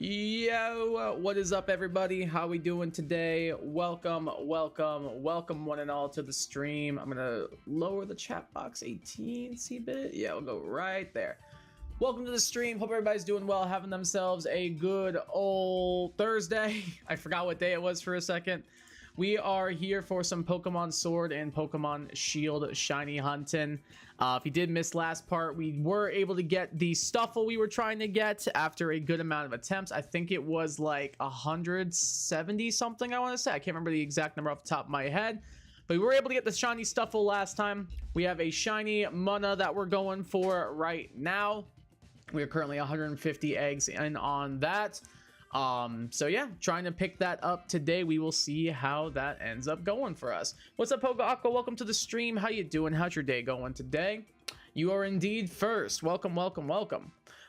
Yo, what is up everybody? How we doing today? Welcome one and all to the stream. I'm gonna lower the chat box 18 bit. Yeah, we'll go right there. Welcome to the stream. Hope everybody's doing well, having themselves a good old Thursday. I forgot what day it was for a second. We are here for some Pokemon Sword and Pokemon Shield shiny hunting. If you did miss last part, we were able to get the Stuffle we were trying to get after a good amount of attempts. I think it was like 170 something, I want to say. I can't remember the exact number off the top of my head. But we were able to get the shiny Stuffle last time. We have a shiny Muna that we're going for right now. We are currently 150 eggs in on that. So yeah, trying to pick that up today. We will see how that ends up going for us. What's up, Pogo Aqua? Welcome to the stream. How you doing? How's your day going today? You are indeed first. Welcome.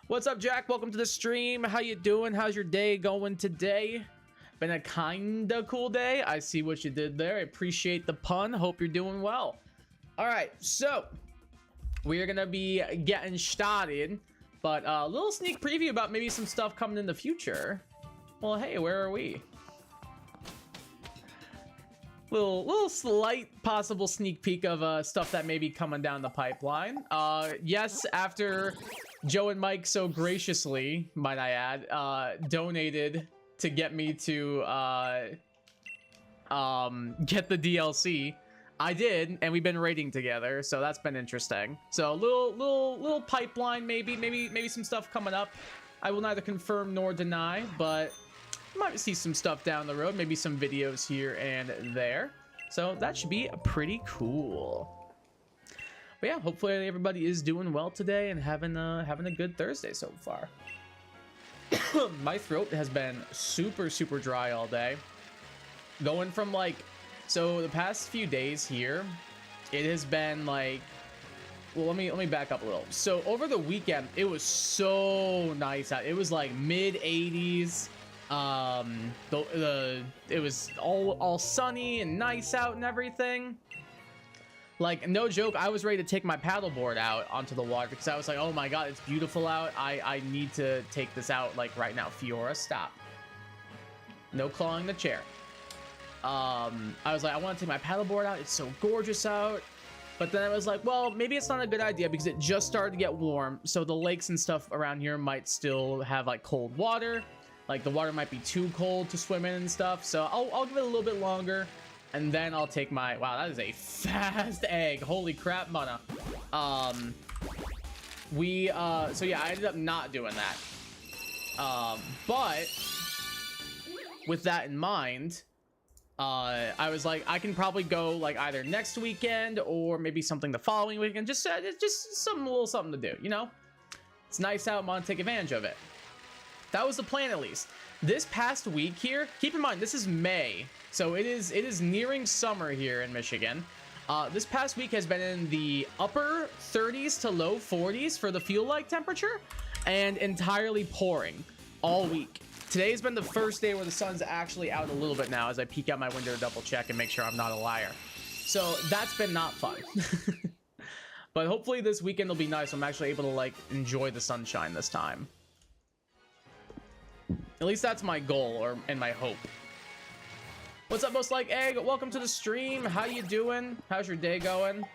What's up, Jack? Welcome to the stream. How you doing? How's your day going today? Been a kinda cool day. I see what you did there. I appreciate the pun. Hope you're doing well. All right, so we are gonna be getting started, but a little sneak preview about maybe some stuff coming in the future. Well, hey, where are we? Little slight possible sneak peek of stuff that may be coming down the pipeline. Yes, after Joe and Mike so graciously, might I add, donated to get me to get the DLC, I did, and we've been raiding together, so that's been interesting. So little pipeline, maybe some stuff coming up. I will neither confirm nor deny, but might see some stuff down the road, maybe some videos here and there. So that should be pretty cool. But yeah, hopefully everybody is doing well today and having a good Thursday so far. My throat has been super dry all day. Going from like, so the past few days here, it has been like, well, let me back up a little. So over the weekend, it was so nice out. It was like mid 80s. It was all sunny and nice out and everything. Like, no joke, I was ready to take my paddleboard out onto the water because I was like, oh my god, it's beautiful out. I need to take this out like right now. Fiora, stop. No clawing the chair. I was like, I want to take my paddleboard out. It's so gorgeous out. But then I was like, well, maybe it's not a good idea because it just started to get warm. So the lakes and stuff around here might still have like cold water. Like the water might be too cold to swim in and stuff. So I'll give it a little bit longer. And then I'll take my, wow, that is a fast egg. Holy crap, Muna. So yeah, I ended up not doing that. But with that in mind, I was like, I can probably go like either next weekend or maybe something the following weekend. Just some little something to do, you know? It's nice out, I'm gonna take advantage of it. That was the plan, at least. This past week here, keep in mind, this is May. So it is nearing summer here in Michigan. This past week has been in the upper 30s to low 40s for the feel-like temperature and entirely pouring all week. Today's been the first day where the sun's actually out a little bit now as I peek out my window to double check and make sure I'm not a liar. So that's been not fun. But hopefully this weekend will be nice. I'm actually able to like enjoy the sunshine this time. At least that's my goal and my hope. What's up, Most Like Egg? Welcome to the stream. How you doing? How's your day going?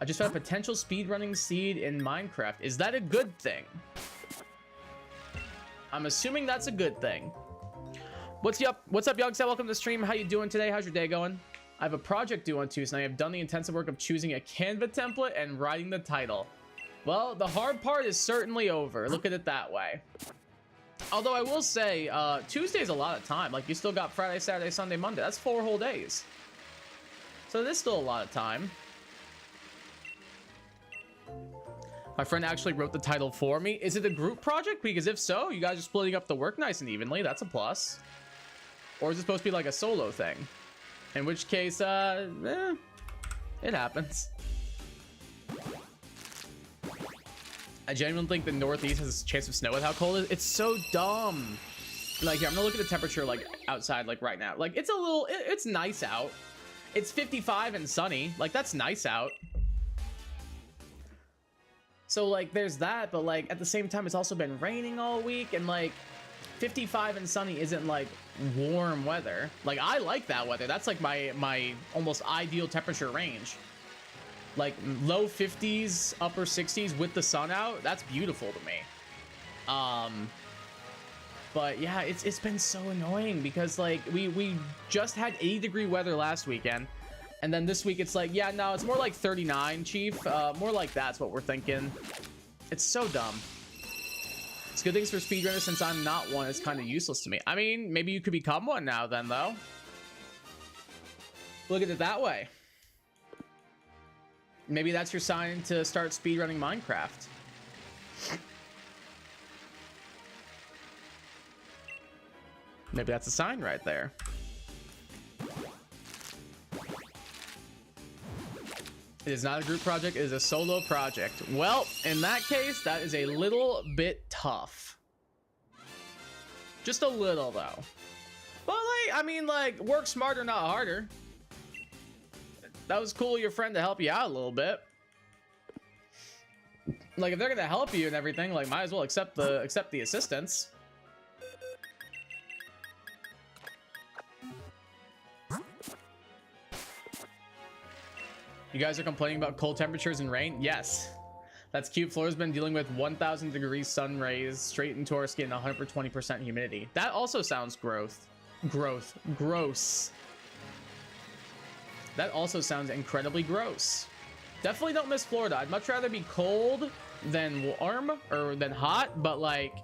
I just found a potential speedrunning seed in Minecraft. Is that a good thing? I'm assuming that's a good thing. What's up, Youngster? Welcome to the stream. How you doing today? How's your day going? I have a project due on Tuesday, and I have done the intensive work of choosing a Canva template and writing the title. Well, the hard part is certainly over. Look at it that way. Although I will say, Tuesday's a lot of time. Like, you still got Friday, Saturday, Sunday, Monday. That's 4 whole days. So there's still a lot of time. My friend actually wrote the title for me. Is it a group project? Because if so, you guys are splitting up the work nice and evenly. That's a plus. Or is it supposed to be like a solo thing? In which case, it happens. I genuinely think the Northeast has a chance of snow with how cold it is. It's so dumb. Like, here, I'm gonna look at the temperature, like, outside, like, right now. Like, it's a little, it's nice out. It's 55 and sunny. Like, that's nice out. So, like, there's that, but, like, at the same time, it's also been raining all week, and, like, 55 and sunny isn't like warm weather. Like, I like that weather. That's like my almost ideal temperature range. Like low 50s, upper 60s with the sun out. That's beautiful to me. But yeah, it's been so annoying because like we just had 80-degree weather last weekend, and then this week it's like, yeah, no, it's more like 39, Chief. More like that's what we're thinking. It's so dumb. It's good things for speedrunners, since I'm not one. It's kind of useless to me. I mean, maybe you could become one now then, though. Look at it that way. Maybe that's your sign to start speedrunning Minecraft. Maybe that's a sign right there. It is not a group project, it is a solo project. Well, in that case, that is a little bit tough. Just a little, though. But, like, I mean, like, work smarter, not harder. That was cool of your friend to help you out a little bit. Like, if they're gonna help you and everything, like, might as well accept the assistance. You guys are complaining about cold temperatures and rain? Yes. That's cute. Floor's been dealing with 1,000 degrees sun rays straight into our skin, 120% humidity. That also sounds gross. That also sounds incredibly gross. Definitely don't miss Florida. I'd much rather be cold than warm or than hot, but like,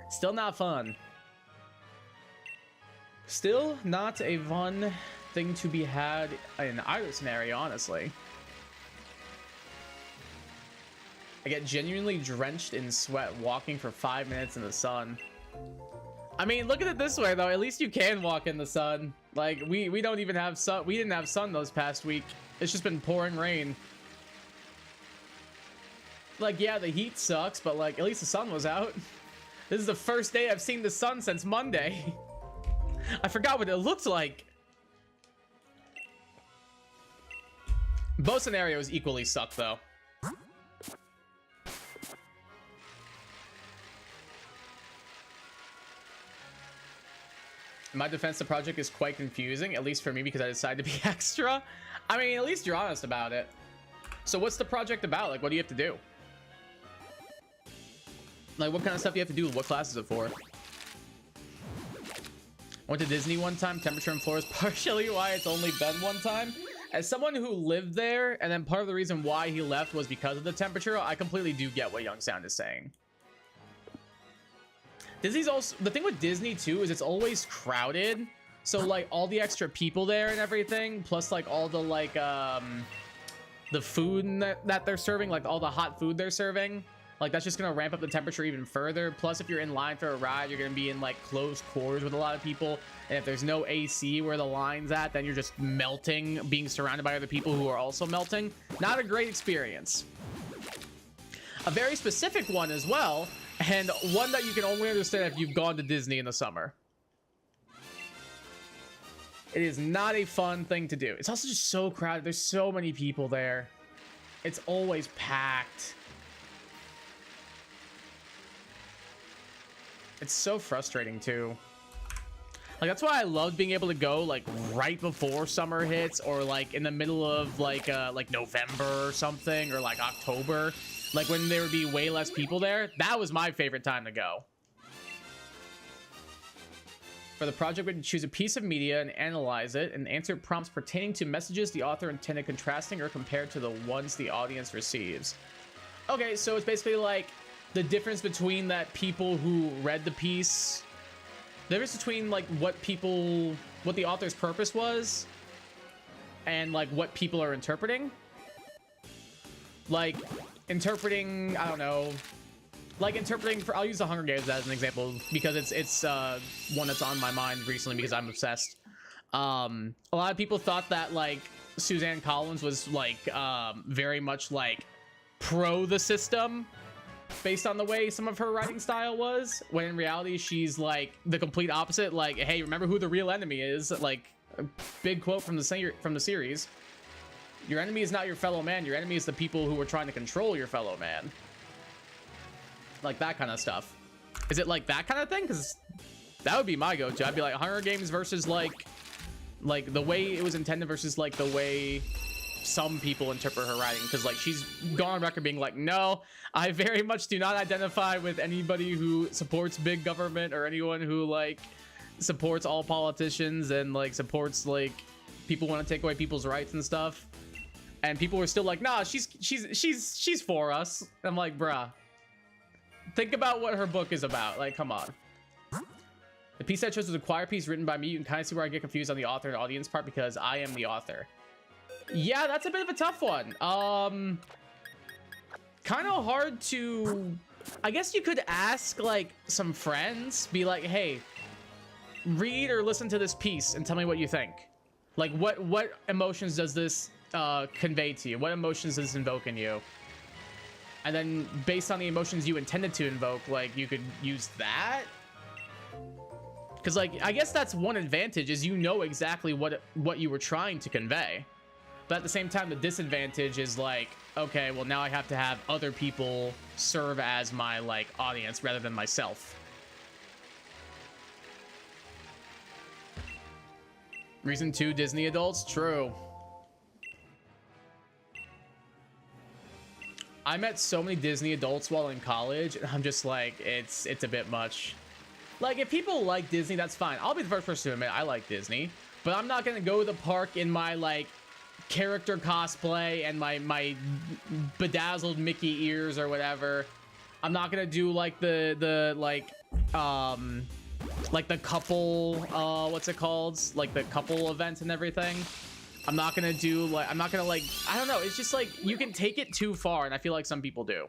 still not fun. Still not a fun thing to be had in either scenario, honestly. I get genuinely drenched in sweat walking for 5 minutes in the sun. I mean, look at it this way though, at least you can walk in the sun. Like, we don't even have sun. We didn't have sun those past week. It's just been pouring rain. Like, yeah, the heat sucks, but like, at least the sun was out. This is the first day I've seen the sun since Monday. I forgot what it looked like. Both scenarios equally suck, though. In my defense, the project is quite confusing, at least for me, because I decided to be extra. I mean, at least you're honest about it. So what's the project about? Like, what do you have to do? Like, what kind of stuff do you have to do? What class is it for? Went to Disney one time. Temperature in Florida is partially why it's only been one time. As someone who lived there, and then part of the reason why he left was because of the temperature, I completely do get what Young Sound is saying. Disney's also, the thing with Disney too is it's always crowded. So like all the extra people there and everything, plus like all the like the food that they're serving, like all the hot food they're serving, like that's just gonna ramp up the temperature even further. Plus, if you're in line for a ride, you're gonna be in like close quarters with a lot of people, and if there's no AC where the line's at, then you're just melting, being surrounded by other people who are also melting. Not a great experience. A very specific one as well, and one that you can only understand if you've gone to Disney in the summer. It is not a fun thing to do. It's also just so crowded. There's so many people there. It's always packed. It's so frustrating too. Like, that's why I loved being able to go like right before summer hits, or like in the middle of like November or something, or like October, like when there would be way less people there. That was my favorite time to go. For the project, we would choose a piece of media and analyze it and answer prompts pertaining to messages the author intended, contrasting or compared to the ones the audience receives. Okay, so it's basically like the difference between that people who read the piece, the difference between like what the author's purpose was and like what people are interpreting. Like interpreting, I don't know, like interpreting for, I'll use the Hunger Games as an example because it's one that's on my mind recently because I'm obsessed. A lot of people thought that like Suzanne Collins was like very much like pro the system based on the way some of her writing style was, when in reality she's like the complete opposite. Like, hey, remember who the real enemy is? Like, a big quote from the series. Your enemy is not your fellow man. Your enemy is the people who are trying to control your fellow man. Like that kind of stuff. Is it like that kind of thing? Because that would be my go-to. I'd be like Hunger Games versus like the way it was intended versus like the way some people interpret her writing. Because like she's gone on record being like, no, I very much do not identify with anybody who supports big government or anyone who like supports all politicians and like supports like people want to take away people's rights and stuff. And people were still like, nah, she's for us. I'm like, bruh, think about what her book is about. Like, come on. The piece I chose was a choir piece written by me. You can kind of see where I get confused on the author and audience part because I am the author. Yeah, that's a bit of a tough one. Kind of hard to... I guess you could ask, like, some friends. Be like, hey, read or listen to this piece and tell me what you think. Like, what emotions does this convey to you? What emotions does this invoke in you? And then, based on the emotions you intended to invoke, like, you could use that? Because, like, I guess that's one advantage, is you know exactly what you were trying to convey. But at the same time, the disadvantage is, like, okay, well, now I have to have other people serve as my, like, audience rather than myself. Reason 2, Disney adults? True. I met so many Disney adults while in college, and I'm just like, it's a bit much. Like, if people like Disney, that's fine. I'll be the first person to admit I like Disney, but I'm not gonna go to the park in my, like, character cosplay and my bedazzled Mickey ears or whatever. I'm not gonna do, like, the couple, what's it called? Like, the couple event and everything. I'm not gonna do, like, I don't know. It's just, like, you can take it too far, and I feel like some people do.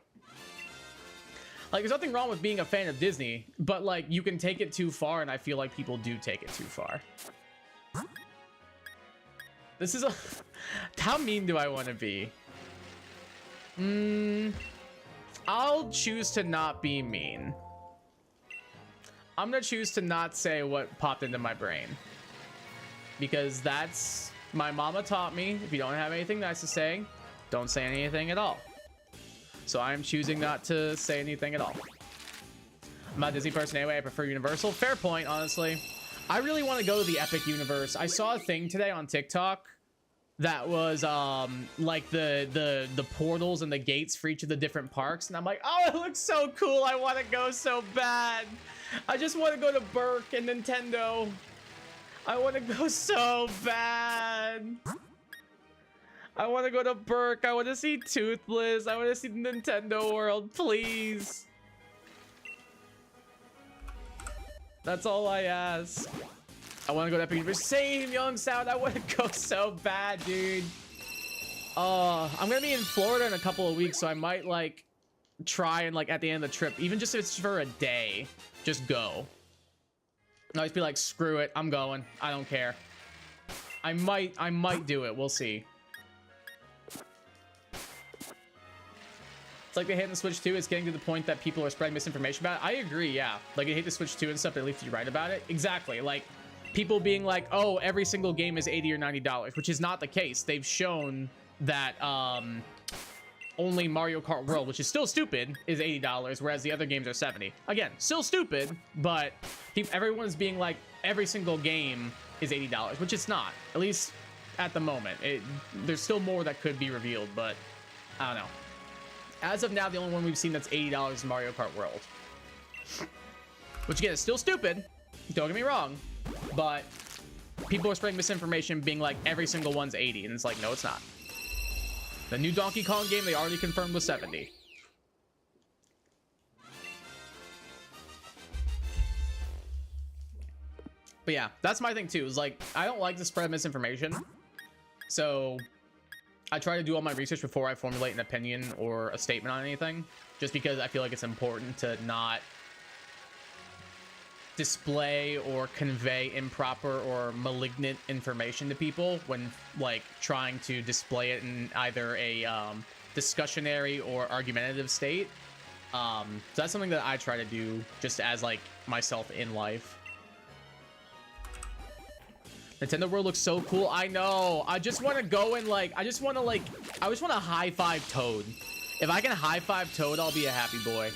Like, there's nothing wrong with being a fan of Disney, but, like, you can take it too far, and I feel like people do take it too far. This is a... How mean do I want to be? I'll choose to not be mean. I'm gonna choose to not say what popped into my brain. Because that's... My mama taught me, if you don't have anything nice to say, don't say anything at all. So I'm choosing not to say anything at all. I'm not a Disney person anyway. I prefer Universal. Fair point, honestly. I really want to go to the Epic universe. I saw a thing today on TikTok that was like the portals and the gates for each of the different parks, and I'm like, oh, it looks so cool. I want to go so bad. I just want to go to Burke and Nintendo. I want to go so bad. I want to go to Burke. I want to see Toothless. I want to see the Nintendo World, please. That's all I ask. I want to go to Epic Universe. Same, Young Sound. I want to go so bad, dude. I'm going to be in Florida in a couple of weeks, so I might, like, try and, like, at the end of the trip, even just if it's for a day, just go. I'll just be like, screw it. I'm going. I don't care. I might do it. We'll see. It's like they hate the Switch 2. It's getting to the point that people are spreading misinformation about it. I agree, yeah. Like, they hate the Switch 2 and stuff, but at least you write about it. Exactly. Like, people being like, oh, every single game is $80 or $90, which is not the case. They've shown that only Mario Kart World, which is still stupid, is $80, whereas the other games are $70. Again, still stupid, but everyone's being like, every single game is $80, which it's not. At least at the moment. There's still more that could be revealed, but I don't know. As of now, the only one we've seen that's $80 is Mario Kart World. Which, again, is still stupid. Don't get me wrong. But people are spreading misinformation being like, every single one's 80. And it's like, no, it's not. The new Donkey Kong game, they already confirmed was 70. But yeah, that's my thing, too. Is like, I don't like to spread misinformation. So I try to do all my research before I formulate an opinion or a statement on anything, just because I feel like it's important to not display or convey improper or malignant information to people when, like, trying to display it in either a discussionary or argumentative state. So that's something that I try to do just as, like, myself in life. Nintendo World looks so cool. I know. I just want to go and, like, I just want to high-five Toad. If I can high-five Toad, I'll be a happy boy.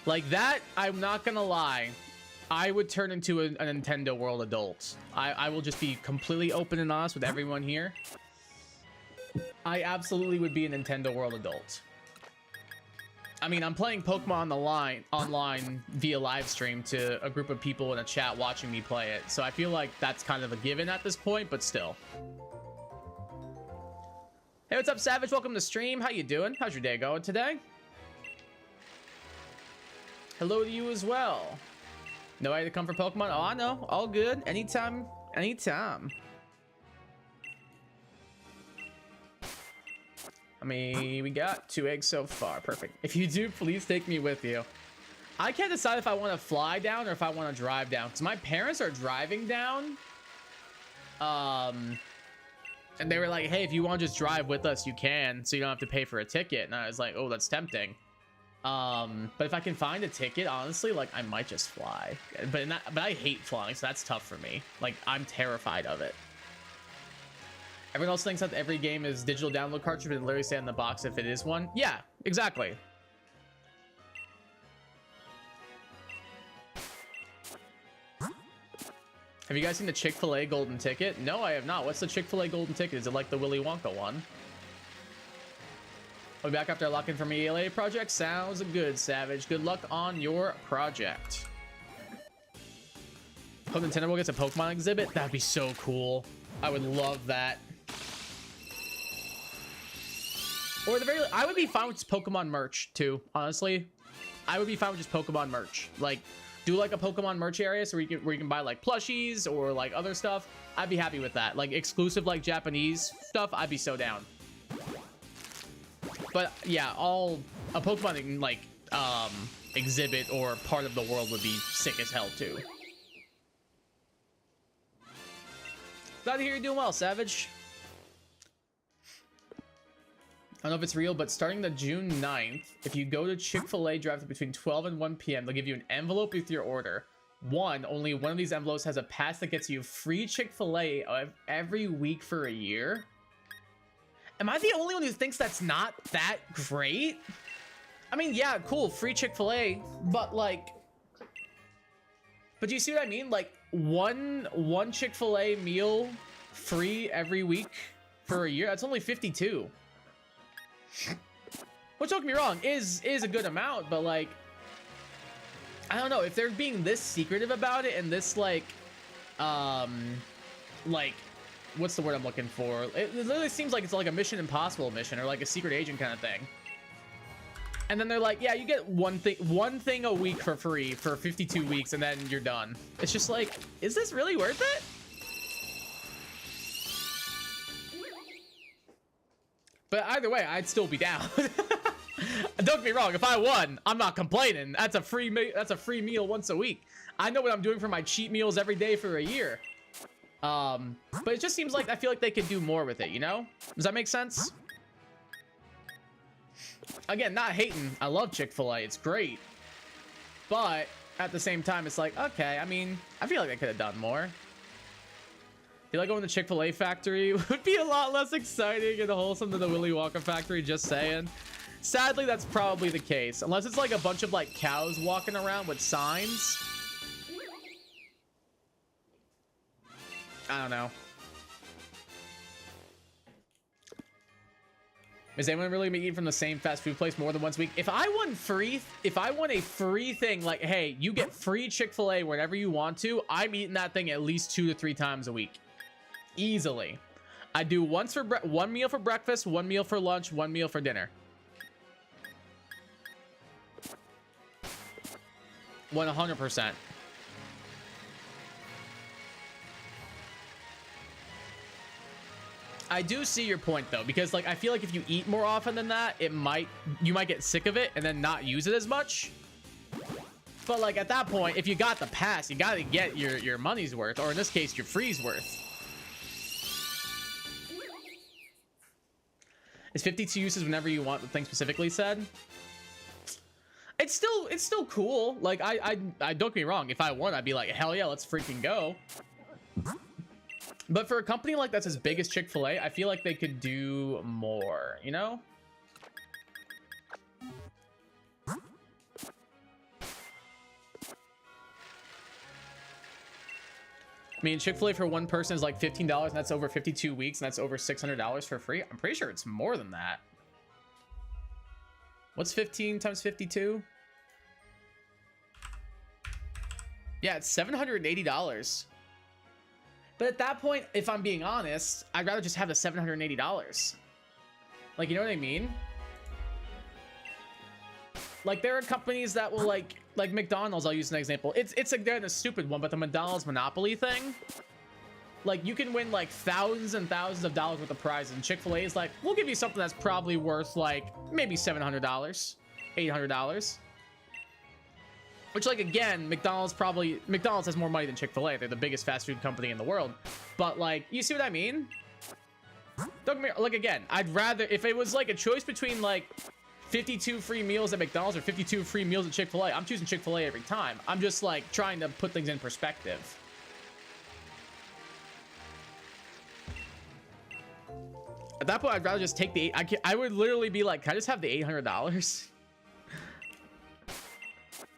Like that, I'm not gonna lie. I would turn into a Nintendo World adult. I will just be completely open and honest with everyone here. I absolutely would be a Nintendo World adult. I mean, I'm playing Pokemon online via live stream to a group of people in a chat watching me play it. So I feel like that's kind of a given at this point, but still. Hey, what's up, Savage? Welcome to stream. How you doing? How's your day going today? Hello to you as well. No way to come for Pokemon? Oh, I know. All good. Anytime. Anytime. I mean, we got 2 eggs so far. Perfect. If you do, please take me with you. I can't decide if I want to fly down or if I want to drive down. Because my parents are driving down. And they were like, hey, if you want to just drive with us, you can. So you don't have to pay for a ticket. And I was like, oh, that's tempting. But if I can find a ticket, honestly, like, I might just fly. But I hate flying, so that's tough for me. Like, I'm terrified of it. Everyone else thinks that every game is digital download cartridge, but it literally say on the box if it is one. Yeah, exactly. Have you guys seen the Chick-fil-A golden ticket? No, I have not. What's the Chick-fil-A golden ticket? Is it like the Willy Wonka one? I'll be back after I lock in for my ELA project. Sounds good, Savage. Good luck on your project. Hope Nintendo will get a Pokemon exhibit. That'd be so cool. I would love that. Or the very, I would be fine with just Pokemon merch too. Honestly, I would be fine with just Pokemon merch. Like, do like a Pokemon merch area so where you can buy like plushies or like other stuff. I'd be happy with that. Like exclusive like Japanese stuff. I'd be so down. But yeah, a Pokemon like exhibit or part of the world would be sick as hell too. Glad to hear you're doing well, Savage. I don't know if it's real, but starting the June 9th, if you go to Chick-fil-A drive between 12 and 1 p.m., they'll give you an envelope with your order. Only one of these envelopes has a pass that gets you free Chick-fil-A every week for a year. Am I the only one who thinks that's not that great? I mean, yeah, cool, free Chick-fil-A, but like... But do you see what I mean? Like, one Chick-fil-A meal free every week for a year? That's only 52. Which, don't get me wrong, is a good amount, but like, I don't know, if they're being this secretive about it and this like, what's the word I'm looking for? It literally seems like it's like a Mission Impossible mission or like a secret agent kind of thing. And then they're like, yeah, you get one thing a week for free for 52 weeks and then you're done. It's just like, is this really worth it? But either way, I'd still be down. Don't get me wrong, if I won, I'm not complaining. That's a free meal once a week. I know what I'm doing for my cheat meals every day for a year. But it just seems like I feel like they could do more with it, you know? Does that make sense? Again, not hating. I love Chick-fil-A. It's great. But at the same time, it's like, okay, I mean, I feel like they could have done more. I feel like going to the Chick-fil-A factory would be a lot less exciting and wholesome than the Willy Wonka factory, just saying. Sadly, that's probably the case. Unless it's like a bunch of like cows walking around with signs. I don't know. Is anyone really eating from the same fast food place more than once a week? If I won a free thing, like, hey, you get free Chick-fil-A whenever you want to, I'm eating that thing at least 2 to 3 times a week. Easily. I do one meal for breakfast, 1 meal for lunch, 1 meal for dinner. 100%. I do see your point though, because like I feel like if you eat more often than that, you might get sick of it and then not use it as much. But like at that point, if you got the pass, you got to get your money's worth, or in this case, your free's worth. Is 52 uses whenever you want, the thing specifically said? It's still cool. Like I don't get me wrong, if I won, I'd be like, hell yeah, let's freaking go. But for a company like that's as big as Chick-fil-A, I feel like they could do more, you know? mean, Chick-fil-A for one person is like $15, and that's over 52 weeks, and that's over $600 for free. I'm pretty sure it's more than that. What's 15 times 52? Yeah, it's $780. But at that point, if I'm being honest, I'd rather just have the $780. Like, you know what I mean? Like, there are companies that will like McDonald's, I'll use an example. It's again a stupid one, but the McDonald's Monopoly thing, like, you can win like thousands and thousands of dollars worth of prizes, and Chick-fil-A is like, we'll give you something that's probably worth like maybe $700, $800. Which, like, again, McDonald's has more money than Chick-fil-A. They're the biggest fast food company in the world. But, like, you see what I mean? Don't get me, like, again, I'd rather, if it was like a choice between like 52 free meals at McDonald's or 52 free meals at Chick-fil-A, I'm choosing Chick-fil-A every time. I'm just like trying to put things in perspective. At that point, I'd rather just take the I would literally be like, can I just have the $800?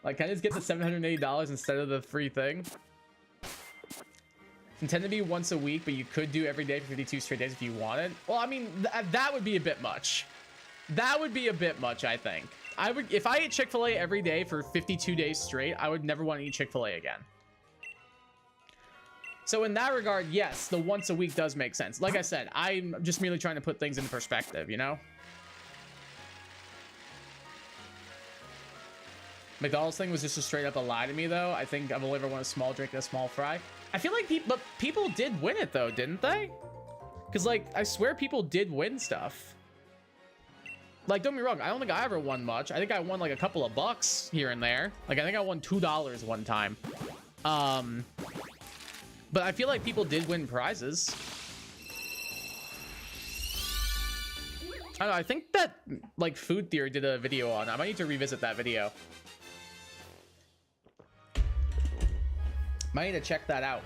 Like, can I just get the $780 instead of the free thing? It's intended to be once a week, but you could do every day for 52 straight days if you wanted. Well, I mean, that would be a bit much. That would be a bit much, I think. I would, if I ate Chick-fil-A every day for 52 days straight, I would never want to eat Chick-fil-A again. So in that regard, yes, the once a week does make sense. Like I said, I'm just merely trying to put things into perspective, you know? McDonald's thing was just a straight up a lie to me, though. I think I've only ever won a small drink and a small fry. I feel like people did win it, though, didn't they? Because, like, I swear people did win stuff. Like, don't get me wrong, I don't think I ever won much. I think I won, like, a couple of bucks here and there. Like, I think I won $2 one time. But I feel like people did win prizes. I don't know, I think that, like, Food Theory did a video on it. I might need to revisit that video. Might need to check that out.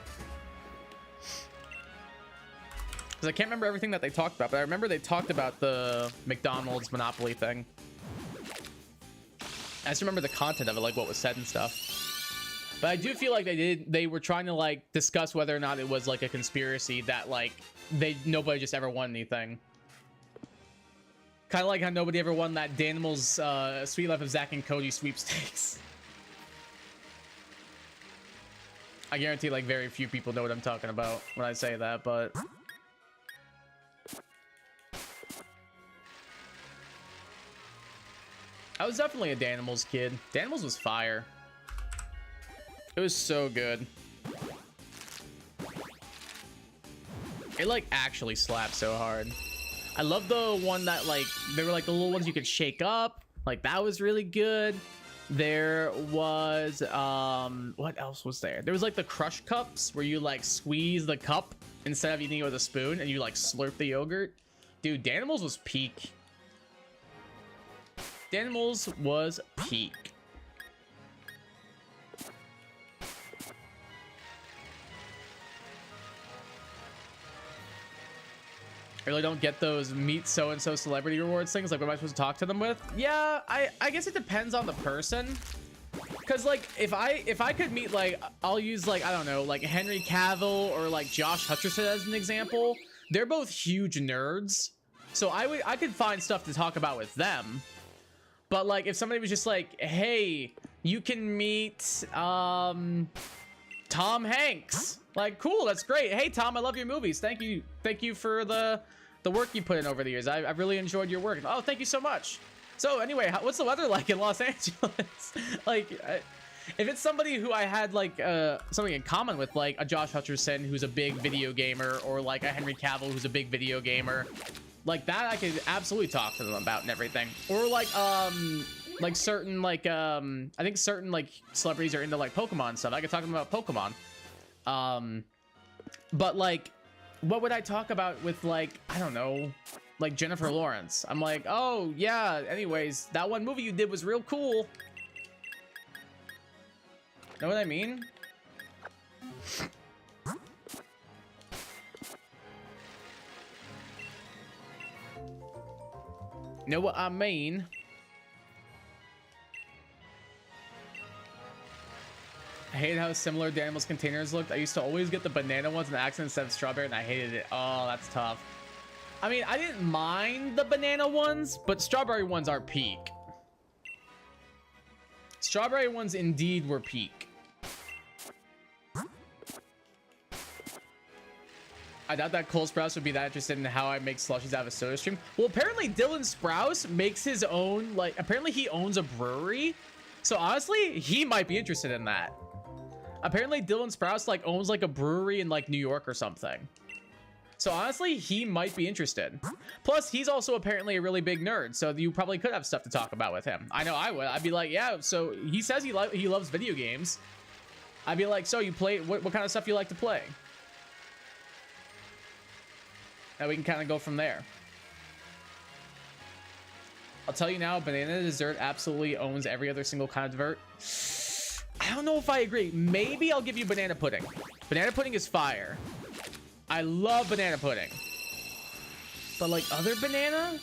Because I can't remember everything that they talked about, but I remember they talked about the McDonald's Monopoly thing. I just remember the content of it, like what was said and stuff. But I do feel like they were trying to like discuss whether or not it was like a conspiracy that like nobody just ever won anything. Kind of like how nobody ever won that Danimals Sweet Life of Zack and Cody sweepstakes. I guarantee like very few people know what I'm talking about when I say that, but I was definitely a Danimals kid. Danimals was fire. It was so good. It like actually slapped so hard. I love the one that like they were like the little ones you could shake up. Like that was really good. There was what else was there? There was like the crush cups where you like squeeze the cup instead of eating it with a spoon and you like slurp the yogurt. Dude, Danimals was peak. Danimals was peak. I really don't get those meet so-and-so celebrity rewards things. Like, what am I supposed to talk to them with? Yeah, I guess it depends on the person. Because, like, if I could meet, like, I'll use, like, I don't know, like, Henry Cavill or, like, Josh Hutcherson as an example. They're both huge nerds. So I could find stuff to talk about with them. But, like, if somebody was just like, hey, you can meet, Tom Hanks. Like, cool, that's great. Hey, Tom, I love your movies. Thank you for the work you put in over the years. I've really enjoyed your work. Oh, thank you so much. So anyway, what's the weather like in Los Angeles? Like, if it's somebody who I had like something in common with, like a Josh Hutcherson who's a big video gamer, or like a Henry Cavill who's a big video gamer, like that I could absolutely talk to them about and everything. Or like certain like I think certain like celebrities are into like Pokemon stuff. I could talk to them about Pokemon. But like, what would I talk about with like, I don't know, like Jennifer Lawrence? I'm like, oh yeah, anyways, that one movie you did was real cool. Know what I mean? Know what I mean? I hate how similar Danimal's containers looked. I used to always get the banana ones in accident instead of strawberry, and I hated it. Oh, that's tough. I mean, I didn't mind the banana ones, but strawberry ones are peak. Strawberry ones indeed were peak. I doubt that Cole Sprouse would be that interested in how I make slushies out of a soda stream. Well, apparently Dylan Sprouse makes his own, like, apparently he owns a brewery. So honestly, he might be interested in that. Apparently Dylan Sprouse, like, owns, like, a brewery in, like, New York or something. So honestly, he might be interested. Plus, he's also apparently a really big nerd, so you probably could have stuff to talk about with him. I know I would. I'd be like, yeah, so he says he loves video games. I'd be like, so you play, what kind of stuff you like to play? And we can kind of go from there. I'll tell you now, banana dessert absolutely owns every other single kind of dessert. I don't know if I agree. Maybe I'll give you banana pudding. Banana pudding is fire. I love banana pudding. But like other banana?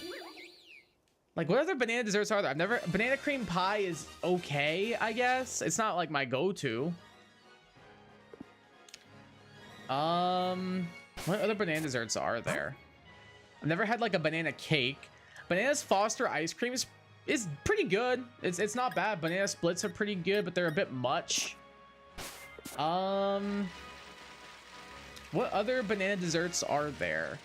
Like what other banana desserts are there? Banana cream pie is okay, I guess. It's not like my go-to. What other banana desserts are there? I've never had like a banana cake. Bananas Foster ice cream is pretty good. It's not bad. Banana splits are pretty good, but they're a bit much. What other banana desserts are there?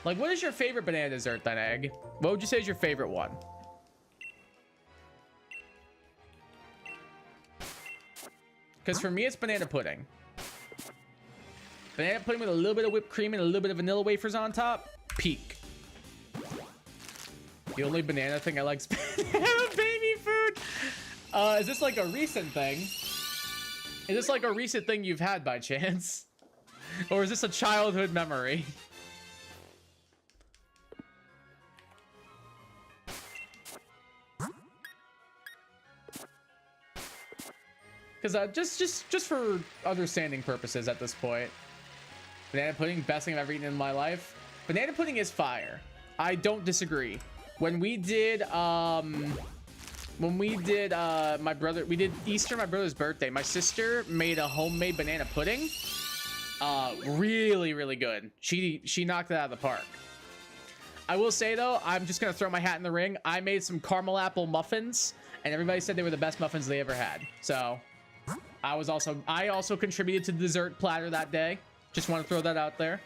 Like, what is your favorite banana dessert then, Egg? What would you say is your favorite one? Because for me, it's banana pudding. Banana pudding with a little bit of whipped cream and a little bit of vanilla wafers on top. Peak. The only banana thing I like is banana baby food. Is this like a recent thing? Is this like a recent thing you've had by chance? Or is this a childhood memory? Because just for understanding purposes at this point. Banana pudding, best thing I've ever eaten in my life. Banana pudding is fire. I don't disagree. When we did we did Easter, my brother's birthday, my sister made a homemade banana pudding. Really, really good. She knocked it out of the park. I will say though, I'm just gonna throw my hat in the ring. I made some caramel apple muffins, and everybody said they were the best muffins they ever had. So I also contributed to the dessert platter that day. Just want to throw that out there.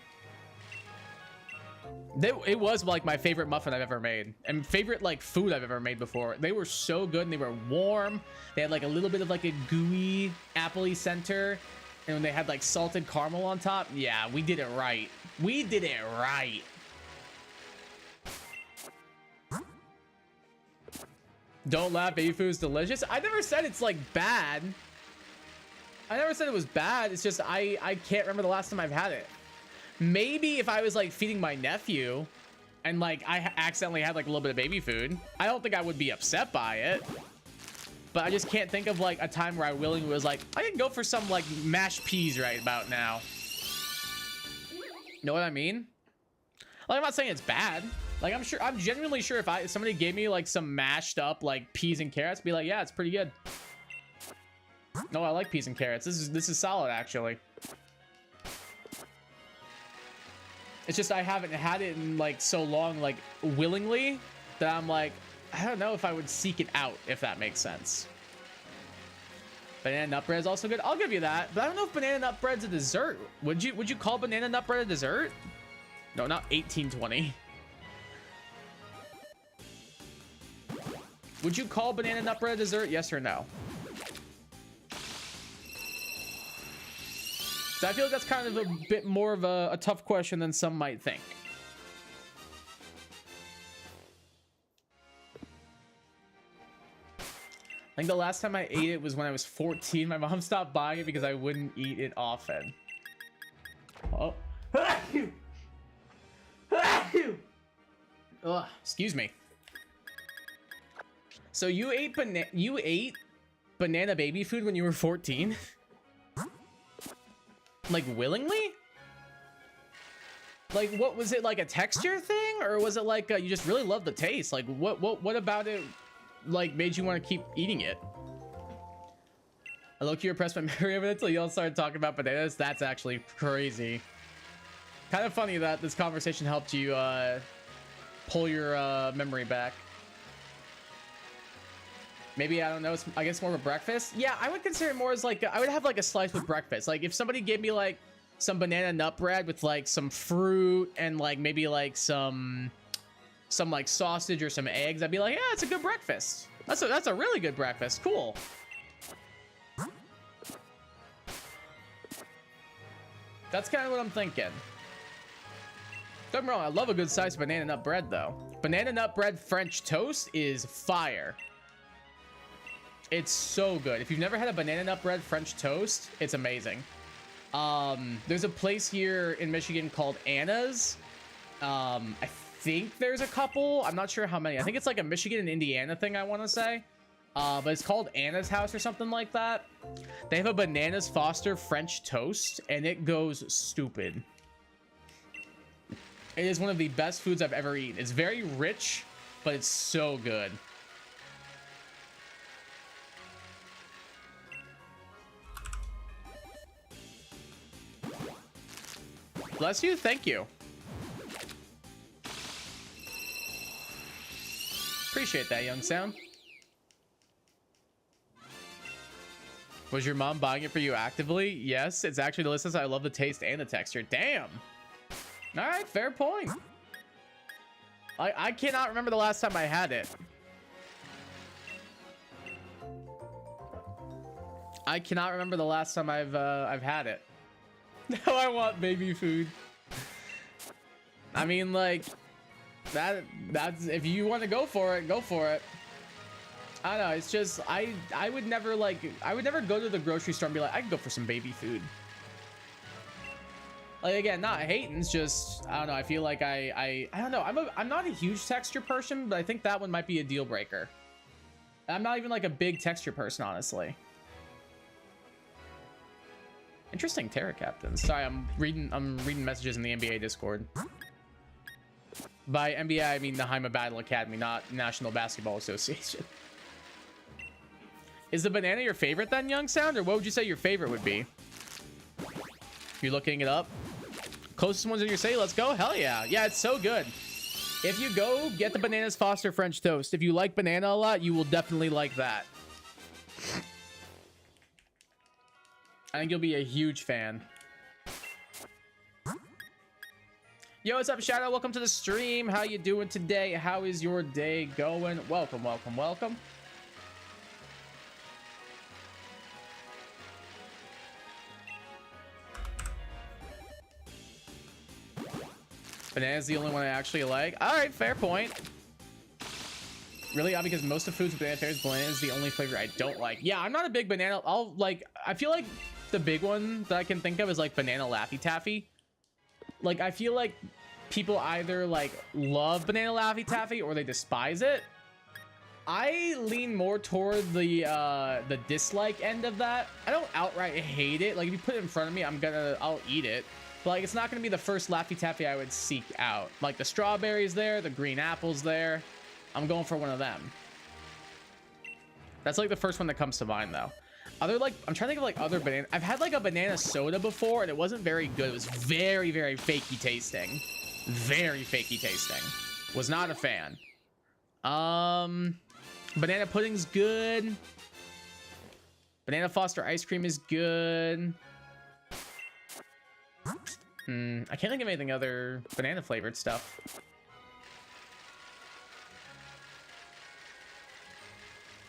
It was like my favorite muffin I've ever made, and favorite like food I've ever made before. They were so good, and they were warm. They had like a little bit of like a gooey, appley center, and when they had like salted caramel on top, yeah, we did it right. We did it right. Don't laugh, baby food is delicious. I never said it's like bad. I never said it was bad. It's just I can't remember the last time I've had it. Maybe if I was like feeding my nephew and like I accidentally had like a little bit of baby food, I don't think I would be upset by it. But I just can't think of like a time where I willingly was like, I can go for some like mashed peas right about now. Know what I mean? Like, I'm not saying it's bad. Like, I'm genuinely sure if somebody gave me like some mashed up like peas and carrots, I'd be like, yeah, it's pretty good. No, I like peas and carrots. This is solid, actually. It's just I haven't had it in like so long, like willingly, that I'm like, I don't know if I would seek it out, if that makes sense. Banana nut bread is also good. I'll give you that, but I don't know if banana nut bread's a dessert. Would you call banana nut bread a dessert? No, not 1820. Would you call banana nut bread a dessert? Yes or no? So I feel like that's kind of a bit more of a tough question than some might think. I think the last time I ate it was when I was 14. My mom stopped buying it because I wouldn't eat it often. Oh. Ugh, excuse me. So you ate banana baby food when you were 14? Like willingly? Like what was it, like a texture thing, or was it like you just really loved the taste? Like what about it like made you want to keep eating it? I low-key repressed my memory of it until y'all started talking about bananas. That's actually crazy. Kind of funny that this conversation helped you pull your memory back. Maybe, I don't know, I guess more of a breakfast. Yeah, I would consider it more as like, I would have like a slice with breakfast. Like if somebody gave me like some banana nut bread with like some fruit and like maybe like some like sausage or some eggs, I'd be like, yeah, it's a good breakfast. That's a really good breakfast. Cool. That's kind of what I'm thinking. Don't get me wrong, I love a good slice of banana nut bread though. Banana nut bread French toast is fire. It's so good. If you've never had a banana nut bread French toast, it's amazing. There's a place here in Michigan called Anna's. I think there's a couple. I'm not sure how many. I think it's like a Michigan and Indiana thing, I want to say. But it's called Anna's House or something like that. They have a Bananas Foster French toast, and it goes stupid. It is one of the best foods I've ever eaten. It's very rich, but it's so good. Bless you. Thank you. Appreciate that, young sound. Was your mom buying it for you actively? Yes, it's actually delicious. I love the taste and the texture. Damn. All right, fair point. I cannot remember the last time I had it. I cannot remember the last time I've had it. Now I want baby food. I mean, like, that's if you want to go for it, go for it. I don't know, it's just I would never go to the grocery store and be like, I can go for some baby food. Like, again, not hating, it's just I don't know, I feel like I don't know, I'm not a huge texture person, but I think that one might be a deal breaker. I'm not even like a big texture person, honestly. Interesting Terra Captains. Sorry, I'm reading messages in the NBA Discord. By NBA, I mean the Haima Battle Academy, not National Basketball Association. Is the banana your favorite then, Young Sound? Or what would you say your favorite would be? You're looking it up? Closest ones in your city, let's go. Hell yeah. Yeah, it's so good. If you go, get the Bananas Foster French Toast. If you like banana a lot, you will definitely like that. I think you'll be a huge fan. Yo, what's up, Shadow? Welcome to the stream. How you doing today? How is your day going? Welcome, welcome, welcome. Banana's the only one I actually like. All right, fair point. Really odd because most of foods with banana flavors, banana is the only flavor I don't like. Yeah, I'm not a big banana. I feel like the big one that I can think of is like banana Laffy Taffy. Like, I feel like people either like love banana Laffy Taffy or they despise it. I lean more toward the dislike end of that. I don't outright hate it. Like, if you put it in front of me, I'll eat it. But like, it's not gonna be the first Laffy Taffy I would seek out. Like, the strawberries there, the green apples there. I'm going for one of them. That's like the first one that comes to mind though. Other, like, I'm trying to think of like other banana. I've had like a banana soda before and it wasn't very good. It was very, very fakey tasting. Very fakey tasting. Was not a fan. Banana pudding's good. Banana Foster ice cream is good. I can't think of anything other banana flavored stuff.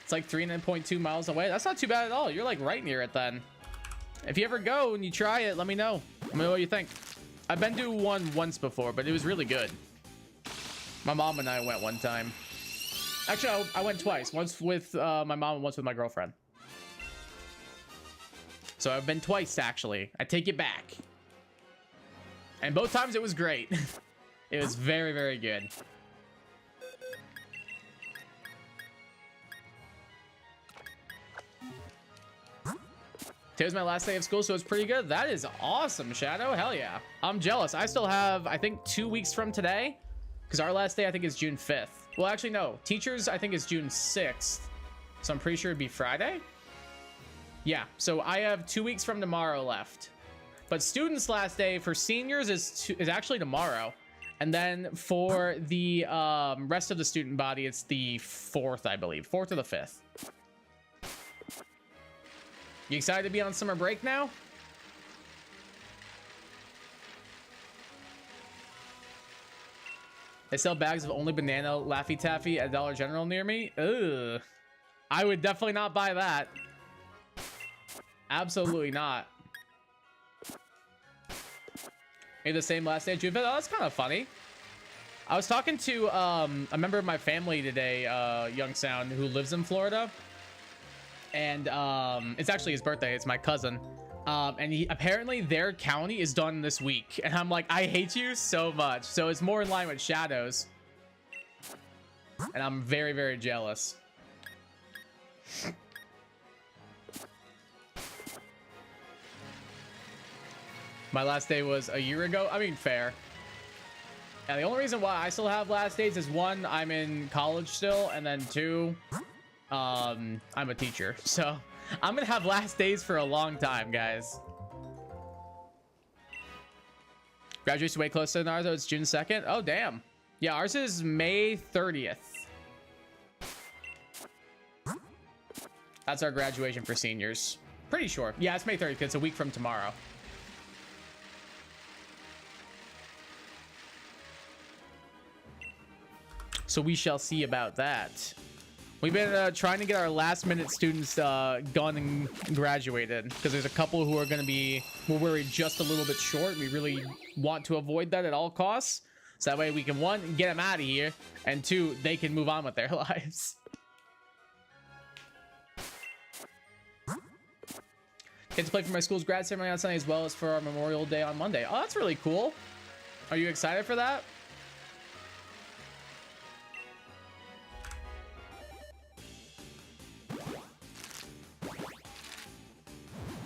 It's like 3.2 miles away. That's not too bad at all. You're like right near it then. If you ever go and you try it, let me know. Let me know what you think. I've been to one once before, but it was really good. My mom and I went one time. Actually, I went twice. Once with my mom and once with my girlfriend. So I've been twice, actually. I take it back. And both times it was great. It was very, very good. Today's my last day of school, so it's pretty good. That is awesome, Shadow. Hell yeah. I'm jealous. I still have, I think, 2 weeks from today. Because our last day, I think, is June 5th. Well, actually, no. Teachers, I think, is June 6th. So I'm pretty sure it'd be Friday. Yeah, so I have 2 weeks from tomorrow left. But students' last day for seniors is actually tomorrow. And then for the rest of the student body, it's the 4th, I believe. 4th or the 5th. You excited to be on summer break now? They sell bags of only banana Laffy Taffy at Dollar General near me. Ugh. I would definitely not buy that. Absolutely not. Maybe the same last day of June. Oh, that's kind of funny. I was talking to a member of my family today, Young Sound, who lives in Florida. And it's actually his birthday. It's my cousin. And apparently their county is done this week. And I'm like, I hate you so much. So it's more in line with Shadows. And I'm very, very jealous. My last day was a year ago. I mean, fair. And the only reason why I still have last days is 1, I'm in college still. And then 2, I'm a teacher. So I'm gonna have last days for a long time, guys. Graduation way close to Naruto. It's June 2nd. Oh, damn. Yeah, ours is May 30th. That's our graduation for seniors. Pretty sure. Yeah, it's May 30th. It's a week from tomorrow. So we shall see about that. We've been trying to get our last minute students gone and graduated because there's a couple who are going to be, we're worried just a little bit short. We really want to avoid that at all costs. So that way we can, 1, get them out of here, and 2, they can move on with their lives. Get to play for my school's grad ceremony on Sunday as well as for our Memorial Day on Monday. Oh, that's really cool. Are you excited for that?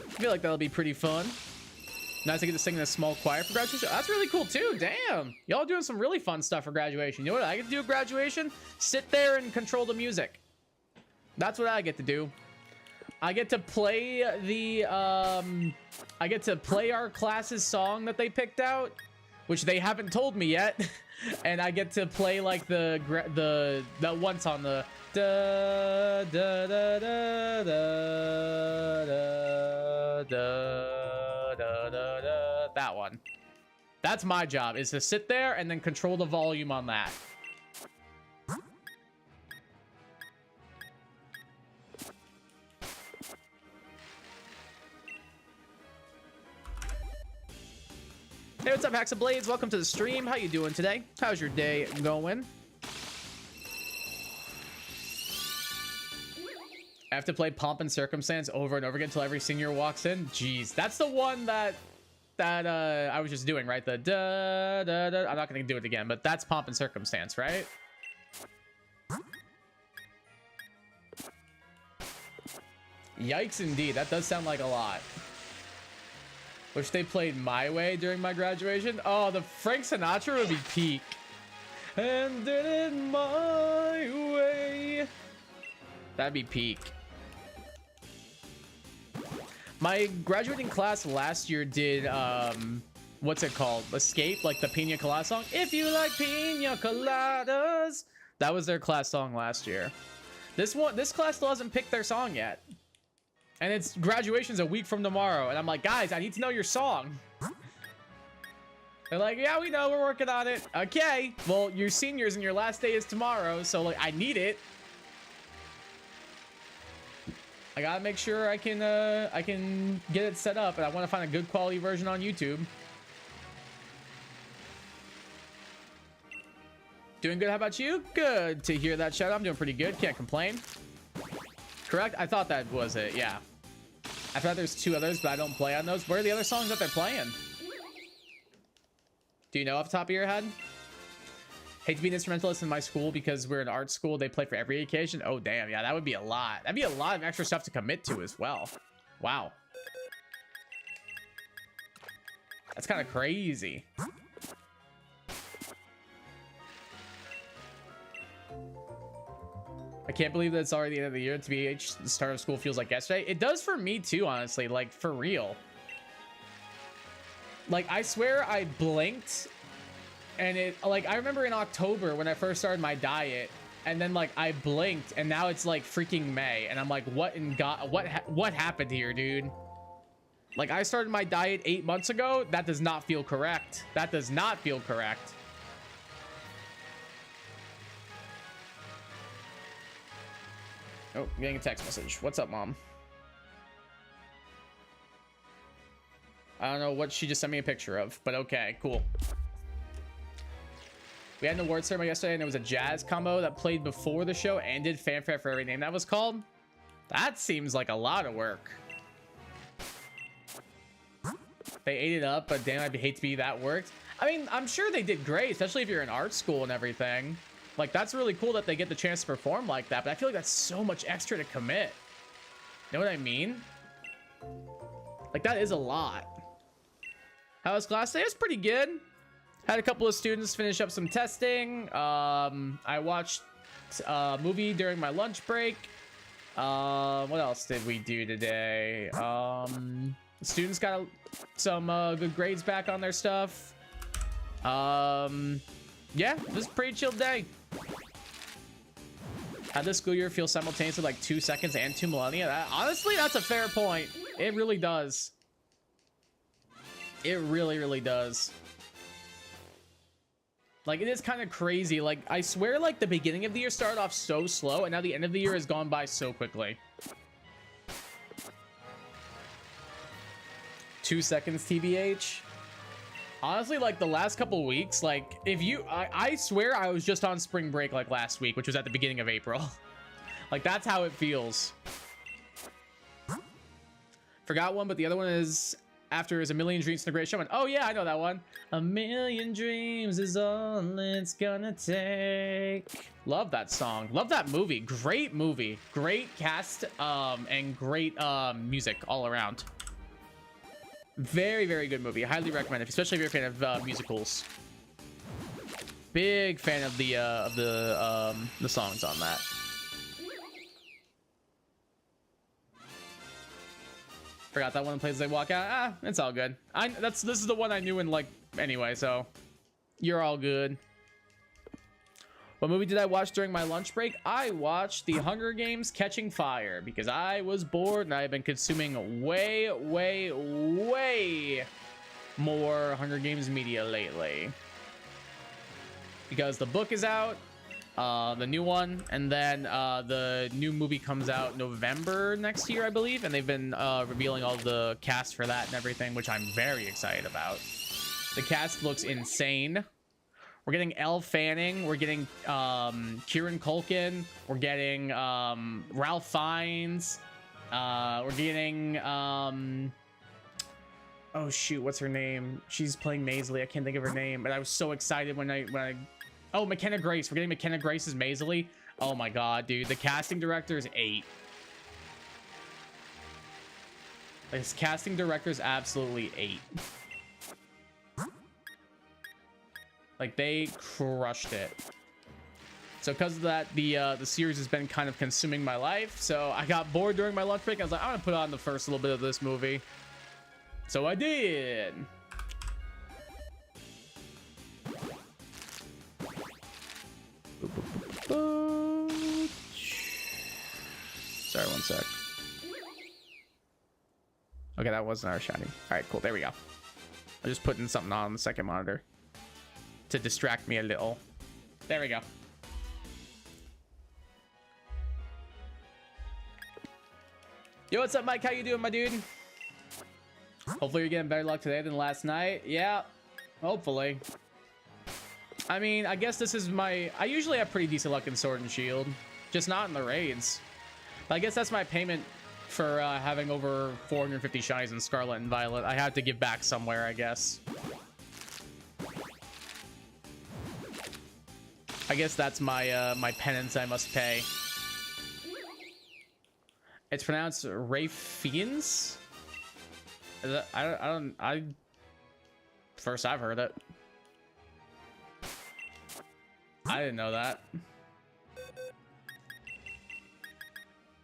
I feel like that'll be pretty fun. Nice to get to sing in a small choir for graduation. That's really cool too. Damn, y'all doing some really fun stuff for graduation. You know what I get to do at graduation? Sit there and control the music. That's what I get to do. I get to play the I get to play our class's song that they picked out, which they haven't told me yet. And I get to play like that one song, the da da da da da da da da da, that one. That's my job, is to sit there and then control the volume on that. Hey, what's up, Hacks of Blades? Welcome to the stream. How you doing today? How's your day going? I have to play Pomp and Circumstance over and over again until every senior walks in. Jeez, that's the one that I was just doing, right? The da da da. I'm not gonna do it again, but that's Pomp and Circumstance, right? Yikes, indeed. That does sound like a lot. Wish they played My Way during my graduation. Oh, the Frank Sinatra would be peak. And did it my way. That'd be peak. My graduating class last year did, what's it called? Escape, like the Pina Colada song. If you like Pina Coladas. That was their class song last year. This class still hasn't picked their song yet. And it's graduation's a week from tomorrow. And I'm like, guys, I need to know your song. They're like, yeah, we know, we're working on it. Okay, well, you're seniors and your last day is tomorrow. So like, I need it. I gotta make sure I can get it set up, and I want to find a good quality version on YouTube. Doing good. How about you? Good to hear that, Shadow. I'm doing pretty good. Can't complain. Correct? I thought that was it. Yeah. I thought there's 2 others, but I don't play on those. Where are the other songs that they're playing? Do you know off the top of your head? Hate to be an instrumentalist in my school because we're an art school. They play for every occasion. Oh, damn. Yeah, that would be a lot. That'd be a lot of extra stuff to commit to as well. Wow. That's kind of crazy. I can't believe that it's already the end of the year. TBH, the start of school feels like yesterday. It does for me too, honestly, like for real. Like, I swear I blinked and it, like, I remember in October when I first started my diet, and then like I blinked and now it's like freaking May, and I'm like, what in God, what happened here, dude? Like, I started my diet 8 months ago. That does not feel correct. That does not feel correct. Oh, I'm getting a text message. What's up, Mom? I don't know what she just sent me a picture of, but okay, cool. We had an award ceremony yesterday, and it was a jazz combo that played before the show and did fanfare for every name that was called. That seems like a lot of work. They ate it up, but damn, I'd hate to be that worked. I mean, I'm sure they did great, especially if you're in art school and everything. Like, that's really cool that they get the chance to perform like that, but I feel like that's so much extra to commit. You know what I mean? Like, that is a lot. How was class today? It was pretty good. Had a couple of students finish up some testing. I watched a movie during my lunch break. What else did we do today? Students got some good grades back on their stuff. Yeah, this is a pretty chill day. How this school year feels simultaneously like 2 seconds and 2 millennia? Honestly, that's a fair point. It really does. It really, really does. Like, it is kind of crazy. Like, I swear, like, the beginning of the year started off so slow, and now the end of the year has gone by so quickly. 2 seconds, TBH. Honestly, like, the last couple weeks, like, if you... I swear I was just on spring break, like, last week, which was at the beginning of April. Like, that's how it feels. Forgot one, but the other one is... After is A Million Dreams in a Great Showman. Oh, yeah, I know that one. A million dreams is all it's gonna take. Love that song. Love that movie. Great movie. Great cast, and great music all around. Very, very good movie. I highly recommend it, especially if you're a fan of musicals. Big fan of the songs on that. Forgot that one plays they walk out. Ah, it's all good. This is the one I knew in, like, anyway, so you're all good. What movie did I watch during my lunch break? I watched The Hunger Games: Catching Fire because I was bored and I've been consuming way, way, way more Hunger Games media lately. Because the book is out, the new one, and then the new movie comes out November next year, I believe, and they've been revealing all the cast for that and everything, which I'm very excited about. The cast looks insane. We're getting Elle Fanning, we're getting Kieran Culkin, we're getting Ralph Fiennes, we're getting oh shoot, what's her name? She's playing Maisley. I can't think of her name, but I was so excited when I oh, McKenna Grace. We're getting McKenna Grace as Maisley. Oh my god, dude. The casting director is 8. This casting director is absolutely 8. Like, they crushed it. So because of that, the series has been kind of consuming my life. So I got bored during my lunch break. I was like, I'm gonna put on the first little bit of this movie. So I did. Sorry, one sec. Okay, that wasn't our shiny. All right, cool. There we go. I'm just putting something on the second monitor to distract me a little. There we go. Yo, what's up, Mike? How you doing, my dude? Hopefully you're getting better luck today than last night. Yeah, hopefully. I mean, I guess this is my... I usually have pretty decent luck in Sword and Shield, just not in the raids. But I guess that's my payment for having over 450 shinies in Scarlet and Violet. I have to give back somewhere, I guess. I guess that's my my penance I must pay. It's pronounced Rayfians? I first I've heard it. I didn't know that.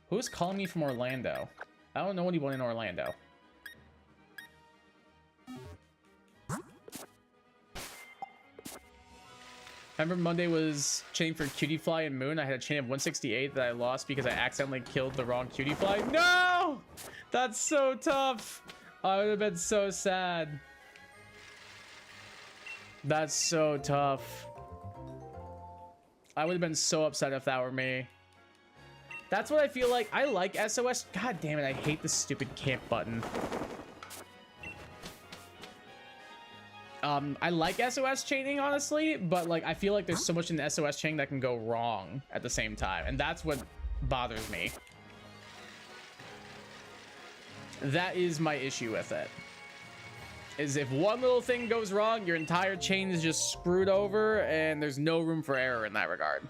Who's calling me from Orlando? I don't know anyone in Orlando. Remember Monday was chain for Cutie Fly and Moon? I had a chain of 168 that I lost because I accidentally killed the wrong Cutie Fly. No! That's so tough. I would have been so sad. That's so tough. I would have been so upset if that were me. That's what I feel like. I like SOS. God damn it, I hate the stupid camp button. I like SOS chaining, honestly, but like I feel like there's so much in the SOS chaining that can go wrong at the same time, and that's what bothers me. That is my issue with it. Is if one little thing goes wrong, your entire chain is just screwed over, and there's no room for error in that regard.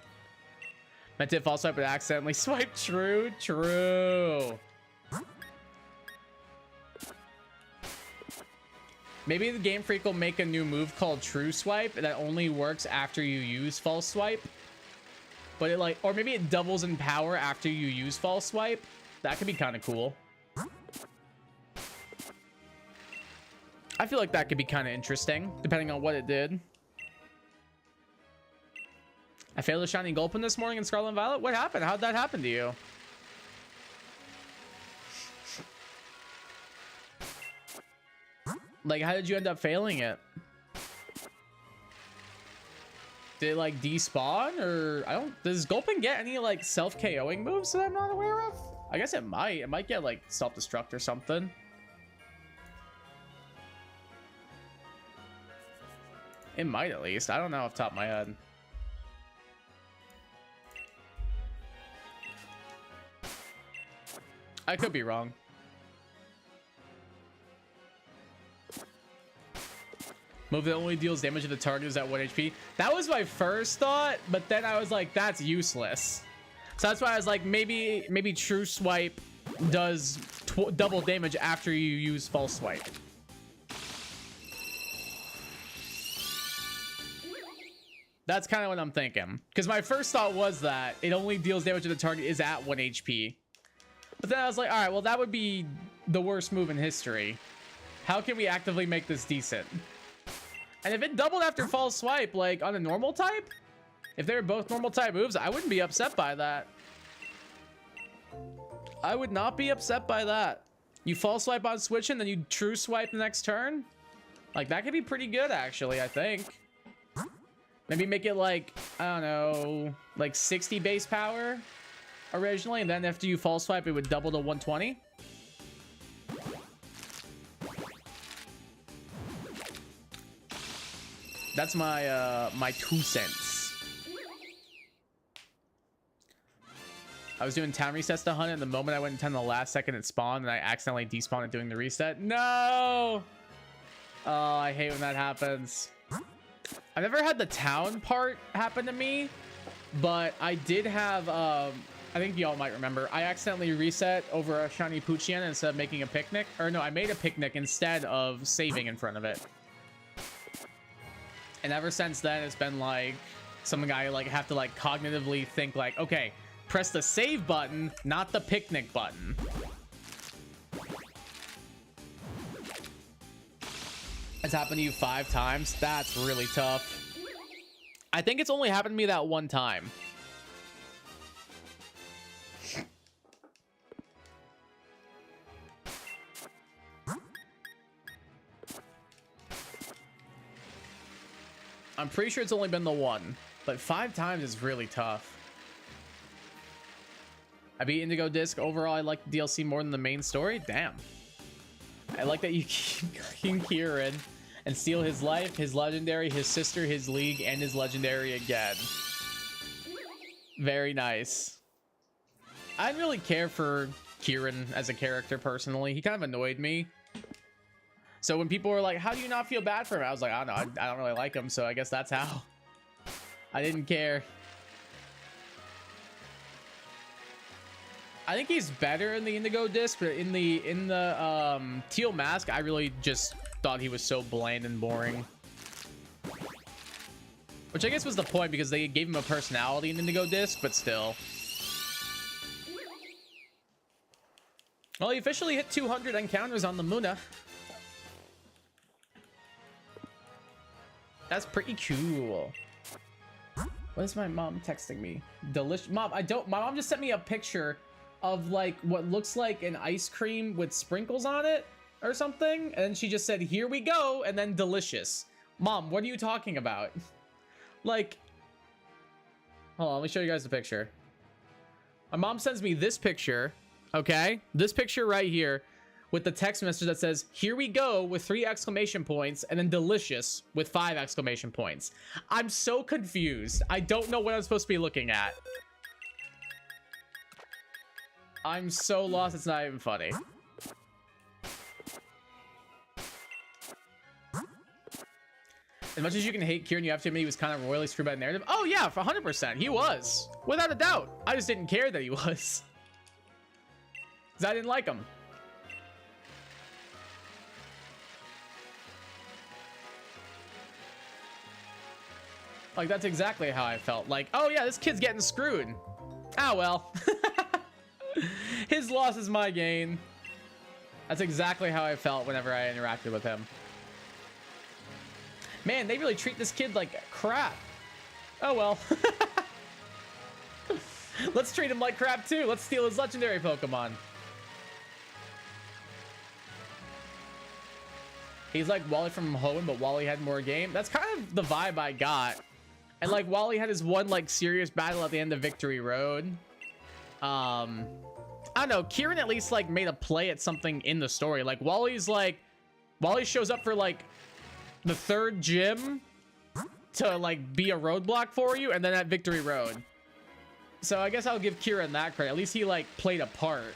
Meant to false swipe but accidentally swipe. True. Maybe the Game Freak will make a new move called True Swipe that only works after you use False Swipe. But it like, or maybe it doubles in power after you use False Swipe. That could be kind of cool. I feel like that could be kind of interesting, depending on what it did. I failed a shiny Gulpin this morning in Scarlet and Violet. What happened? How'd that happen to you? Like, how did you end up failing it? Did it like despawn, or I don't? Does Gulpin get any like self KOing moves that I'm not aware of? I guess it might. It might get like self destruct or something. It might at least. I don't know off the top of my head. I could be wrong. Move that only deals damage to the target is at 1 HP. That was my first thought, but then I was like, that's useless. So that's why I was like, maybe True Swipe does double damage after you use False Swipe. That's kind of what I'm thinking. Because my first thought was that it only deals damage to the target is at 1 HP. But then I was like, all right, well, that would be the worst move in history. How can we actively make this decent? And if it doubled after False Swipe, like on a normal type, if they were both normal type moves, I wouldn't be upset by that. I would not be upset by that. You False Swipe on switch and then you True Swipe the next turn. Like, that could be pretty good, actually, I think. Maybe make it like, I don't know, like 60 base power originally, and then after you False Swipe, it would double to 120. That's my my 2 cents. I was doing town resets to hunt, and the moment I went into the last second it spawned, and I accidentally despawned it doing the reset. No! Oh, I hate when that happens. I've never had the town part happen to me, but I did have, I think y'all might remember, I accidentally reset over a shiny Poochyena instead of making a picnic. Or no, I made a picnic instead of saving in front of it. And ever since then, it's been like something I like have to like cognitively think like, okay, press the save button, not the picnic button. It's happened to you 5 times? That's really tough. I think it's only happened to me that one time. I'm pretty sure it's only been the one, but 5 times is really tough. I beat Indigo Disc. Overall, I like the DLC more than the main story. Damn. I like that you keep King Kieran and steal his life, his legendary, his sister, his league, and his legendary again. Very nice. I didn't really care for Kieran as a character personally. He kind of annoyed me. So when people were like, how do you not feel bad for him? I was like, I don't know. I don't really like him, so I guess that's how. I didn't care. I think he's better in the Indigo Disc, but in the Teal Mask, I really just thought he was so bland and boring. Which I guess was the point, because they gave him a personality in Indigo Disc, but still. Well, he officially hit 200 encounters on the Muna. That's pretty cool. What is my mom texting me? Delicious. Mom, my mom just sent me a picture of like what looks like an ice cream with sprinkles on it or something. And then she just said, here we go. And then delicious. Mom, what are you talking about? Like, hold on, let me show you guys the picture. My mom sends me this picture, okay? This picture right here with the text message that says, here we go with 3 exclamation points and then delicious with 5 exclamation points. I'm so confused. I don't know what I'm supposed to be looking at. I'm so lost, it's not even funny. As much as you can hate Kieran, you have to admit he was kind of royally screwed by the narrative. Oh yeah, for 100%. He was. Without a doubt. I just didn't care that he was. Because I didn't like him. Like, that's exactly how I felt. Like, oh yeah, this kid's getting screwed. Ah, well. His loss is my gain. That's exactly how I felt whenever I interacted with him. Man, they really treat this kid like crap. Oh, well. Let's treat him like crap, too. Let's steal his legendary Pokemon. He's like Wally from Hoenn, but Wally had more game. That's kind of the vibe I got. And, like, Wally had his one, like, serious battle at the end of Victory Road. I don't know. Kieran at least, like, made a play at something in the story. Like, Wally shows up for, like, the 3rd gym to like be a roadblock for you, and then at Victory Road. So I guess I'll give Kieran that credit. At least he like played a part.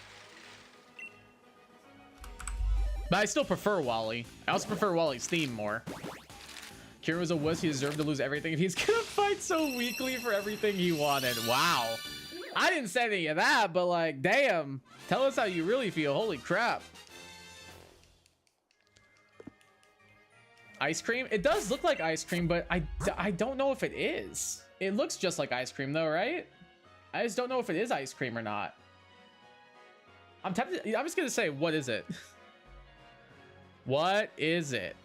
But I still prefer Wally. I also prefer Wally's theme more. Kieran was a wuss. He deserved to lose everything if he's gonna fight so weakly for everything he wanted. Wow. I didn't say any of that, but like, damn. Tell us how you really feel. Holy crap. Ice cream? It does look like ice cream, but I don't know if it is. It looks just like ice cream though, right? I just don't know if it is ice cream or not. I'm tempted. I'm just gonna say, what is it? What is it?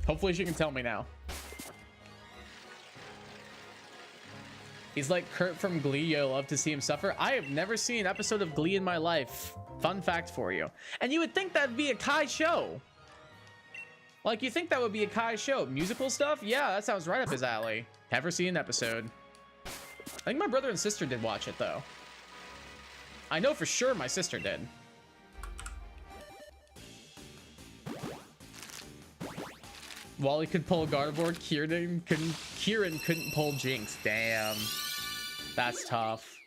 Hopefully she can tell me now. He's like Kurt from Glee. You'll love to see him suffer. I have never seen an episode of Glee in my life. Fun fact for you. And you would think that'd be a Kai show. Like, you think that would be a Kai show. Musical stuff? Yeah, that sounds right up his alley. Never seen an episode. I think my brother and sister did watch it, though. I know for sure my sister did. Wally could pull Gardevoir. Kieran couldn't pull Jinx. Damn. That's tough.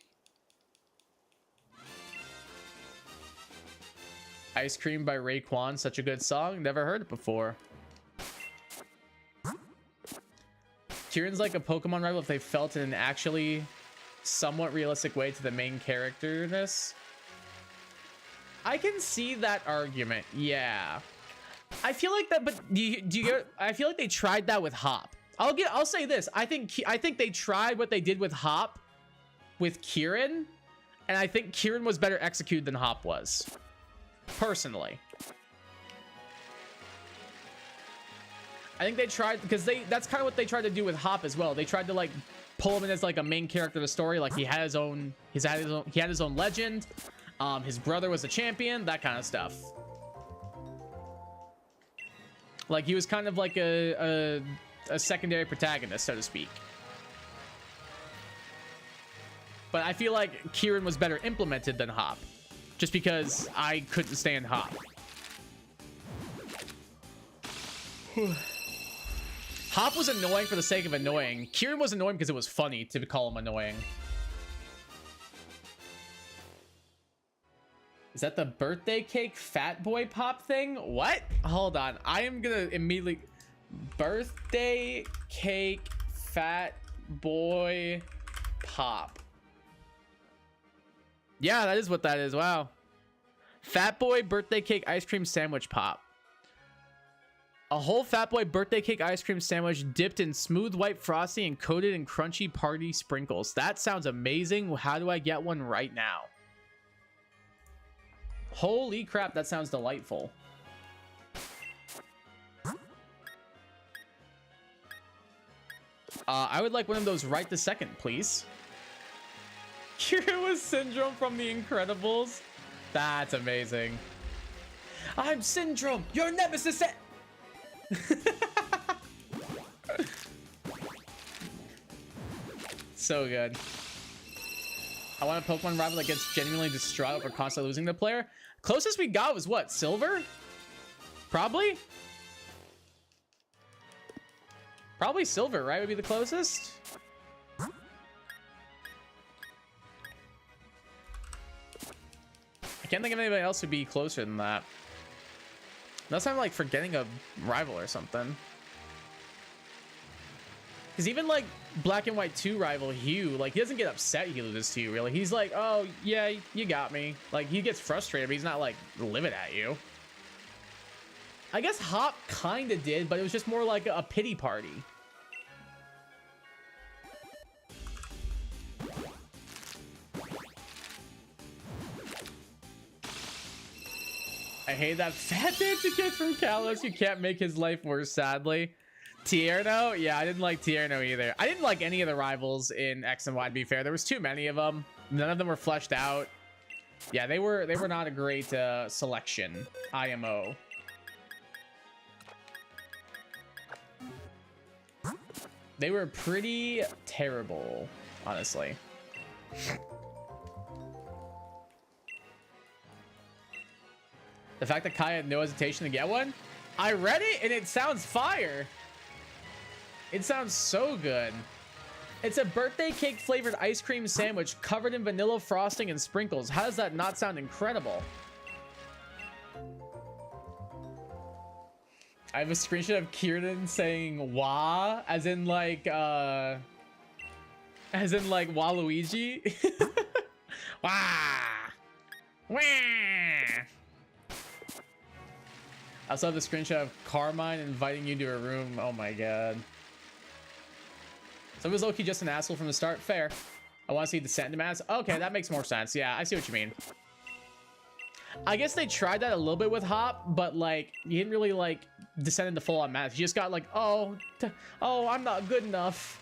Ice Cream by Raekwon, such a good song. Never heard it before. Kieran's like a Pokemon rival if they felt in an actually somewhat realistic way to the main characterness. I can see that argument, yeah. I feel like that, but do you get? I feel like they tried that with Hop. I'll say this. I think they tried what they did with Hop, with Kieran, and I think Kieran was better executed than Hop was. Personally, I think they tried because that's kind of what they tried to do with Hop as well. They tried to like pull him in as like a main character of the story. Like he had his own legend. His brother was a champion, that kind of stuff. Like he was kind of like a secondary protagonist, so to speak. But I feel like Kieran was better implemented than Hop. Just because I couldn't stand Hop. Hop was annoying for the sake of annoying. Kieran was annoying because it was funny to call him annoying. Is that the birthday cake fat boy pop thing? What? Hold on. I am gonna immediately... Birthday cake fat boy pop. Yeah, that is what that is. Wow. Fat Boy birthday cake ice cream sandwich pop. A whole Fat Boy birthday cake ice cream sandwich dipped in smooth white frosting and coated in crunchy party sprinkles. That sounds amazing. How do I get one right now? Holy crap, that sounds delightful. I would like one of those right this second, please. Kira Syndrome from The Incredibles. That's amazing. I'm Syndrome, your nemesis. So good. I want a Pokemon rival that gets genuinely distraught over constantly losing the player. Closest we got was what? Silver? Probably? Probably Silver, right? Would be the closest. I can't think of anybody else who'd be closer than that. Unless I'm like forgetting a rival or something. Because even like Black and White 2 rival Hugh, like he doesn't get upset he loses to you, really. He's like, oh yeah, you got me. Like he gets frustrated, but he's not like livid at you. I guess Hop kind of did, but it was just more like a pity party. I hate that fat bitch you get from Kalos. You can't make his life worse, sadly. Tierno? Yeah, I didn't like Tierno either. I didn't like any of the rivals in X and Y, to be fair. There was too many of them. None of them were fleshed out. Yeah, they were not a great selection. IMO. They were pretty terrible, honestly. The fact that Kai had no hesitation to get one, I read it and it sounds fire. It sounds so good. It's a birthday cake flavored ice cream sandwich covered in vanilla frosting and sprinkles. How does that not sound incredible? I have a screenshot of Kieran saying "wah" as in like Waluigi. Wah. Wah. I also have the screenshot of Carmine inviting you to her room. Oh my god. So it was low-key just an asshole from the start. Fair. I want to see Descent into Madness. Okay, that makes more sense. Yeah, I see what you mean. I guess they tried that a little bit with Hop, but like you didn't really like descend into full-on Madness. You just got like, oh, I'm not good enough.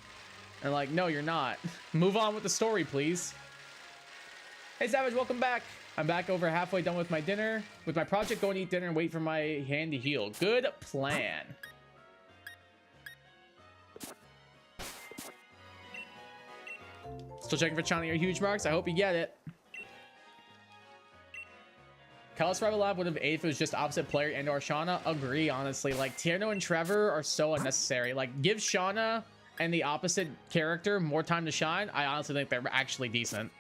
And like, no, you're not. Move on with the story, please. Hey, Savage, welcome back. I'm back over halfway done with my dinner. With my project, go and eat dinner and wait for my hand to heal. Good plan. Still checking for Chani or huge marks. I hope you get it. Kalos Rival Lab would have aided if it was just opposite player and or Shauna. Agree, honestly. Like, Tierno and Trevor are so unnecessary. Like, give Shauna and the opposite character more time to shine. I honestly think they're actually decent.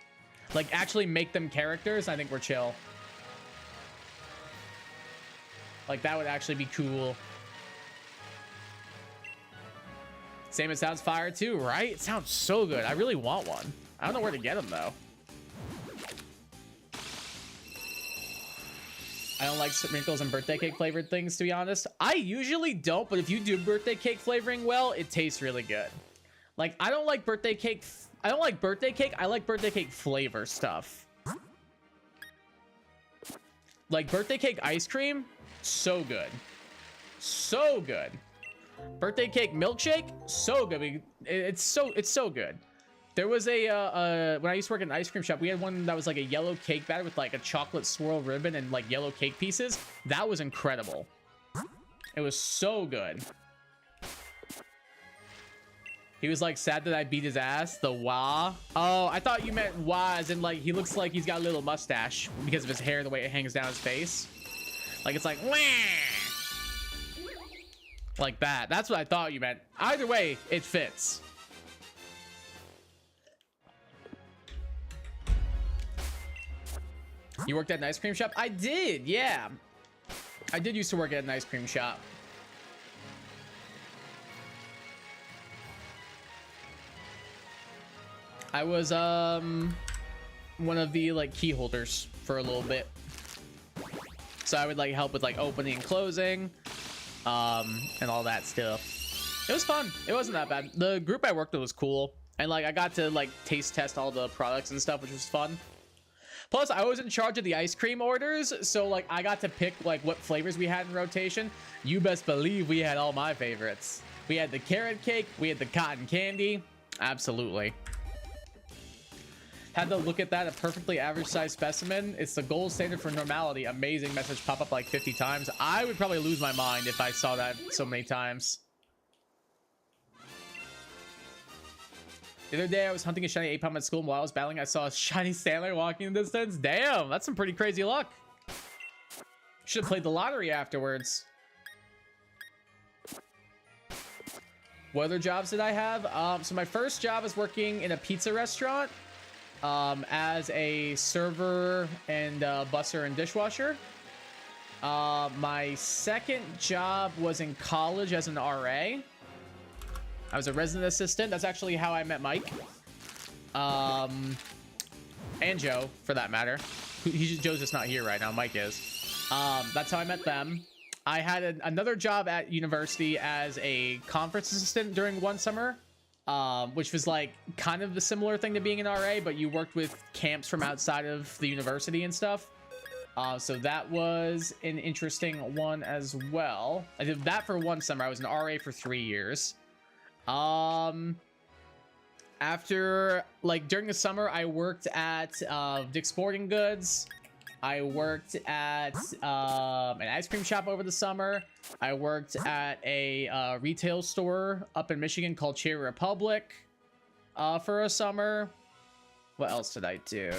Like, actually make them characters. I think we're chill. Like, that would actually be cool. Same, it sounds fire too, right? It sounds so good. I really want one. I don't know where to get them, though. I don't like sprinkles and birthday cake flavored things, to be honest. I usually don't, but if you do birthday cake flavoring well, it tastes really good. Like, I don't like birthday cake. I don't like birthday cake. I like birthday cake flavor stuff. Like birthday cake ice cream, so good. So good. Birthday cake milkshake, so good. It's so good. There was a when I used to work in an ice cream shop, we had one that was like a yellow cake batter with like a chocolate swirl ribbon and like yellow cake pieces. That was incredible. It was so good. He was like sad that I beat his ass. The wah. Oh, I thought you meant wah as in like he looks like he's got a little mustache because of his hair, the way it hangs down his face. Like it's like wah. Like that. That's what I thought you meant. Either way, it fits. You worked at an ice cream shop? I did, yeah. I did used to work at an ice cream shop. I was one of the like key holders for a little bit. So I would like help with like opening and closing and all that stuff. It was fun. It wasn't that bad. The group I worked with was cool. And like I got to like taste test all the products and stuff, which was fun. Plus, I was in charge of the ice cream orders, so like I got to pick like what flavors we had in rotation. You best believe we had all my favorites. We had the carrot cake, we had the cotton candy. Absolutely. Had to look at that, a perfectly average size specimen. It's the gold standard for normality. Amazing message pop up like 50 times. I would probably lose my mind if I saw that so many times. The other day, I was hunting a shiny Apom at school, and while I was battling, I saw a shiny Stantler walking in the distance. Damn, that's some pretty crazy luck. Should have played the lottery afterwards. What other jobs did I have? So my first job was working in a pizza restaurant as a server and busser and dishwasher. My second job was in college as an RA. I was a resident assistant. That's actually how I met Mike. And Joe, for that matter. Joe's just not here right now. Mike is. That's how I met them. I had another job at university as a conference assistant during one summer, which was like kind of a similar thing to being an RA, but you worked with camps from outside of the university and stuff. So that was an interesting one as well. I did that for one summer. I was an RA for 3 years. After, like, during the summer, I worked at Dick's Sporting Goods. I worked at an ice cream shop over the summer. I worked at a retail store up in Michigan called Cherry Republic for a summer. What else did I do?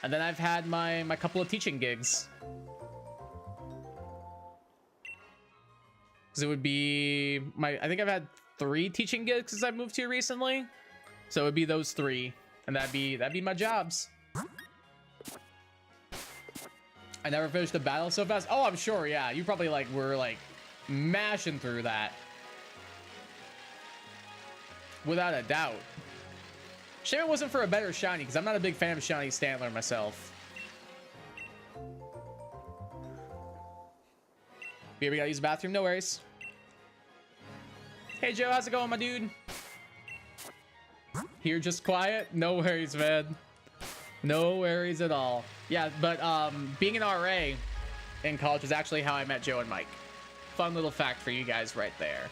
And then I've had my couple of teaching gigs. Because it would be I think I've had 3 teaching gigs since I moved here recently. So it would be those 3. And that'd be my jobs. I never finished the battle so fast. Oh, I'm sure, yeah. You probably were mashing through that. Without a doubt. Shame it wasn't for a better shiny, because I'm not a big fan of shiny Stantler myself. Here, we gotta use the bathroom, no worries. Hey Joe, how's it going, my dude? Here, just quiet? No worries, man. No worries at all. Yeah, but being an RA in college was actually how I met Joe and Mike. Fun little fact for you guys right there.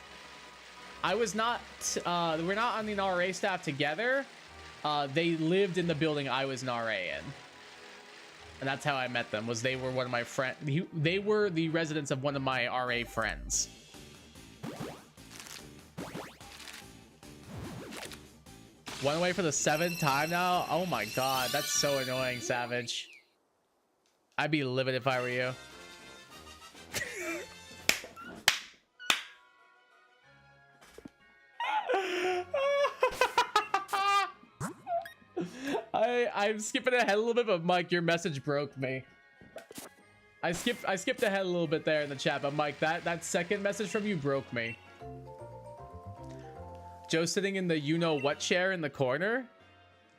I was not, we're not on the RA staff together. They lived in the building I was an RA in. And that's how I met them, was they were one of my friends. They were the residents of one of my RA friends. One away for the 7th time now? Oh my god, that's so annoying, Savage. I'd be livid if I were you. I'm skipping ahead a little bit, but Mike, your message broke me. I skipped ahead a little bit there in the chat, but Mike, that second message from you broke me. Joe sitting in the you-know-what chair in the corner?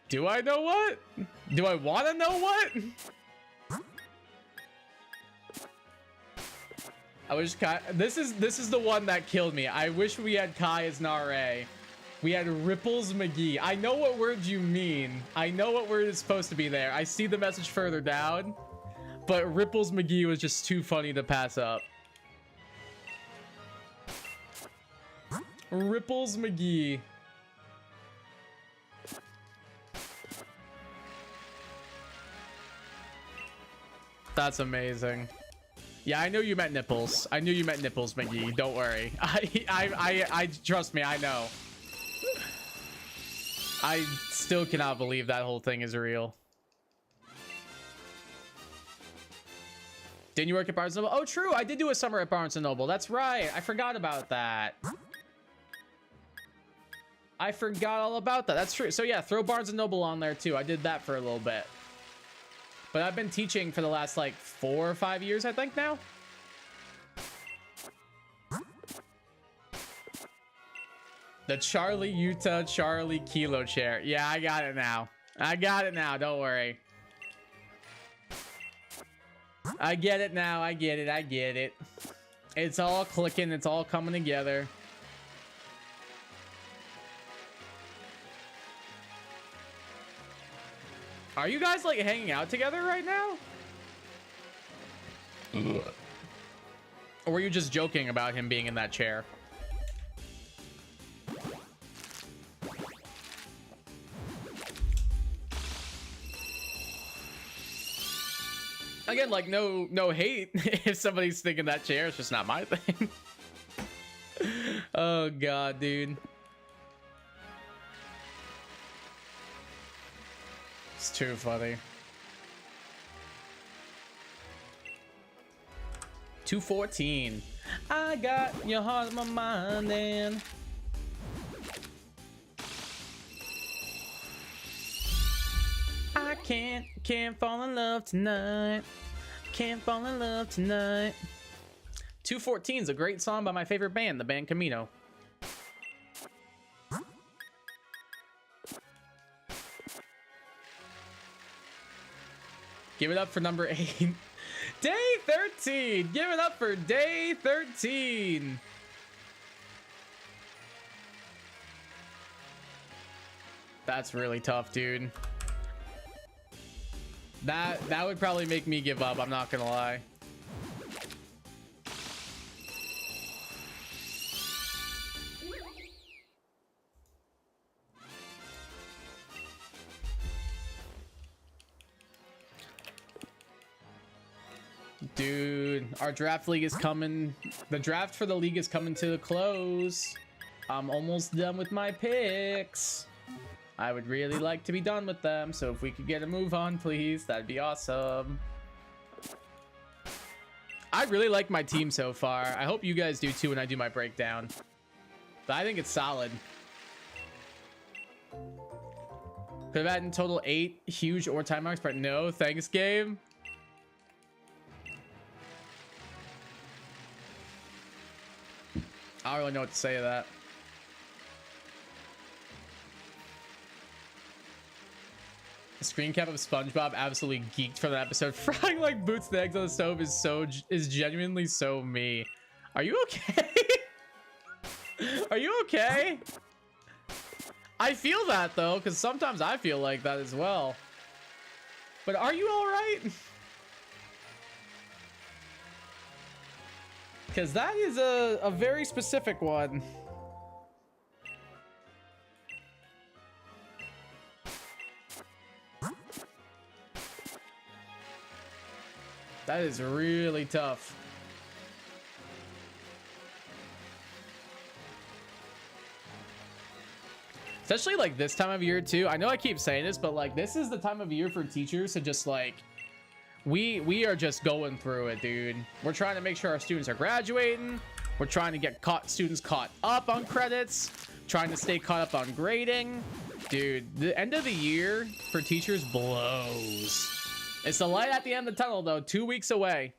Do I know what? Do I want to know what? I wish Kai... This is the one that killed me. I wish we had Kai as an RA. We had Ripples McGee. I know what word you mean. I know what word is supposed to be there. I see the message further down. But Ripples McGee was just too funny to pass up. Ripples McGee. That's amazing. Yeah, I know you meant nipples. I knew you meant nipples, McGee. Don't worry. I trust me, I know. I still cannot believe that whole thing is real. Didn't you work at Barnes & Noble? Oh, true. I did do a summer at Barnes & Noble. That's right. I forgot about that. I forgot all about that. That's true. So yeah, throw Barnes & Noble on there too. I did that for a little bit. But I've been teaching for the last 4 or 5 years, I think now. The Charlie Utah Charlie Kilo chair. Yeah, I got it now. I got it now. Don't worry. I get it now. I get it. I get it. It's all clicking. It's all coming together. Are you guys like hanging out together right now? Or were you just joking about him being in that chair? Again, like no hate if somebody's thinking that chair. It's just not my thing. Oh god, dude. It's too funny. 214. I got your heart in my mind and I can't fall in love tonight. Can't fall in love tonight. 214 is a great song by my favorite band, the band Camino. Give it up for number 8. Day 13. Give it up for day 13. That's really tough, dude. That would probably make me give up, I'm not gonna lie. Dude, our draft league is coming. The draft for the league is coming to a close. I'm almost done with my picks. I would really like to be done with them, so if we could get a move on, please, that'd be awesome. I really like my team so far. I hope you guys do too when I do my breakdown. But I think it's solid. Could have had in total 8 huge or time marks, but no, thanks game. I don't really know what to say to that. The screen cap of SpongeBob absolutely geeked for that episode. Frying like boots the eggs on the stove is genuinely so me. Are you okay? Are you okay? I feel that though, because sometimes I feel like that as well. But are you all right? Because that is a very specific one. That is really tough. Especially like this time of year too. I know I keep saying this, but like this is the time of year for teachers to just like, we are just going through it, dude. We're trying to make sure our students are graduating. We're trying to get students caught up on credits, trying to stay caught up on grading. Dude, the end of the year for teachers blows. It's the light at the end of the tunnel, though. 2 weeks away.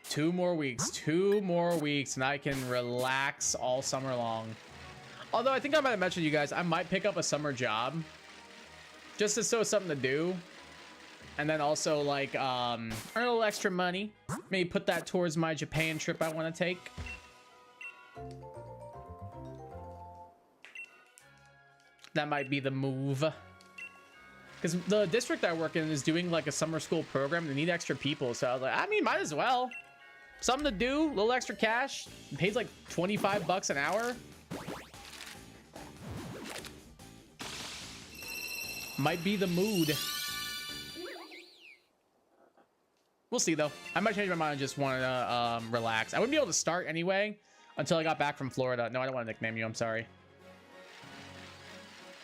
Two more weeks, and I can relax all summer long. Although I think I might have mentioned to you guys, I might pick up a summer job just to show something to do. And then also like earn a little extra money. Maybe put that towards my Japan trip I want to take. That might be the move. Because the district I work in is doing like a summer school program. They need extra people. So I was like, I mean, might as well. Something to do, a little extra cash. It pays like 25 bucks an hour. Might be the mood. We'll see though. I might change my mind and just want to relax. I wouldn't be able to start anyway until I got back from Florida. No, I don't want to nickname you. I'm sorry.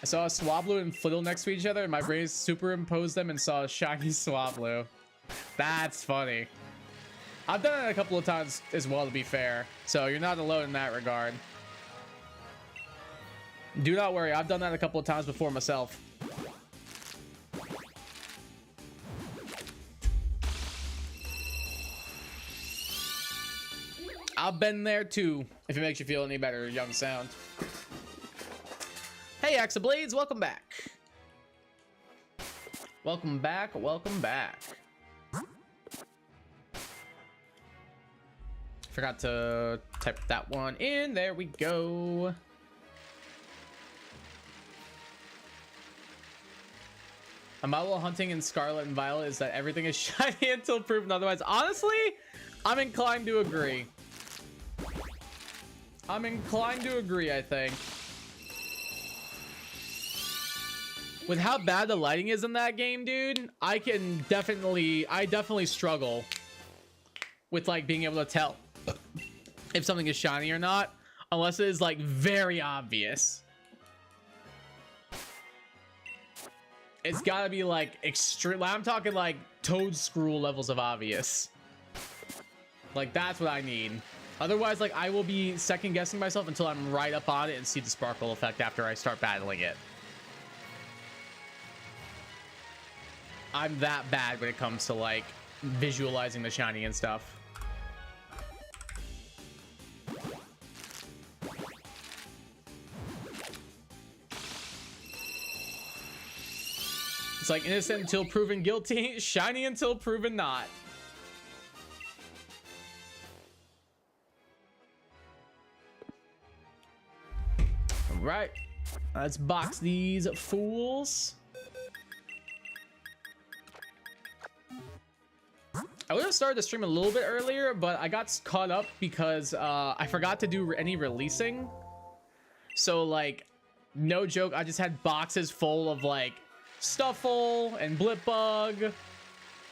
I saw a Swablu and Flittle next to each other, and my brain superimposed them and saw a shiny Swablu. That's funny. I've done it a couple of times as well, to be fair. So you're not alone in that regard. Do not worry. I've done that a couple of times before myself. I've been there too, if it makes you feel any better, young sound. Hey, Axe of Blades, welcome back. Welcome back, welcome back. Forgot to type that one in. There we go. A model hunting in Scarlet and Violet is that everything is shiny until proven otherwise. Honestly, I'm inclined to agree. I'm inclined to agree, I think. With how bad the lighting is in that game, dude, I definitely struggle with like being able to tell if something is shiny or not, unless it is like very obvious. It's gotta be like extreme. I'm talking like Toad Screw levels of obvious. Like that's what I need. Otherwise, like I will be second guessing myself until I'm right up on it and see the sparkle effect after I start battling it. I'm that bad when it comes to like visualizing the shiny and stuff. It's like innocent until proven guilty, shiny until proven not. All right, let's box these fools. I would have started the stream a little bit earlier, but I got caught up because I forgot to do any releasing. So like, no joke, I just had boxes full of like Stuffle and Blipbug,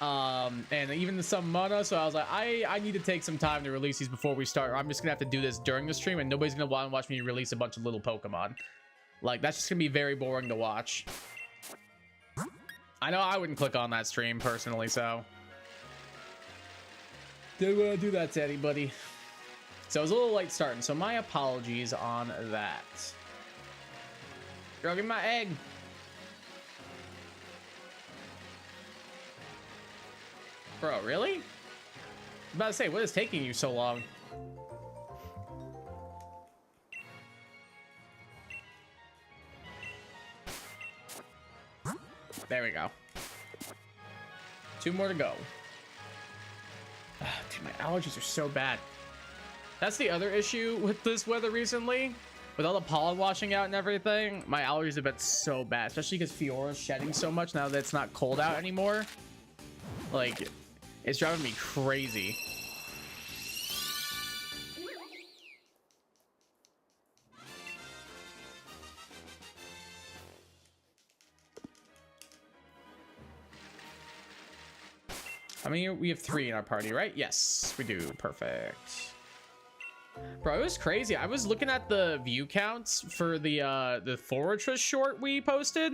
and even some mana. So I was like, I need to take some time to release these before we start. I'm just gonna have to do this during the stream, and nobody's gonna want to watch me release a bunch of little Pokemon. Like that's just gonna be very boring to watch. I know I wouldn't click on that stream personally, so didn't want to do that to anybody. So it was a little late starting, so my apologies on that. Girl, give me my egg. Bro, really? I'm about to say, what is taking you so long? There we go. 2 more to go. Dude, my allergies are so bad. That's the other issue with this weather recently. With all the pollen washing out and everything, my allergies have been so bad. Especially because Fiora's shedding so much now that it's not cold out anymore. Like, it's driving me crazy. I mean, we have 3 in our party, right? Yes, we do. Perfect. Bro, it was crazy. I was looking at the view counts for the Fortress short we posted.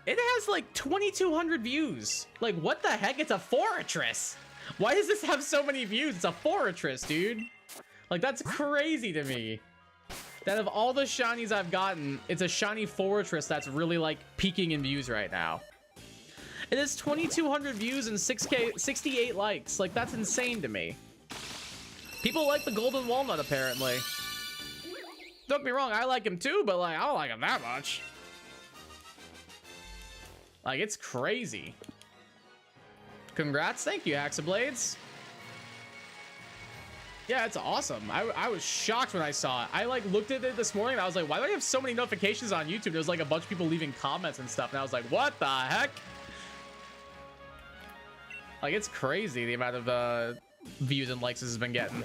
It has like 2,200 views. Like, what the heck? It's a Fortress. Why does this have so many views? It's a Fortress, dude. Like, that's crazy to me. That of all the shinies I've gotten, it's a shiny Fortress that's really like peaking in views right now. It has 2,200 views and 68 likes. Like, that's insane to me. People like the Golden Walnut, apparently. Don't get me wrong, I like him too, but like, I don't like him that much. Like, it's crazy. Congrats. Thank you, Axablades. Yeah, it's awesome. I was shocked when I saw it. I like looked at it this morning and I was like, why do I have so many notifications on YouTube? There's like a bunch of people leaving comments and stuff. And I was like, what the heck? Like, it's crazy the amount of views and likes this has been getting.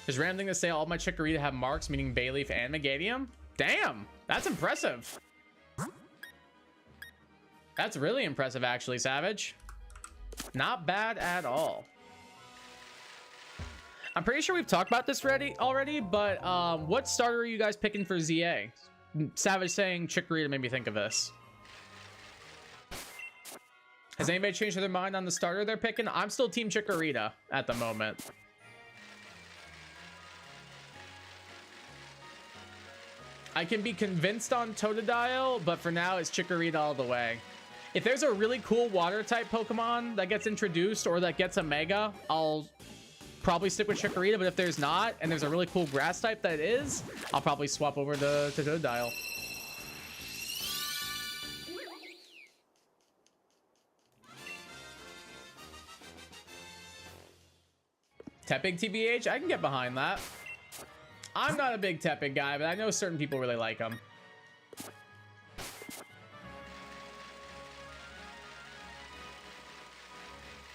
Is random thing to say all my Chikorita have marks, meaning Bayleaf and Meganium? Damn, that's impressive. That's really impressive, actually, Savage. Not bad at all. I'm pretty sure we've talked about this already, but what starter are you guys picking for ZA? Savage saying Chikorita made me think of this. Has anybody changed their mind on the starter they're picking? I'm still Team Chikorita at the moment. I can be convinced on Totodile, but for now it's Chikorita all the way. If there's a really cool water type Pokemon that gets introduced or that gets a Mega, I'll probably stick with Chikorita, but if there's not, and there's a really cool grass type that is, I'll probably swap over to Totodile. Tepig TBH, I can get behind that. I'm not a big Tepig guy, but I know certain people really like him.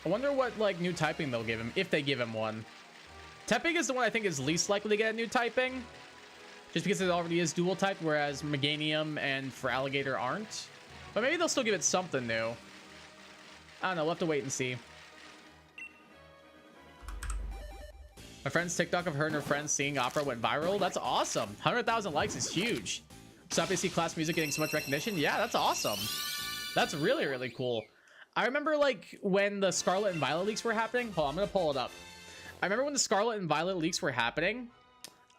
I wonder what like new typing they'll give him, if they give him one. Tepig is the one I think is least likely to get a new typing, just because it already is dual type, whereas Meganium and Feraligatr aren't. But maybe they'll still give it something new. I don't know, we'll have to wait and see. My friend's TikTok of her and her friends singing opera went viral. That's awesome. 100,000 likes is huge. So happy to see class music getting so much recognition. Yeah, that's awesome. That's really, really cool. I remember like when the Scarlet and Violet leaks were happening. Hold on, I'm gonna pull it up. I remember when the Scarlet and Violet leaks were happening.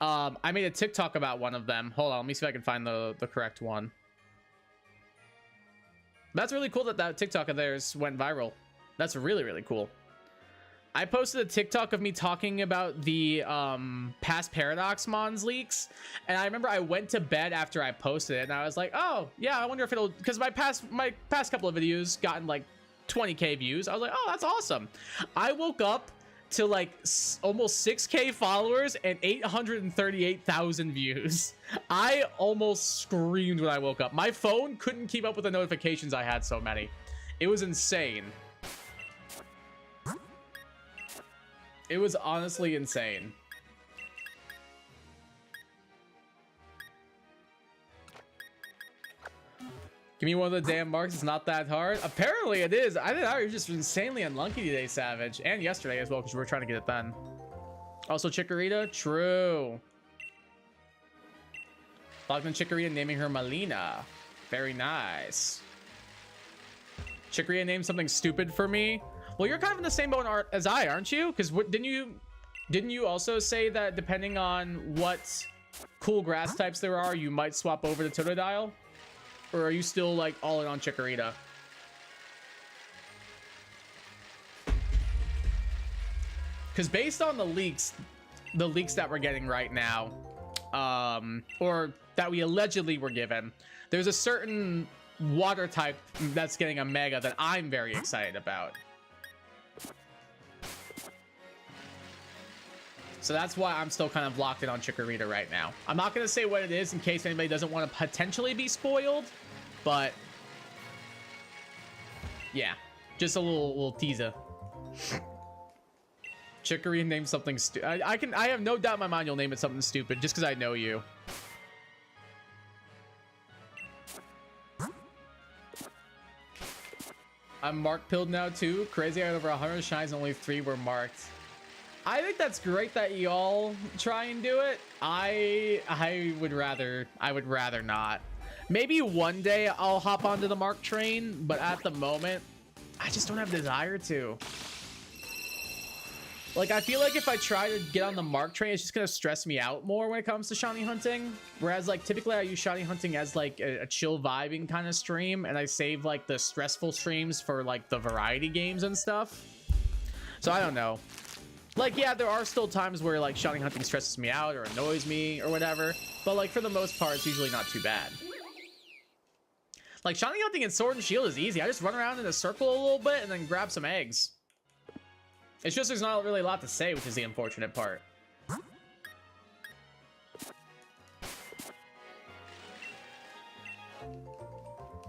I made a TikTok about one of them. Hold on, let me see if I can find the correct one. That's really cool that that TikTok of theirs went viral. That's really, really cool. I posted a TikTok of me talking about the past Paradox Mons leaks, and I remember I went to bed after I posted it, and I was like, oh yeah, I wonder if it'll, because my past couple of videos gotten like 20k views. I was like, oh, that's awesome. I woke up to like almost 6k followers and 838,000 views. I almost screamed when I woke up. My phone couldn't keep up with the notifications. I had so many. It was insane. It was honestly insane. Give me one of the damn marks. It's not that hard. Apparently it is. I thought you were just insanely unlucky today, Savage. And yesterday as well, because we were trying to get it done. Also, Chikorita. True. Logged in Chikorita, naming her Melina. Very nice. Chikorita named something stupid for me. Well, you're kind of in the same boat as I, aren't you? Because didn't you also say that depending on what cool grass types there are, you might swap over to Totodile? Or are you still like all in on Chikorita? Because based on the leaks that we're getting right now, or that we allegedly were given, there's a certain water type that's getting a mega that I'm very excited about. So that's why I'm still kind of locked in on Chikorita right now. I'm not going to say what it is in case anybody doesn't want to potentially be spoiled, but yeah, just a little teaser. Chikorita named something stupid. I have no doubt in my mind you'll name it something stupid just because I know you. I'm mark pilled now too. Crazy, I had over 100 shines, only 3 were marked. I think that's great that y'all try and do it. I would rather not. Maybe one day I'll hop onto the mark train, but at the moment, I just don't have desire to. Like, I feel like if I try to get on the mark train, it's just gonna stress me out more when it comes to shiny hunting. Whereas, like, typically I use shiny hunting as like a chill vibing kind of stream, and I save like the stressful streams for like the variety games and stuff. So I don't know. Like, yeah, there are still times where like shiny hunting stresses me out or annoys me or whatever, but like for the most part, it's usually not too bad. Like, shiny hunting in Sword and Shield is easy. I just run around in a circle a little bit and then grab some eggs. It's just there's not really a lot to say, which is the unfortunate part.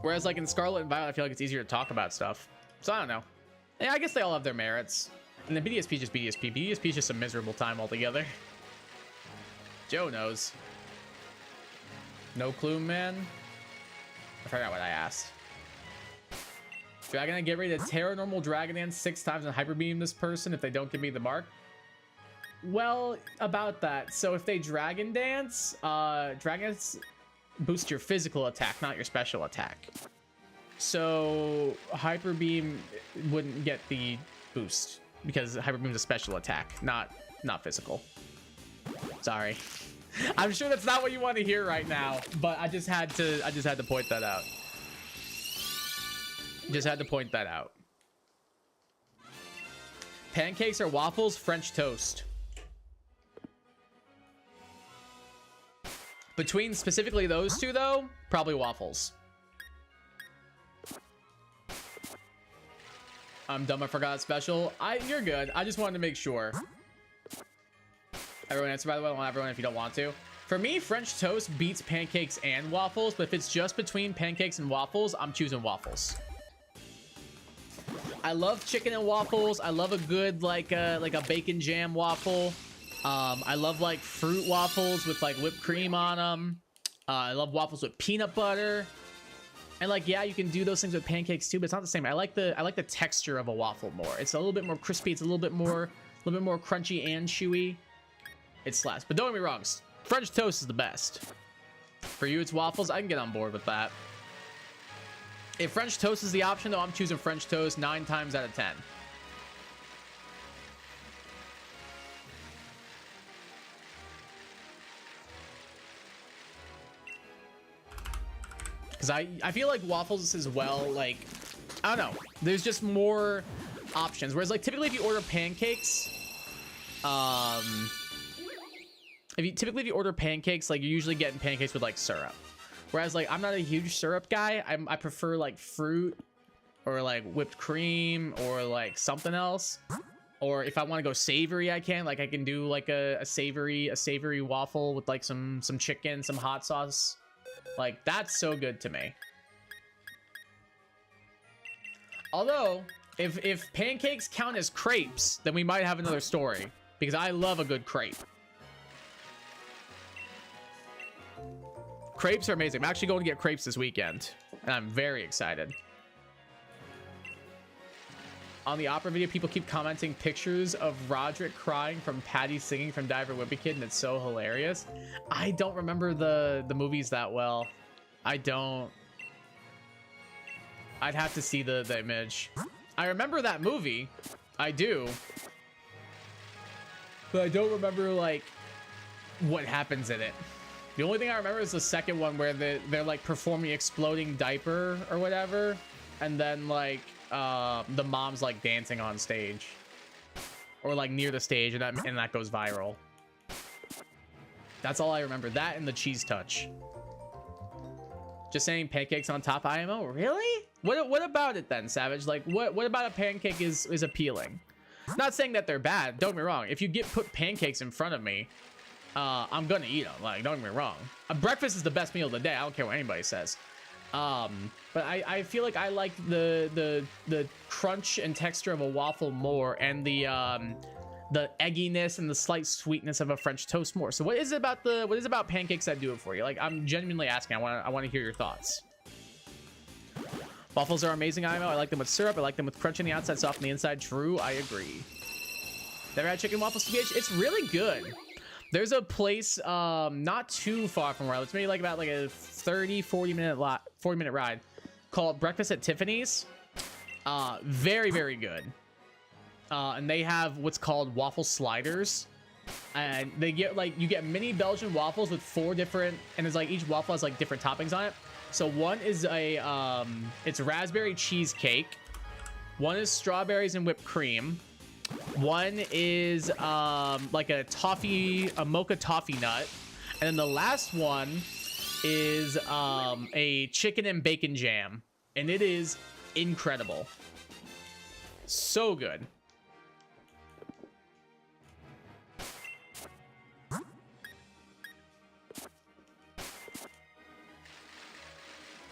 Whereas like in Scarlet and Violet, I feel like it's easier to talk about stuff. So I don't know. Yeah, I guess they all have their merits. And the BDSP is just BDSP. BDSP is just a miserable time altogether. Joe knows. No clue, man. I forgot what I asked. Dragon, get ready to Terra normal Dragon Dance 6 times and Hyper Beam this person if they don't give me the mark. Well, about that. So if they Dragon Dance boost your physical attack, not your special attack. So Hyper Beam wouldn't get the boost because Hyper Beam is a special attack, not physical. Sorry. I'm sure that's not what you want to hear right now, but I just had to point that out. Just had to point that out. Pancakes or waffles? French toast. Between specifically those two, though, probably waffles. I'm dumb, I forgot special. You're good. I just wanted to make sure. Everyone answer, by the way. I want everyone if you don't want to. For me, French toast beats pancakes and waffles, but if it's just between pancakes and waffles, I'm choosing waffles. I love chicken and waffles. I love a good like a bacon jam waffle. I love like fruit waffles with like whipped cream on them. I love waffles with peanut butter. And like, yeah, you can do those things with pancakes too, but it's not the same. I like the texture of a waffle more. It's a little bit more crispy. It's a little bit more crunchy and chewy. It slaps. But don't get me wrong, French toast is the best. For you, it's waffles. I can get on board with that. If French toast is the option, though, I'm choosing French toast 9 times out of 10. Because I feel like waffles as well, like, I don't know. There's just more options. Whereas, like, typically if you order pancakes, if you order pancakes, like, you're usually getting pancakes with, like, syrup. Whereas, like, I'm not a huge syrup guy. I prefer, like, fruit or, like, whipped cream or, like, something else. Or if I want to go savory, I can. Like, I can do, like, a savory waffle with, like, some chicken, some hot sauce. Like, that's so good to me. Although, if pancakes count as crepes, then we might have another story. Because I love a good crepe. Crepes are amazing. I'm actually going to get crepes this weekend. And I'm very excited. On the opera video, people keep commenting pictures of Roderick crying from Patty singing from Diver Wimpy Kid, and it's so hilarious. I don't remember the movies that well. I don't. I'd have to see the image. I remember that movie. I do. But I don't remember, like, what happens in it. The only thing I remember is the second one where they're like performing Exploding Diaper or whatever. And then, like, the mom's like dancing on stage or like near the stage, and that goes viral. That's all I remember. That and the cheese touch. Just saying, pancakes on top IMO. Really? What about it then, Savage? Like, what about a pancake is appealing? Not saying that they're bad. Don't get me wrong. If you put pancakes in front of me, I'm gonna eat them. Like, don't get me wrong. Breakfast is the best meal of the day. I don't care what anybody says. But I feel like I like the crunch and texture of a waffle more, and the egginess and the slight sweetness of a French toast more. So what is it about pancakes that do it for you? Like, I'm genuinely asking. I want to hear your thoughts. Waffles are amazing, IMO. I like them with syrup. I like them with crunch on the outside, soft on the inside. True, I agree. Never had chicken waffles, TBH? It's really good. There's a place not too far from where I live. It's maybe like about like a 40 minute ride called Breakfast at Tiffany's. Very, very good. And they have what's called waffle sliders. And they get like, you get mini Belgian waffles with 4 different, and it's like each waffle has like different toppings on it. So one is it's raspberry cheesecake. One is strawberries and whipped cream. One is like a mocha toffee nut. And then the last one is a chicken and bacon jam. And it is incredible. So good.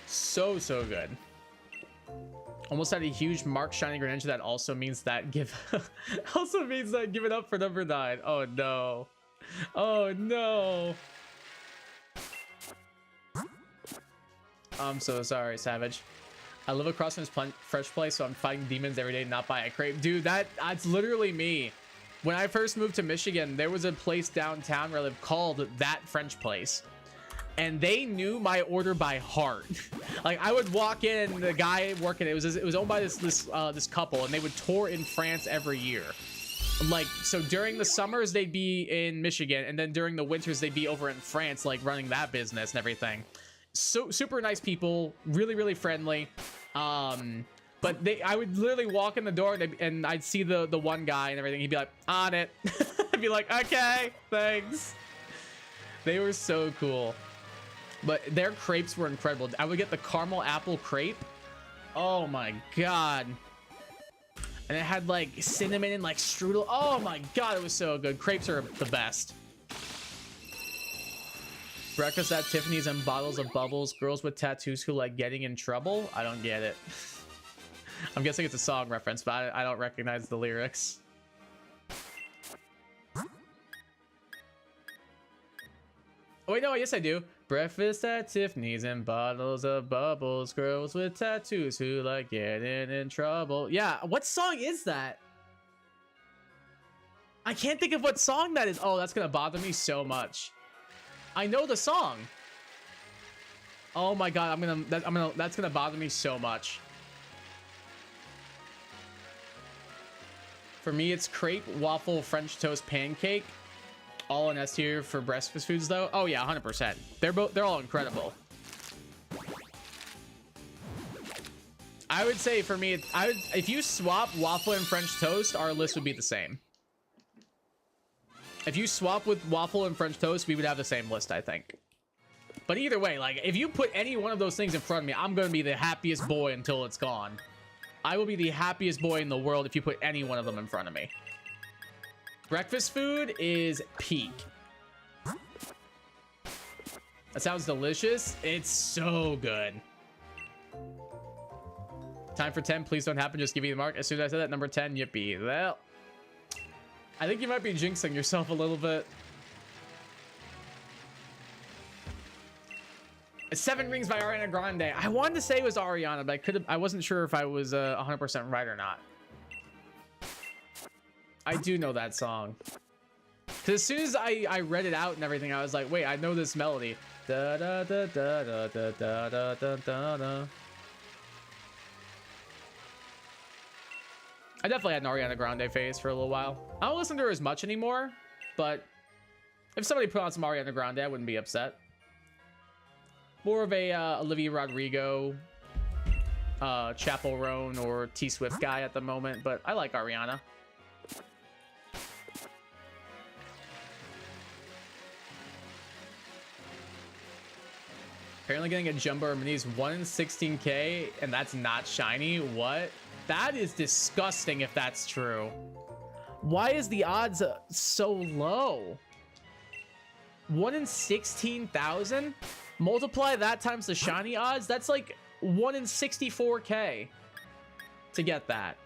So good. Almost had a huge Mark Shining Greninja. That also means that give it up for number 9. Oh no. Oh no. I'm so sorry, Savage. I live across from this fresh place, so I'm fighting demons every day, not by a crepe. Dude, that's literally me. When I first moved to Michigan, there was a place downtown where I live called That French Place. And they knew my order by heart. Like, I would walk in, the guy working, it was owned by this couple, and they would tour in France every year. Like, so during the summers they'd be in Michigan, and then during the winters they'd be over in France, like running that business and everything. So super nice people, really friendly. But I would literally walk in the door and I'd see the one guy and everything. He'd be like, on it. I'd be like, okay, thanks. They were so cool. But their crepes were incredible. I would get the caramel apple crepe. Oh my God. And it had like cinnamon and like strudel. Oh my God, it was so good. Crepes are the best. Breakfast at Tiffany's and bottles of bubbles. Girls with tattoos who like getting in trouble. I don't get it. I'm guessing it's a song reference, but I don't recognize the lyrics. Oh, wait, no, yes I do. Breakfast at Tiffany's and bottles of bubbles. Girls with tattoos who like getting in trouble. Yeah, what song is that? I can't think of what song that is. Oh, that's gonna bother me so much. I know the song. Oh my God, that's gonna bother me so much. For me, it's crepe, waffle, French toast, pancake. All in S tier for breakfast foods, though. Oh yeah, 100%. They're all incredible. I would say for me, if you swap waffle and French toast, our list would be the same. If you swap with waffle and French toast, we would have the same list, I think. But either way, like if you put any one of those things in front of me, I'm gonna be the happiest boy until it's gone. I will be the happiest boy in the world if you put any one of them in front of me. Breakfast food is peak. That sounds delicious. It's so good. Time for 10. Please don't happen. Just give me the mark. As soon as I said that, number 10, yippee. Well, I think you might be jinxing yourself a little bit. 7 Rings by Ariana Grande. I wanted to say it was Ariana, but I wasn't sure if I was 100% right or not. I do know that song. Cause as soon as I read it out and everything, I was like, wait, I know this melody. Da da da da da da da da da da da. I definitely had an Ariana Grande phase for a little while. I don't listen to her as much anymore, but if somebody put on some Ariana Grande, I wouldn't be upset. More of a Olivia Rodrigo, Chappell Roan, or T Swift guy at the moment, but I like Ariana. Apparently getting a jumbo or minis 1 in 16k, and that's not shiny. What? That is disgusting if that's true. Why is the odds so low? 1 in 16,000? Multiply that times the shiny odds. That's like 1 in 64k to get that.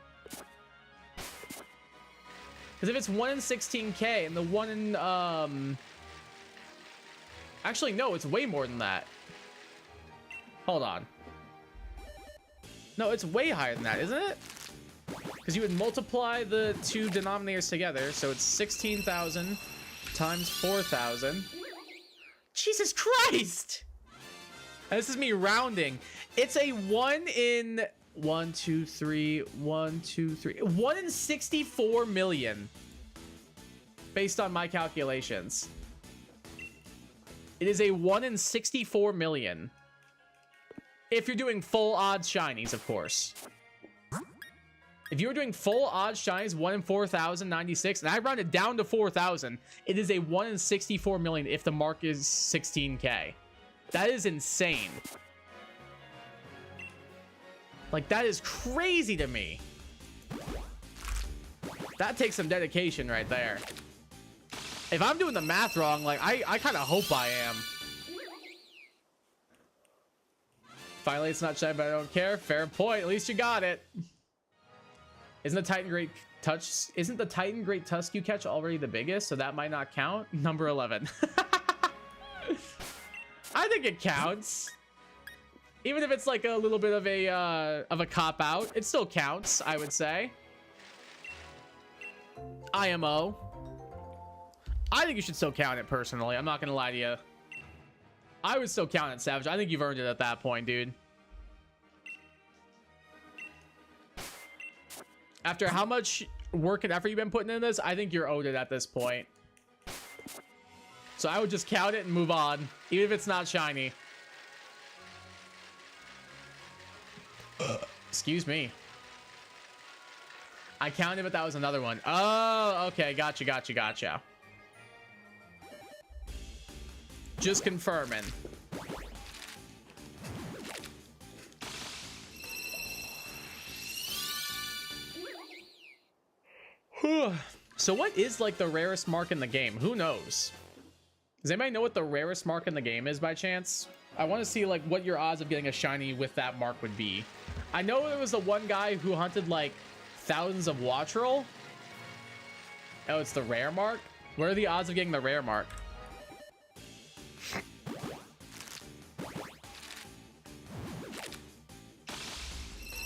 Because if it's 1 in 16k and the 1 in actually no, it's way more than that. Hold on. No, it's way higher than that, isn't it? Because you would multiply the two denominators together, so it's 16,000 times 4,000. Jesus Christ! And this is me rounding. It's a 1 in 1, 2, 3, 1, 2, 3. 1 in 64 million. Based on my calculations. It is a 1 in 64 million. If you're doing full odds shinies, of course. If you were doing full odds shinies, 1 in 4,096, and I rounded down to 4,000, it is a 1 in 64 million if the mark is 16k. That is insane. Like, that is crazy to me. That takes some dedication right there. If I'm doing the math wrong, like, I kind of hope I am. Finally, it's not shiny, but I don't care. Fair point. At least you got it. Isn't the Titan Great Tusk you catch already the biggest? So that might not count. Number 11. I think it counts. Even if it's like a little bit of a cop out, it still counts, I would say. IMO. I think you should still count it personally. I'm not gonna lie to you. I would still count it, Savage. I think you've earned it at that point, dude. After how much work and effort you've been putting in this, I think you're owed it at this point. So I would just count it and move on, even if it's not shiny. Excuse me. I counted, but that was another one. Oh, okay. Gotcha. Just confirming. So what is like the rarest mark in the game? Who knows? Does anybody know what the rarest mark in the game is by chance? I want to see like what your odds of getting a shiny with that mark would be. I know there was the one guy who hunted like thousands of watch roll. Oh, it's the rare mark. What are the odds of getting the rare mark?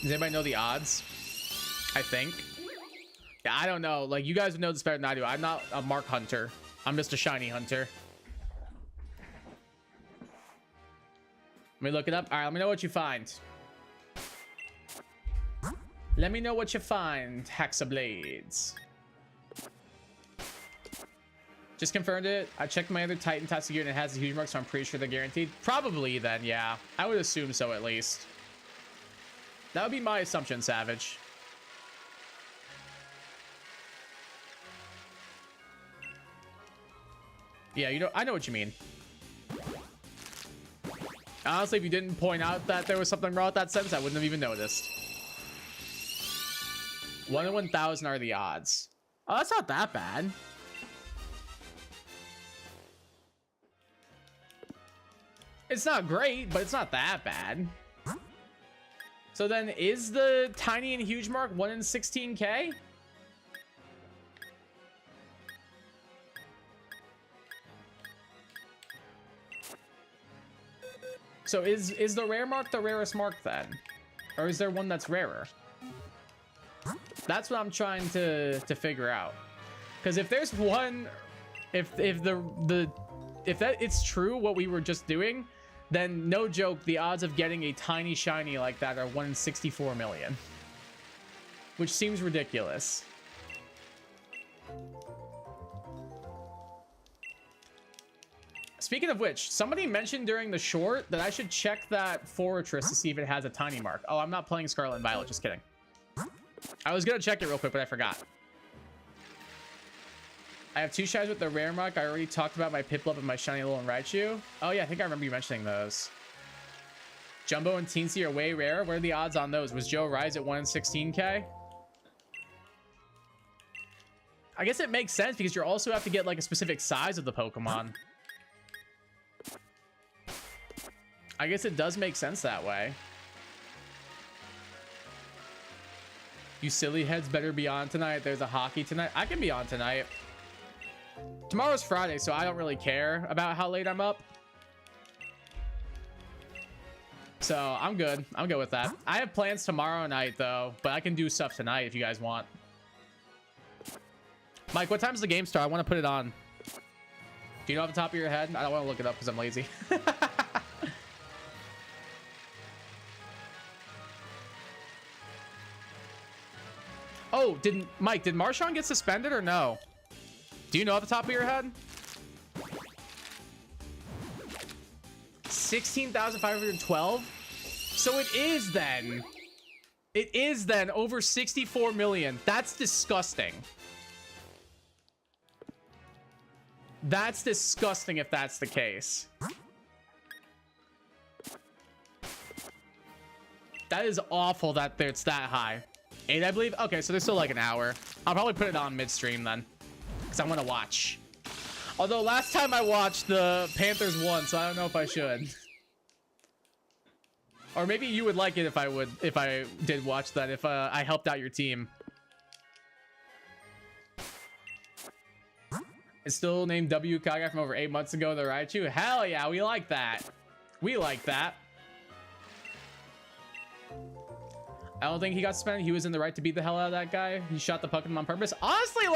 Does anybody know the odds? I think. Yeah, I don't know. Like, you guys would know this better than I do. I'm not a mark hunter. I'm just a shiny hunter. Let me look it up. All right, let me know what you find. Let me know what you find, Hexablades. Just confirmed it. I checked my other Titan Tatsu gear and it has a huge mark, so I'm pretty sure they're guaranteed. Probably then, yeah. I would assume so at least. That would be my assumption, Savage. Yeah, you know, I know what you mean. Honestly, if you didn't point out that there was something wrong with that sentence, I wouldn't have even noticed. 1 in 1,000 are the odds. Oh, that's not that bad. It's not great, but it's not that bad. So then, is the tiny and huge mark 1 in 16K? So is the rare mark the rarest mark then? Or is there one that's rarer? That's what I'm trying to figure out. Because if there's one, if that it's true what we were just doing, then no joke, the odds of getting a tiny shiny like that are 1 in 64 million. Which seems ridiculous. Speaking of which, somebody mentioned during the short that I should check that fortress to see if it has a tiny mark. Oh, I'm not playing Scarlet and Violet, just kidding. I was gonna check it real quick, but I forgot. I have 2 shinies with the rare mark. I already talked about my Piplup and my shiny little Raichu. Oh yeah, I think I remember you mentioning those. Jumbo and Teensy are way rare. What are the odds on those? Was Joe Rise at 1 in 16K? I guess it makes sense because you also have to get like a specific size of the Pokemon. I guess it does make sense that way. You silly heads better be on tonight. There's a hockey tonight. I can be on tonight. Tomorrow's Friday, so I don't really care about how late I'm up. So I'm good. I'm good with that. I have plans tomorrow night though, but I can do stuff tonight if you guys want. Mike, what time's the game start? I want to put it on. Do you know off the top of your head? I don't want to look it up because I'm lazy. Oh, Mike, did Marshawn get suspended or no? Do you know off the top of your head? 16,512? So it is then. It is then over 64 million. That's disgusting. That's disgusting if that's the case. That is awful that it's that high. 8, I believe. Okay, so there's still like an hour. I'll probably put it on midstream then, because I want to watch. Although last time I watched, the Panthers won, so I don't know if I should. Or maybe you would like it if I did watch that, if I helped out your team. It's still named W Kaga from over 8 months ago, the Raichu. Hell yeah, we like that. We like that. I don't think he got suspended. He was in the right to beat the hell out of that guy. He shot the puck at him on purpose. Honestly,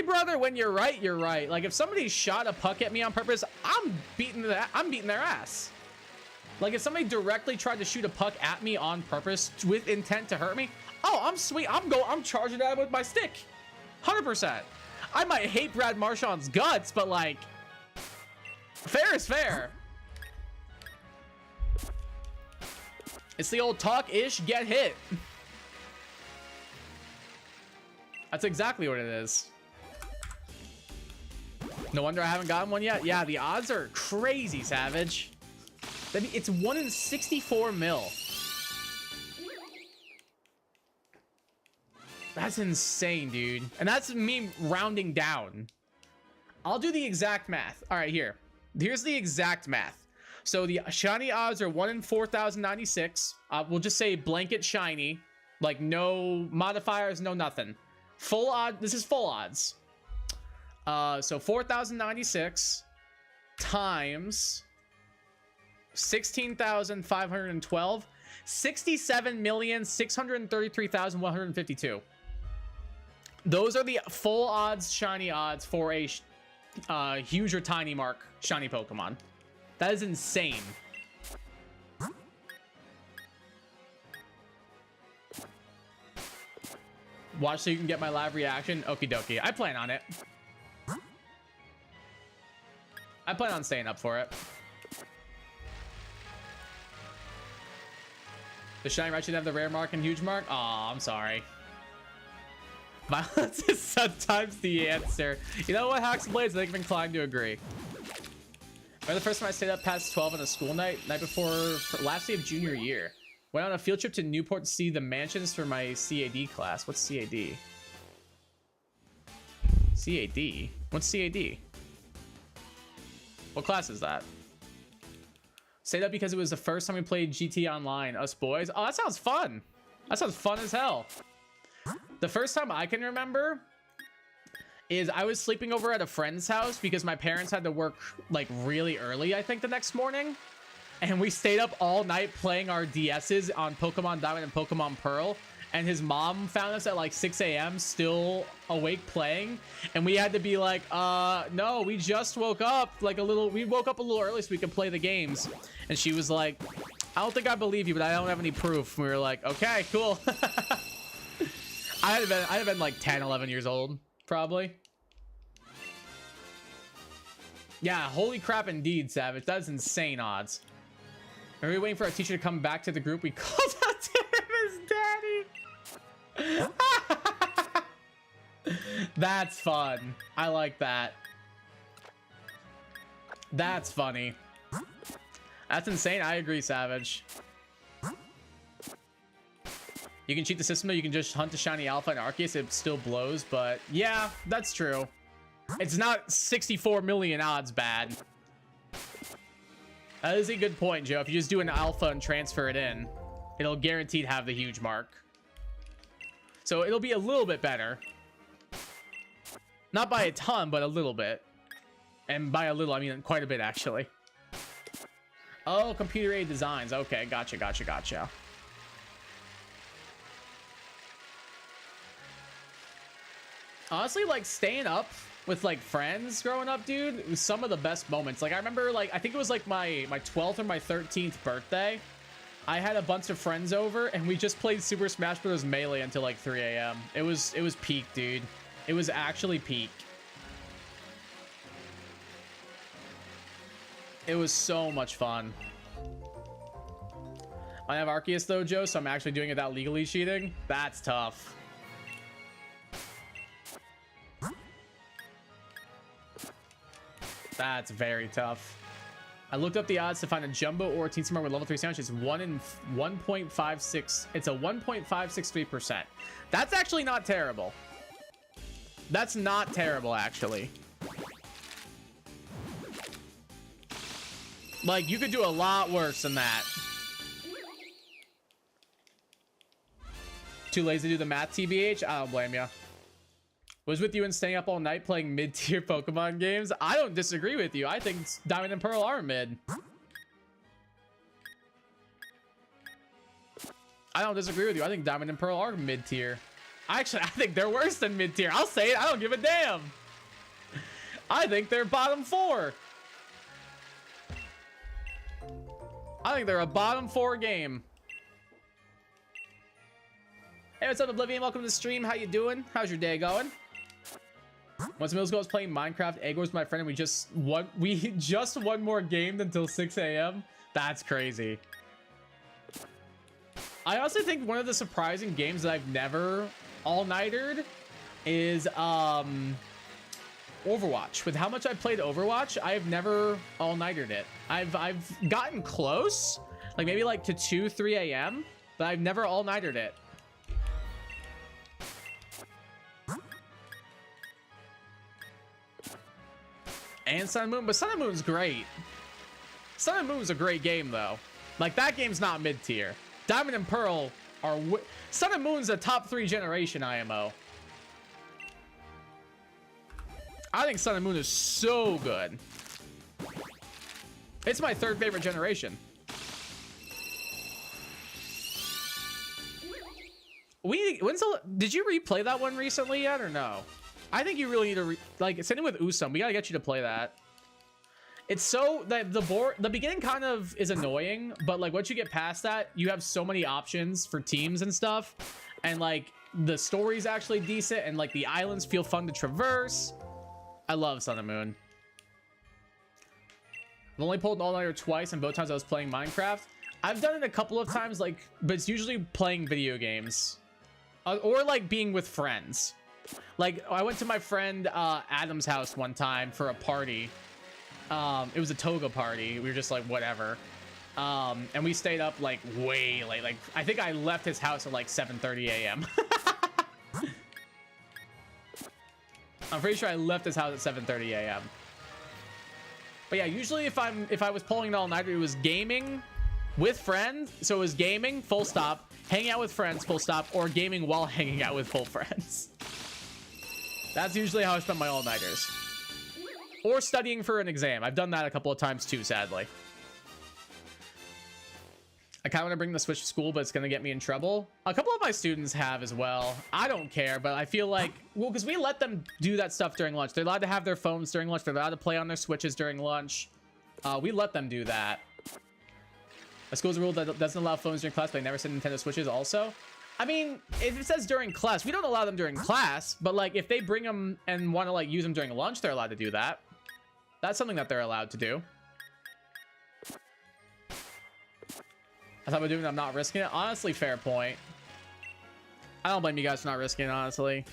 brother, when you're right, you're right. Like, if somebody shot a puck at me on purpose, I'm beating their ass. Like, if somebody directly tried to shoot a puck at me on purpose with intent to hurt me, oh, I'm sweet. I'm charging at him with my stick. 100%. I might hate Brad Marchand's guts, but like, fair is fair. It's the old talk-ish, get hit. That's exactly what it is. No wonder I haven't gotten one yet. Yeah, the odds are crazy, Savage. It's 1 in 64 mil. That's insane, dude. And that's me rounding down. I'll do the exact math. All right, here. Here's the exact math. So the shiny odds are 1 in 4,096. We'll just say blanket shiny. Like no modifiers, no nothing. Full odd. This is full odds. So 4,096 times 16,512. 67,633,152. Those are the full odds, shiny odds for a huge or tiny mark shiny Pokemon. That is insane. Watch so you can get my live reaction. Okie dokie. I plan on it. I plan on staying up for it. The shiny right should have the rare mark and huge mark. Aw, I'm sorry. Violence is sometimes the answer. You know what, Hacks and Blades? I think I'm inclined to agree. Remember the first time I stayed up past 12 on a school night before last day of junior year. Went on a field trip to Newport to see the mansions for my CAD class. What's CAD? CAD? What's CAD? What class is that? Stayed up because it was the first time we played GT Online, us boys. Oh, that sounds fun. That sounds fun as hell. The first time I can remember is I was sleeping over at a friend's house because my parents had to work like really early, I think, the next morning. And we stayed up all night playing our DSs on Pokemon Diamond and Pokemon Pearl. And his mom found us at like 6 a.m. still awake playing. And we had to be like, no, we just woke up like we woke up a little early so we could play the games. And she was like, I don't think I believe you, but I don't have any proof. And we were like, okay, cool. I'd have been like 10, 11 years old, probably. Yeah, holy crap indeed, Savage. That is insane odds. Are we waiting for our teacher to come back to the group? We called out to him as daddy. That's fun. I like that. That's funny. That's insane. I agree, Savage. You can cheat the system, though. You can just hunt the shiny Alpha and Arceus. It still blows, but yeah, that's true. It's not 64 million odds bad. That is a good point, Joe. If you just do an Alpha and transfer it in, it'll guaranteed have the huge mark. So it'll be a little bit better. Not by a ton, but a little bit. And by a little, I mean quite a bit, actually. Oh, computer-aided designs. Okay, gotcha, gotcha, gotcha. Honestly, like, staying up with, like, friends growing up, dude, it was some of the best moments. Like, I remember, like, I think it was, like, my 12th or my 13th birthday. I had a bunch of friends over, and we just played Super Smash Bros. Melee until, like, 3 a.m. It was peak, dude. It was actually peak. It was so much fun. I have Arceus, though, Joe, so I'm actually doing it without legally cheating. That's tough. That's very tough. I looked up the odds to find a Jumbo or a Teensy Mark with level 3 sandwich. It's 1 in 1.56. It's a 1.563%. That's actually not terrible. That's not terrible, actually. Like, you could do a lot worse than that. Too lazy to do the math, TBH? I don't blame you. Was with you and staying up all night playing mid-tier Pokemon games. I don't disagree with you. I think Diamond and Pearl are mid. I don't disagree with you. I think Diamond and Pearl are mid-tier. Actually, I think they're worse than mid-tier. I'll say it. I don't give a damn. I think they're bottom 4. I think they're a bottom 4 game. Hey, what's up, Oblivion? Welcome to the stream. How you doing? How's your day going? Once middle school, I was playing Minecraft. Egg Wars with my friend, and we just won more game until 6 a.m. That's crazy. I also think one of the surprising games that I've never all-nightered is Overwatch. With how much I played Overwatch, I have never all-nightered it. I've gotten close, like maybe like to 2, 3 a.m., but I've never all-nightered it. And Sun and Moon, but Sun and Moon's great. Sun and Moon's a great game though. Like that game's not mid-tier. Diamond and Pearl are Sun and Moon's a top 3 generation IMO. I think Sun and Moon is so good. It's my 3rd favorite generation. Did you replay that one recently yet or no? I think you really need to like same with Usum. We gotta get you to play that. It's so that the beginning kind of is annoying, but like once you get past that, you have so many options for teams and stuff, and like the story's actually decent, and like the islands feel fun to traverse. I love Sun and Moon. I've only pulled an all-nighter twice, and both times I was playing Minecraft. I've done it a couple of times, like, but it's usually playing video games, or like being with friends. Like I went to my friend Adam's house one time for a party. It was a toga party. We were just like whatever, and we stayed up like way late. Like I think I left his house at like 7:30 a.m. I'm pretty sure I left his house at 7:30 a.m. But yeah, usually if I was pulling an all-nighter, it was gaming with friends. So it was gaming full stop, hanging out with friends full stop, or gaming while hanging out with full friends. That's usually how I spend my all-nighters. Or studying for an exam. I've done that a couple of times too, sadly. I kind of want to bring the Switch to school, but it's going to get me in trouble. A couple of my students have as well. I don't care, but I feel like, well, because we let them do that stuff during lunch. They're allowed to have their phones during lunch. They're allowed to play on their Switches during lunch. We let them do that. A school's a rule that doesn't allow phones during class, but they never said Nintendo Switches also. I mean, if it says during class, we don't allow them during class, but like if they bring them and want to like use them during lunch, they're allowed to do that. That's something that they're allowed to do. I thought about doing it, I'm not risking it. Honestly, fair point. I don't blame you guys for not risking it, honestly.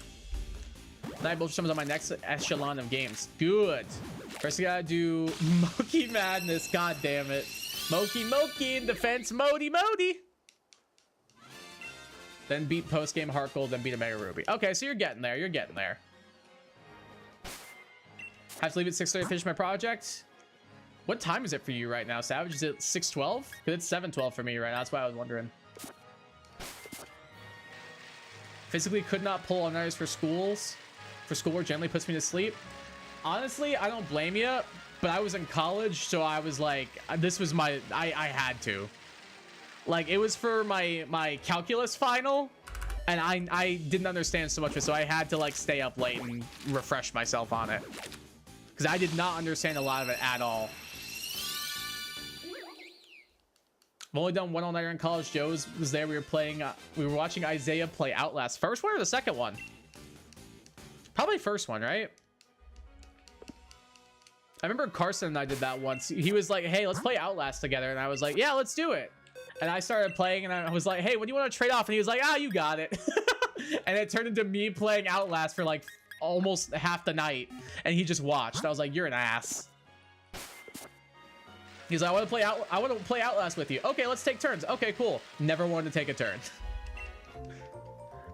Night Bull summons on my next echelon of games. Good. First, you gotta do Moki Madness. God damn it. Moki in defense. Modi. Then beat post-game Heart Gold, then beat a Mega Ruby. Okay, so you're getting there. You're getting there. Have to leave at 6:30 to finish my project. What time is it for you right now, Savage? Is it 6:12? Because it's 7:12 for me right now. That's why I was wondering. Physically could not pull on nights for schoolwork generally puts me to sleep. Honestly, I don't blame you, but I was in college, so I was like, this was my, I had to. Like, it was for my calculus final, and I didn't understand so much of it, so I had to like stay up late and refresh myself on it. Because I did not understand a lot of it at all. I've only done one all-nighter in college. Joe was there. We were watching Isaiah play Outlast. First one or the second one? Probably first one, right? I remember Carson and I did that once. He was like, hey, let's play Outlast together. And I was like, yeah, let's do it. And I started playing and I was like, hey, what do you want to trade off? And he was like, ah, you got it. And it turned into me playing Outlast for like almost half the night. And he just watched. I was like, you're an ass. He's like, I want to play Outlast with you. Okay, let's take turns. Okay, cool. Never wanted to take a turn.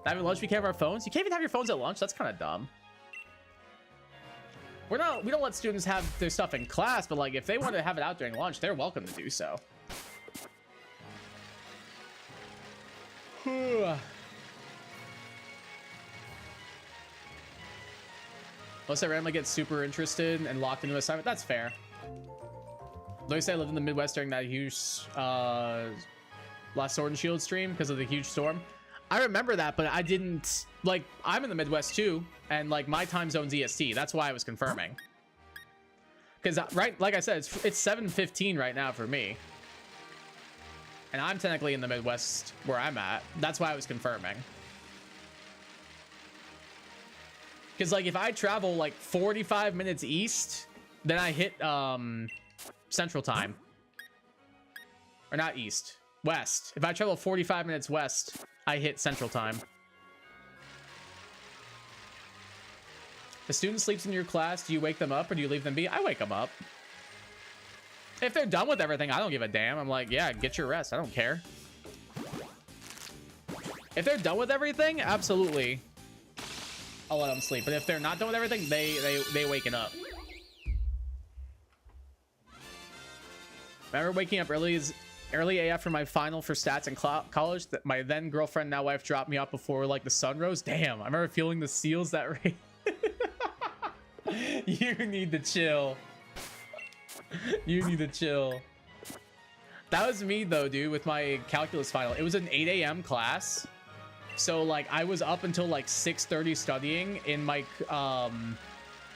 Having lunch, we can't have our phones. You can't even have your phones at lunch. That's kind of dumb. We don't let students have their stuff in class, but like if they want to have it out during lunch, they're welcome to do so. Unless I randomly get super interested and locked into an assignment, that's fair. Like I said, I lived in the Midwest during that huge last Sword and Shield stream because of the huge storm. I remember that, but I didn't, like, I'm in the Midwest too, and like my time zone's EST. That's why I was confirming. Because, right, like I said, it's 7:15 right now for me. And I'm technically in the Midwest where I'm at. That's why I was confirming. Because, like, if I travel like 45 minutes east, then I hit Central Time. Or not east. West. If I travel 45 minutes west, I hit Central Time. The student sleeps in your class. Do you wake them up or do you leave them be? I wake them up. If they're done with everything, I don't give a damn. I'm like, yeah, get your rest. I don't care. If they're done with everything, absolutely, I'll let them sleep. But if they're not done with everything, they waking up. Remember waking up early AF for my final for stats in college that my then girlfriend, now wife, dropped me off before like the sun rose. Damn, I remember feeling the seals that rain. You need to chill. You need to chill. That was me though, dude, with my calculus final. It was an 8 a.m. class. So like I was up until like 6:30 studying in my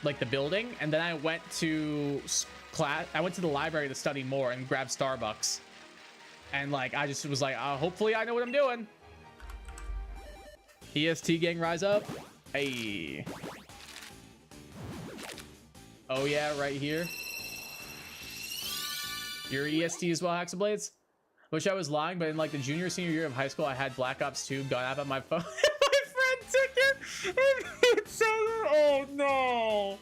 like the building, and then I went to class. I went to the library to study more and grab Starbucks. And like I just was like, hopefully I know what I'm doing. EST gang rise up. Hey. Oh yeah, right here. Your EST as well, Haxablades? Wish I was lying, but in like the junior senior year of high school, I had Black Ops 2 gun app on my phone. My friend took it. Oh no.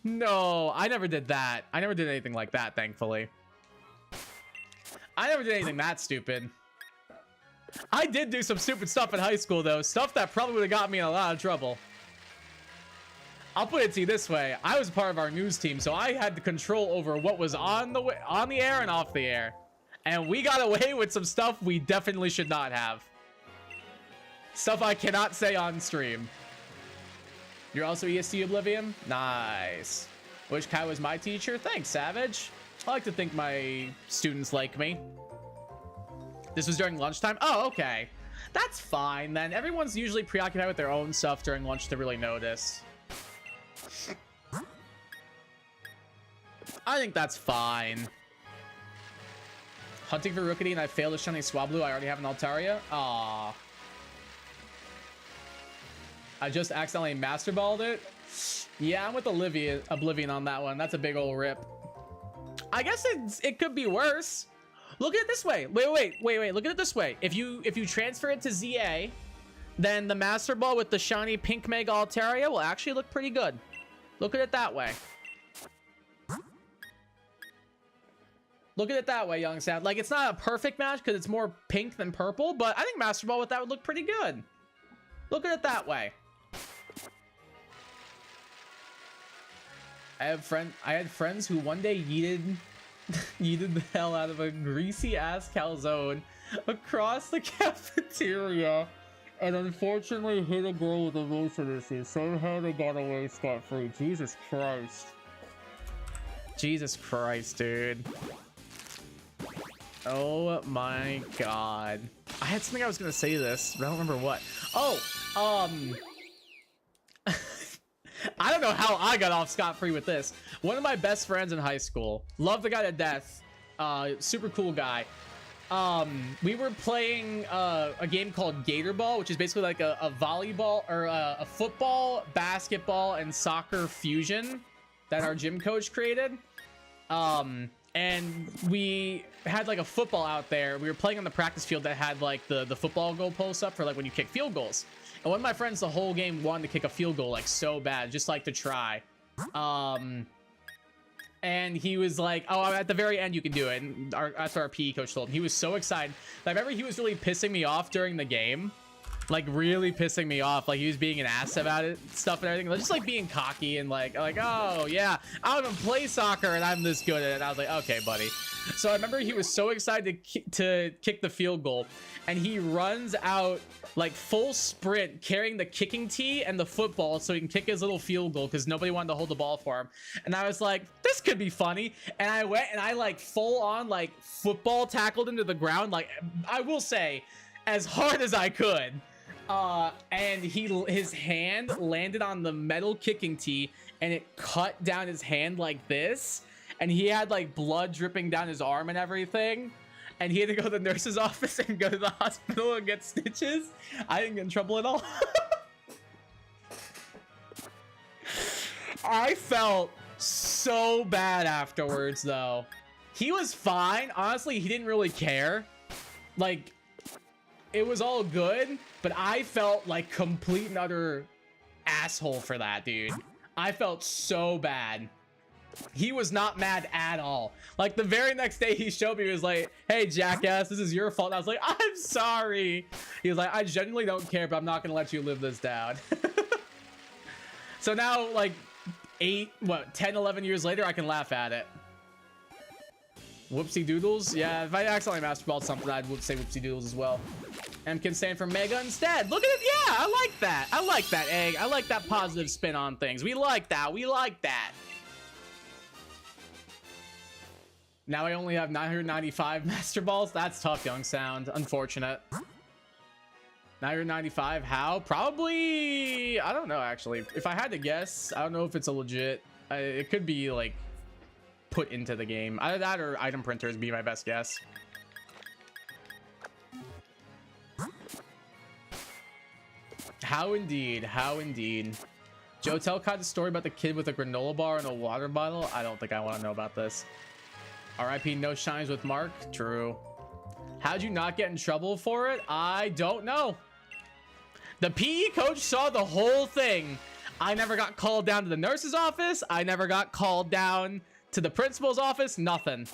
No, I never did that. I never did anything like that, thankfully. I never did anything that stupid. I did do some stupid stuff in high school though. Stuff that probably would have got me in a lot of trouble. I'll put it to you this way. I was part of our news team, so I had the control over what was on the air and off the air. And we got away with some stuff we definitely should not have. Stuff I cannot say on stream. You're also EST Oblivion? Nice. Wish Kai was my teacher? Thanks, Savage. I like to think my students like me. This was during lunchtime? Oh, okay. That's fine then. Everyone's usually preoccupied with their own stuff during lunch to really notice. I think that's fine. Hunting for Rookity and I failed a shiny Swablu. I already have an Altaria. Aww. I just accidentally master balled it. Yeah, I'm with Oblivion on that one. That's a big old rip. I guess it could be worse. Look at it this way. Wait. Look at it this way. If you transfer it to ZA, then the master ball with the shiny pink Mega Altaria will actually look pretty good. Look at it that way. Look at it that way, young Sad. Like, it's not a perfect match because it's more pink than purple, but I think master ball with that would look pretty good. Look at it that way. I had friends who one day yeeted the hell out of a greasy ass calzone across the cafeteria and unfortunately hit a girl with a motion issue. Somehow they got away scot-free. Jesus Christ. Jesus Christ, dude. Oh my god. I had something I was gonna say this, but I don't remember what. Oh, I don't know how I got off scot-free with this. One of my best friends in high school, love the guy to death, super cool guy. We were playing a game called Gator Ball, which is basically like a volleyball or a football, basketball, and soccer fusion that our gym coach created. And we had like a football out there. We were playing on the practice field that had like the football goal posts up for like when you kick field goals. And one of my friends the whole game wanted to kick a field goal like so bad, just like to try. And he was like, oh, at the very end you can do it. And that's what our PE coach told him. He was so excited. I remember he was really pissing me off during the game. Like really pissing me off. Like he was being an ass about it, stuff and everything. Just like being cocky and like, oh yeah, I don't even play soccer and I'm this good at it. And I was like, okay, buddy. So I remember he was so excited to kick the field goal, and he runs out like full sprint carrying the kicking tee and the football so he can kick his little field goal because nobody wanted to hold the ball for him. And I was like, this could be funny. And I went and I like full on like football tackled into the ground, like I will say as hard as I could. And his hand landed on the metal kicking tee and it cut down his hand like this, and he had like blood dripping down his arm and everything, and he had to go to the nurse's office and go to the hospital and get stitches. I didn't get in trouble at all. I felt so bad afterwards though. He was fine. Honestly, he didn't really care. Like, it was all good, but I felt like complete and utter asshole for that, dude. I felt so bad. He was not mad at all. Like, the very next day he showed me, he was like, hey, jackass, this is your fault. And I was like, I'm sorry. He was like, I genuinely don't care, but I'm not gonna let you live this down. So now, like, 10, 11 years later, I can laugh at it. Whoopsie doodles? Yeah, if I accidentally masterballed something, I'd say whoopsie doodles as well. M can stand for mega instead. Look at it. Yeah, I like that. I like that, Egg. I like that positive spin on things. We like that. We like that. Now I only have 995 master balls. That's tough, Young Sound. Unfortunate. 995. How? Probably, I don't know, actually. If I had to guess, I don't know if it's a legit. It could be like put into the game. Either that or item printers be my best guess. How indeed. How indeed. Joe, tell Kai the story about the kid with a granola bar and a water bottle. I don't think I want to know about this. RIP no shines with Mark. True. How'd you not get in trouble for it? I don't know. The PE coach saw the whole thing. I never got called down to the nurse's office. I never got called down to the principal's office. Nothing.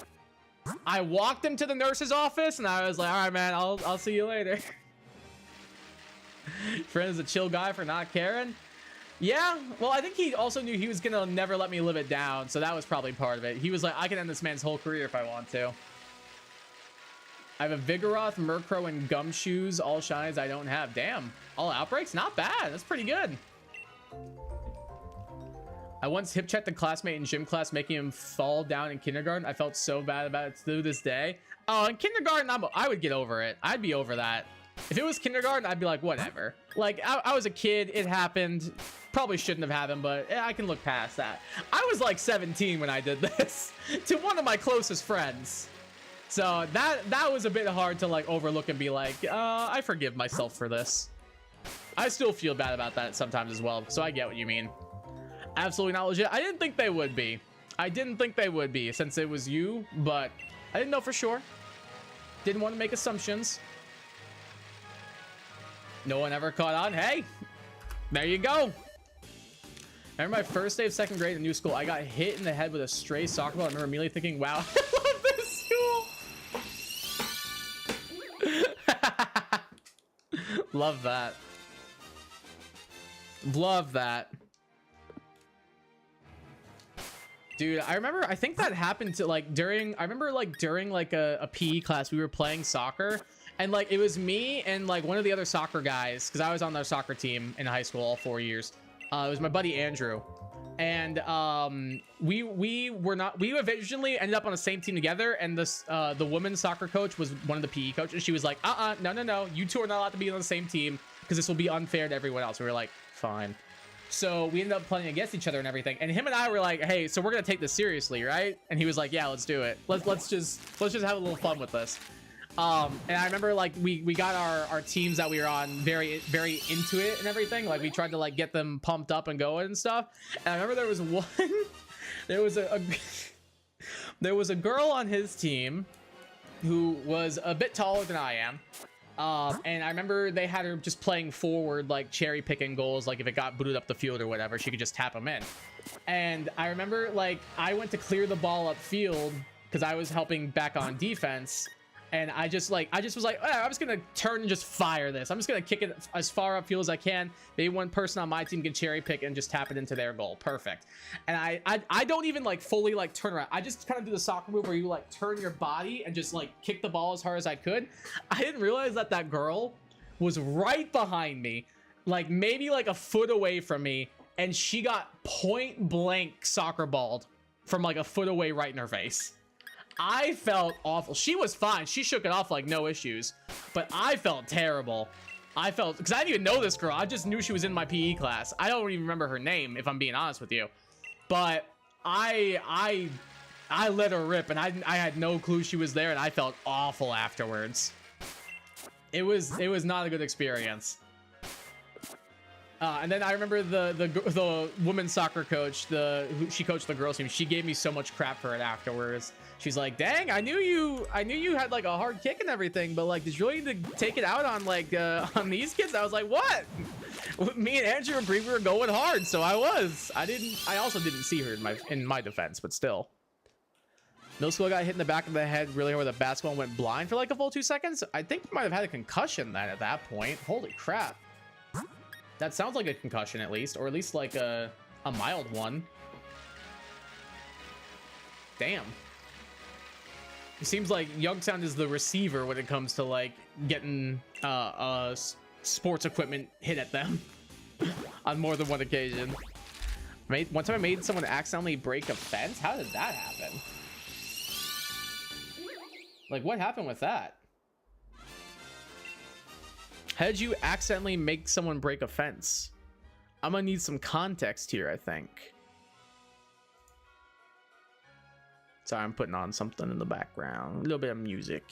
I walked him to the nurse's office and I was like, all right, man, I'll see you later. Friend is a chill guy for not caring. Yeah, well, I think he also knew he was gonna never let me live it down, so that was probably part of it. He was like, I can end this man's whole career if I want to. I have a Vigoroth, Murkrow, and Gumshoes. All shines I don't have. Damn. All outbreaks? Not bad. That's pretty good. I once hip checked a classmate in gym class, making him fall down in kindergarten. I felt so bad about it to this day. Oh, in kindergarten, I would get over it. I'd be over that. If it was kindergarten, I'd be like, whatever. Like, I was a kid. It happened. Probably shouldn't have happened, but I can look past that. I was like 17 when I did this to one of my closest friends. So that was a bit hard to like overlook and be like, I forgive myself for this. I still feel bad about that sometimes as well. So I get what you mean. Absolutely not legit. I didn't think they would be. I didn't think they would be since it was you, but I didn't know for sure. Didn't want to make assumptions. No one ever caught on. Hey, there you go. I remember my first day of second grade in new school. I got hit in the head with a stray soccer ball. I remember immediately thinking, wow, I love this school. Love that. Love that. Dude, I remember, I think that happened to like during a PE class, we were playing soccer. And like, it was me and like one of the other soccer guys, because I was on their soccer team in high school all 4 years. It was my buddy Andrew. And we eventually ended up on the same team together. And this the women's soccer coach was one of the PE coaches. She was like, no, you two are not allowed to be on the same team because this will be unfair to everyone else. We were like, fine. So we ended up playing against each other and everything. And him and I were like, hey, so we're gonna take this seriously, right? And he was like, yeah, let's do it. Let's just have a little fun with this. And I remember like we got our teams that we were on very, very into it and everything. Like we tried to like get them pumped up and going and stuff. And I remember there was one, there was a girl on his team who was a bit taller than I am. And I remember they had her just playing forward, like cherry picking goals. Like if it got booted up the field or whatever, she could just tap them in. And I remember like I went to clear the ball upfield because I was helping back on defense. And I just was like, oh, I'm just gonna turn and just fire this. I'm just gonna kick it as far upfield as I can. Maybe one person on my team can cherry pick and just tap it into their goal. Perfect. And I don't even like fully like turn around. I just kind of do the soccer move where you like turn your body and just like kick the ball as hard as I could. I didn't realize that that girl was right behind me, like maybe like a foot away from me, and she got point blank soccer balled from like a foot away right in her face. I felt awful. She was fine. She shook it off like no issues. But I felt terrible. I felt, because I didn't even know this girl. I just knew she was in my PE class. I don't even remember her name, if I'm being honest with you. But I let her rip, and I had no clue she was there, and I felt awful afterwards. It was not a good experience. And then I remember the women's soccer coach, she coached the girls team. She gave me so much crap for it afterwards. She's like, dang, I knew you had like a hard kick and everything, but like, did you really need to take it out on like on these kids? I was like, what? Me and Andrew and Bree were going hard, so I also didn't see her in my defense, but still. Middle school guy hit in the back of the head really hard with a basketball and went blind for like a full 2 seconds. I think he might have had a concussion then at that point. Holy crap. That sounds like a concussion at least, or at least like a mild one. Damn. It seems like Youngstown is the receiver when it comes to like getting sports equipment hit at them on more than one occasion. One time I made someone accidentally break a fence. How did that happen? Like, what happened with that? How did you accidentally make someone break a fence? I'm gonna need some context here, I think. Sorry, I'm putting on something in the background. A little bit of music.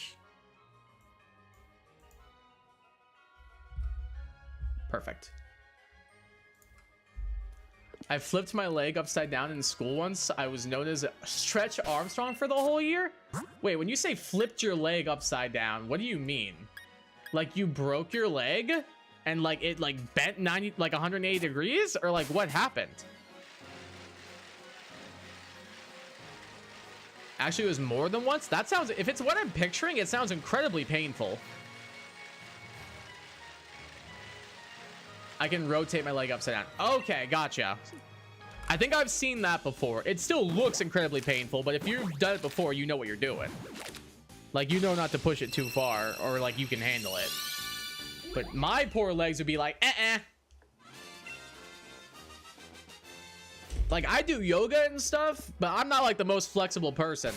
Perfect. I flipped my leg upside down in school once. I was known as Stretch Armstrong for the whole year. Wait, when you say flipped your leg upside down, what do you mean? Like you broke your leg and like it like bent 180 degrees, or like what happened? Actually, it was more than once. That sounds, if it's what I'm picturing, it sounds incredibly painful. I can rotate my leg upside down. Okay, gotcha. I think I've seen that before. It still looks incredibly painful, but if you've done it before, you know what you're doing. Like, you know not to push it too far, or like you can handle it. But my poor legs would be like, Like, I do yoga and stuff, but I'm not like the most flexible person.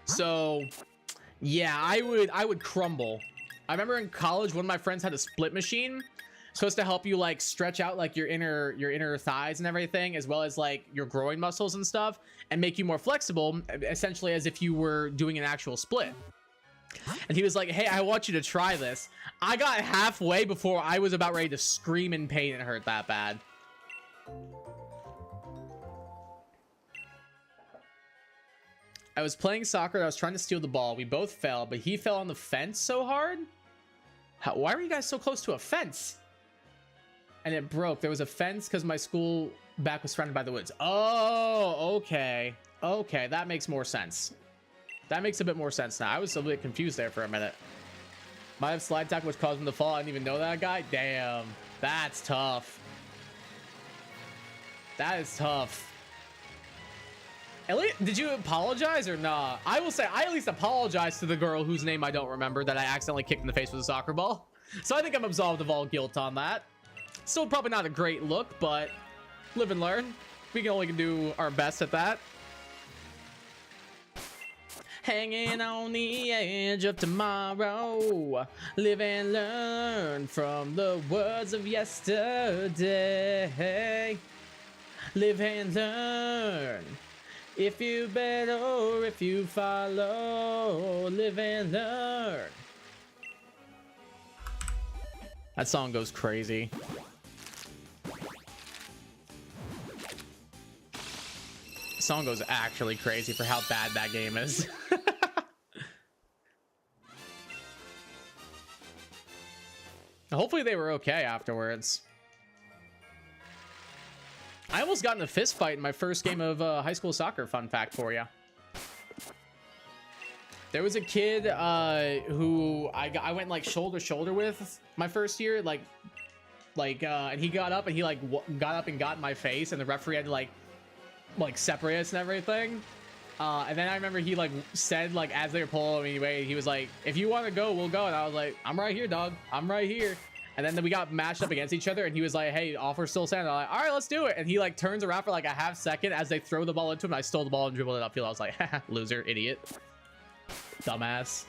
So yeah, I would crumble. I remember in college, one of my friends had a split machine, supposed to help you like stretch out like your inner thighs and everything, as well as like your groin muscles and stuff, and make you more flexible, essentially as if you were doing an actual split. And he was like, hey, I want you to try this. I got halfway before I was about ready to scream in pain. It hurt that bad. I was playing soccer and I was trying to steal the ball. We both fell, but he fell on the fence so hard. Why were you guys so close to a fence? And it broke. There was a fence because my school back was surrounded by the woods. Oh, okay. Okay, that makes more sense. That makes a bit more sense now. I was a bit confused there for a minute. Might have slide tackle which caused him to fall. I didn't even know that guy. Damn, that's tough. That is tough. Elliot, did you apologize or not? I will say I at least apologized to the girl whose name I don't remember that I accidentally kicked in the face with a soccer ball. So I think I'm absolved of all guilt on that. Still probably not a great look, but live and learn. We can only do our best at that. Hanging on the edge of tomorrow. Live and learn from the words of yesterday. Live and learn. If you bet or if you follow, live and learn. That song goes crazy. The song goes actually crazy for how bad that game is. Hopefully they were okay afterwards. I almost got in a fist fight in my first game of high school soccer. Fun fact for you. There was a kid who I went like shoulder to shoulder with my first year, and he got up and he like got up and got in my face, and the referee had to like separate us and everything. And then I remember he like said, like, as they were pulling me away, he was like, "If you want to go, we'll go." And I was like, "I'm right here, dog. I'm right here." And then we got matched up against each other, and he was like, "Hey, offer still standing." I'm like, "All right, let's do it." And he like turns around for like a half second as they throw the ball into him. I stole the ball and dribbled it upfield. I was like, "Haha, loser, idiot, dumbass."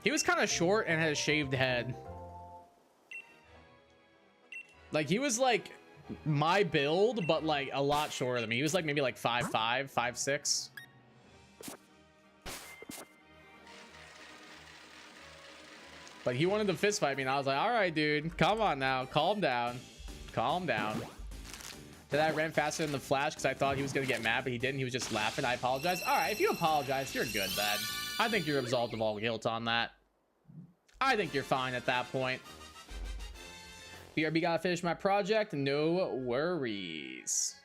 He was kind of short and had a shaved head. Like, he was like my build, but like a lot shorter than me. He was like maybe like 5'5", 5'6". But he wanted to fist fight me, and I was like, all right, dude, come on now, calm down, calm down. that I ran faster than the Flash because I thought he was going to get mad, but he didn't. He was just laughing. I apologize. All right, if you apologize, you're good then. I think you're absolved of all guilt on that. I think you're fine at that point. BRB, gotta finish my project. No worries.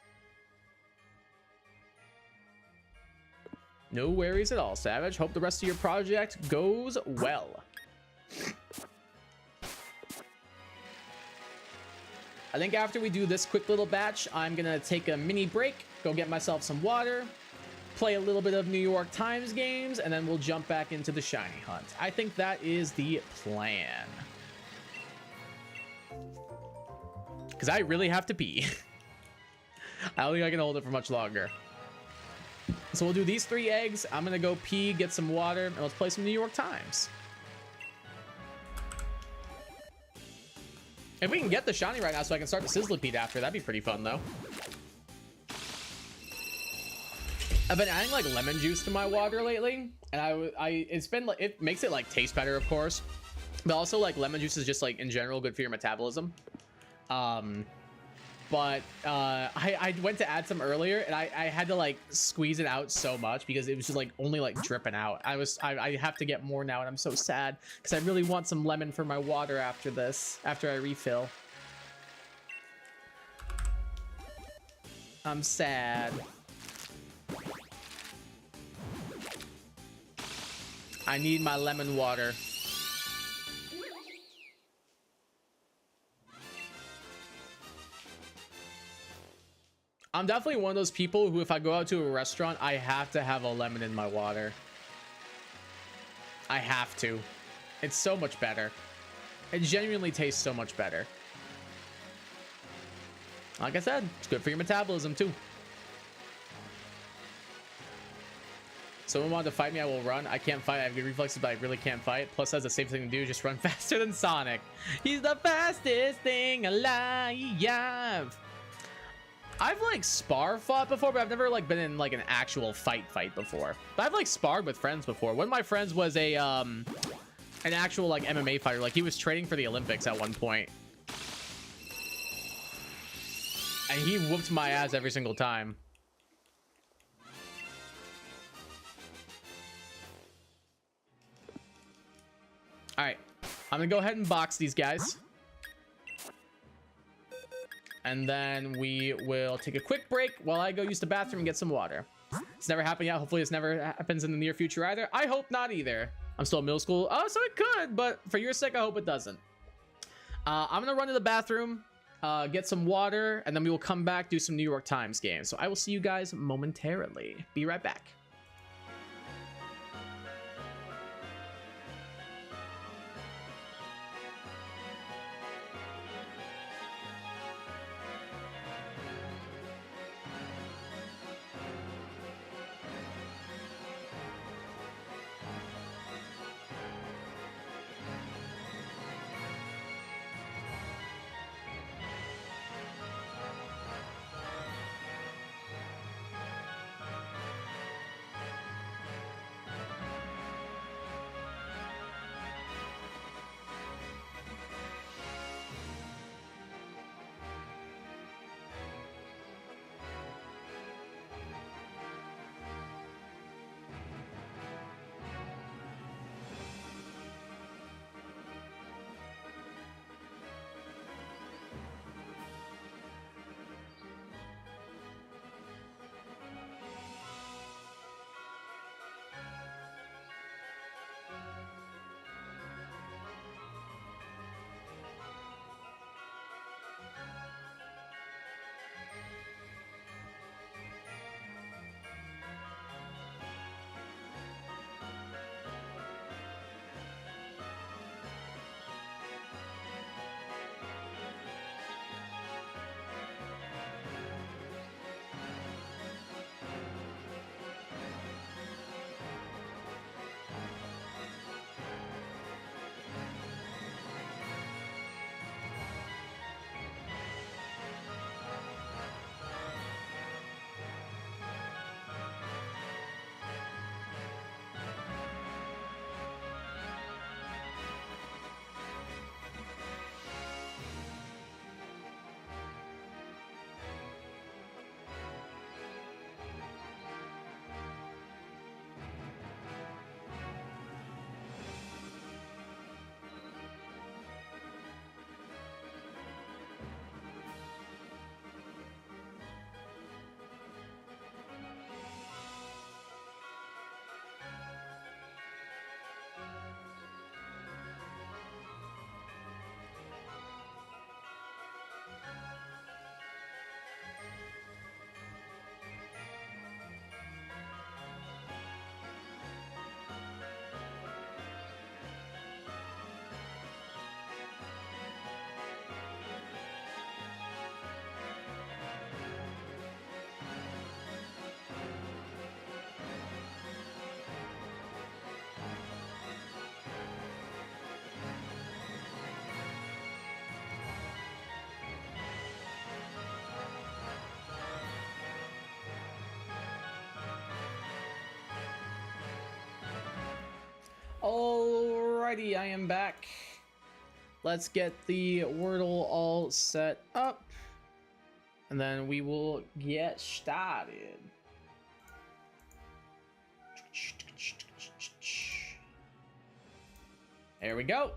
No worries at all, Savage. Hope the rest of your project goes well. I think after we do this quick little batch, I'm gonna take a mini break, go get myself some water, play a little bit of New York Times games, and then we'll jump back into the shiny hunt. I think that is the plan. Because I really have to pee. I don't think I can hold it for much longer. So we'll do these 3 eggs. I'm gonna go pee, get some water, and let's play some New York Times. If we can get the shiny right now so I can start the Sizzlipede after, that'd be pretty fun though. I've been adding like lemon juice to my water lately, and it's been like, it makes it like taste better, of course, but also like lemon juice is just like in general good for your metabolism. But I went to add some earlier, and I had to like squeeze it out so much because it was just like only like dripping out. I have to get more now, and I'm so sad because I really want some lemon for my water after this, after I refill. I'm sad. I need my lemon water. I'm definitely one of those people who, if I go out to a restaurant, I have to have a lemon in my water. I have to. It's so much better. It genuinely tastes so much better. Like I said, it's good for your metabolism too. Someone wanted to fight me, I will run. I can't fight. I have good reflexes, but I really can't fight. Plus, that's the same thing to do. Just run faster than Sonic. He's the fastest thing alive. I've like fought before, but I've never like been in like an actual fight before. But I've like sparred with friends before. One of my friends was a an actual like MMA fighter. Like he was training for the Olympics at one point. And he whooped my ass every single time. All right, I'm gonna go ahead and box these guys. And then we will take a quick break while I go use the bathroom and get some water. It's never happened yet. Hopefully this never happens in the near future either. I hope not either. I'm still in middle school. Oh, so it could, but for your sake, I hope it doesn't. I'm gonna run to the bathroom, get some water, and then we will come back, do some New York Times games. So I will see you guys momentarily. Be right back. Alrighty, I am back. Let's get the Wordle all set up, and then we will get started. There we go.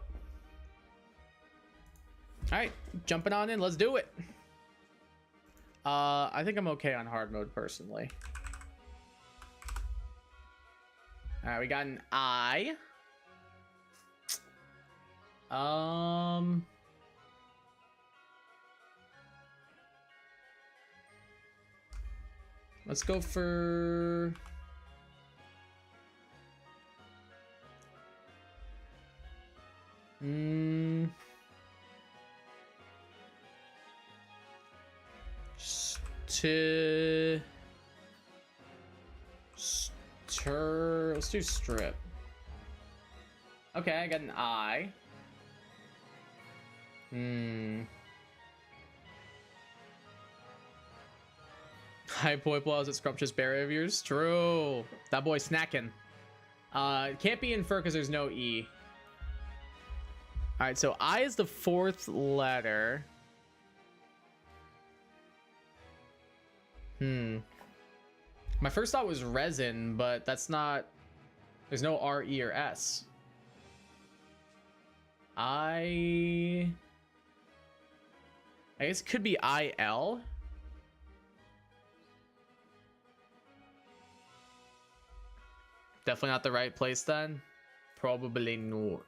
Alright, jumping on in, let's do it. I think I'm okay on hard mode personally. Alright, we got an I. Let's go for let's do strip. Okay, I got an I. Hi, boy, blows at scrumptious berry of yours. True. That boy snacking. It can't be infer because there's no E. All right, so I is the fourth letter. My first thought was resin, but that's not. There's no R, E, or S. I guess it could be IL. Definitely not the right place then. Probably no.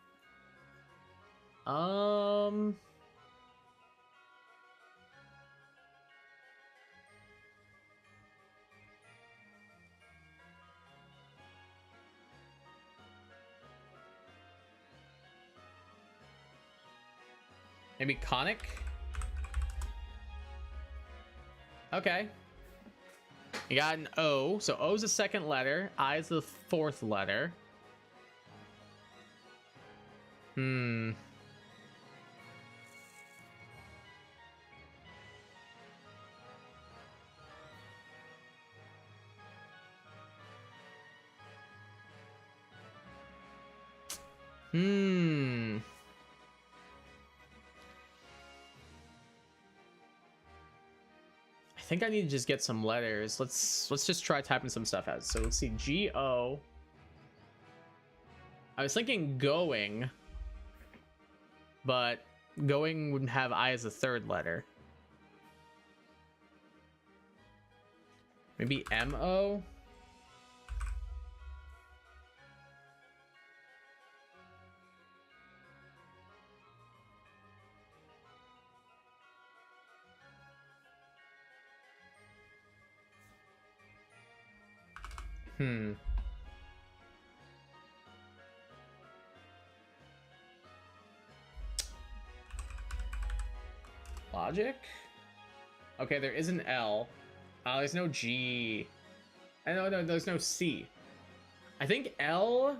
Maybe conic? Okay. You got an O. So O is the second letter. I is the fourth letter. I think I need to just get some letters. Let's just try typing some stuff out. So let's see, G-O. I was thinking going, but going wouldn't have I as a third letter. Maybe M-O? Logic? Okay, there is an L. There's no G. No, there's no C. I think L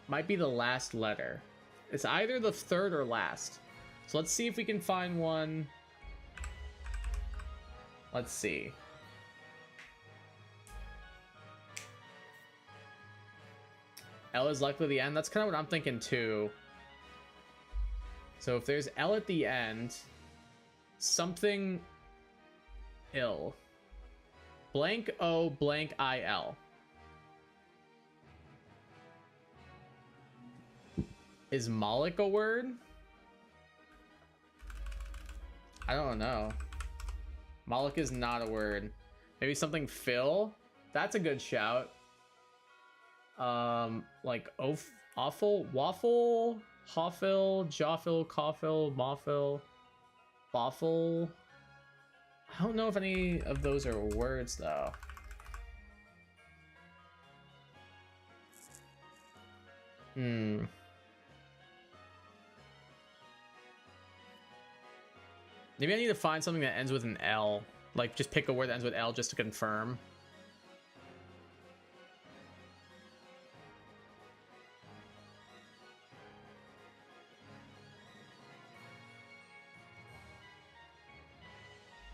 might be the last letter. It's either the third or last. So let's see if we can find one. Let's see. L is likely the end. That's kind of what I'm thinking too. So if there's L at the end, something ill. Blank O blank IL. Is Moloch a word? I don't know. Moloch is not a word. Maybe something Phil? That's a good shout. Like awful, waffle, hoffil, joffil, coffil, moffil, boffle. I don't know if any of those are words though. Maybe I need to find something that ends with an L. Like just pick a word that ends with L just to confirm.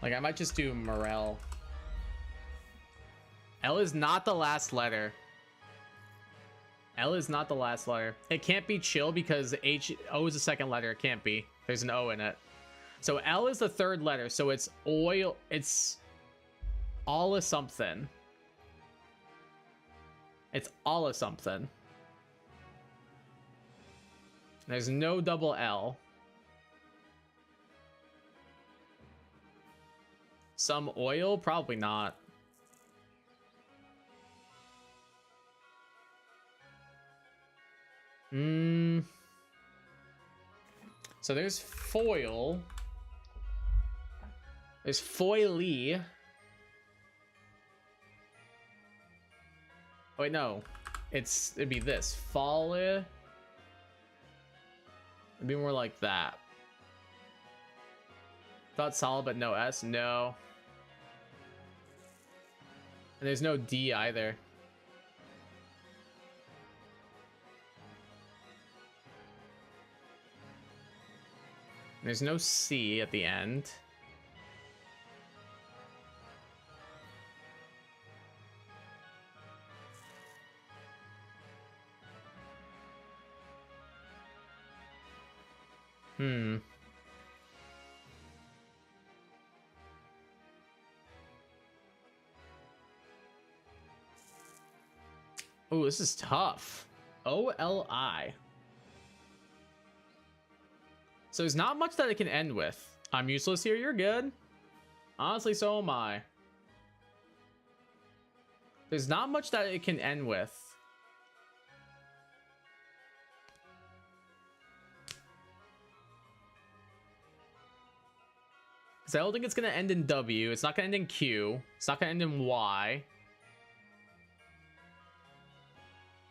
Like, I might just do Morel. L is not the last letter. L is not the last letter. It can't be chill because O is the second letter. It can't be. There's an O in it. So L is the third letter. So it's oil. It's all of something. It's all of something. There's no double L. Some oil? Probably not. So there's foil. There's foily. Oh, wait, no. It'd be this. Folle. It'd be more like that. Thought solid, but no S. No. And there's no D either. There's no C at the end. Oh, this is tough. O-L-I. So there's not much that it can end with. I'm useless here, you're good. Honestly, so am I. There's not much that it can end with. Because I don't think it's going to end in W. It's not going to end in Q. It's not going to end in Y.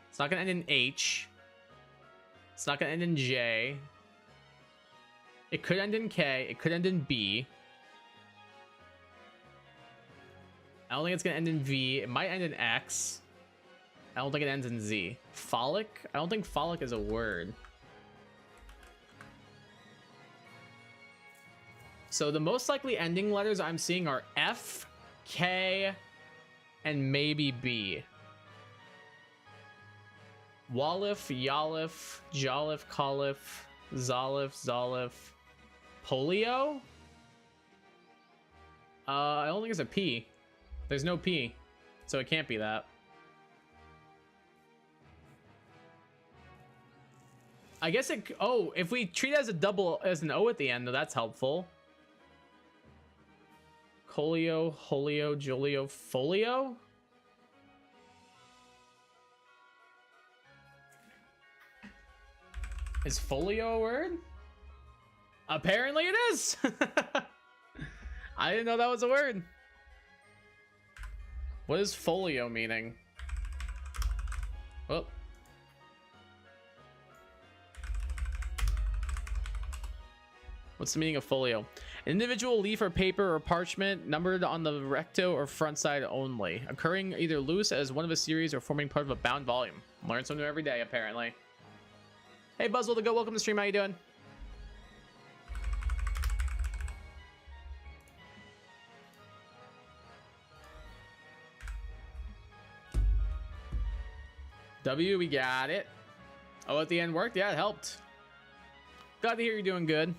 It's not going to end in H. It's not going to end in J. It could end in K. It could end in B. I don't think it's going to end in V. It might end in X. I don't think it ends in Z. Phallic? I don't think phallic is a word. So the most likely ending letters I'm seeing are F, K, and maybe B. Wallif, Yalif, Jollif, Collif, Zolif, Zolif. Polio? I don't think it's a P. There's no P, so it can't be that. I guess it... Oh, if we treat it as a double, as an O at the end, though, that's helpful. Colio, Holio, Julio, Folio? Is folio a word? Apparently it is. I didn't know that was a word. What is folio meaning? Oh. What's the meaning of folio? An individual leaf or paper or parchment numbered on the recto or front side only, occurring either loose as one of a series or forming part of a bound volume. Learn something every day, apparently. Hey, Buzzwell to go. Welcome to the stream. How you doing? W, we got it. Oh, at the end worked? Yeah, it helped. Glad to hear you're doing good.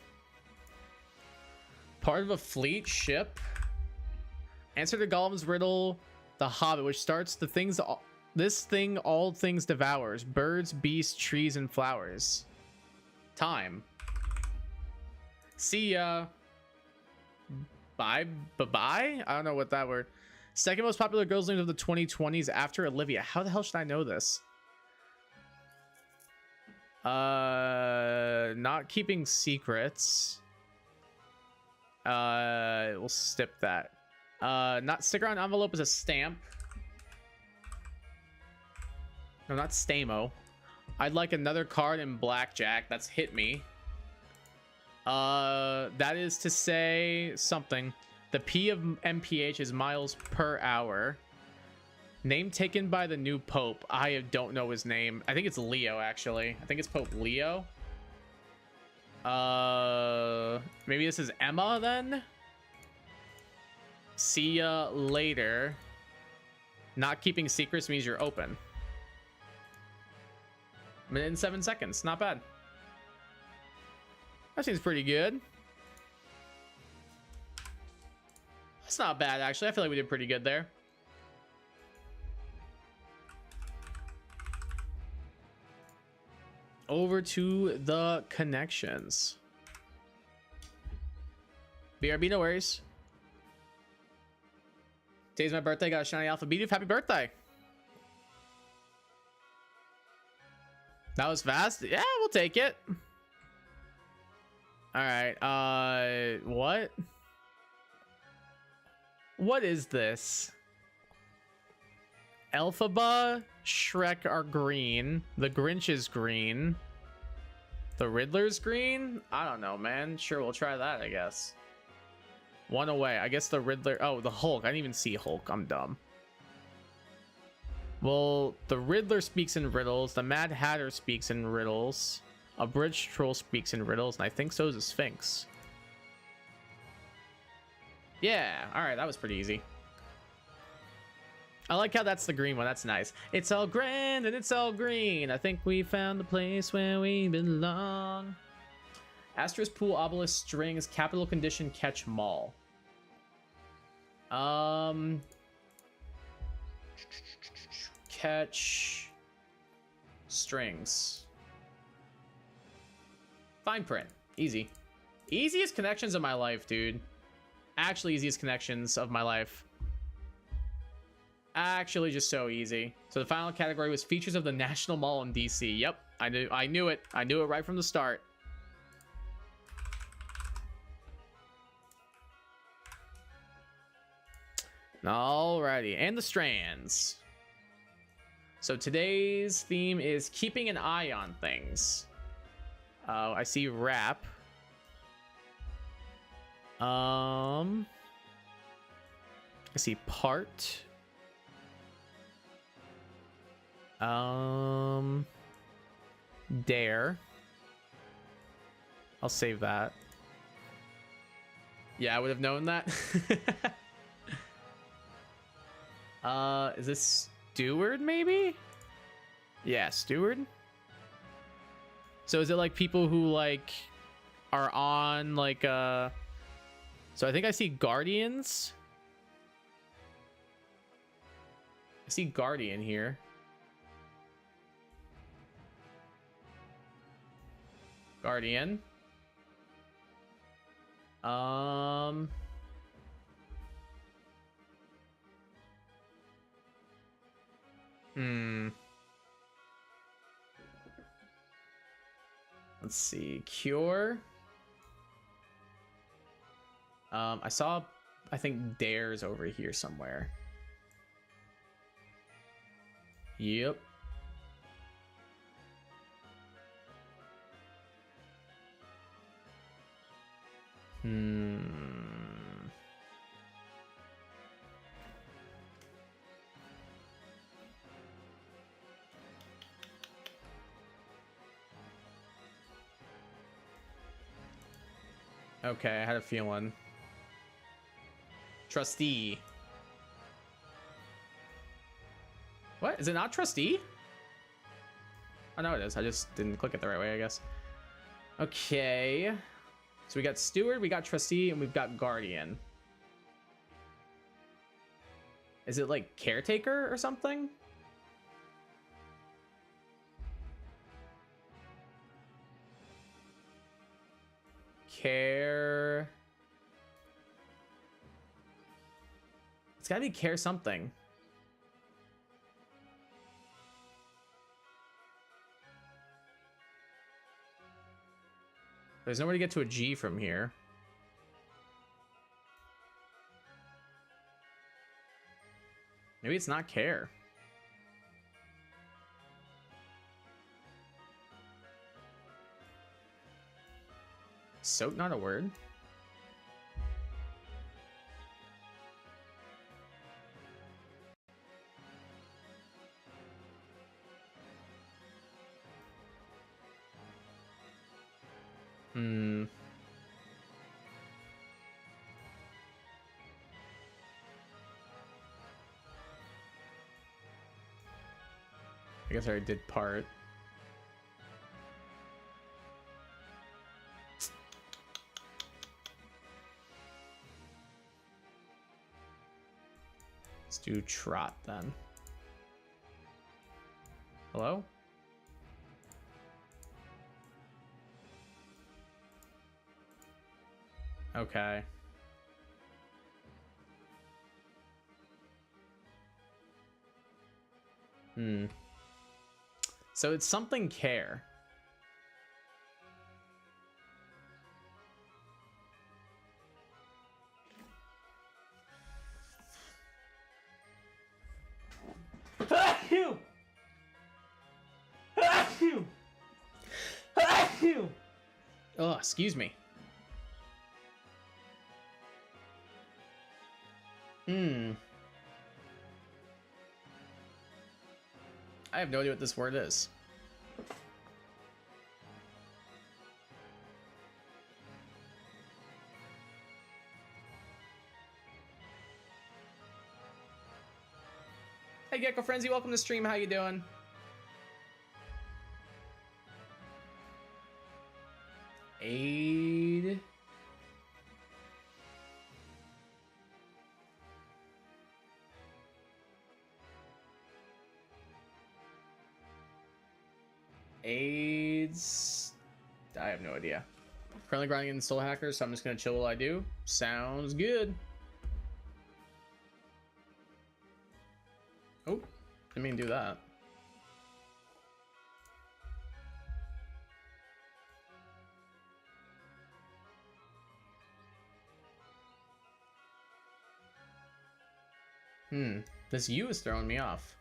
Part of a fleet ship. Answer to Gollum's riddle, The Hobbit, which starts the things... This thing all things devours. Birds, beasts, trees, and flowers. Time. See ya. Bye. Bye-bye? I don't know what that word... Second most popular girls' names of the 2020s after Olivia. How the hell should I know this? Not keeping secrets. We'll skip that. Not sticker on envelope is a stamp. No, not Stamo. I'd like another card in blackjack. That's hit me. That is to say something. The P of MPH is miles per hour. Name taken by the new Pope. I don't know his name. I think it's Leo, actually. I think it's Pope Leo. Maybe this is Emma, then? See ya later. Not keeping secrets means you're open. minute and 7 seconds. Not bad. That seems pretty good. That's not bad, actually. I feel like we did pretty good there. Over to the connections. BRB, no worries. Today's my birthday. Got a shiny alpha beat. Happy birthday. That was fast. Yeah, we'll take it. All right. What? What is this? Elphaba, Shrek are green. The Grinch is green. The Riddler's green? I don't know, man. Sure, we'll try that, I guess. One away. I guess the Riddler... Oh, the Hulk. I didn't even see Hulk. I'm dumb. Well, the Riddler speaks in riddles. The Mad Hatter speaks in riddles. A Bridge Troll speaks in riddles. And I think so is a Sphinx. Yeah. All right. That was pretty easy. I like how that's the green one. That's nice. It's all grand and it's all green. I think we found the place where we belong. Asterisk pool obelisk strings capital condition catch mall. Catch strings. Fine print. Easy. Easiest connections of my life, dude. Actually, easiest connections of my life. Actually, just so easy. So the final category was features of the National Mall in DC. Yep, I knew it. I knew it right from the start. Alrighty, and the strands. So today's theme is keeping an eye on things. I see wrap. I see part. Dare. I'll save that. Yeah, I would have known that. Is this steward maybe? Yeah, steward. So is it like people who like are on like so I think I see guardians. I see guardian here. Guardian. Let's see. Cure. I saw, I think Dare's over here somewhere. Yep. Okay, I had a feeling. Trustee. What? Is it not trustee? Oh, no, it is. I just didn't click it the right way, I guess. Okay. So we got steward, we got trustee, and we've got guardian. Is it like caretaker or something? Care. It's gotta be care something. There's nowhere to get to a G from here. Maybe it's not care. Soak, not a word. I guess I already did part. do trot then. Hello? Okay. So it's something care. Oh, excuse me. I have no idea what this word is. Hey Gecko Frenzy, welcome to stream. How you doing? Aid. AIDS. I have no idea. Currently grinding in Soul Hacker, so I'm just gonna chill while I do. Sounds good. Oh, didn't mean to do that. This U is throwing me off.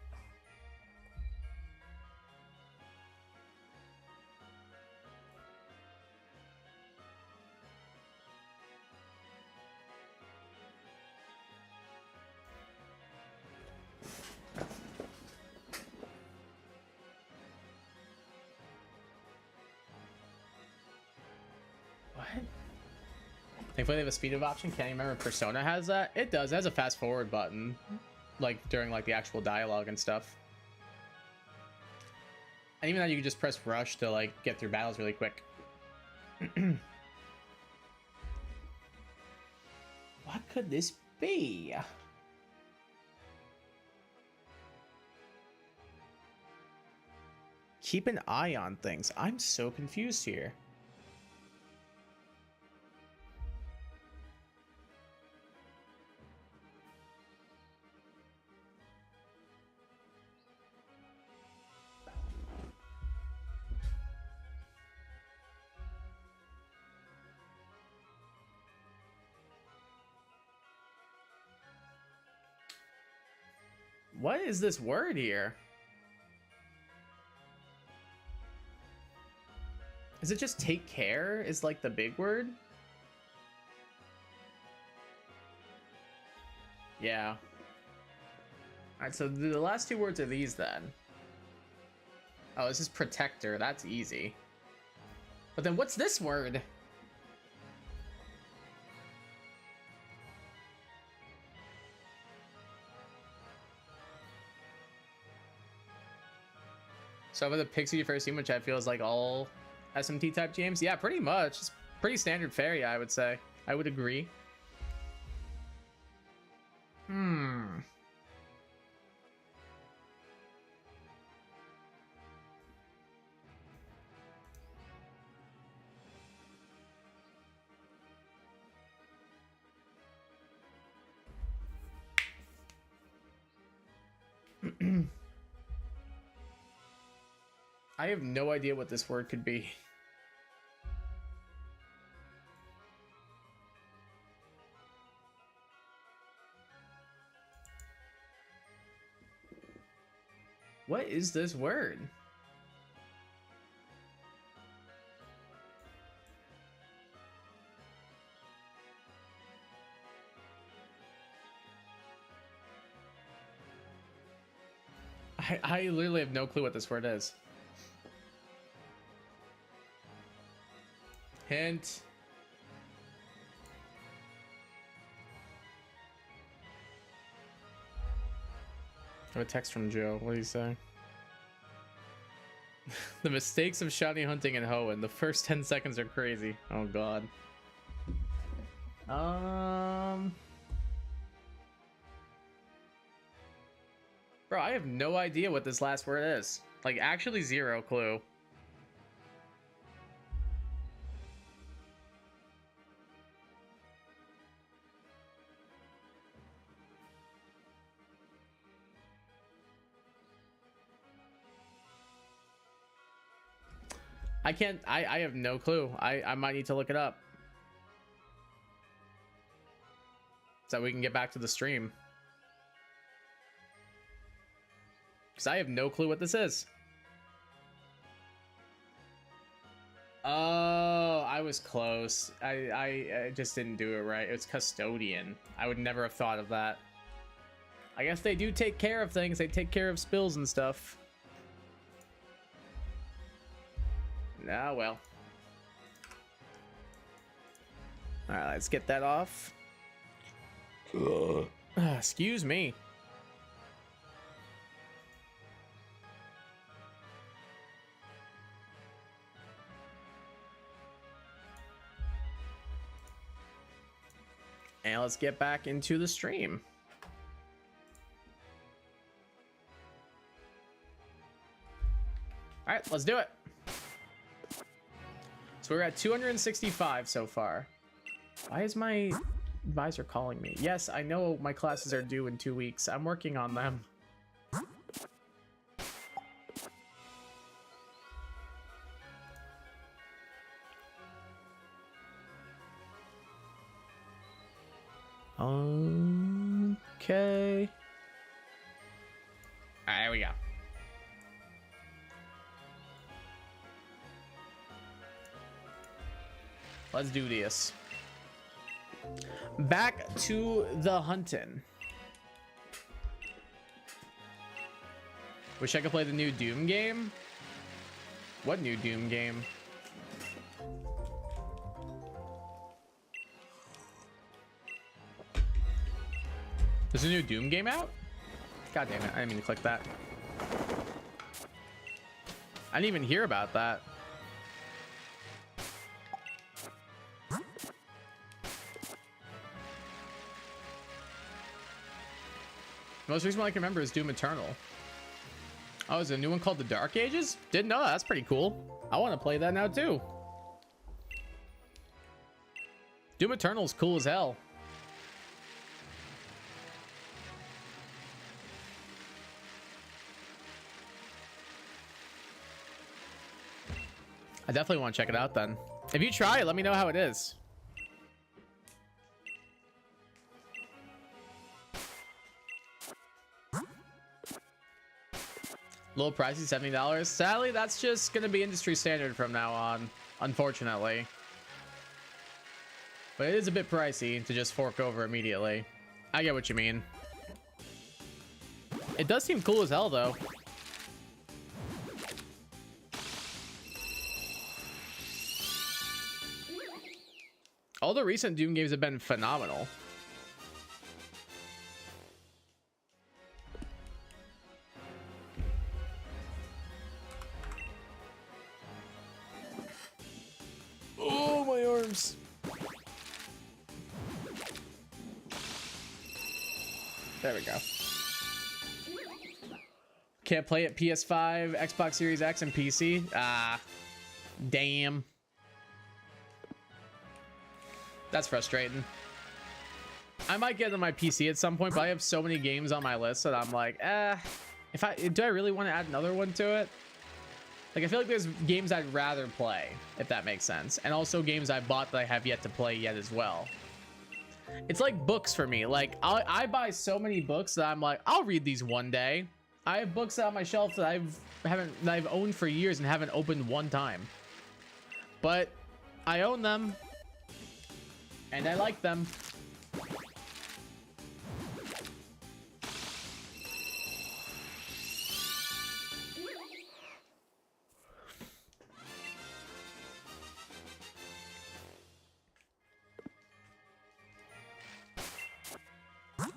What? Thankfully they have a speed up option. Can't even remember if Persona has that. It does. It has a fast forward button, like during like the actual dialogue and stuff. And even that, you can just press rush to like get through battles really quick. What could this be? Keep an eye on things. I'm so confused here. What is this word here? Is it just take care is like the big word? Yeah. Alright, so the last two words are these then. Oh, this is protector. That's easy. But then what's this word? So for the Pixie first team, which I feel is like all SMT type games, yeah, pretty much. It's pretty standard fare, yeah, I would say. I would agree. I have no idea what this word could be. What is this word? I literally have no clue what this word is. Hint. I have a text from Joe. What do you say? The mistakes of shiny hunting in Hoenn. The first 10 seconds are crazy. Oh god. Bro, I have no idea what this last word is. Like, actually zero clue. I have no clue. I might need to look it up. So we can get back to the stream. Because I have no clue what this is. Oh, I was close. I just didn't do it right. It's custodian. I would never have thought of that. I guess they do take care of things. They take care of spills and stuff. Ah, well. Alright, let's get that off. Excuse me. And let's get back into the stream. All right, let's do it. So we're at 265 so far. Why is my advisor calling me? Yes, I know my classes are due in 2 weeks. I'm working on them. Okay. All right, here we go. Let's do this. Back to the hunting. Wish I could play the new Doom game. What new Doom game? There's a new Doom game out? God damn it, I didn't mean to click that. I didn't even hear about that. The most recent one I can remember is Doom Eternal. Oh, is there a new one called The Dark Ages? Didn't know that. That's pretty cool. I want to play that now too. Doom Eternal is cool as hell. I definitely want to check it out then. If you try it, let me know how it is. Little pricey, $70. Sadly, that's just going to be industry standard from now on, unfortunately. But it is a bit pricey to just fork over immediately. I get what you mean. It does seem cool as hell, though. All the recent Doom games have been phenomenal. Oh, my arms. There we go. Can't play it PS5, Xbox Series X, and PC. Ah, damn. That's frustrating. I might get on my PC at some point, but I have so many games on my list that I'm like, do I really want to add another one to it? Like, I feel like there's games I'd rather play, if that makes sense. And also games I bought that I have yet to play yet as well. It's like books for me. Like, I buy so many books that I'm like, I'll read these one day. I have books on my shelf that I've owned for years and haven't opened one time. But I own them. And I like them.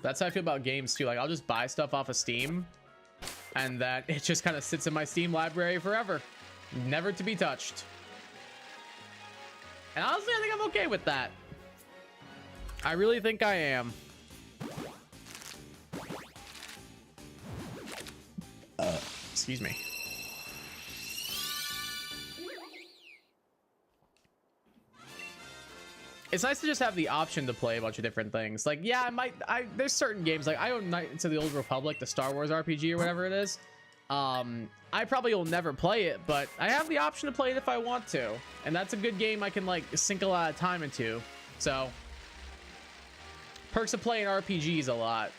That's how I feel about games too. Like, I'll just buy stuff off of Steam and that it just kind of sits in my Steam library forever, never to be touched. And honestly, I think I'm okay with that. I really think I am. Excuse me. It's nice to just have the option to play a bunch of different things. Like, yeah, there's certain games, like I own Knights of the Old Republic, the Star Wars RPG or whatever it is. I probably will never play it, but I have the option to play it if I want to. And that's a good game I can like sink a lot of time into. So perks of playing RPGs a lot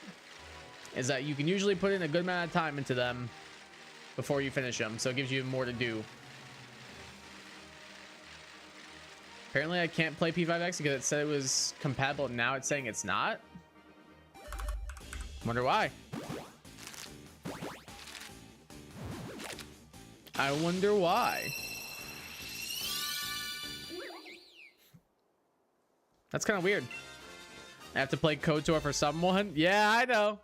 is that you can usually put in a good amount of time into them before you finish them. So it gives you more to do. Apparently I can't play P5X because it said it was compatible. Now it's saying it's not. Wonder why. I wonder why. That's kind of weird. I have to play KOTOR for someone? Yeah, I know.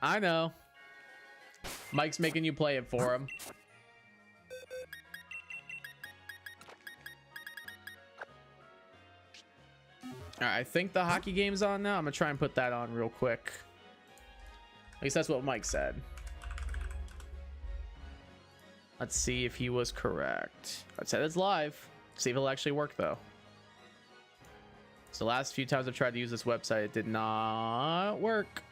I know. Mike's making you play it for him. All right, I think the hockey game's on now. I'm gonna try and put that on real quick. At least that's what Mike said. Let's see if he was correct. I said it's live. See if it'll actually work though. So the last few times I've tried to use this website, it did not work.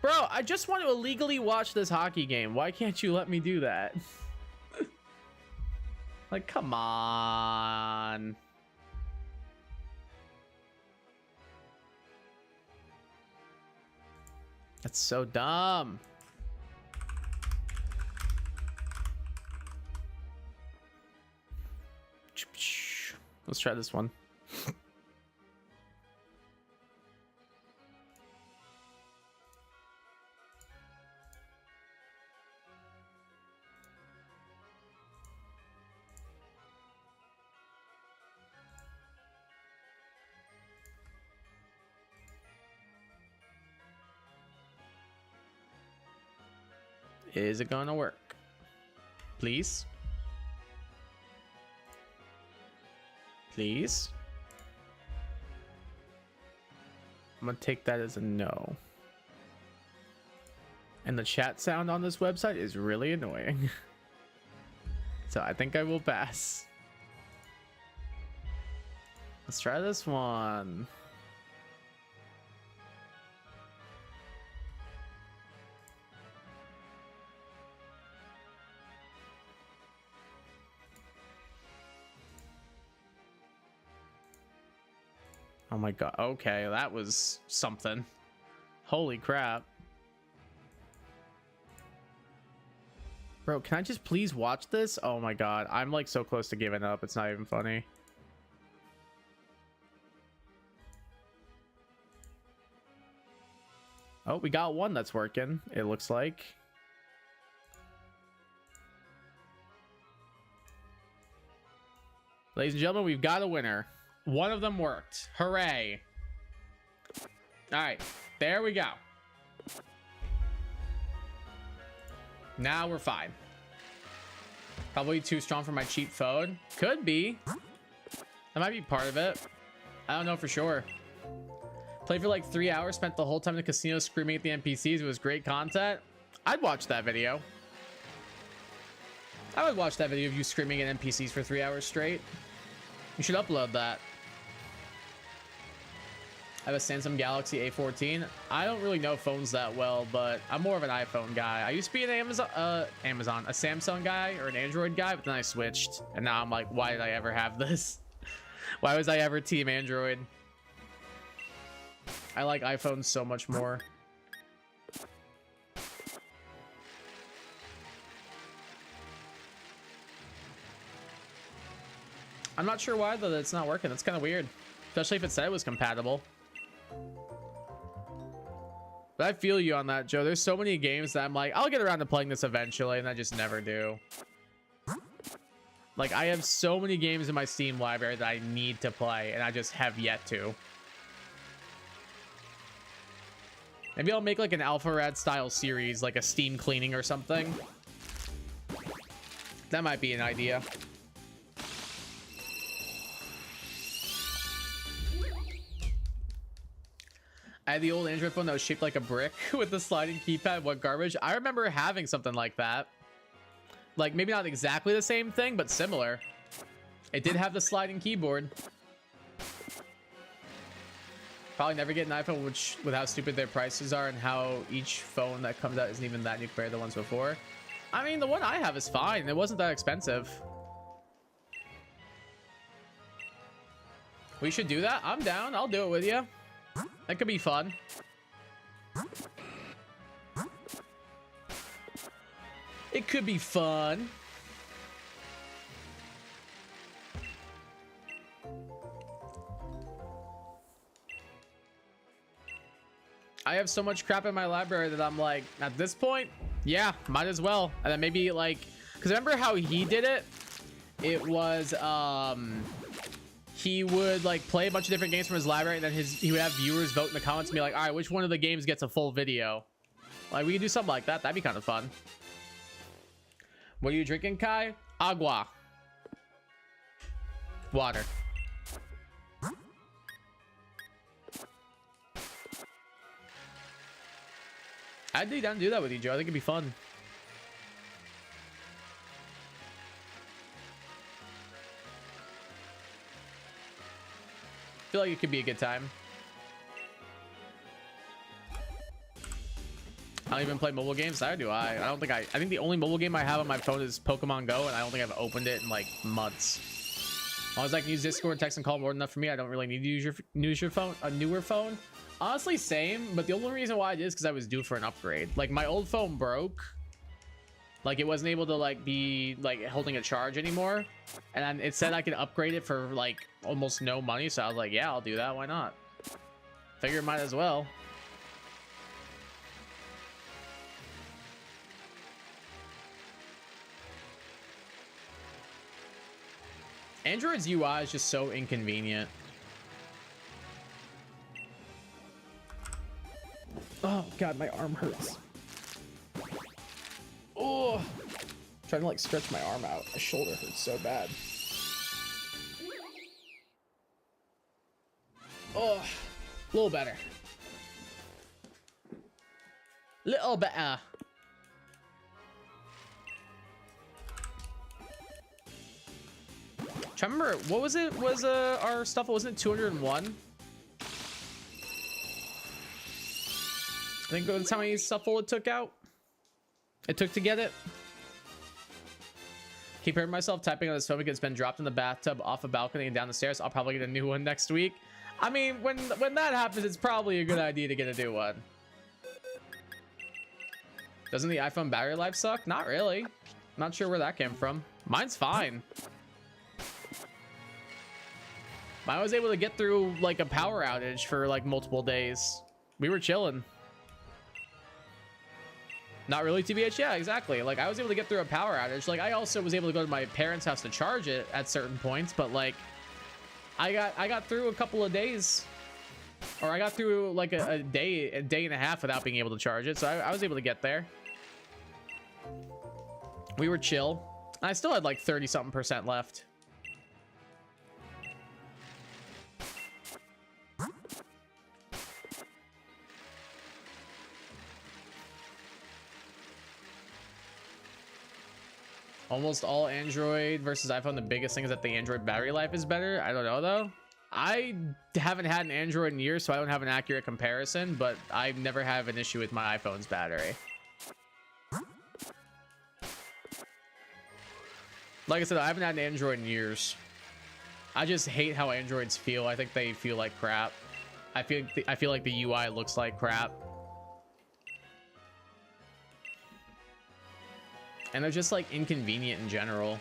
Bro, I just want to illegally watch this hockey game. Why can't you let me do that? Like, come on. That's so dumb. Let's try this one. Is it gonna work? Please? Please? I'm gonna take that as a no. And the chat sound on this website is really annoying. So I think I will pass. Let's try this one. Oh my god. Okay, that was something. Holy crap. Bro, can I just please watch this? Oh my god. I'm like so close to giving up. It's not even funny. Oh, we got one that's working, it looks like. Ladies and gentlemen, we've got a winner. One of them worked. Hooray. All right, there we go. Now we're fine. Probably too strong for my cheap phone. Could be. That might be part of it. I don't know for sure. Played for like 3 hours, spent the whole time in the casino screaming at the NPCs. It was great content. I'd watch that video. I would watch that video of you screaming at NPCs for 3 hours straight. You should upload that. I have a Samsung Galaxy A14. I don't really know phones that well, but I'm more of an iPhone guy. I used to be an a Samsung guy or an Android guy, but then I switched. And now I'm like, why did I ever have this? Why was I ever team Android? I like iPhones so much more. I'm not sure why though that's not working. That's kind of weird, especially if it said it was compatible. But I feel you on that, Joe. There's so many games that I'm like, I'll get around to playing this eventually, and I just never do. Like, I have so many games in my Steam library that I need to play, and I just have yet to. Maybe I'll make like an Alpha Rad style series, like a Steam cleaning or something. That might be an idea. I had the old Android phone that was shaped like a brick with the sliding keypad. What garbage? I remember having something like that. Like, maybe not exactly the same thing, but similar. It did have the sliding keyboard. Probably never get an iPhone with how stupid their prices are and how each phone that comes out isn't even that new compared to the ones before. I mean, the one I have is fine. It wasn't that expensive. We should do that. I'm down. I'll do it with you. That could be fun. It could be fun. I have so much crap in my library that I'm like, at this point, yeah, might as well. And then maybe like, because remember how he did it? It was, he would like play a bunch of different games from his library, and then he would have viewers vote in the comments and be like, all right, which one of the games gets a full video? Like, we could do something like that. That'd be kind of fun. What are you drinking, Kai? Agua. Water. I'd be down to do that with you, Joe. I think it'd be fun. I feel like it could be a good time. I don't even play mobile games. Neither do I. I think the only mobile game I have on my phone is Pokemon Go, and I don't think I've opened it in like months. As long as I can use Discord, text, and call more than enough for me, I don't really need to use your phone, a newer phone. Honestly, same, but the only reason why I did is because I was due for an upgrade. Like, my old phone broke. Like, it wasn't able to like be like holding a charge anymore, and then it said I could upgrade it for like almost no money. So I was like, yeah, I'll do that. Why not? Figure might as well. Android's UI is just so inconvenient. Oh god, my arm hurts. Oh, I'm trying to like stretch my arm out. My shoulder hurts so bad. Oh, a little better. Little better. I remember, what was it? Was our stuff, wasn't it 201? I think that's how many stuffle it took out. It took to get it. Keep hearing myself typing on this phone because it's been dropped in the bathtub, off a balcony, and down the stairs. I'll probably get a new one next week. I mean, when that happens, it's probably a good idea to get a new one. Doesn't the iPhone battery life suck? Not really. Not sure where that came from. Mine's fine. I was able to get through like a power outage for like multiple days. We were chilling. Not really, TBH. Yeah, exactly. Like, I was able to get through a power outage. Like, I also was able to go to my parents' house to charge it at certain points, but like I got through a couple of days, or I got through like a day and a half without being able to charge it. So I was able to get there. We were chill. I still had like 30-something% left. Almost all Android versus iPhone. The biggest thing is that the Android battery life is better. I don't know though. I haven't had an Android in years, so I don't have an accurate comparison, but I never have an issue with my iPhone's battery. Like I said, I haven't had an Android in years. I just hate how Androids feel. I think they feel like crap. I feel like the UI looks like crap. And they're just like inconvenient in general.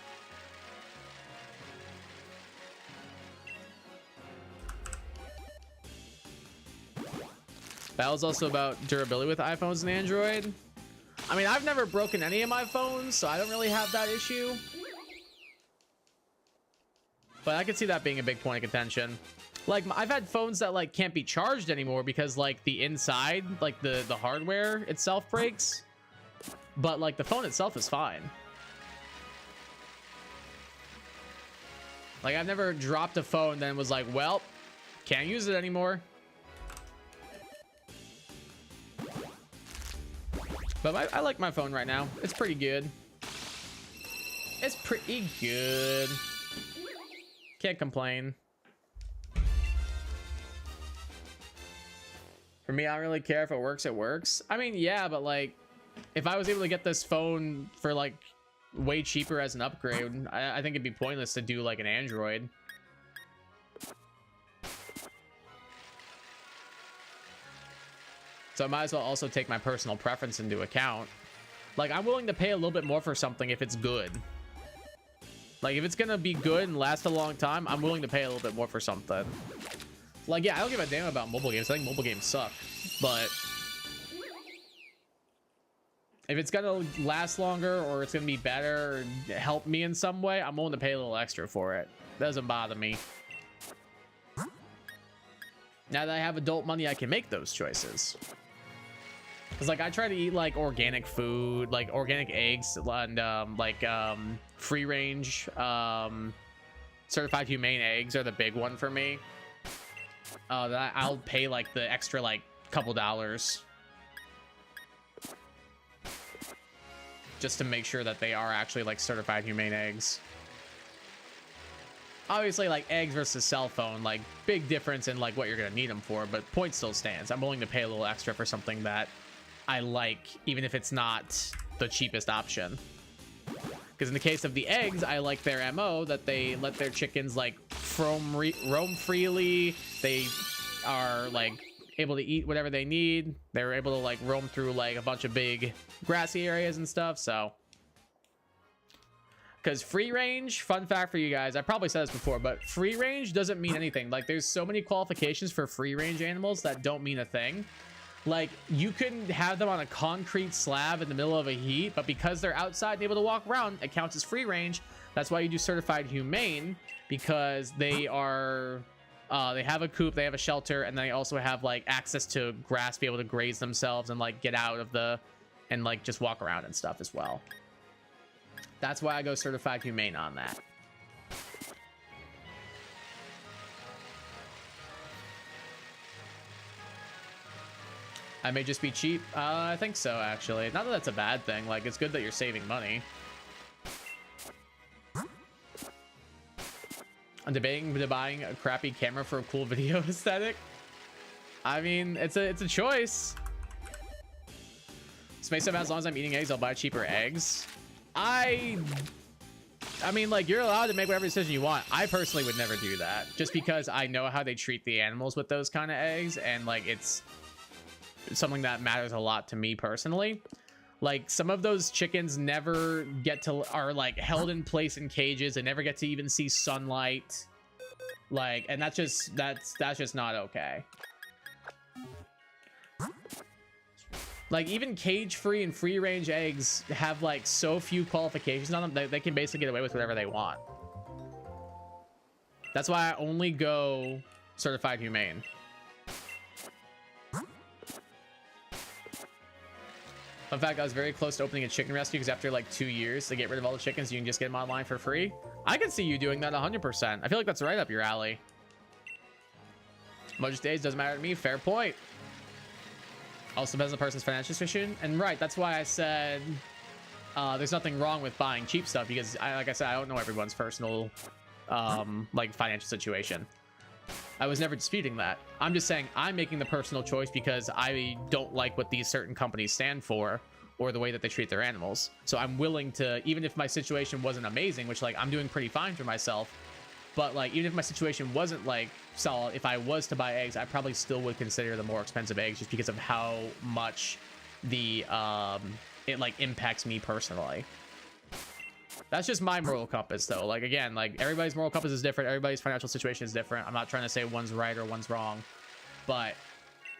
That was also about durability with iPhones and Android. I mean, I've never broken any of my phones, so I don't really have that issue. But I could see that being a big point of contention. Like, I've had phones that like can't be charged anymore because like the inside, like the hardware itself breaks. But like the phone itself is fine. Like, I've never dropped a phone then was like, well, can't use it anymore. But I like my phone right now. It's pretty good. It's pretty good. Can't complain. For me, I don't really care if it works, it works. I mean, yeah, but like, if I was able to get this phone for like way cheaper as an upgrade, I think it'd be pointless to do like an Android. So I might as well also take my personal preference into account. Like, I'm willing to pay a little bit more for something if it's good. Like, if it's gonna be good and last a long time, I'm willing to pay a little bit more for something. Like, yeah, I don't give a damn about mobile games. I think mobile games suck. But if it's gonna last longer or it's gonna be better or help me in some way, I'm willing to pay a little extra for it. Doesn't bother me. Now that I have adult money, I can make those choices. Because, like, I try to eat, like, organic food, like, organic eggs, and, free range, certified humane eggs are the big one for me. That I'll pay, like, the extra, like, couple dollars. Just to make sure that they are actually, like, certified humane eggs. Obviously, like, eggs versus cell phone, like, big difference in, like, what you're gonna need them for, but point still stands. I'm willing to pay a little extra for something that I like, even if it's not the cheapest option. Because in the case of the eggs, I like their MO, that they let their chickens, like, roam freely. They are, like, able to eat whatever they need. They're able to, like, roam through, like, a bunch of big grassy areas and stuff, so. Because free range, fun fact for you guys, I probably said this before, but free range doesn't mean anything. Like, there's so many qualifications for free range animals that don't mean a thing. Like, you can have them on a concrete slab in the middle of a heat, but because they're outside and able to walk around, it counts as free range. That's why you do certified humane, because they are, they have a coop, they have a shelter, and they also have, like, access to grass, be able to graze themselves and, like, get out of the, and, like, just walk around and stuff as well. That's why I go certified humane on that. I may just be cheap. I think so, actually. Not that that's a bad thing. Like, it's good that you're saving money. I'm debating buying a crappy camera for a cool video aesthetic. I mean, it's a choice. Space up, as long as I'm eating eggs, I'll buy cheaper eggs. I mean, like, you're allowed to make whatever decision you want. I personally would never do that, just because I know how they treat the animals with those kind of eggs, and, like, it's something that matters a lot to me personally. Like, some of those chickens never get to, are, like, held in place in cages and never get to even see sunlight. Like, and that's just not okay. Like, even cage-free and free-range eggs have, like, so few qualifications on them, they can basically get away with whatever they want. That's why I only go certified humane. In fact, I was very close to opening a chicken rescue, because after, like, 2 years to get rid of all the chickens, you can just get them online for free. I can see you doing that 100%. I feel like that's right up your alley. Most days doesn't matter to me. Fair point. Also depends on the person's financial situation. And right, that's why I said there's nothing wrong with buying cheap stuff, because like I said, I don't know everyone's personal like, financial situation. I was never disputing that. I'm just saying I'm making the personal choice because I don't like what these certain companies stand for or the way that they treat their animals. So I'm willing to, even if my situation wasn't amazing, which, like, I'm doing pretty fine for myself, but, like, even if my situation wasn't, like, solid, if I was to buy eggs, I probably still would consider the more expensive eggs, just because of how much the it, like, impacts me personally. That's just my moral compass, though. Like, again, like, everybody's moral compass is different. Everybody's financial situation is different. I'm not trying to say one's right or one's wrong, but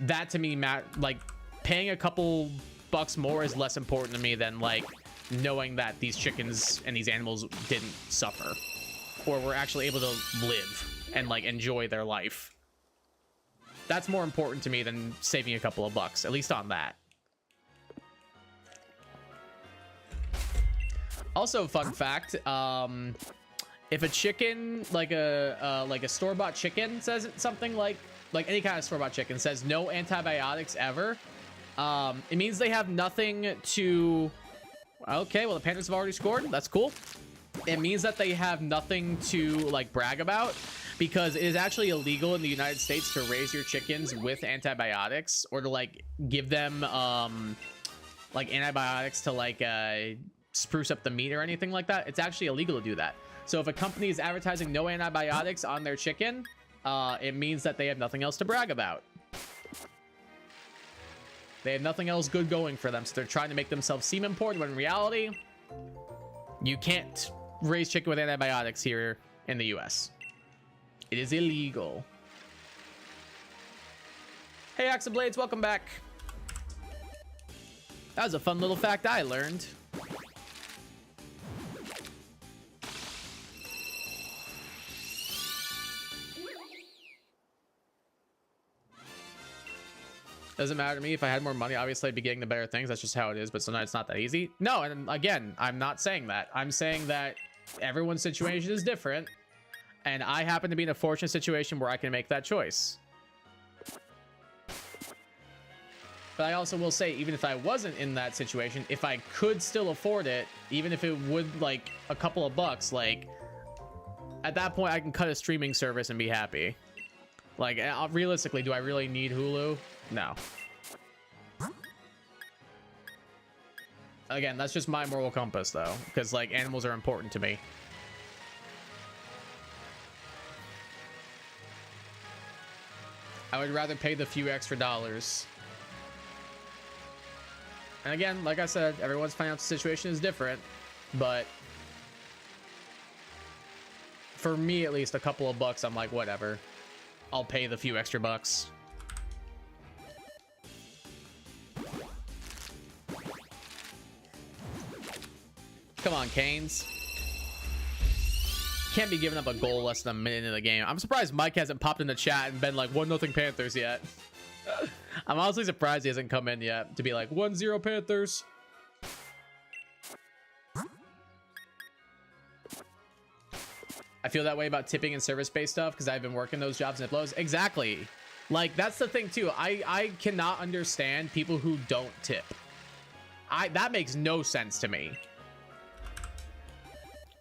that, to me, like, paying a couple bucks more is less important to me than, like, knowing that these chickens and these animals didn't suffer, or were actually able to live and, like, enjoy their life. That's more important to me than saving a couple of bucks, at least on that. Also, fun fact, if a chicken, like a store-bought chicken, says something like any kind of store-bought chicken says no antibiotics ever, It means they have nothing to... Okay, well, the Panthers have already scored. That's cool. It means that they have nothing to, like, brag about, because it is actually illegal in the United States to raise your chickens with antibiotics, or to, like, give them, like, antibiotics to, like, spruce up the meat or anything like that. It's actually illegal to do that. So if a company is advertising no antibiotics on their chicken, it means that they have nothing else to brag about. They have nothing else good going for them, so they're trying to make themselves seem important, when in reality, you can't raise chicken with antibiotics here in the US. It is illegal. Hey, Axe Blades, welcome back. That was a fun little fact I learned. Doesn't matter to me. If I had more money, obviously I'd be getting the better things. That's just how it is, but sometimes it's not that easy. No, and again, I'm not saying that. I'm saying that everyone's situation is different, and I happen to be in a fortunate situation where I can make that choice. But I also will say, even if I wasn't in that situation, if I could still afford it, even if it would, like, a couple of bucks, like, at that point I can cut a streaming service and be happy. Like, realistically, do I really need Hulu? No. Again, that's just my moral compass, though, because, like, animals are important to me. I would rather pay the few extra dollars. And again, like I said, everyone's financial situation is different, but for me, at least, a couple of bucks, I'm like, whatever. I'll pay the few extra bucks. Come on, Canes. Can't be giving up a goal less than a minute in the game. I'm surprised Mike hasn't popped in the chat and been like 1-0 Panthers yet. I'm honestly surprised he hasn't come in yet to be like 1-0 Panthers. I feel that way about tipping and service-based stuff because I've been working those jobs and it blows. Exactly. Like, that's the thing too. I cannot understand people who don't tip. That makes no sense to me.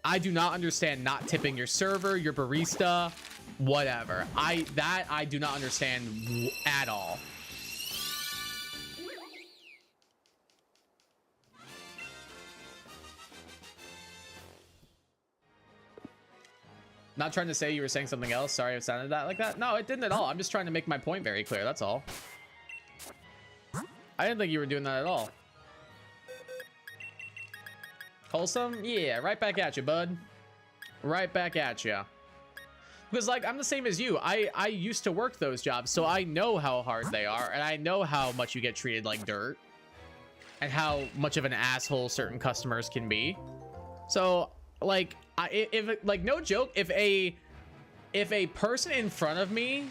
I do not understand not tipping your server, your barista, whatever. I do not understand at all. Not trying to say you were saying something else. Sorry if it sounded like that. No, it didn't at all. I'm just trying to make my point very clear. That's all. I didn't think you were doing that at all. Wholesome? Yeah, right back at you, bud. Right back at you. Because, like, I'm the same as you. I used to work those jobs, so I know how hard they are, and I know how much you get treated like dirt, and how much of an asshole certain customers can be. So, like, like, no joke, if a person in front of me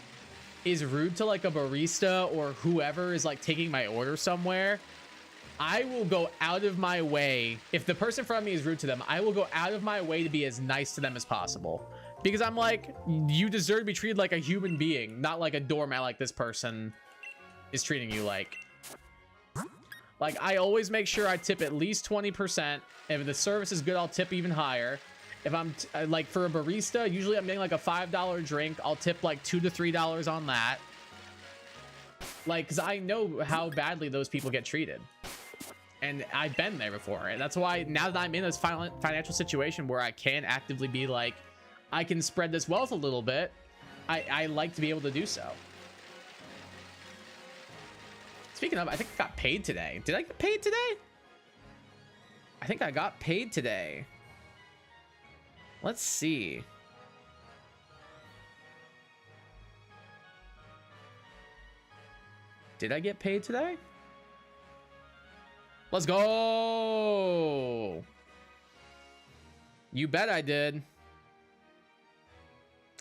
is rude to, like, a barista or whoever is, like, taking my order somewhere, I will go out of my way. If the person in front of me is rude to them, I will go out of my way to be as nice to them as possible. Because I'm like, you deserve to be treated like a human being, not like a doormat like this person is treating you like. Like, I always make sure I tip at least 20%. If the service is good, I'll tip even higher. If I'm, like, for a barista, usually I'm getting like a $5 drink. I'll tip like $2 to $3 on that. Like, because I know how badly those people get treated. And I've been there before. And that's why now that I'm in this financial situation where I can actively be like, I can spread this wealth a little bit, I like to be able to do so. Speaking of, I think I got paid today. Did I get paid today? I think I got paid today. Let's see. Did I get paid today? Let's go. You bet I did.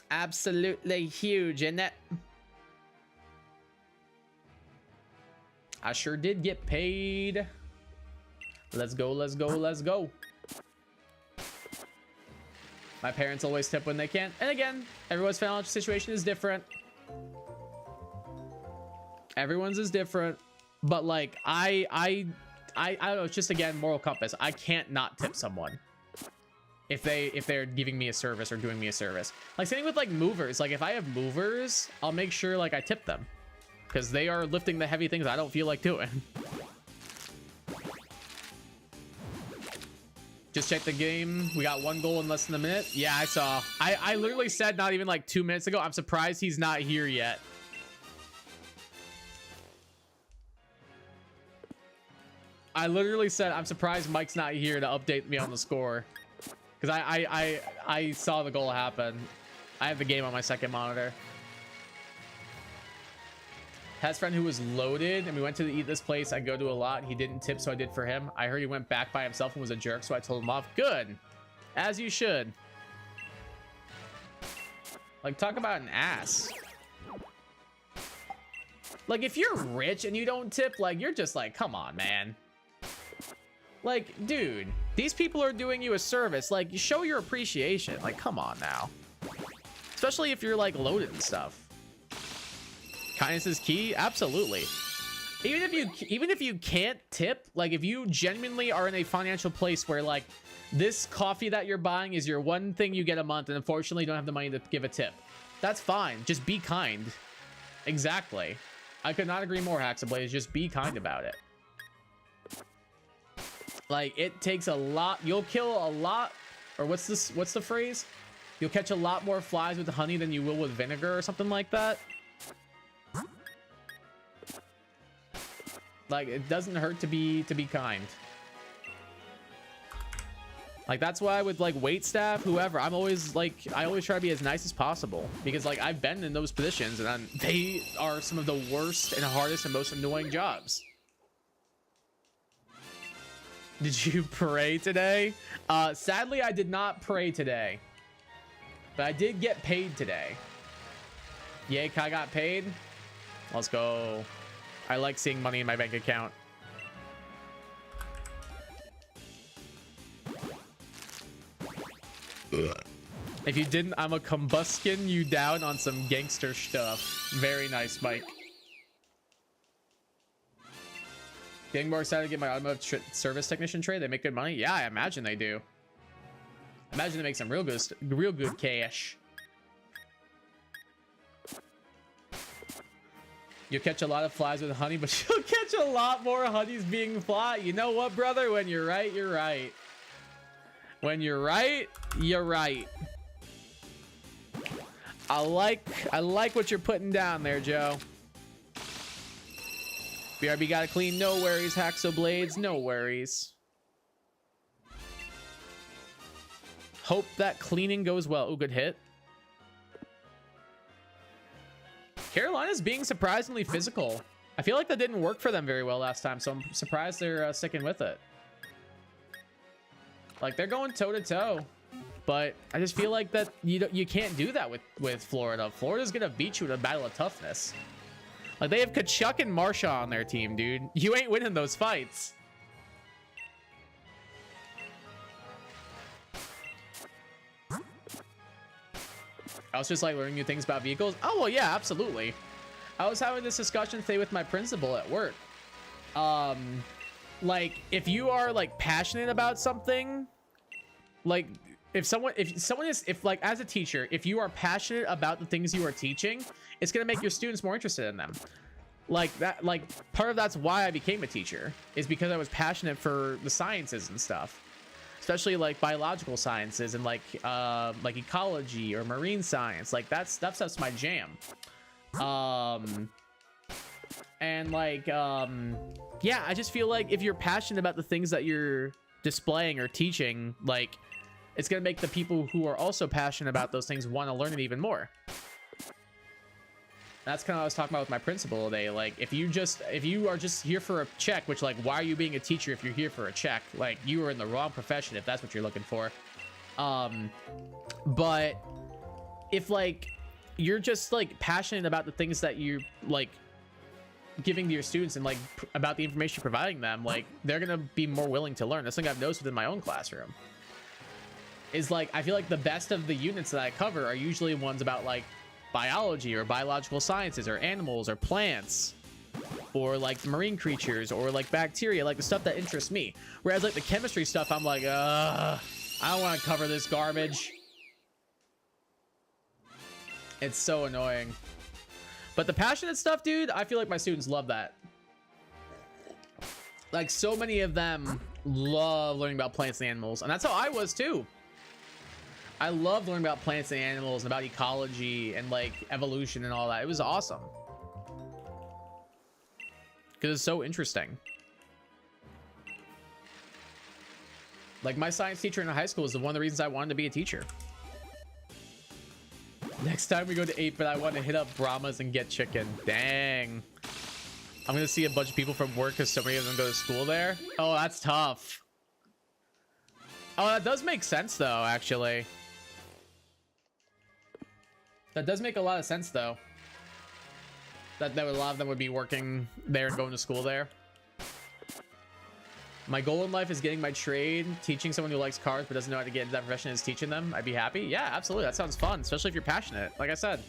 Absolutely huge, isn't it? I sure did get paid. Let's go, let's go, let's go. My parents always tip when they can. And again, everyone's financial situation is different. Everyone's is different. But like I don't know, it's just, again, moral compass. I can't not tip someone if they're giving me a service or doing me a service. Like, same with like movers. Like, if I have movers, I'll make sure like I tip them because they are lifting the heavy things I don't feel like doing. Just check the game. We got 1 goal in less than a minute. Yeah, I saw. I literally said not even like 2 minutes ago, I'm surprised he's not here yet. I literally said I'm surprised Mike's not here to update me on the score, because I saw the goal happen. I have the game on my second monitor. Has a friend who was loaded, and we went to eat this place I go to a lot. He didn't tip, so I did for him. I heard he went back by himself and was a jerk, so I told him off. Good, as you should. Like, talk about an ass. Like, if you're rich and you don't tip, like, you're just like, come on, man. Like, dude, these people are doing you a service. Like, you show your appreciation. Like, come on now. Especially if you're like loaded and stuff. Kindness is key. Absolutely. Even if you can't tip, like, if you genuinely are in a financial place where like this coffee that you're buying is your one thing you get a month, and unfortunately you don't have the money to give a tip, that's fine. Just be kind. Exactly. I could not agree more, Haxablaze. Just be kind about it. Like, it takes a lot. You'll kill a lot, or what's the phrase? You'll catch a lot more flies with honey than you will with vinegar or something like that. Like, it doesn't hurt to be kind. Like, that's why with like wait staff, whoever, I always try to be as nice as possible, because like I've been in those positions and they are some of the worst and hardest and most annoying jobs. Did you pray today? Sadly, I did not pray today, but I did get paid today. Yay, Kai got paid. Let's go. I like seeing money in my bank account. If you didn't, I'm a combuskin you down on some gangster stuff. Very nice, Mike. Getting more excited to get my automotive service technician trade. They make good money. Yeah, I imagine they do. Imagine they make some real good cash. You'll catch a lot of flies with honey, but you'll catch a lot more honeys being fly. You know what, brother? When you're right, you're right. When you're right, you're right. I like what you're putting down there, Joe. BRB gotta clean. No worries, Haxo Blades. No worries. Hope that cleaning goes well. Oh, good hit. Carolina's being surprisingly physical. I feel like that didn't work for them very well last time, so I'm surprised they're sticking with it. Like, they're going toe-to-toe, but I just feel like that you can't do that with Florida. Florida's gonna beat you in a battle of toughness. Like, they have Kachuk and Marsha on their team, dude. You ain't winning those fights. I was just like learning new things about vehicles. Oh, well, yeah, absolutely. I was having this discussion today with my principal at work. Like, if you are like passionate about something, like if like as a teacher, if you are passionate about the things you are teaching, it's going to make your students more interested in them. Like that, like part of that's why I became a teacher, is because I was passionate for the sciences and stuff. Especially like biological sciences and like ecology or marine science. Like that stuff's my jam. And like yeah, I just feel like if you're passionate about the things that you're displaying or teaching, like it's gonna make the people who are also passionate about those things want to learn it even more. That's kind of what I was talking about with my principal today. Like, if you are just here for a check, which, like, why are you being a teacher if you're here for a check? Like, you are in the wrong profession if that's what you're looking for. But if like you're just like passionate about the things that you like giving to your students and like about the information you're providing them, like they're gonna be more willing to learn. That's something I've noticed within my own classroom. Is like, I feel like the best of the units that I cover are usually ones about like biology or biological sciences or animals or plants. or like marine creatures or like bacteria, like the stuff that interests me. Whereas like the chemistry stuff, I'm like, I don't want to cover this garbage. It's so annoying. But the passionate stuff, dude, I feel like my students love that. Like, so many of them love learning about plants and animals. And that's how I was, too. I loved learning about plants and animals and about ecology and, like, evolution and all that. It was awesome. Because it's so interesting. Like, my science teacher in high school is one of the reasons I wanted to be a teacher. Next time we go to 8-bit, I want to hit up Brahma's and get chicken. Dang. I'm going to see a bunch of people from work because so many of them go to school there. Oh, that's tough. Oh, that does make sense, though, actually. That does make a lot of sense, though. That a lot of them would be working there and going to school there. My goal in life is getting my trade. Teaching someone who likes cars but doesn't know how to get into that profession is teaching them. I'd be happy. Yeah, absolutely. That sounds fun, especially if you're passionate. Like I said.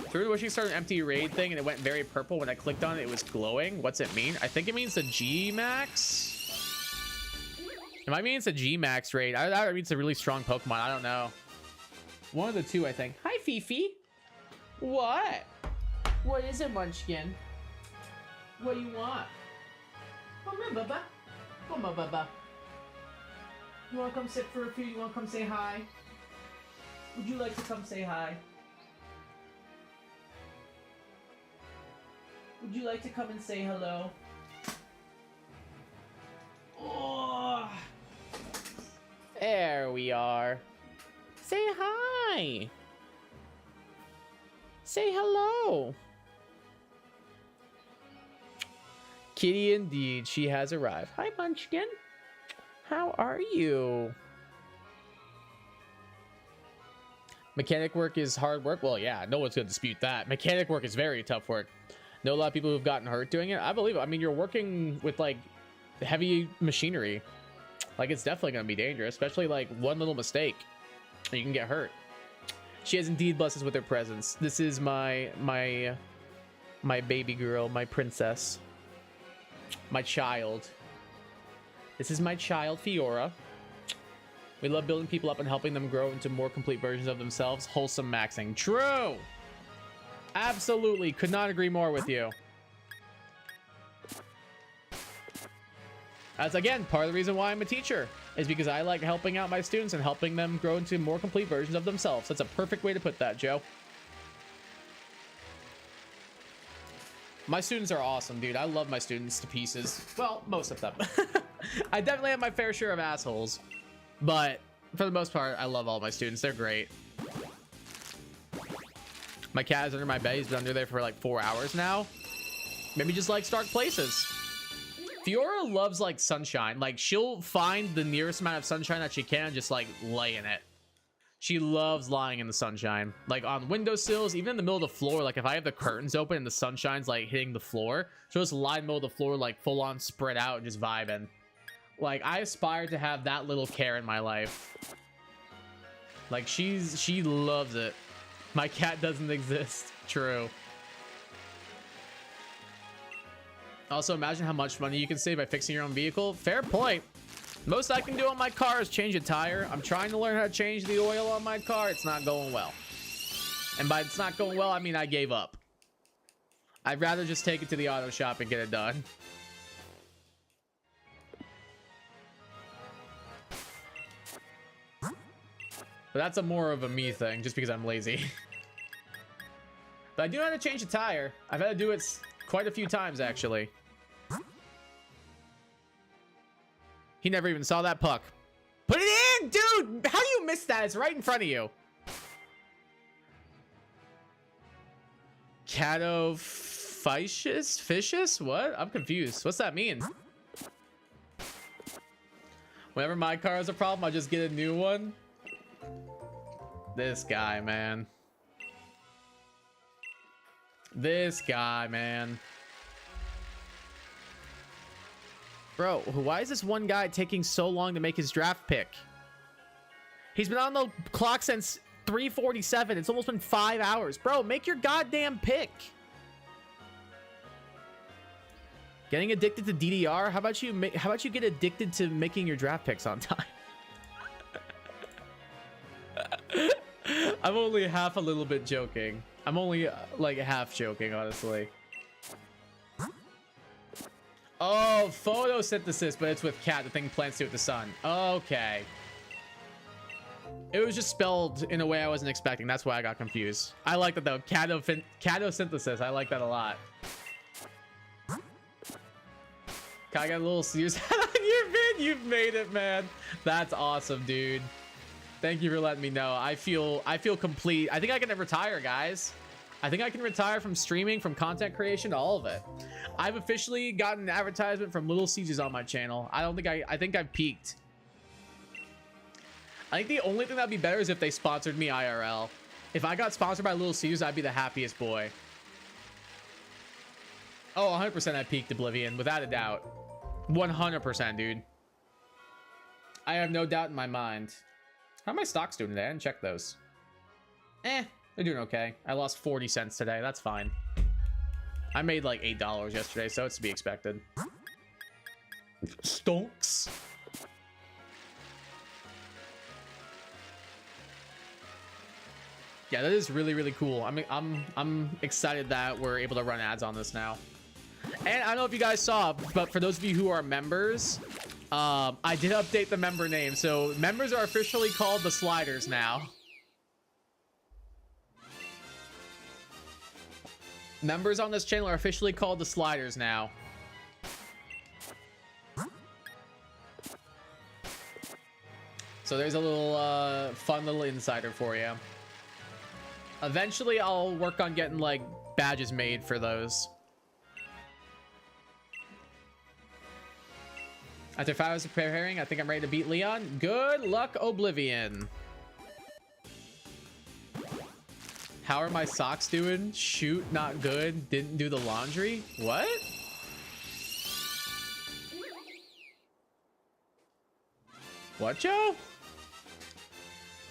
Through wishing started an empty raid thing and it went very purple. When I clicked on it, it was glowing. What's it mean? I think it means the G max. It might mean it's a G max raid. That means it's a really strong Pokemon. I don't know. One of the two, I think. Hi, Fifi. What? What is it, Munchkin? What do you want? Come here, Bubba. Come on, Bubba. You want to come sit for a few? You want to come say hi? Would you like to come say hi? Would you like to come and say hello? Oh. There we are. Say hi. Say hello. Kitty indeed, she has arrived. Hi, Munchkin. How are you? Mechanic work is hard work. Well, yeah, no one's gonna dispute that. Mechanic work is very tough work. Know a lot of people who've gotten hurt doing it. I believe it. I mean, you're working with like heavy machinery. Like, it's definitely gonna be dangerous, especially like one little mistake, and you can get hurt. She has indeed blessed us with her presence. This is my baby girl, my princess. My child. This is my child, Fiora. We love building people up and helping them grow into more complete versions of themselves. Wholesome maxing. True! Absolutely. Could not agree more with you. That's, again, part of the reason why I'm a teacher. Is because I like helping out my students and helping them grow into more complete versions of themselves. That's a perfect way to put that, Joe. My students are awesome, dude. I love my students to pieces. Well, most of them. I definitely have my fair share of assholes. But for the most part, I love all my students. They're great. My cat is under my bed. He's been under there for like 4 hours now. Maybe just likes dark places. Fiora loves like sunshine. Like, she'll find the nearest amount of sunshine that she can and just like lay in it. She loves lying in the sunshine, like on windowsills, even in the middle of the floor. Like, if I have the curtains open and the sunshine's like hitting the floor, she'll just lie in the middle of the floor, like full on spread out and just vibing. Like, I aspire to have that little care in my life. Like, she loves it. My cat doesn't exist. True. Also, imagine how much money you can save by fixing your own vehicle. Fair point. Most I can do on my car is change a tire. I'm trying to learn how to change the oil on my car. It's not going well. And by it's not going well, I mean I gave up. I'd rather just take it to the auto shop and get it done. But that's more of a me thing, just because I'm lazy. But I do know how to change a tire. I've had to do it quite a few times, actually. He never even saw that puck. Put it in, dude! How do you miss that? It's right in front of you. Catophysius? Fishes? What? I'm confused. What's that mean? Whenever my car has a problem, I just get a new one. This guy, man. This guy, man. Bro, why is this one guy taking so long to make his draft pick? He's been on the clock since 3:47. It's almost been 5 hours. Bro, make your goddamn pick. Getting addicted to DDR? How about you get addicted to making your draft picks on time? I'm only half a little bit joking. I'm only like half joking, honestly. Oh, photosynthesis, but it's with cat. The thing plants it with the sun. Okay. It was just spelled in a way I wasn't expecting. That's why I got confused. I like that though. Catosynthesis. I like that a lot. Can I get a little Caesar's hat on your vid? You've made it, man. That's awesome, dude. Thank you for letting me know. I feel complete. I think I can retire, guys. I think I can retire from streaming, from content creation, to all of it. I've officially gotten an advertisement from Little Caesars on my channel. I think I've peaked. I think the only thing that'd be better is if they sponsored me IRL. If I got sponsored by Little Caesars, I'd be the happiest boy. Oh, 100% I peaked Oblivion, without a doubt. 100%, dude. I have no doubt in my mind. How are my stocks doing today? I didn't check those. They're doing okay. I lost 40 cents today. That's fine. I made like $8 yesterday, so it's to be expected. Stonks. Yeah, that is really, really cool. I'm excited that we're able to run ads on this now. And I don't know if you guys saw, but for those of you who are members, I did update the member name. So members are officially called the Sliders now. Members on this channel are officially called the Sliders now. So there's a little fun little insider for you. Eventually I'll work on getting like badges made for those. After 5 hours of preparing, I think I'm ready to beat Leon. Good luck, Oblivion. How are my socks doing? Shoot, not good. Didn't do the laundry. What? What, Joe?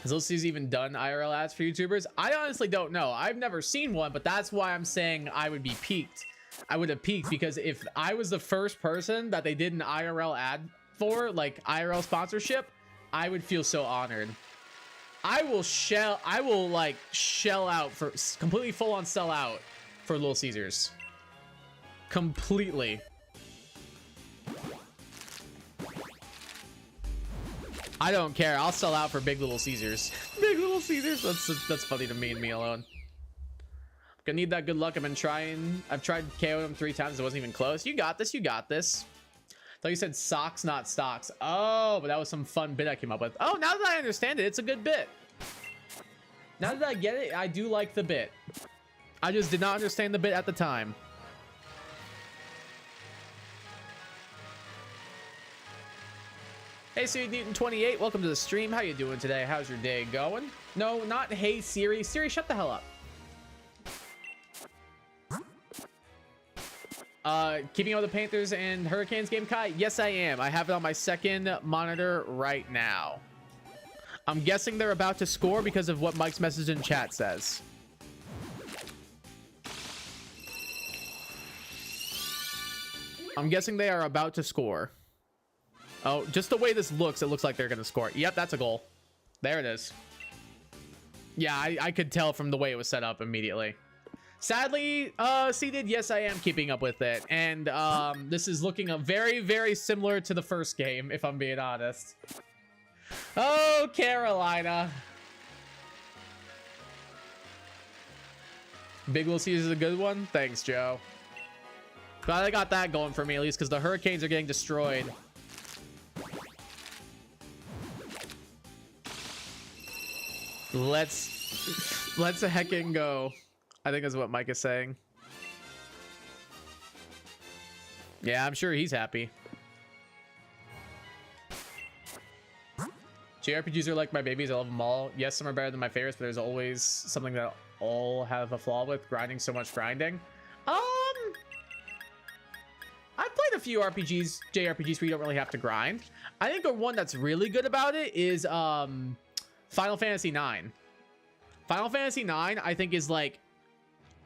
Has Little Caesars even done IRL ads for YouTubers? I honestly don't know. I've never seen one, but that's why I'm saying I would be peaked. I would have peaked because if I was the first person that they did an IRL ad for, like IRL sponsorship, I would feel so honored. I will like shell out for completely full on sell out for Little Caesars. Completely. I don't care. I'll sell out for Big Little Caesars. Big Little Caesars. That's funny to me and me alone. Gonna need that good luck. I've tried KO'd him 3 times. It wasn't even close. You got this. You got this. Thought you said socks, not stocks. Oh, but that was some fun bit I came up with. Oh, now that I understand it, it's a good bit. Now that I get it, I do like the bit. I just did not understand the bit at the time. Hey Siri Newton 28, welcome to the stream. How you doing today? How's your day going? No, not hey Siri. Siri, shut the hell up. Keeping up with the Panthers and Hurricanes game, Kai? Yes, I am. I have it on my second monitor right now. I'm guessing they're about to score because of what Mike's message in chat says. I'm guessing they are about to score. Oh, just the way this looks, it looks like they're going to score. Yep, that's a goal. There it is. Yeah, I could tell from the way it was set up immediately. Sadly, seated, yes, I am keeping up with it. And this is looking very, very similar to the first game, if I'm being honest. Oh, Carolina. Big Little Caesars is a good one. Thanks, Joe. Glad I got that going for me, at least, because the Hurricanes are getting destroyed. Let's heckin' go. I think that's what Mike is saying. Yeah, I'm sure he's happy. JRPGs are like my babies. I love them all. Yes, some are better than my favorites, but there's always something that all have a flaw with. Grinding, so much grinding. I've played a few RPGs, JRPGs, where you don't really have to grind. I think the one that's really good about it is Final Fantasy IX. Final Fantasy IX, I think, is like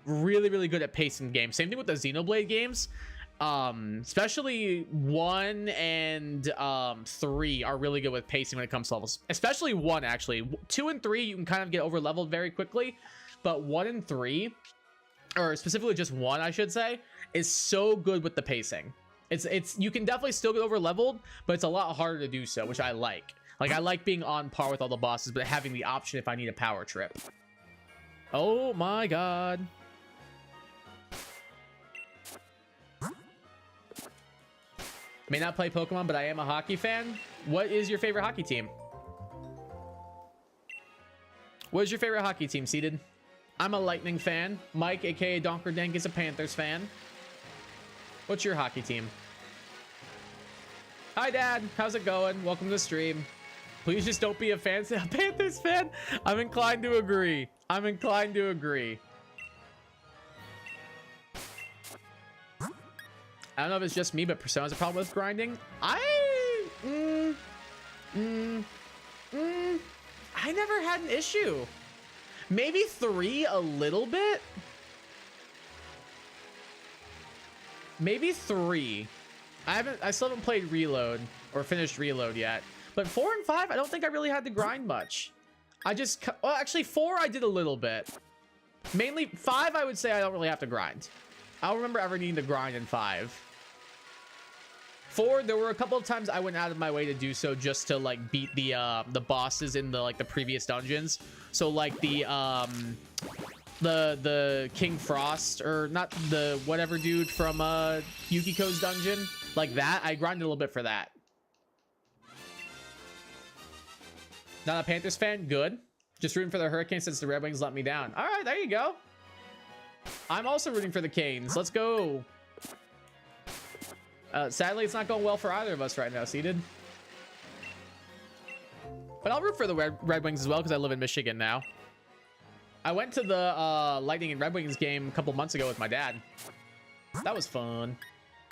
really, really good at pacing games. Same thing with the Xenoblade games. Especially 1 and 3 are really good with pacing when it comes to levels, especially 1. Actually 2 and 3 you can kind of get over leveled very quickly, but 1 and 3, or specifically just 1 I should say, is so good with the pacing. It's you can definitely still get over leveled, but it's a lot harder to do so, which I like. I like being on par with all the bosses, but having the option if I need a power trip. Oh my god. May not play Pokemon, but I am a hockey fan. What is your favorite hockey team? What is your favorite hockey team, Seated? I'm a Lightning fan. Mike, aka Donker Dank, is a Panthers fan. What's your hockey team? Hi, Dad. How's it going? Welcome to the stream. Please just don't be a Panthers fan. I'm inclined to agree. I'm inclined to agree. I don't know if it's just me, but Persona has a problem with grinding. I never had an issue. Maybe 3 a little bit. Maybe 3. I still haven't played Reload or finished Reload yet. But 4 and 5, I don't think I really had to grind much. Well, actually 4 I did a little bit. Mainly 5 I would say I don't really have to grind. I don't remember ever needing to grind in 5. 4, there were a couple of times I went out of my way to do so just to like beat the bosses in the the previous dungeons. So like the King Frost, or not the whatever dude from Yukiko's dungeon, like that. I grinded a little bit for that. Not a Panthers fan? Good. Just rooting for the Hurricanes since the Red Wings let me down. All right, there you go. I'm also rooting for the Canes. Let's go. Sadly, it's not going well for either of us right now, Seated. But I'll root for the Red Wings as well because I live in Michigan now. I went to the Lightning and Red Wings game a couple months ago with my dad. That was fun.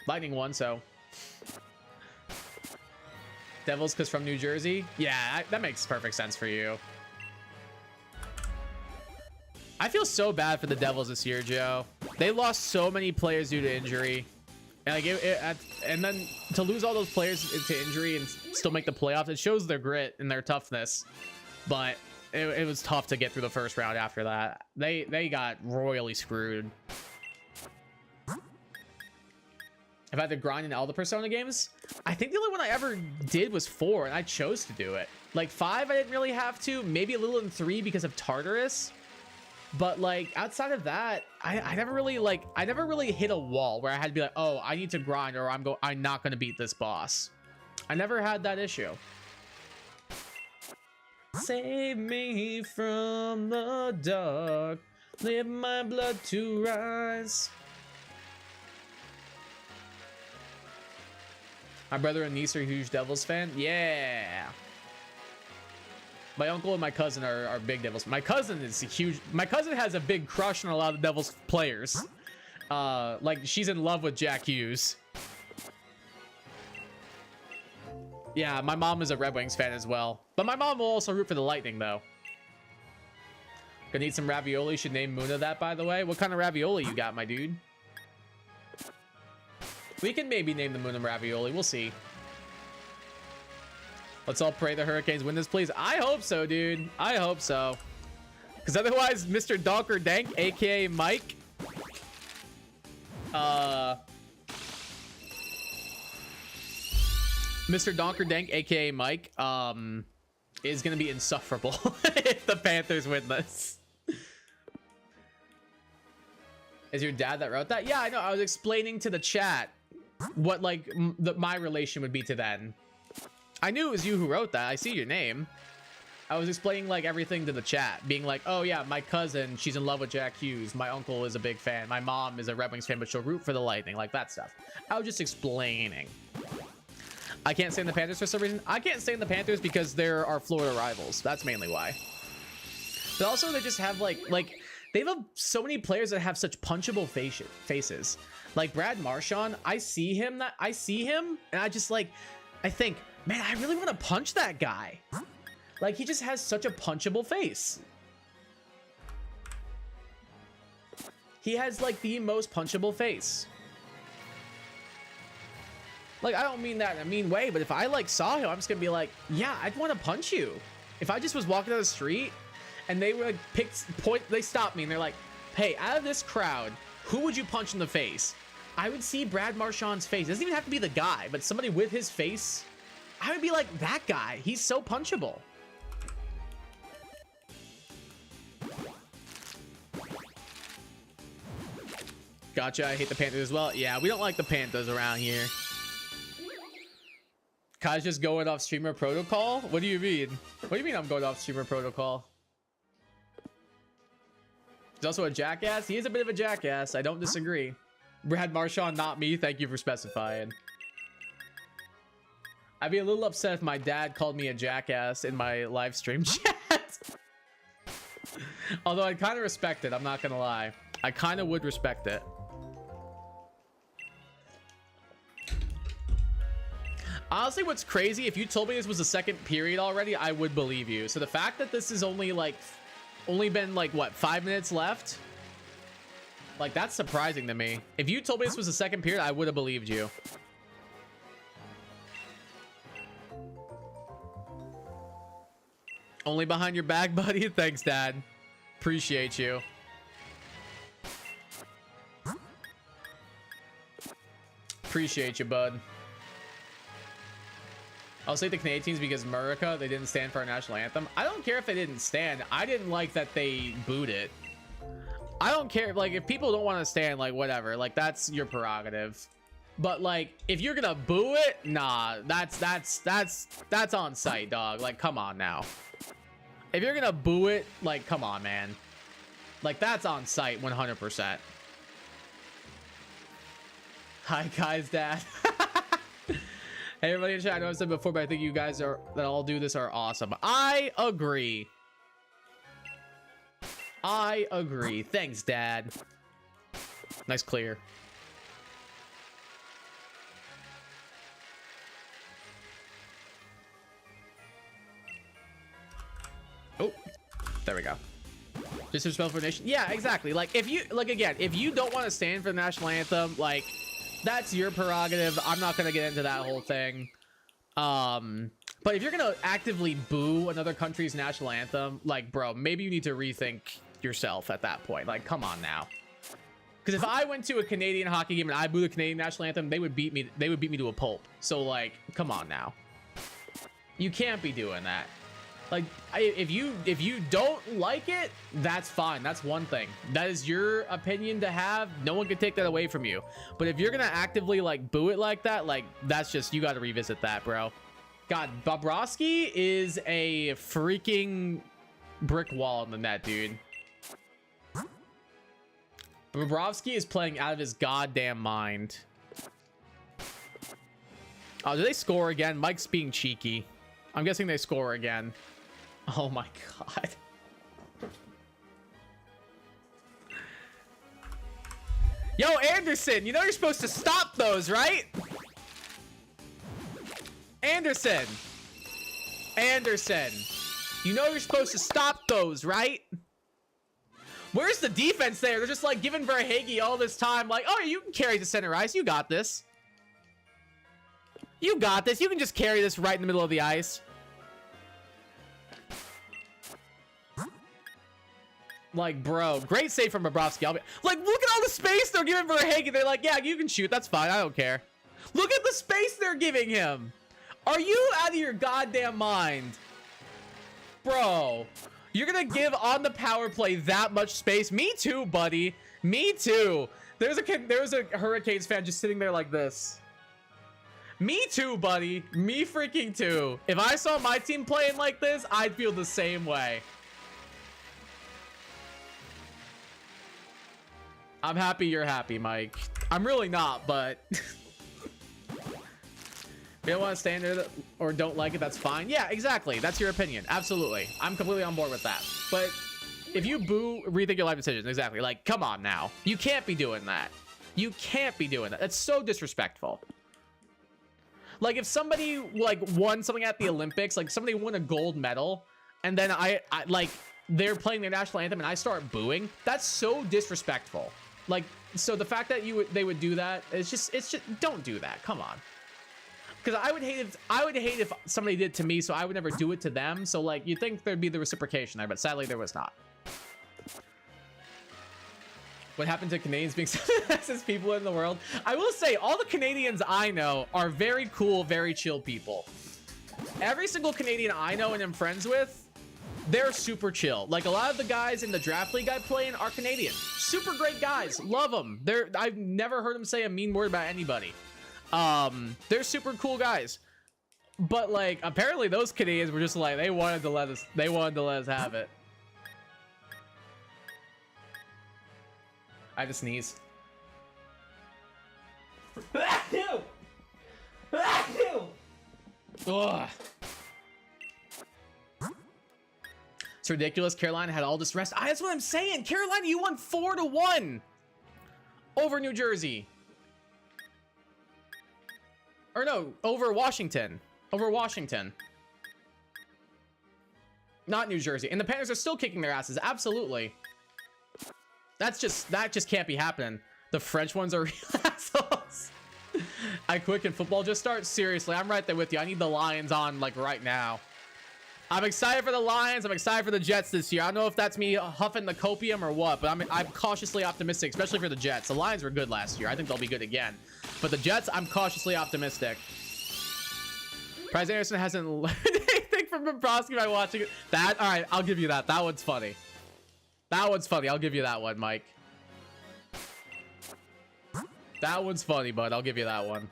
Lightning won, so. Devils because from New Jersey? Yeah, that makes perfect sense for you. I feel so bad for the Devils this year, Joe. They lost so many players due to injury. And, and then to lose all those players to injury and still make the playoffs, it shows their grit and their toughness. But it was tough to get through the first round after that. They got royally screwed. If I had to grind in all the Persona games, I think the only one I ever did was 4, and I chose to do it. Like 5, I didn't really have to. Maybe a little in 3 because of Tartarus. But like outside of that, I never really hit a wall where I had to be like, oh, I need to grind or I'm not gonna beat this boss. I never had that issue. Save me from the dark, live my blood to rise. My brother and niece are huge Devils fan. Yeah. My uncle and my cousin are big Devils. My cousin is huge. My cousin has a big crush on a lot of Devils players. Like she's in love with Jack Hughes. Yeah, my mom is a Red Wings fan as well. But my mom will also root for the Lightning though. Gonna eat some ravioli. Should name Muna that, by the way. What kind of ravioli you got, my dude? We can maybe name the Muna ravioli. We'll see. Let's all pray the Hurricanes win this, please. I hope so, dude. I hope so. Because otherwise, Mr. Donker Dank, aka Mike, Mr. Donker Dank, aka Mike, is gonna be insufferable if the Panthers win this. Is your dad that wrote that? Yeah, I know. I was explaining to the chat what like my relation would be to them. I knew it was you who wrote that. I see your name. I was explaining like everything to the chat, being like, oh yeah, my cousin, she's in love with Jack Hughes. My uncle is a big fan. My mom is a Red Wings fan, but she'll root for the Lightning, like that stuff. I was just explaining. I can't stand the Panthers for some reason. I can't stand the Panthers because they're our Florida rivals. That's mainly why. But also they just have like they have so many players that have such punchable faces. Like Brad Marchand, I see him and I just like, I think, man, I really want to punch that guy. Like, he just has such a punchable face. He has, like, the most punchable face. Like, I don't mean that in a mean way, but if I like saw him, I'm just gonna be like, yeah, I'd want to punch you. If I just was walking down the street and they were like they stopped me and they're like, hey, out of this crowd, who would you punch in the face? I would see Brad Marchand's face. It doesn't even have to be the guy, but somebody with his face. I would be like, that guy, he's so punchable. Gotcha, I hate the Panthers as well. Yeah, we don't like the Panthers around here. Kai's just going off streamer protocol? What do you mean? What do you mean I'm going off streamer protocol? He's also a jackass. He is a bit of a jackass. I don't disagree. Brad Marchand, not me. Thank you for specifying. I'd be a little upset if my dad called me a jackass in my live stream chat. Although I kind of respect it. I'm not going to lie. I kind of would respect it. Honestly, what's crazy, if you told me this was the second period already, I would believe you. So the fact that this is only been like, what, 5 minutes left? Like, that's surprising to me. If you told me this was the second period, I would have believed you. Only behind your back, buddy? Thanks, Dad. Appreciate you. Appreciate you, bud. I'll say the Canadian teams because America, they didn't stand for our national anthem. I don't care if they didn't stand. I didn't like that they booed it. I don't care. Like, if people don't want to stand, like, whatever. Like, that's your prerogative. But, like, if you're gonna boo it, nah, that's on site, dog. Like, come on now. If you're gonna boo it, like, come on, man. Like, that's on site 100%. Hi, guys, Dad. Hey, everybody in chat, I know I said before, but I think you guys that all do this are awesome. I agree. I agree. Thanks, Dad. Nice clear. Oh, there we go. Just respectful for nation. Yeah, exactly. Like, if you, like, again, if you don't want to stand for the national anthem, like, that's your prerogative. I'm not gonna get into that whole thing. But if you're gonna actively boo another country's national anthem, like, bro, maybe you need to rethink yourself at that point. Like, come on now. Because if I went to a Canadian hockey game and I booed the Canadian national anthem, they would beat me. They would beat me to a pulp. So, like, come on now. You can't be doing that. Like, if you don't like it, that's fine. That's one thing. That is your opinion to have. No one can take that away from you. But if you're gonna actively, like, boo it like that, like, that's just, you got to revisit that, bro. God, Bobrovsky is a freaking brick wall in the net, dude. Bobrovsky is playing out of his goddamn mind. Oh, do they score again? Mike's being cheeky. I'm guessing they score again. Oh my god. Yo, Anderson, you know you're supposed to stop those, right? Anderson. Anderson. You know you're supposed to stop those, right? Where's the defense there? They're just like giving Verhaeghe all this time. Like, oh, you can carry the center ice. You got this. You got this. You can just carry this right in the middle of the ice. Like, bro, great save from Bobrovsky. Like, look at all the space they're giving Verhaeghe. They're like, yeah, you can shoot. That's fine. I don't care. Look at the space they're giving him. Are you out of your goddamn mind? Bro, you're going to give on the power play that much space? Me too, buddy. Me too. There was a Hurricanes fan just sitting there like this. Me too, buddy. Me freaking too. If I saw my team playing like this, I'd feel the same way. I'm happy you're happy, Mike. I'm really not, but if you don't want to stand there or don't like it, that's fine. Yeah, exactly. That's your opinion. Absolutely. I'm completely on board with that. But if you boo, rethink your life decisions. Exactly. Like, come on now. You can't be doing that. You can't be doing that. That's so disrespectful. Like, if somebody, like, won something at the Olympics, like, somebody won a gold medal, and then I like, they're playing their national anthem and I start booing, that's so disrespectful. Like, so the fact that they would do that, it's just, don't do that. Come on. because I would hate if somebody did it to me, so I would never do it to them. So like you'd think there'd be the reciprocation there, but sadly there was not. What happened to Canadians being the nicest people in the world? I will say all the Canadians I know are very cool, very chill people. Every single Canadian I know and am friends with, they're super chill. Like a lot of the guys in the draft league I play in are Canadian. Super great guys. Love them. I've never heard them say a mean word about anybody. They're super cool guys. But like apparently those Canadians were just like they wanted to let us have it. I have to sneeze. Ugh. It's ridiculous. Carolina had all this rest. That's what I'm saying. Carolina, you won 4-1 over New Jersey. Or no, over Washington. Over Washington. Not New Jersey. And the Panthers are still kicking their asses. Absolutely. That just can't be happening. The French ones are real assholes. I quit. Can football just start? Seriously, I'm right there with you. I need the Lions on like right now. I'm excited for the Lions. I'm excited for the Jets this year. I don't know if that's me huffing the copium or what, but I'm cautiously optimistic, especially for the Jets. The Lions were good last year. I think they'll be good again. But the Jets, I'm cautiously optimistic. Price Anderson hasn't learned anything from Bobrovsky by watching it. All right, I'll give you that. That one's funny. That one's funny. I'll give you that one, Mike. That one's funny, bud. I'll give you that one.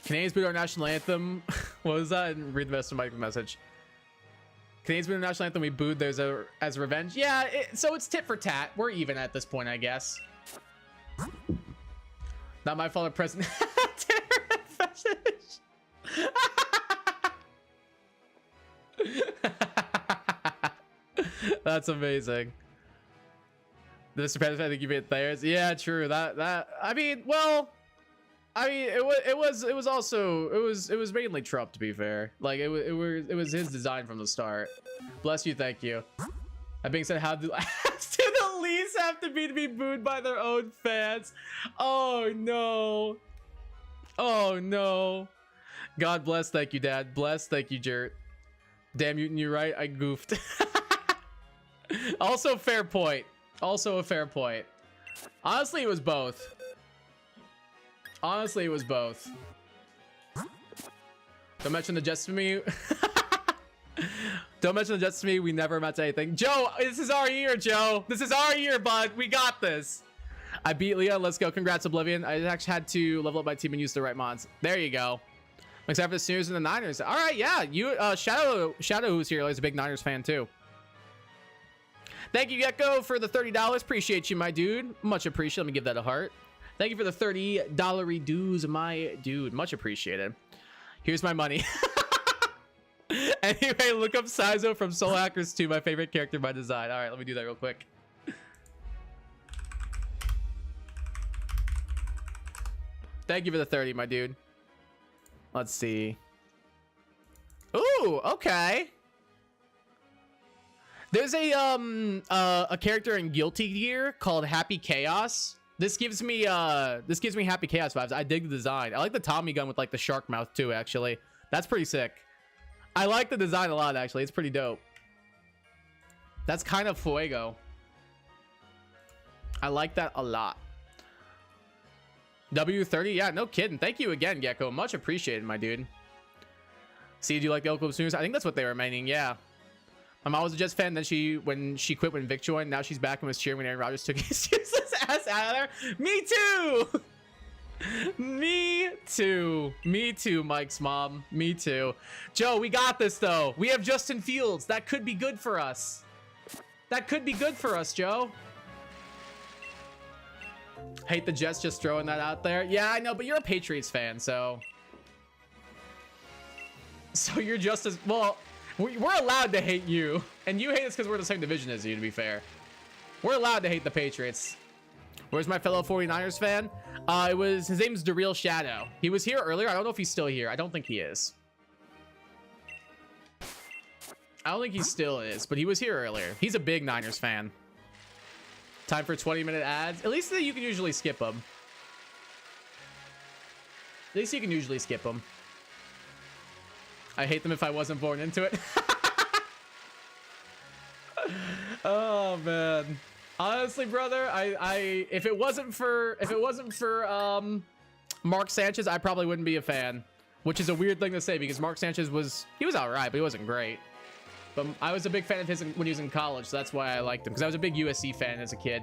Canadians booed our national anthem. What was that? I didn't read the rest of Mike's message. Canadians booed our national anthem. We booed theirs as revenge. Yeah, so it's tit for tat. We're even at this point, I guess. Not my fault. President. That's amazing. Mr. President, I think you made theirs. Yeah, true. That I mean, well, it was mainly Trump, to be fair. Like it was his design from the start. Bless you, thank you. That being said, how do the Leafs have to be booed by their own fans? Oh no. Oh no. God bless, thank you, Dad. Bless, thank you, Jert. Damn, Mutant, you're right. I goofed. Also, fair point. Also a fair point. Honestly, it was both. Honestly, it was both. Don't mention the Jets to me. Don't mention the Jets to me. We never meant anything. Joe, this is our year, Joe. This is our year, bud. We got this. I beat Leah. Let's go. Congrats, Oblivion. I actually had to level up my team and use the right mods. There you go. Except for the Sneakers and the Niners. All right, yeah. You, Shadow, who's here, is a big Niners fan too. Thank you, Gecko, for the $30. Appreciate you, my dude. Much appreciated. Let me give that a heart. Thank you for the $30 dues, my dude. Much appreciated. Here's my money. Anyway, look up Saizo from Soul Hackers 2, my favorite character by design. All right, let me do that real quick. Thank you for the 30, my dude. Let's see. Ooh, okay. There's a character in Guilty Gear called Happy Chaos. This gives me Happy Chaos vibes. I dig the design. I like the Tommy gun with like the shark mouth too, actually. That's pretty sick. I like the design a lot, actually. It's pretty dope. That's kind of fuego. I like that a lot. W30, yeah, no kidding. Thank you again, Gecko. Much appreciated, my dude. See, do you like the Old Club News? I think that's what they were meaning, yeah. My mom was a Jets fan, then when she quit when Vic joined, now she's back and was cheering when Aaron Rodgers took his useless ass out of there. Me too! Me too. Me too, Mike's mom. Me too. Joe, we got this, though. We have Justin Fields. That could be good for us. That could be good for us, Joe. Hate the Jets, just throwing that out there. Yeah, I know, but you're a Patriots fan, so you're just as well. We're allowed to hate you, and you hate us because we're in the same division as you, to be fair. We're allowed to hate the Patriots. Where's my fellow 49ers fan? His name's The Real Shadow. He was here earlier. I don't know if he's still here. I don't think he is. I don't think he still is, but he was here earlier. He's a big Niners fan. Time for 20-minute ads. At least you can usually skip them. At least you can usually skip them. I hate them if I wasn't born into it. Oh man. Honestly, brother, if it wasn't for Mark Sanchez, I probably wouldn't be a fan. Which is a weird thing to say because Mark Sanchez was alright, but he wasn't great. But I was a big fan of his when he was in college, so that's why I liked him. Because I was a big USC fan as a kid.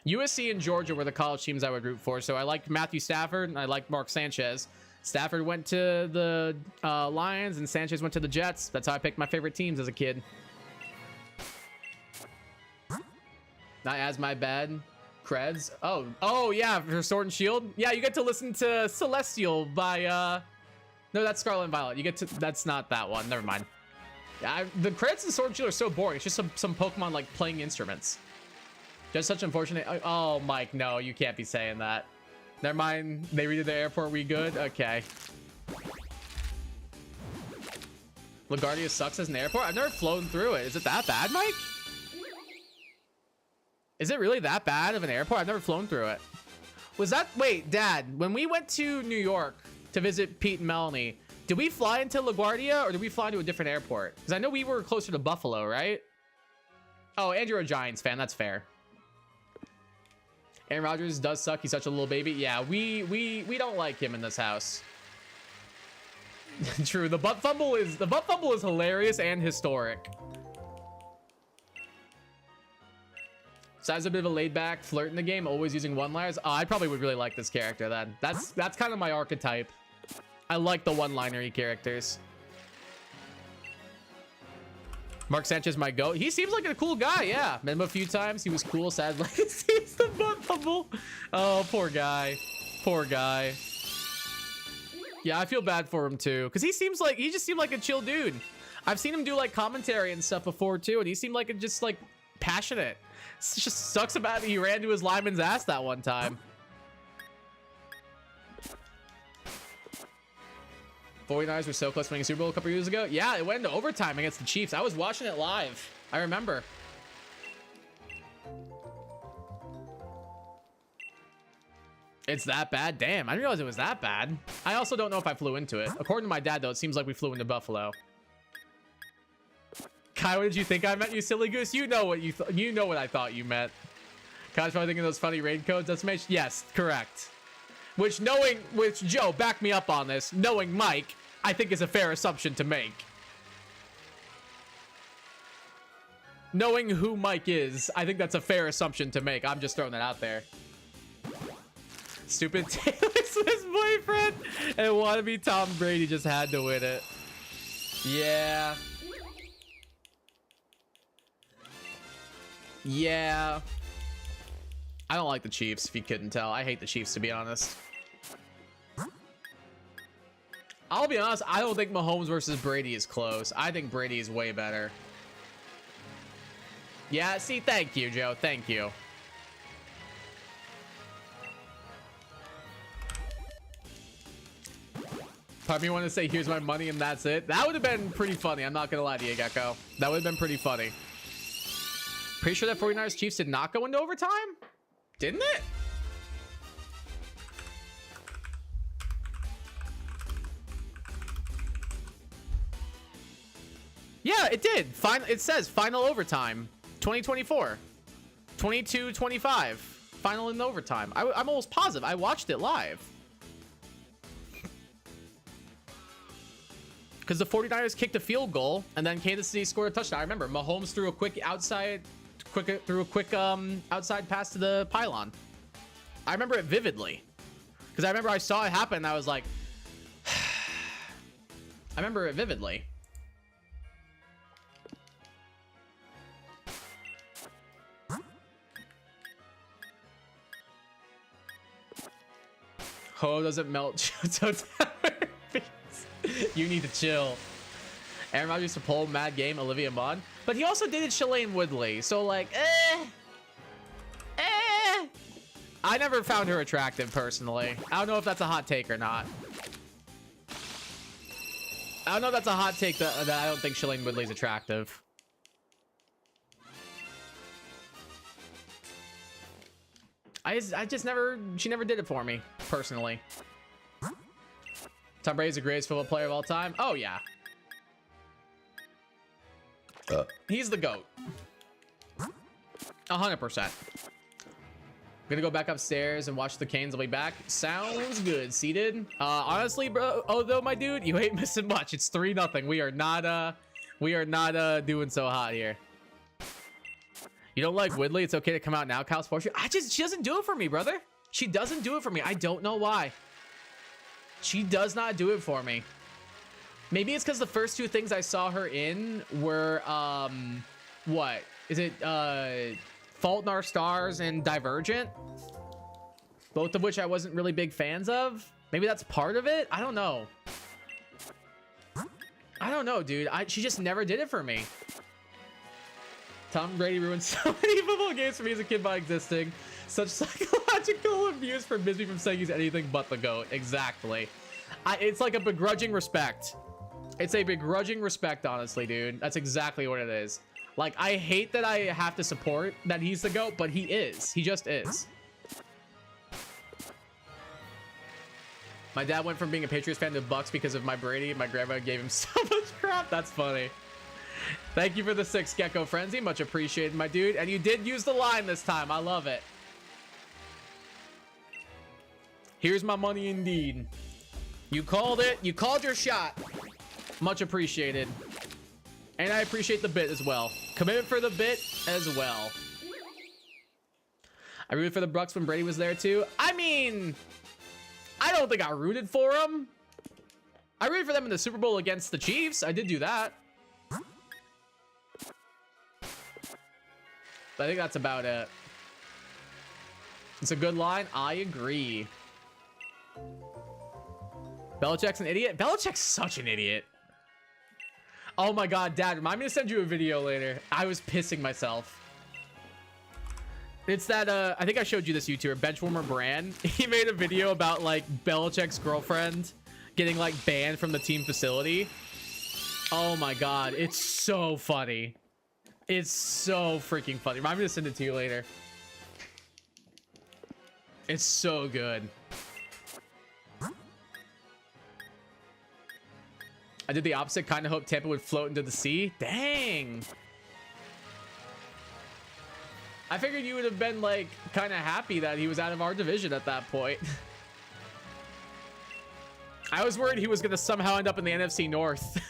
USC and Georgia were the college teams I would root for. So I liked Matthew Stafford and I liked Mark Sanchez. Stafford went to the Lions and Sanchez went to the Jets. That's how I picked my favorite teams as a kid. Not as my bad. Creds. Oh yeah, for Sword and Shield. Yeah, you get to listen to Celestial by no, that's Scarlet and Violet. You get to that's not that one. Never mind. The credits in Sword and Shield are so boring. It's just some Pokemon like playing instruments. Just such unfortunate. Oh, Mike, no, you can't be saying that. Never mind. They redid the airport. We good? Okay. LaGuardia sucks as an airport. I've never flown through it. Is it that bad, Mike? Is it really that bad of an airport? I've never flown through it. Was that... Wait, Dad, when we went to New York to visit Pete and Melanie, did we fly into LaGuardia or did we fly to a different airport? Because I know we were closer to Buffalo, right? Oh, and you're a Giants fan. That's fair. Aaron Rodgers does suck. He's such a little baby. Yeah, we don't like him in this house. True. The butt fumble is hilarious and historic. So as a bit of a laid-back flirt in the game, always using one-liners. Oh, I probably would really like this character then. That's kind of my archetype. I like the one-linery characters. Mark Sanchez, my goat. He seems like a cool guy, yeah. Met him a few times. He was cool. Sad like it seems the butt fumble. Oh, poor guy. Poor guy. Yeah, I feel bad for him too. Because he just seemed like a chill dude. I've seen him do like commentary and stuff before too. And he seemed like just like passionate. It just sucks about it. He ran to his lineman's ass that one time. 49ers were so close to winning a Super Bowl a couple years ago. Yeah, it went into overtime against the Chiefs. I was watching it live. I remember. It's that bad? Damn, I didn't realize it was that bad. I also don't know if I flew into it. According to my dad, though, it seems like we flew into Buffalo. Kai, what did you think I meant, you silly goose? You know what you know what I thought you meant. Kai's probably thinking those funny raid codes. That's yes, correct. Which Joe, back me up on this. Knowing Mike, I think is a fair assumption to make. Knowing who Mike is, I think that's a fair assumption to make. I'm just throwing that out there. Stupid Taylor Swift's boyfriend and wannabe Tom Brady just had to win it. Yeah. Yeah. I don't like the Chiefs, if you couldn't tell. I hate the Chiefs, to be honest. I'll be honest, I don't think Mahomes versus Brady is close. I think Brady is way better. Yeah, see, thank you, Joe. Thank you. Part of me wanted to say, here's my money, and that's it. That would have been pretty funny. I'm not going to lie to you, Gecko. That would have been pretty funny. Pretty sure that 49ers Chiefs did not go into overtime? Didn't it? Yeah, it did. It says final overtime 2024 22-25 final in overtime. I'm almost positive I watched it live because the 49ers kicked a field goal and then Kansas City scored a touchdown. I remember Mahomes threw a quick outside pass to the pylon. I remember it vividly because I remember I saw it happen and I was like I remember it vividly. Ho doesn't melt Johto Tower. You need to chill. Aaron Rodgers to pull mad game Olivia Munn, but he also dated Shailene Woodley, so like I never found her attractive personally. I don't know if that's a hot take or not. I don't know if that's a hot take that I don't think Shailene Woodley's attractive. I just never, she never did it for me, personally. Tom Brady's the greatest football player of all time. Oh, yeah. He's the GOAT. 100%. Gonna go back upstairs and watch the Canes. I'll be back. Sounds good. Seated. Honestly, bro. Although my dude, you ain't missing much. It's 3-0. We are not doing so hot here. You don't like Woodley? It's okay to come out now, Kyle Sports. She doesn't do it for me, brother. She doesn't do it for me. I don't know why. She does not do it for me. Maybe it's because the first 2 things I saw her in were, what? Is it, Fault in Our Stars and Divergent? Both of which I wasn't really big fans of. Maybe that's part of it? I don't know. I don't know, dude. She just never did it for me. Tom Brady ruined so many football games for me as a kid by existing. Such psychological abuse forbids me from saying he's anything but the GOAT. Exactly. It's like a begrudging respect. It's a begrudging respect, honestly, dude. That's exactly what it is. Like, I hate that I have to support that he's the GOAT, but he is. He just is. My dad went from being a Patriots fan to Bucks because of my Brady. My grandma gave him so much crap. That's funny. Thank you for the 6 Gecko Frenzy. Much appreciated, my dude. And you did use the line this time. I love it. Here's my money indeed. You called it. You called your shot. Much appreciated. And I appreciate the bit as well. Commitment for the bit as well. I rooted for the Bucks when Brady was there too. I mean, I don't think I rooted for him. I rooted for them in the Super Bowl against the Chiefs. I did do that. But I think that's about it. It's a good line. I agree. Belichick's an idiot. Belichick's such an idiot. Oh my God, Dad, remind me to send you a video later. I was pissing myself. It's that, I think I showed you this YouTuber, Benchwarmer Brand. He made a video about, like, Belichick's girlfriend getting, like, banned from the team facility. Oh my God, it's so funny. It's so freaking funny. Remind me to send it to you later. It's so good. I did the opposite. Kind of hoped Tampa would float into the sea. Dang. I figured you would have been, like, kind of happy that he was out of our division at that point. I was worried he was going to somehow end up in the NFC North.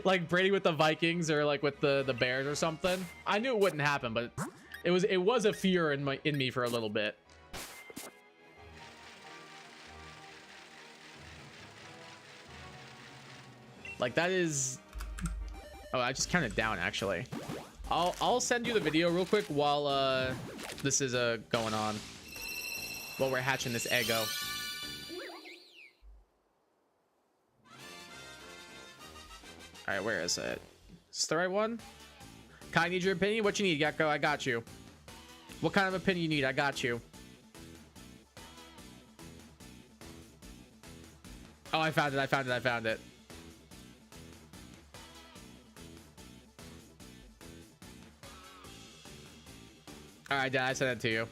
Like Brady with the Vikings or, like, with the Bears or something. I knew it wouldn't happen, but it was a fear in me for a little bit. Like, that is... Oh, I just counted down, actually. I'll send you the video real quick while this is going on. While we're hatching this Eggo. Alright, where is it? Is this the right one? Kai, I need your opinion. What you need, Gecko? I got you. What kind of opinion you need? I got you. Oh, I found it. I found it. I found it. All right, Dad, I sent it to you.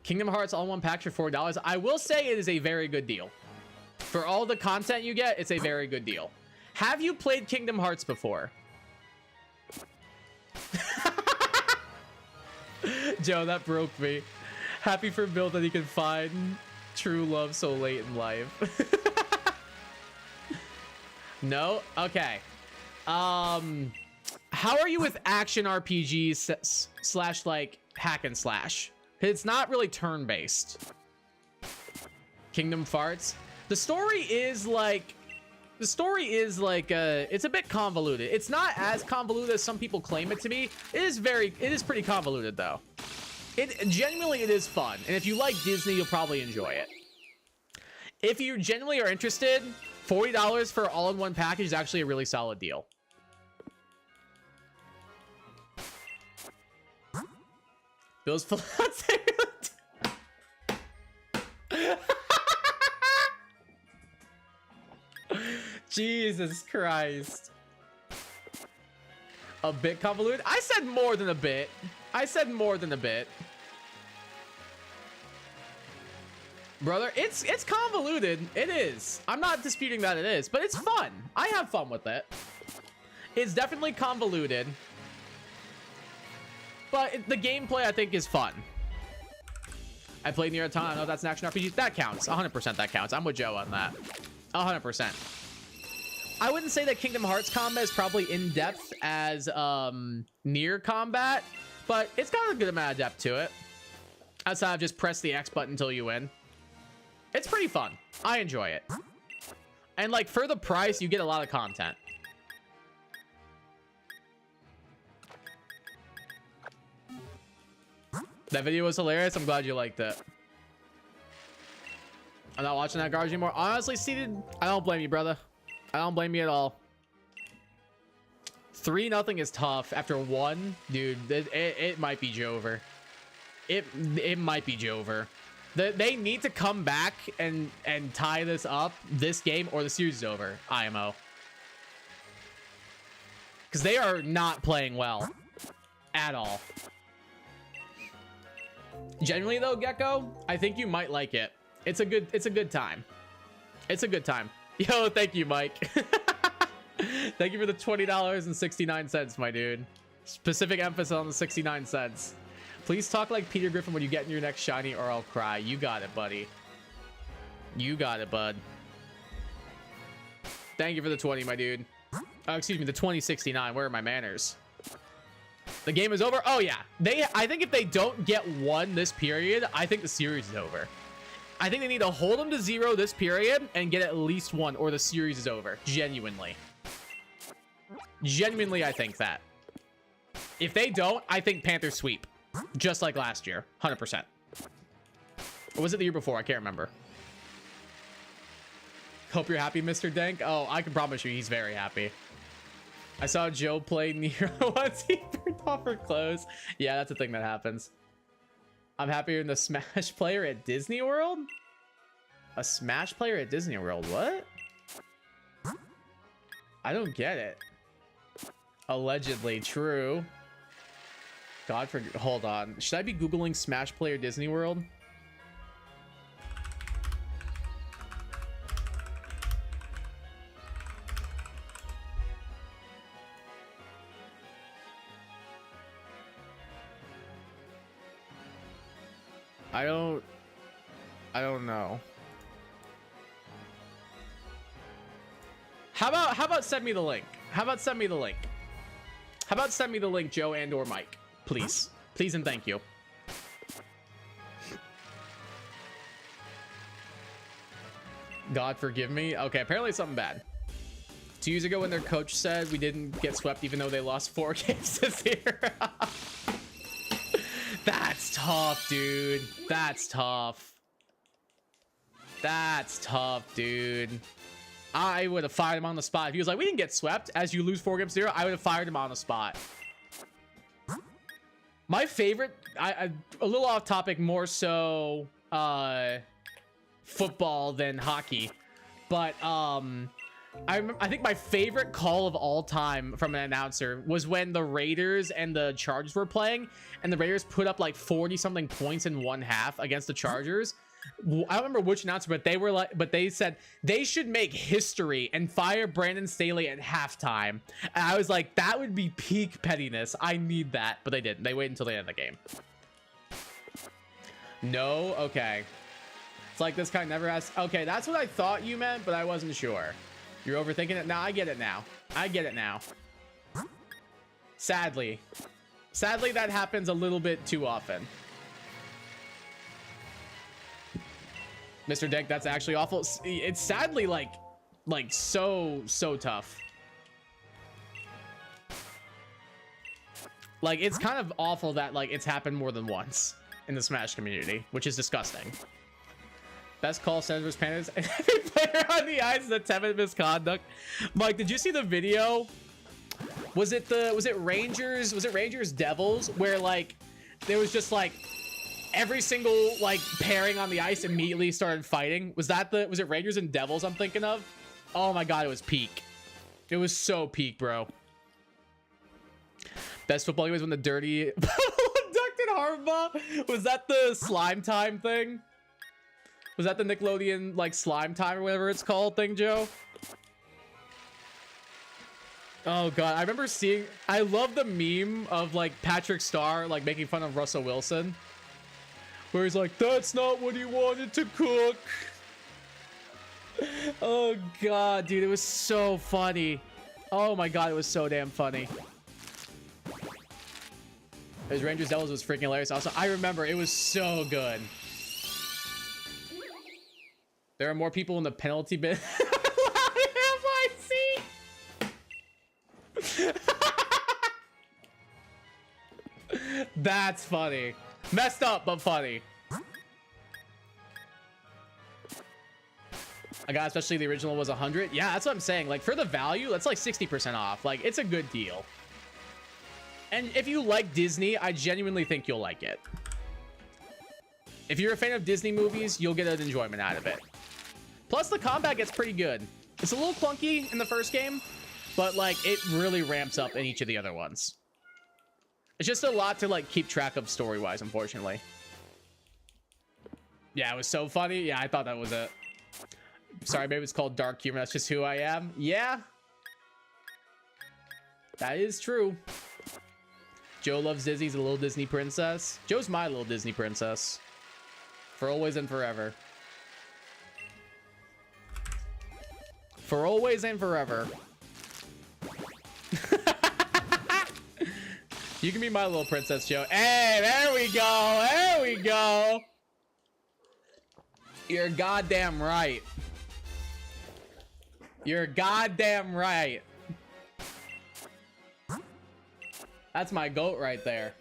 Kingdom Hearts all-in-one packs for $4. I will say it is a very good deal. For all the content you get, it's a very good deal. Have you played Kingdom Hearts before? Joe, that broke me. Happy for Bill that he can find true love so late in life. No? Okay. How are you with action RPGs slash like hack and slash? It's not really turn-based. Kingdom Farts. The story is like it's a bit convoluted. It's not as convoluted as some people claim it to be. It is pretty convoluted though. It genuinely is fun. And if you like Disney, you'll probably enjoy it. If you genuinely are interested, $40 for all-in-one package is actually a really solid deal. Those flats. Jesus Christ. A bit convoluted? I said more than a bit. I said more than a bit. Brother, it's convoluted. It is. I'm not disputing that it is, but it's fun. I have fun with it. It's definitely convoluted. But the gameplay, I think, is fun. I played Nier Automata. I know that's an action RPG. That counts. 100% that counts. I'm with Joe on that. 100%. I wouldn't say that Kingdom Hearts combat is probably in-depth as Nier combat, but it's got a good amount of depth to it. Outside of just press the X button until you win. It's pretty fun. I enjoy it. And like for the price, you get a lot of content. That video was hilarious. I'm glad you liked it. I'm not watching that garbage anymore. Honestly, Seated, I don't blame you, brother. I don't blame you at all. 3-0 is tough. After 1, dude, it might be Jover. It might be Jover. They need to come back and tie this up this game, or the series is over. IMO. Because they are not playing well at all. Generally though, Gecko, I think you might like it. It's a good time. It's a good time. Yo, thank you, Mike. Thank you for the $20.69, my dude. Specific emphasis on the 69 cents. Please talk like Peter Griffin when you get in your next shiny, or I'll cry. You got it, buddy. You got it, bud. Thank you for the 20, my dude. Excuse me, the 2069. Where are my manners? The game is over. Oh yeah, I think if they don't get 1 this period, I think the series is over. I think they need to hold them to 0 this period and get at least 1, or the series is over. Genuinely, I think that. If they don't, I think Panthers sweep, just like last year, 100%. Or was it the year before? I can't remember. Hope you're happy, Mr. Dank. Oh, I can promise you, he's very happy. I saw Joe play Nier once. He turned off her clothes. Yeah, that's a thing that happens. I'm happier than the Smash player at Disney World. A Smash player at Disney World? What? I don't get it. Allegedly true. God for... Hold on. Should I be Googling Smash player Disney World? I don't know. How about send me the link? How about send me the link? How about send me the link, Joe and or Mike? Please. Please and thank you. God forgive me. Okay, apparently it's something bad. 2 years ago when their coach said we didn't get swept even though they lost 4 games this year. That's tough, dude. That's tough. That's tough, dude. I would have fired him on the spot. If he was like, we didn't get swept as you lose 4 games to 0, I would have fired him on the spot. My favorite, a little off topic, more so football than hockey. But I think my favorite call of all time from an announcer was when the Raiders and the Chargers were playing, and the Raiders put up like 40 something points in 1/2 against the Chargers. I don't remember which announcer, but they said they should make history and fire Brandon Staley at halftime. And I was like, that would be peak pettiness. I need that, but they didn't. They waited until the end of the game. No, okay. It's like this guy never asked. Okay, that's what I thought you meant, but I wasn't sure. You're overthinking it. Now I get it now. I get it now. Sadly, that happens a little bit too often. Mr. Dick, that's actually awful. It's sadly like so tough. Like, it's kind of awful that like it's happened more than once in the Smash community, which is disgusting. Best call centers Panthers and every player on the ice is a 10-minute misconduct. Mike, did you see the video? Was it Rangers? Was it Rangers Devils where like there was just like every single like pairing on the ice immediately started fighting? Was it Rangers and Devils I'm thinking of? Oh my god, it was peak. It was so peak, bro. Best football game was when the dirty abducted Harbaugh. Was that the slime time thing? Was that the Nickelodeon like slime time or whatever it's called thing, Joe? Oh god, I remember seeing. I love the meme of like Patrick Star like making fun of Russell Wilson, where he's like, "That's not what he wanted to cook." Oh god, dude, it was so funny. Oh my god, it was so damn funny. His Rangers Devils was freaking hilarious. Also, I remember it was so good. There are more people in the penalty bin. That's funny. Messed up, but funny. I got, especially the original was 100. Yeah, that's what I'm saying. Like, for the value, that's like 60% off. Like, it's a good deal. And if you like Disney, I genuinely think you'll like it. If you're a fan of Disney movies, you'll get an enjoyment out of it. Plus, the combat gets pretty good. It's a little clunky in the first game, but like, it really ramps up in each of the other ones. It's just a lot to like keep track of story-wise, unfortunately. Yeah, it was so funny. Yeah, I thought that was it. Sorry, maybe it's called dark humor. That's just who I am. Yeah. That is true. Joe loves Disney. He's a little Disney princess. Joe's my little Disney princess. For always and forever. For always and forever. You can be my little princess, Joe. Hey, there we go. There we go. You're goddamn right. You're goddamn right. That's my goat right there.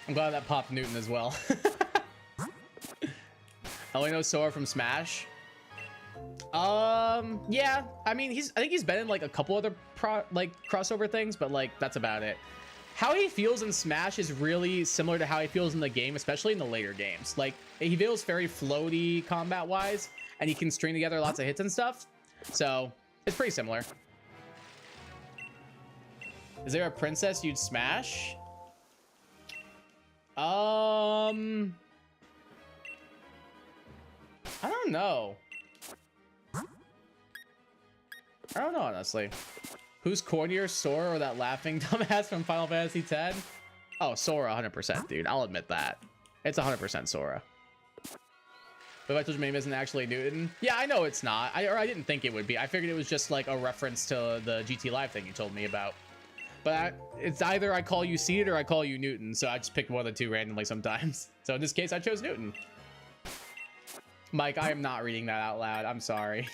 I'm glad that popped Newton as well. I only know Sora from Smash. Yeah. I mean, I think he's been in like a couple other crossover things, but like that's about it. How he feels in Smash is really similar to how he feels in the game, especially in the later games. Like, he feels very floaty combat-wise, and he can string together lots of hits and stuff. So, it's pretty similar. Is there a princess you'd smash? I don't know. I don't know, honestly. Who's cornier, Sora or that laughing dumbass from Final Fantasy X? Oh, Sora, 100%, dude. I'll admit that. It's 100% Sora. But if I told you my name isn't actually Newton? Yeah, I know it's not. I didn't think it would be. I figured it was just like a reference to the GT Live thing you told me about. But it's either I call you Seed or I call you Newton. So I just pick one of the two randomly sometimes. So in this case, I chose Newton. Mike, I am not reading that out loud. I'm sorry.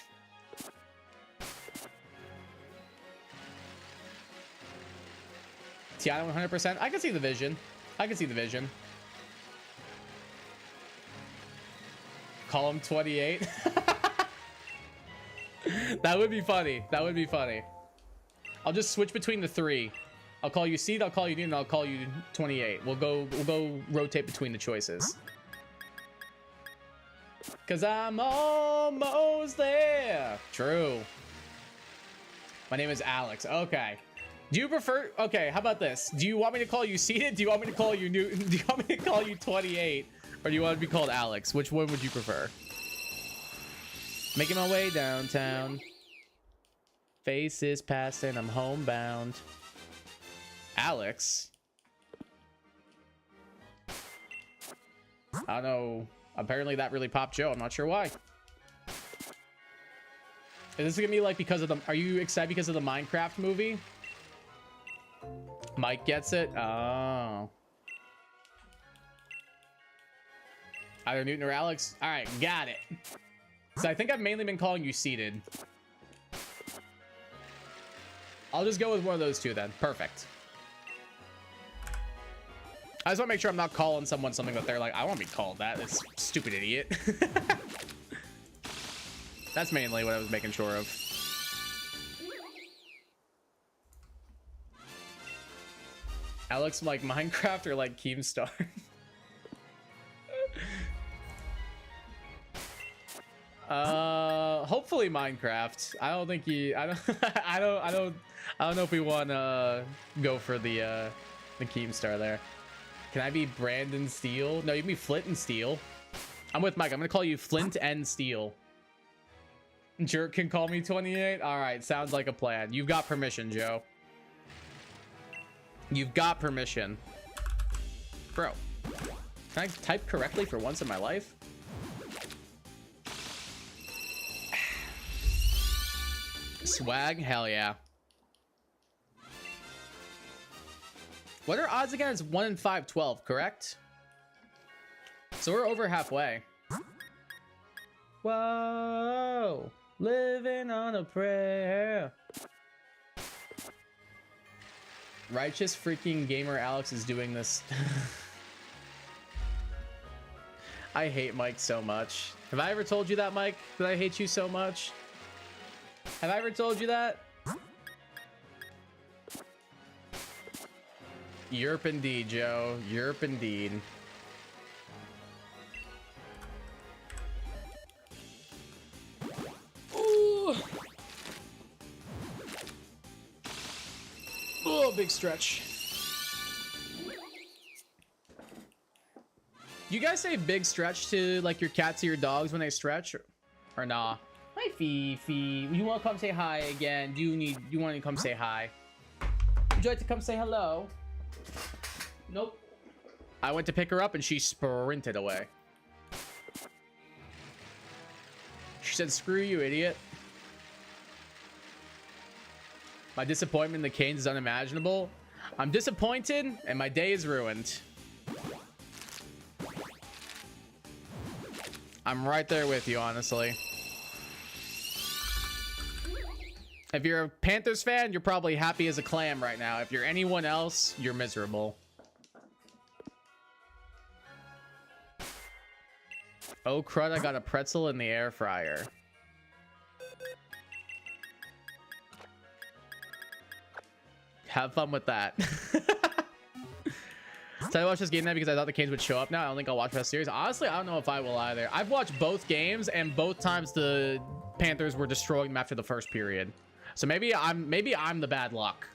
Tiana 100%. I can see the vision. I can see the vision. Call him 28. That would be funny. That would be funny. I'll just switch between the three. I'll call you Seed, I'll call you Newton, I'll call you 28. We'll go rotate between the choices. Cause I'm almost there. True. My name is Alex. Okay. Do you prefer... Okay, how about this? Do you want me to call you Seated? Do you want me to call you Newton? Do you want me to call you 28? Or do you want to be called Alex? Which one would you prefer? Making my way downtown. Faces passing, I'm homebound. Alex? I don't know. Apparently that really popped Joe. I'm not sure why. Is this gonna be like because of the... Are you excited because of the Minecraft movie? Mike gets it? Oh. Either Newton or Alex? Alright, got it. So I think I've mainly been calling you Seated. I'll just go with one of those two then. Perfect. I just want to make sure I'm not calling someone something that they're like, I want to be called that. This stupid idiot. That's mainly what I was making sure of. Alex like Minecraft or like Keemstar? Hopefully Minecraft. I don't think he. I don't. I don't know if we want to go for the Keemstar there. Can I be Brandon Steel? No, you can be Flint and Steel. I'm with Mike. I'm gonna call you Flint and Steel. Jerk can call me 28. All right, sounds like a plan. You've got permission, Joe. You've got permission, bro. Can I type correctly for once in my life? Swag, hell yeah. What are odds again? It's 1 in 512, correct? So we're over halfway. Whoa, living on a prayer. Righteous freaking gamer Alex is doing this. I hate Mike so much. Have I ever told you that, Mike? That I hate you so much? Have I ever told you that? Yerp indeed, Joe. Yerp indeed. Ooh. Oh, big stretch. You guys say big stretch to like your cats or your dogs when they stretch, or nah? Hi, Fifi. You want to come say hi again? You want to come say hi? Would you like to come say hello? Nope. I went to pick her up and she sprinted away. She said, "Screw you, idiot." My disappointment in the Canes is unimaginable. I'm disappointed and my day is ruined. I'm right there with you, honestly. If you're a Panthers fan, you're probably happy as a clam right now. If you're anyone else, you're miserable. Oh crud, I got a pretzel in the air fryer. Have fun with that. So I watched this game now because I thought the Canes would show up now. I don't think I'll watch the rest of the series. Honestly, I don't know if I will either. I've watched both games and both times the Panthers were destroying them after the first period. So maybe I'm the bad luck.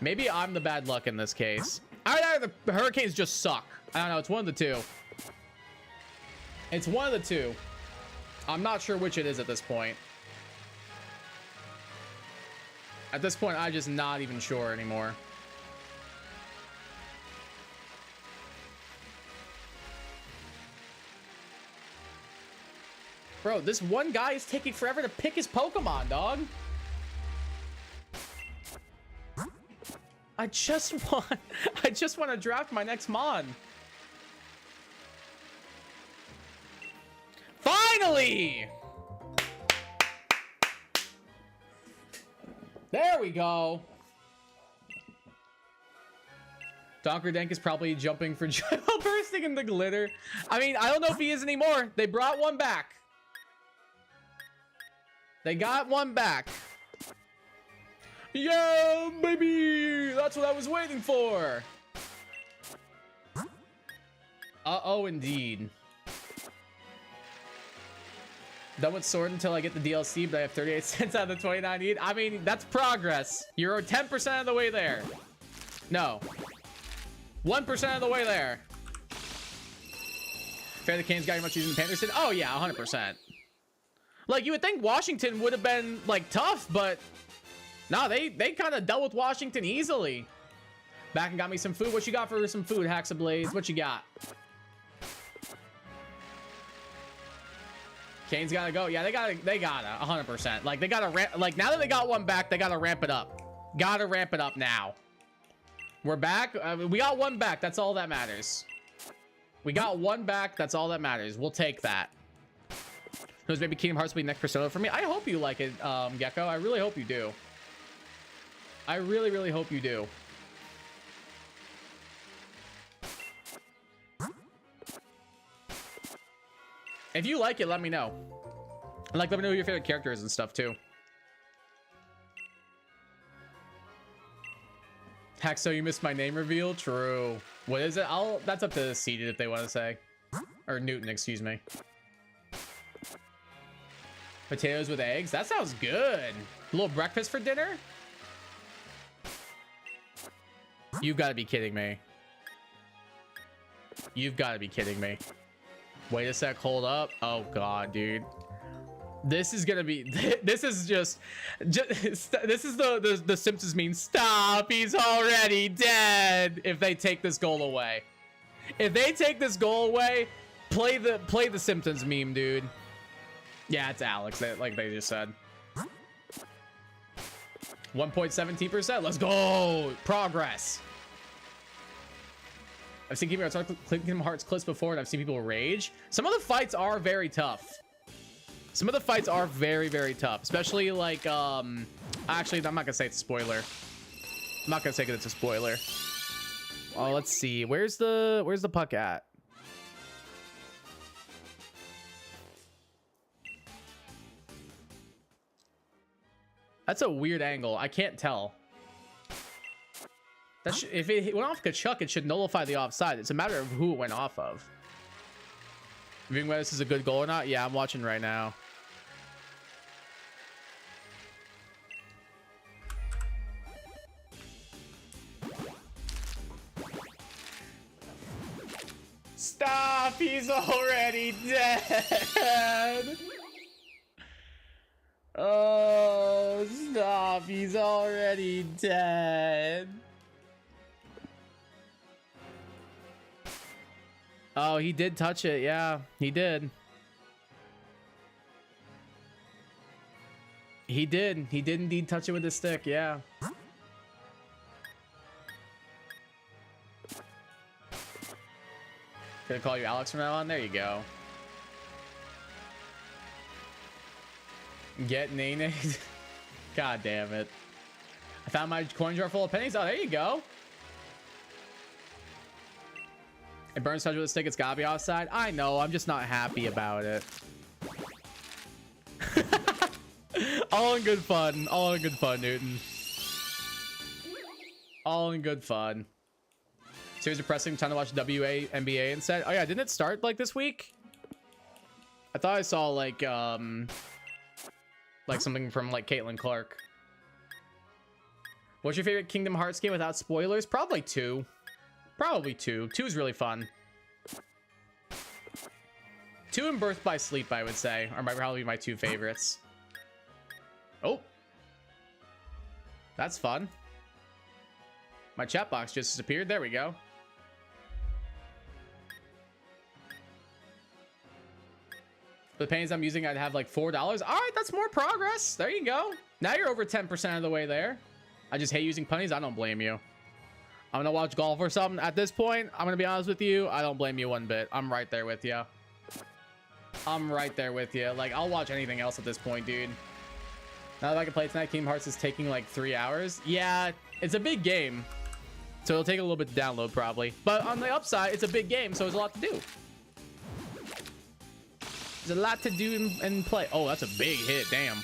Maybe I'm the bad luck in this case. Either the Hurricanes just suck. I don't know. It's one of the two. It's one of the two. I'm not sure which it is at this point. At this point, I'm just not even sure anymore. Bro, this one guy is taking forever to pick his Pokemon, dog. I just want to draft my next Mon. Finally! There we go. Donkerdank is probably jumping for joy while bursting in the glitter. I mean, I don't know if he is anymore. They brought one back. They got one back. Yeah, baby! That's what I was waiting for. Uh-oh, indeed. Done with Sword until I get the DLC, but I have 38 cents out of the 29 I need. I mean, that's progress. You're 10% of the way there. No. 1% of the way there. Fair the Canes got you much using Panthers. Oh, yeah, 100%. Like, you would think Washington would have been, like, tough, but... No, they kind of dealt with Washington easily. Back and got me some food. What you got for some food, Haxablaze? What you got? Canes gotta go. Yeah, they gotta 100%. Like, they gotta ramp. Like, now that they got one back, they gotta ramp it up. Gotta ramp it up now. We're back. We got one back. That's all that matters. We got one back. That's all that matters. We'll take that. Who's maybe Kingdom Hearts will be next Persona for me? I hope you like it, Gecko. I really hope you do. I really, really hope you do. If you like it, let me know. And like, let me know who your favorite character is and stuff too. Haxo, you missed my name reveal? True. What is it? That's up to Seeded if they want to say. Or Newton, excuse me. Potatoes with eggs. That sounds good. A little breakfast for dinner? You've got to be kidding me. You've got to be kidding me. Wait a sec. Hold up. Oh, God, dude. This is gonna be. This is just this is the Simpsons meme. Stop! He's already dead. If they take this goal away, if they take this goal away, play the Simpsons meme, dude. Yeah, it's Alex. Like they just said. 1.17%. Let's go. Progress. I've seen Kingdom Hearts clips before, and I've seen people rage. Some of the fights are very tough. Some of the fights are very, very tough, especially like, actually, I'm not gonna say it's a spoiler. I'm not gonna say it's a spoiler. Oh, let's see. Where's the puck at? That's a weird angle. I can't tell. If it went off Kachuk, it should nullify the offside. It's a matter of who it went off of. Viewing whether this is a good goal or not? Yeah, I'm watching right now. Stop! He's already dead! Oh, stop! He's already dead! Oh, he did touch it. Yeah, he did. He did. He did indeed touch it with his stick. Yeah. Gonna call you Alex from now on? There you go. Get Nene. God damn it. I found my coin jar full of pennies. Oh, there you go. It burns touch with a stick. It's gotta be offside. I know. I'm just not happy about it. All in good fun. All in good fun, Newton. All in good fun. Series depressing. Time to watch NBA instead. Oh yeah, didn't it start like this week? I thought I saw like something from like Caitlin Clark. What's your favorite Kingdom Hearts game without spoilers? Probably 2. Probably 2. 2 is really fun. 2 and Birth by Sleep, I would say, are probably my 2 favorites. Oh, that's fun. My chat box just disappeared. There we go. For the pennies I'm using, I'd have like $4. All right, that's more progress. There you go. Now you're over 10% of the way there. I just hate using pennies. I don't blame you. I'm gonna watch golf or something. At this point, I'm gonna be honest with you. I don't blame you one bit. I'm right there with you. I'm right there with you. Like, I'll watch anything else at this point, dude. Now that I can play tonight, Kingdom Hearts is taking like 3 hours. Yeah, it's a big game. So it'll take a little bit to download probably. But on the upside, it's a big game, so there's a lot to do. There's a lot to do and play. Oh, that's a big hit. Damn.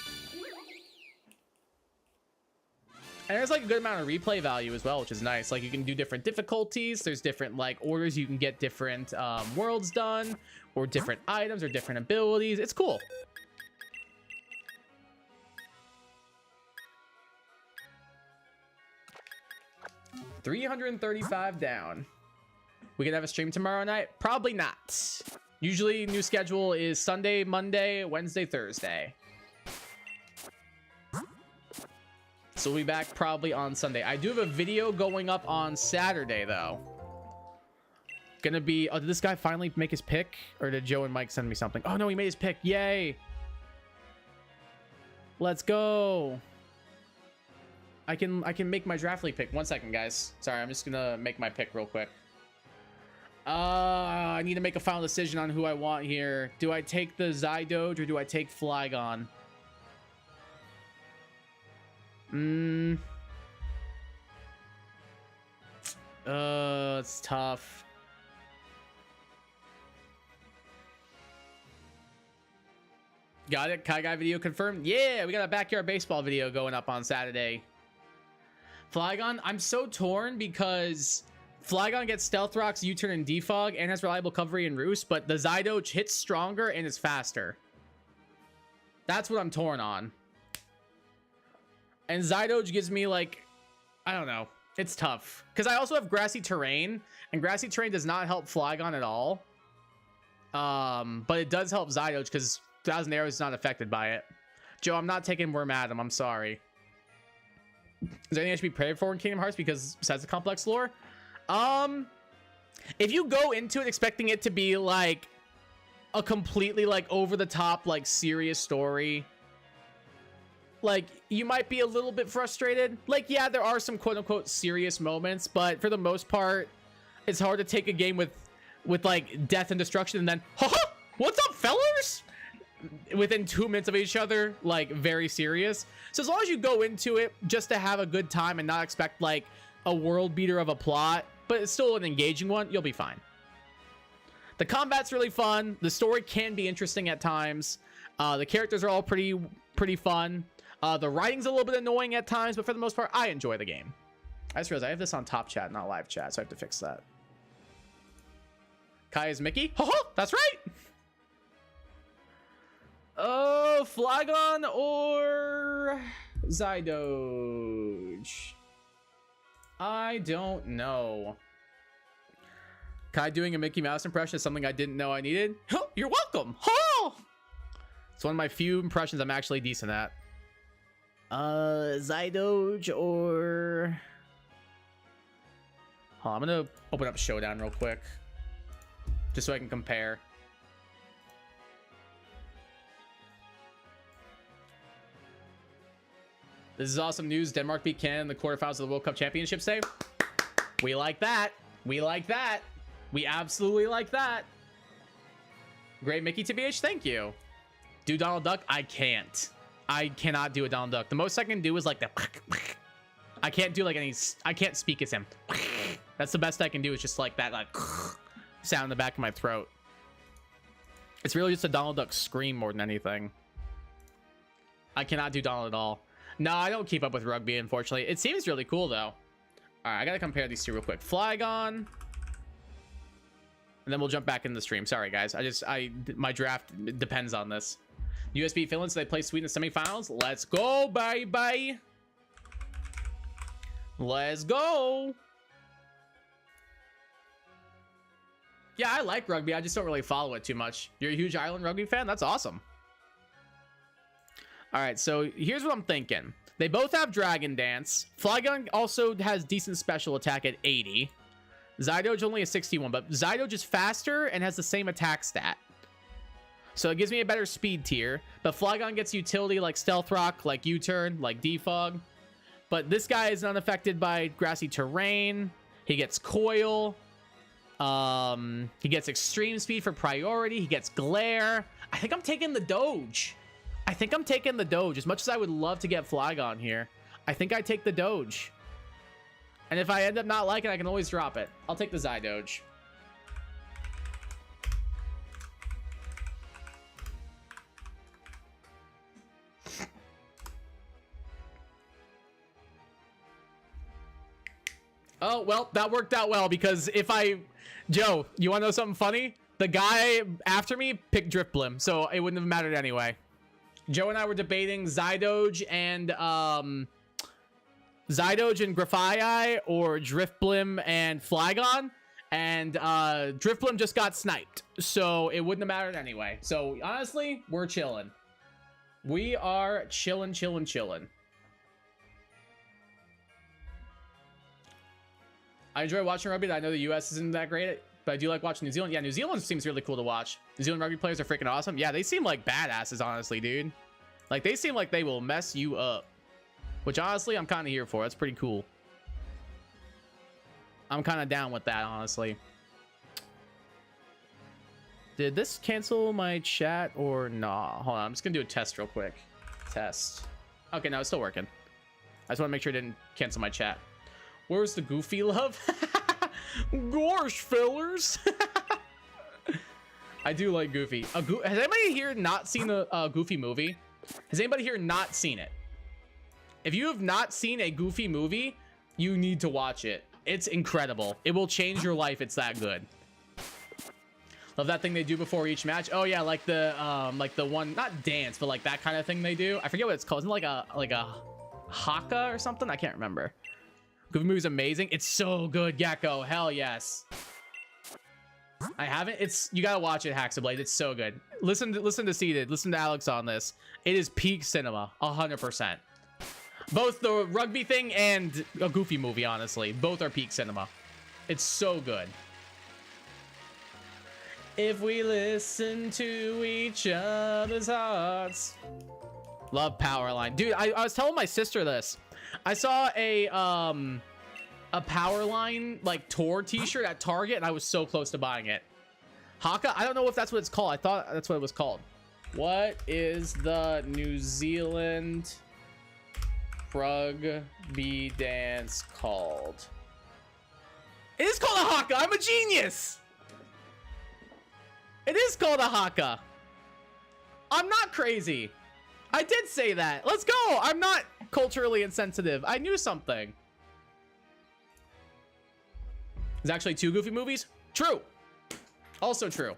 And there's like a good amount of replay value as well, which is nice. Like you can do different difficulties. There's different like orders. You can get different worlds done or different items or different abilities. It's cool. $335 down. We can have a stream tomorrow night? Probably not. Usually new schedule is Sunday, Monday, Wednesday, Thursday. So we'll be back probably on Sunday. I do have a video going up on Saturday though. Gonna be, oh, did this guy finally make his pick? Or did Joe and Mike send me something? Oh no, he made his pick. Yay. Let's go. I can make my draft league pick. 1 second, guys. Sorry, I'm just gonna make my pick real quick. I need to make a final decision on who I want here. Do I take the Zydoge or do I take Flygon? It's tough. Got it. Kai Guy video confirmed. Yeah, we got a backyard baseball video going up on Saturday. Flygon, I'm so torn because Flygon gets Stealth Rocks, U-Turn, and Defog, and has reliable recovery and Roost, but the Zydoge hits stronger and is faster. That's what I'm torn on. And Zydoge gives me like, I don't know. It's tough. Because I also have Grassy Terrain. And Grassy Terrain does not help Flygon at all. But it does help Zydoge because 1,000 Arrows is not affected by it. Joe, I'm not taking Wormadam. I'm sorry. Is there anything I should be prepared for in Kingdom Hearts because besides the complex lore? If you go into it expecting it to be like a completely like over the top like serious story, like you might be a little bit frustrated. Like, yeah, there are some quote unquote serious moments, but for the most part, it's hard to take a game with like death and destruction and then, haha, what's up, fellers? Within 2 minutes of each other, like very serious. So as long as you go into it just to have a good time and not expect like a world beater of a plot, but it's still an engaging one, you'll be fine. The combat's really fun. The story can be interesting at times. The characters are all pretty fun. The writing's a little bit annoying at times, but for the most part, I enjoy the game. I just realized I have this on top chat, not live chat, so I have to fix that. Kai is Mickey? Haha, that's right! Oh, Flygon or Zydoge? I don't know. Kai doing a Mickey Mouse impression is something I didn't know I needed. Oh, you're welcome. Oh! It's one of my few impressions I'm actually decent at. Zydoge or... Oh, I'm gonna open up Showdown real quick. Just so I can compare. This is awesome news. Denmark beat Canada in the quarterfinals of the World Cup Championship today. We like that. We like that. We absolutely like that. Great Mickey TBH, thank you. Do Donald Duck? I can't. I cannot do a Donald Duck. The most I can do is like the... I can't do like any... I can't speak as him. That's the best I can do is just like that like sound in the back of my throat. It's really just a Donald Duck scream more than anything. I cannot do Donald at all. No, I don't keep up with rugby, unfortunately. It seems really cool, though. All right, I got to compare these two real quick. Flygon. And then we'll jump back in the stream. Sorry, guys. My draft depends on this. USB Finland, so they play Sweden in the semifinals. Let's go, baby. Let's go. Yeah, I like rugby. I just don't really follow it too much. You're a huge Ireland rugby fan? That's awesome. All right, so here's what I'm thinking. They both have Dragon Dance. Flygon also has decent special attack at 80. Zydoge only has 61, but Zydoge is faster and has the same attack stat. So it gives me a better speed tier. But Flygon gets utility like Stealth Rock, like U-Turn, like Defog. But this guy is unaffected by Grassy Terrain. He gets Coil. He gets Extreme Speed for priority. He gets Glare. I think I'm taking the Doge. I think I'm taking the Doge. As much as I would love to get Flygon here, I think I take the Doge. And if I end up not liking it, I can always drop it. I'll take the Zydoge. Oh, well, that worked out well because if I... Joe, you want to know something funny? The guy after me picked Drifblim, so it wouldn't have mattered anyway. Joe and I were debating Zydoge and Grafaiai or Drifblim and Flygon, and Drifblim just got sniped, so it wouldn't have mattered anyway. So honestly, we're chilling. We are chilling. I enjoy watching rugby. I know the US isn't that great, but I do like watching New Zealand. Yeah, New Zealand seems really cool to watch. New Zealand rugby players are freaking awesome. Yeah, they seem like badasses, honestly, dude. Like, they seem like they will mess you up. Which, honestly, I'm kind of here for. That's pretty cool. I'm kind of down with that, honestly. Did this cancel my chat or nah? Hold on, I'm just going to do a test real quick. Test. Okay, no, it's still working. I just want to make sure it didn't cancel my chat. Where's the Goofy love? Gosh, fellers. I do like Goofy. Has anybody here not seen a Goofy movie? Has anybody here not seen it? If you have not seen a Goofy movie, you need to watch it. It's incredible. It will change your life. It's that good. Love that thing they do before each match. Oh yeah, like the one, not dance, but like that kind of thing they do. I forget what it's called. Isn't it like a haka or something? I can't remember. Goofy movie's amazing. It's so good, Gecko. Hell yes. I haven't. You gotta watch it, Haxablade. It's so good. Listen to Seated. Listen to Alex on this. It is peak cinema, 100%. Both the rugby thing and a Goofy movie, honestly, both are peak cinema. It's so good. If we listen to each other's hearts. Love Powerline. Dude, I was telling my sister this. I saw a Powerline like tour t-shirt at Target and I was so close to buying it. Haka? I don't know if that's what it's called. I thought that's what it was called. What is the New Zealand rugby dance called? It is called a haka. I'm a genius. It is called a haka. I'm not crazy. I did say that. Let's go. I'm not culturally insensitive. I knew something. There's actually 2 Goofy movies. True. Also true.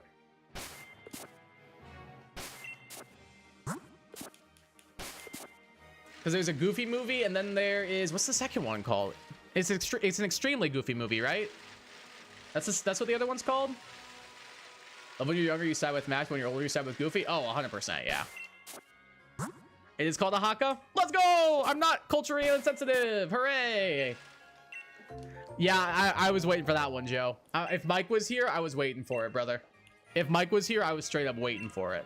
Because there's a Goofy movie and then there is, what's the second one called? It's an extremely Goofy movie, right? That's what the other one's called? When you're younger, you side with Max. When you're older, you side with Goofy. Oh, 100%, yeah. It is called a haka. Let's go! I'm not culturally insensitive. Hooray! Yeah, I was waiting for that one, Joe. If Mike was here, I was waiting for it, brother. If Mike was here, I was straight up waiting for it.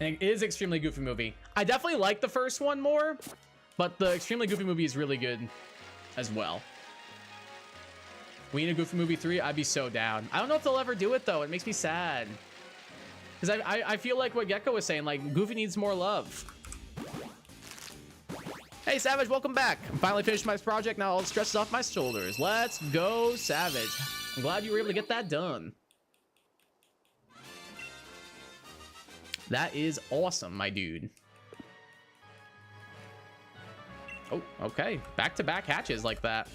And it is extremely Goofy movie. I definitely like the first one more, but the extremely Goofy movie is really good as well. We need a Goofy movie 3. I'd be so down. I don't know if they'll ever do it though. It makes me sad. Because I feel like what Gecko was saying, like Goofy needs more love. Hey Savage, welcome back. I'm finally finished my project. Now all the stress is off my shoulders. Let's go, Savage. I'm glad you were able to get that done. That is awesome, my dude. Oh, okay. Back-to-back hatches like that.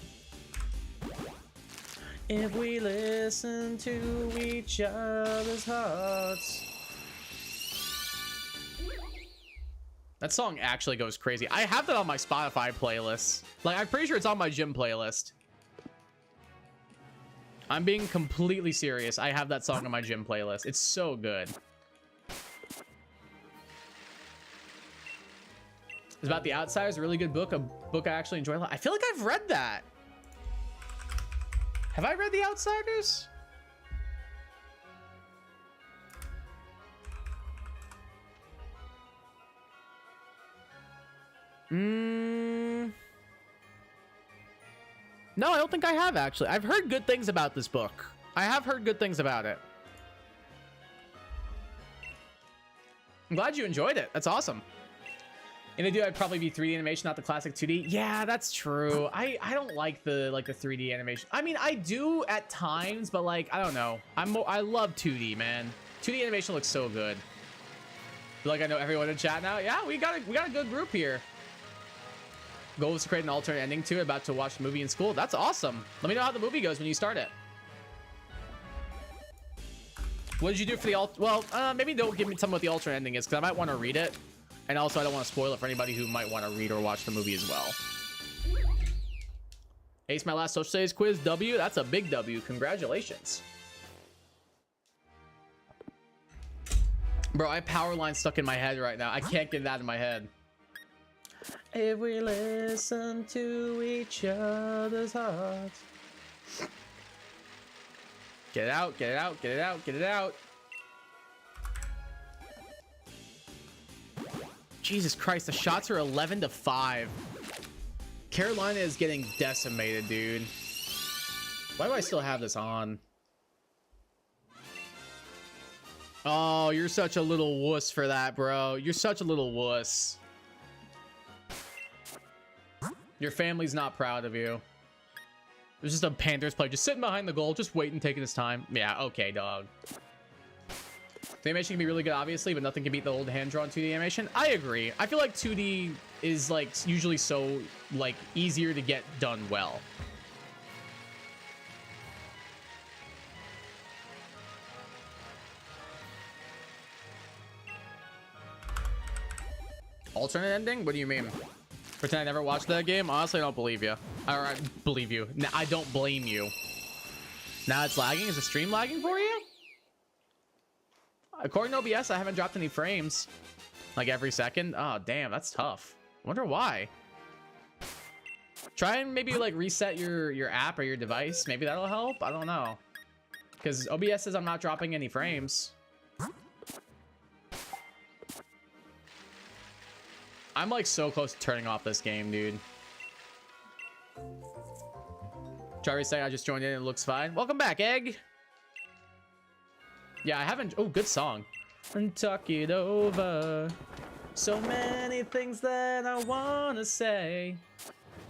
If we listen to each other's hearts. That song actually goes crazy. I have that on my Spotify playlist. Like, I'm pretty sure it's on my gym playlist. I'm being completely serious. I have that song on my gym playlist. It's so good. It's about the Outsiders, a really good book. A book I actually enjoy a lot. I feel like I've read that. Have I read The Outsiders? No, I don't think I have, actually. I've heard good things about this book. I have heard good things about it. I'm glad you enjoyed it. That's awesome. And I do, I'd probably be 3D animation, not the classic 2D. Yeah, that's true. I don't like the 3D animation. I mean, I do at times, but like, I don't know. I love 2D, man. 2D animation looks so good. Feel like I know everyone in chat now. Yeah, we got a good group here. Goal was to create an alternate ending to it. About to watch the movie in school. That's awesome. Let me know how the movie goes when you start it. What did you do for the well, maybe don't give me tell me what the alternate ending is, because I might want to read it. And also, I don't want to spoil it for anybody who might want to read or watch the movie as well. Ace my last social studies quiz. W. That's a big W. Congratulations. Bro, I have Powerline stuck in my head right now. I can't get it out of my head. If we listen to each other's hearts. Get it out, get it out, get it out, get it out. Jesus Christ, the shots are 11-5. Carolina is getting decimated, dude. Why do I still have this on? Oh, you're such a little wuss for that, bro. You're such a little wuss. Your family's not proud of you. There's just a Panthers player just sitting behind the goal, just waiting, taking his time. Yeah, okay, dog. The animation can be really good, obviously, but nothing can beat the old hand-drawn 2D animation. I agree. I feel like 2D is like usually so like easier to get done well. alternate ending? What do you mean? Pretend I never watched that game? Honestly, I don't believe you. Or I believe you. I don't blame you. Now it's lagging? Is the stream lagging for you? According to OBS, I haven't dropped any frames. Like every second. Oh, damn, that's tough. I wonder why. Try and maybe like reset your app or your device. Maybe that'll help. I don't know. Because OBS says I'm not dropping any frames. I'm like so close to turning off this game, dude. Try reset. I just joined in. It looks fine. Welcome back, Egg. Yeah, I haven't. Oh, good song. And talk it over. So many things that I wanna say.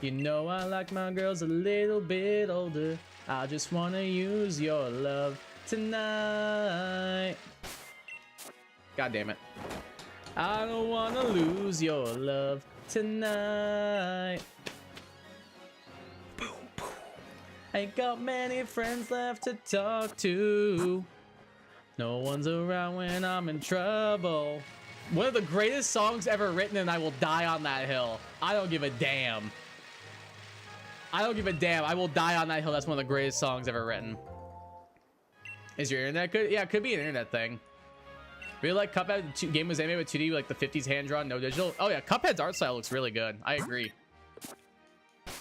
You know I like my girls a little bit older. I just wanna use your love tonight. God damn it. I don't wanna lose your love tonight. Boom, boom. Ain't got many friends left to talk to. No one's around when I'm in trouble. One of the greatest songs ever written, and I will die on that hill. I don't give a damn. I don't give a damn. I will die on that hill. That's one of the greatest songs ever written. Is your internet good? Yeah, it could be an internet thing. Really like Cuphead. The game was animated with 2D, like the 50s hand drawn, no digital. Oh yeah, Cuphead's art style looks really good. I agree. I'm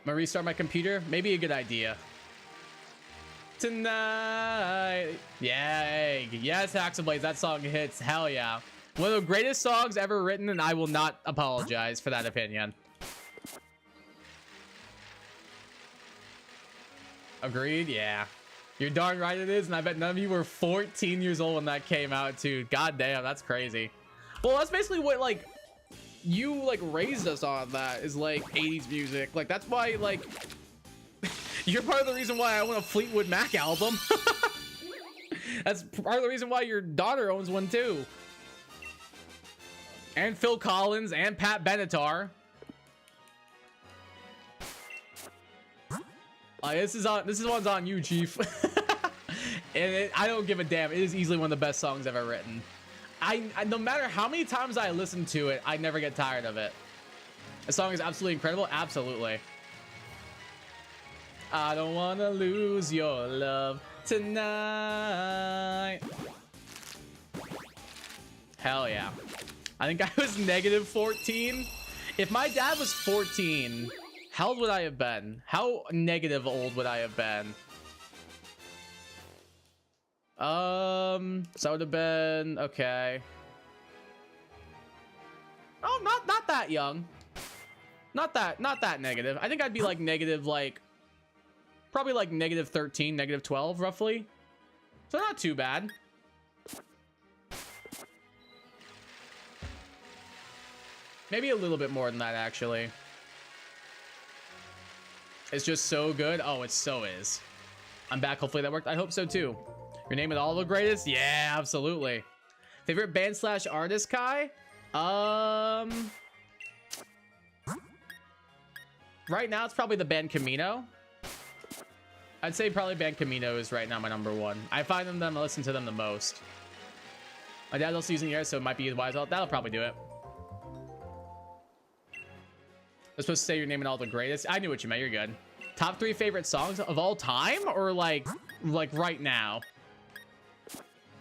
gonna restart my computer. Maybe a good idea. Tonight. Yay. Yes, Haxel Blades. That song hits. Hell yeah. One of the greatest songs ever written, and I will not apologize for that opinion. Agreed? Yeah. You're darn right it is, and I bet none of you were 14 years old when that came out, too. God damn, that's crazy. Well, that's basically what, like, you, like, raised us on that, is, like, 80s music. Like, that's why, like, you're part of the reason why I want a Fleetwood Mac album. That's part of the reason why your daughter owns one, too. And Phil Collins and Pat Benatar. This one's on you, Chief. And I don't give a damn. It is easily one of the best songs ever written. I no matter how many times I listen to it, I never get tired of it. The song is absolutely incredible. Absolutely. I don't want to lose your love tonight. Hell yeah. I think I was negative 14. If my dad was 14, how old would I have been? How negative old would I have been? So I would have been, okay. Oh, not that young. Not that negative. I think I'd be like negative, like, probably like negative 13, negative 12, roughly. So not too bad. Maybe a little bit more than that, actually. It's just so good. Oh, it so is. I'm back. Hopefully that worked. I hope so, too. Your name is all the greatest? Yeah, absolutely. Favorite band / artist, Kai? Right now, it's probably the band Camino. I'd say probably band Camino is right now my #1. I find them, I listen to them the most. My dad's also using yours, so it might be wise. That'll probably do it. I'm supposed to say your name and all the greatest. I knew what you meant. You're good. Top 3 favorite songs of all time, or like right now?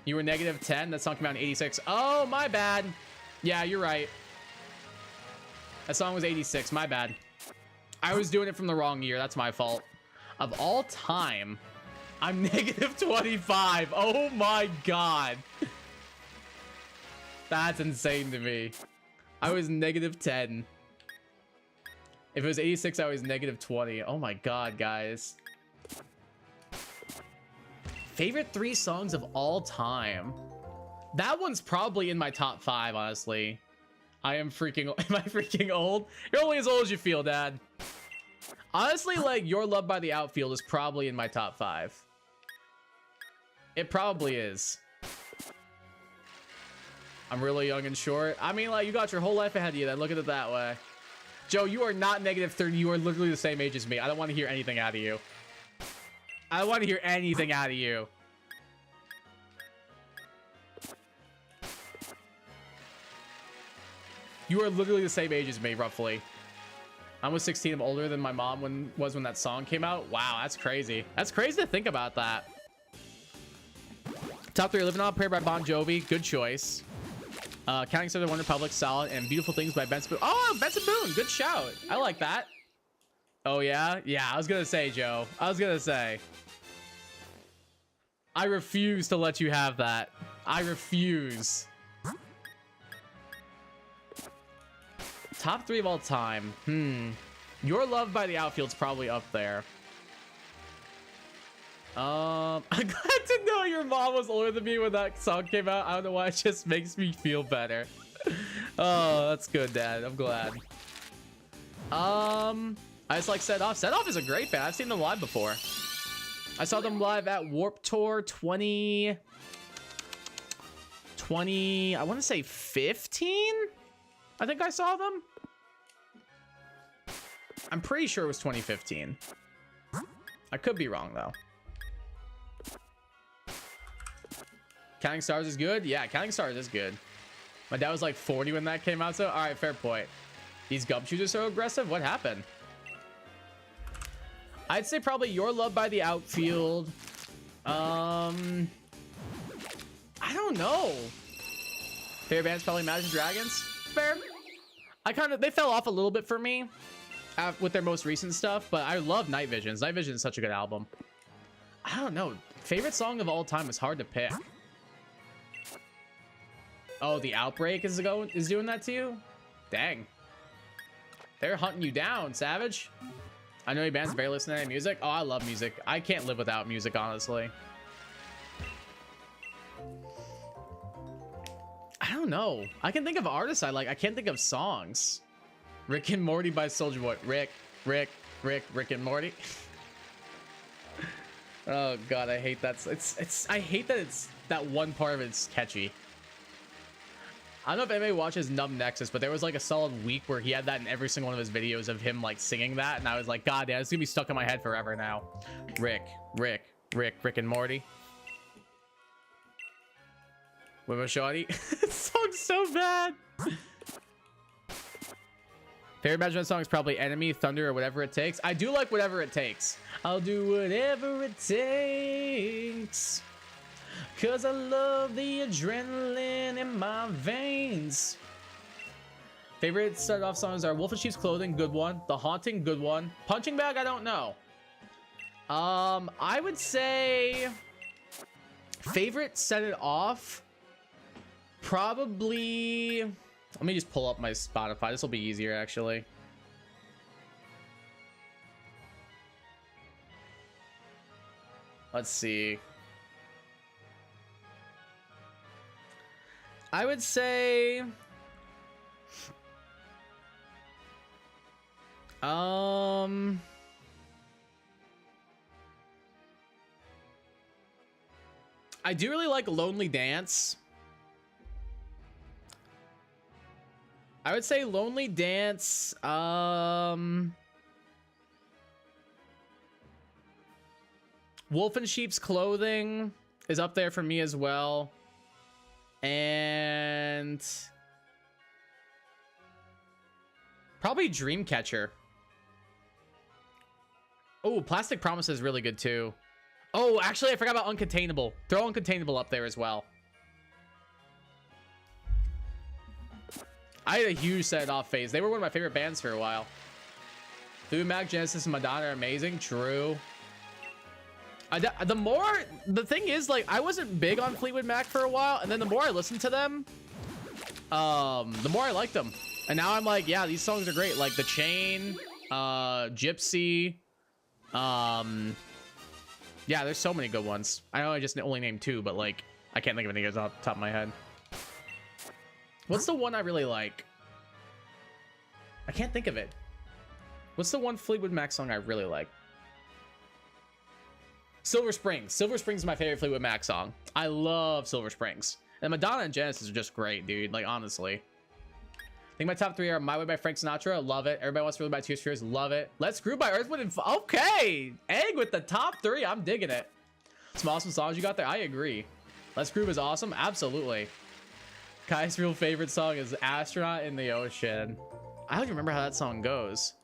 You were negative 10. That song came out in 86. Oh, my bad. Yeah, you're right. That song was 86. My bad. I was doing it from the wrong year. That's my fault. Of all time, I'm negative 25. Oh my god. That's insane to me. I was negative 10. If it was 86, I was negative 20. Oh my god, guys. Favorite 3 songs of all time. That one's probably in my top 5, honestly. Am I freaking old? You're only as old as you feel, Dad. Honestly, like, Your Love by the Outfield is probably in my top 5. It probably is. I'm really young and short. I mean, like, you got your whole life ahead of you then. Look at it that way. Joe, you are not negative 30. You are literally the same age as me. I don't want to hear anything out of you. I don't want to hear anything out of you. You are literally the same age as me, roughly. I was 16. I'm older than my mom when that song came out. Wow, that's crazy. That's crazy to think about that. Top 3, Living on a Prayer by Bon Jovi. Good choice. Counting Stars by One Republic, solid. And Beautiful Things by Benson Boone. Oh, Benson Boone. Good shout. I like that. Oh, yeah? Yeah, I was going to say, Joe. I was going to say. I refuse to let you have that. I refuse. Top 3 of all time. Your Love by the Outfield's probably up there. I'm glad to know your mom was older than me when that song came out. I don't know why, it just makes me feel better. Oh, that's good, Dad. I'm glad. I just like Set Off. Set Off is a great band. I've seen them live before. I saw them live at Warped Tour 2020. I want to say 15. I think I saw them. I'm pretty sure it was 2015. I could be wrong though. Counting Stars is good. Yeah, Counting Stars is good. My dad was like 40 when that came out. So, all right, fair point. These gumshoes are so aggressive. What happened? I'd say probably Your Love by the Outfield. I don't know. Favorite band's probably Imagine Dragons. Fair. They fell off a little bit for me with their most recent stuff, but I love Night Visions. Night Visions is such a good album. I don't know. Favorite song of all time is hard to pick. Oh, The Outbreak is doing that to you? Dang. They're hunting you down, Savage. I know your band's barely listening to any music. Oh, I love music. I can't live without music, honestly. I don't know. I can think of artists I like. I can't think of songs. Rick and Morty by Soulja Boy. Rick and Morty. Oh God, I hate that. I hate that that one part of it's catchy. I don't know if anybody watches Numb Nexus, but there was like a solid week where he had that in every single one of his videos of him like singing that, and I was like, God damn, it's gonna be stuck in my head forever now. Rick and Morty. With my shawty. This song's so bad. Favorite Imagine song is probably Enemy, Thunder, or Whatever It Takes. I do like Whatever It Takes. I'll do whatever it takes. Cause I love the adrenaline in my veins. Favorite start off songs are Wolf in Sheep's Clothing, good one. The Haunting, good one. Punching Bag, I don't know. I would say favorite Set It Off. Probably, let me just pull up my Spotify. This will be easier actually. Let's see. I would say I do really like Lonely Dance. I would say Lonely Dance. Wolf in Sheep's Clothing is up there for me as well. And probably Dreamcatcher. Oh, Plastic Promise is really good too. Oh, actually, I forgot about Uncontainable. Throw Uncontainable up there as well. I had a huge Set It Off phase. They were one of my favorite bands for a while. Fleetwood Mac, Genesis, and Madonna are amazing. True. The thing is, like, I wasn't big on Fleetwood Mac for a while, and then the more I listened to them, the more I liked them. And now I'm like, yeah, these songs are great. Like The Chain, Gypsy. Yeah, there's so many good ones. I know I just only named 2, but like, I can't think of any others off the top of my head. What's the one I really like? I can't think of it. What's the one Fleetwood Mac song I really like? Silver Springs. Silver Springs is my favorite Fleetwood Mac song. I love Silver Springs. And Madonna and Genesis are just great, dude. Like, honestly. I think my top 3 are My Way by Frank Sinatra. Love it. Everybody Wants to Really by Tears for Fears. Love it. Let's Groove by Earth, Wind & Fire. Okay. Egg with the top 3. I'm digging it. Some awesome songs you got there. I agree. Let's Groove is awesome. Absolutely. Kai's real favorite song is Astronaut in the Ocean. I don't even remember how that song goes.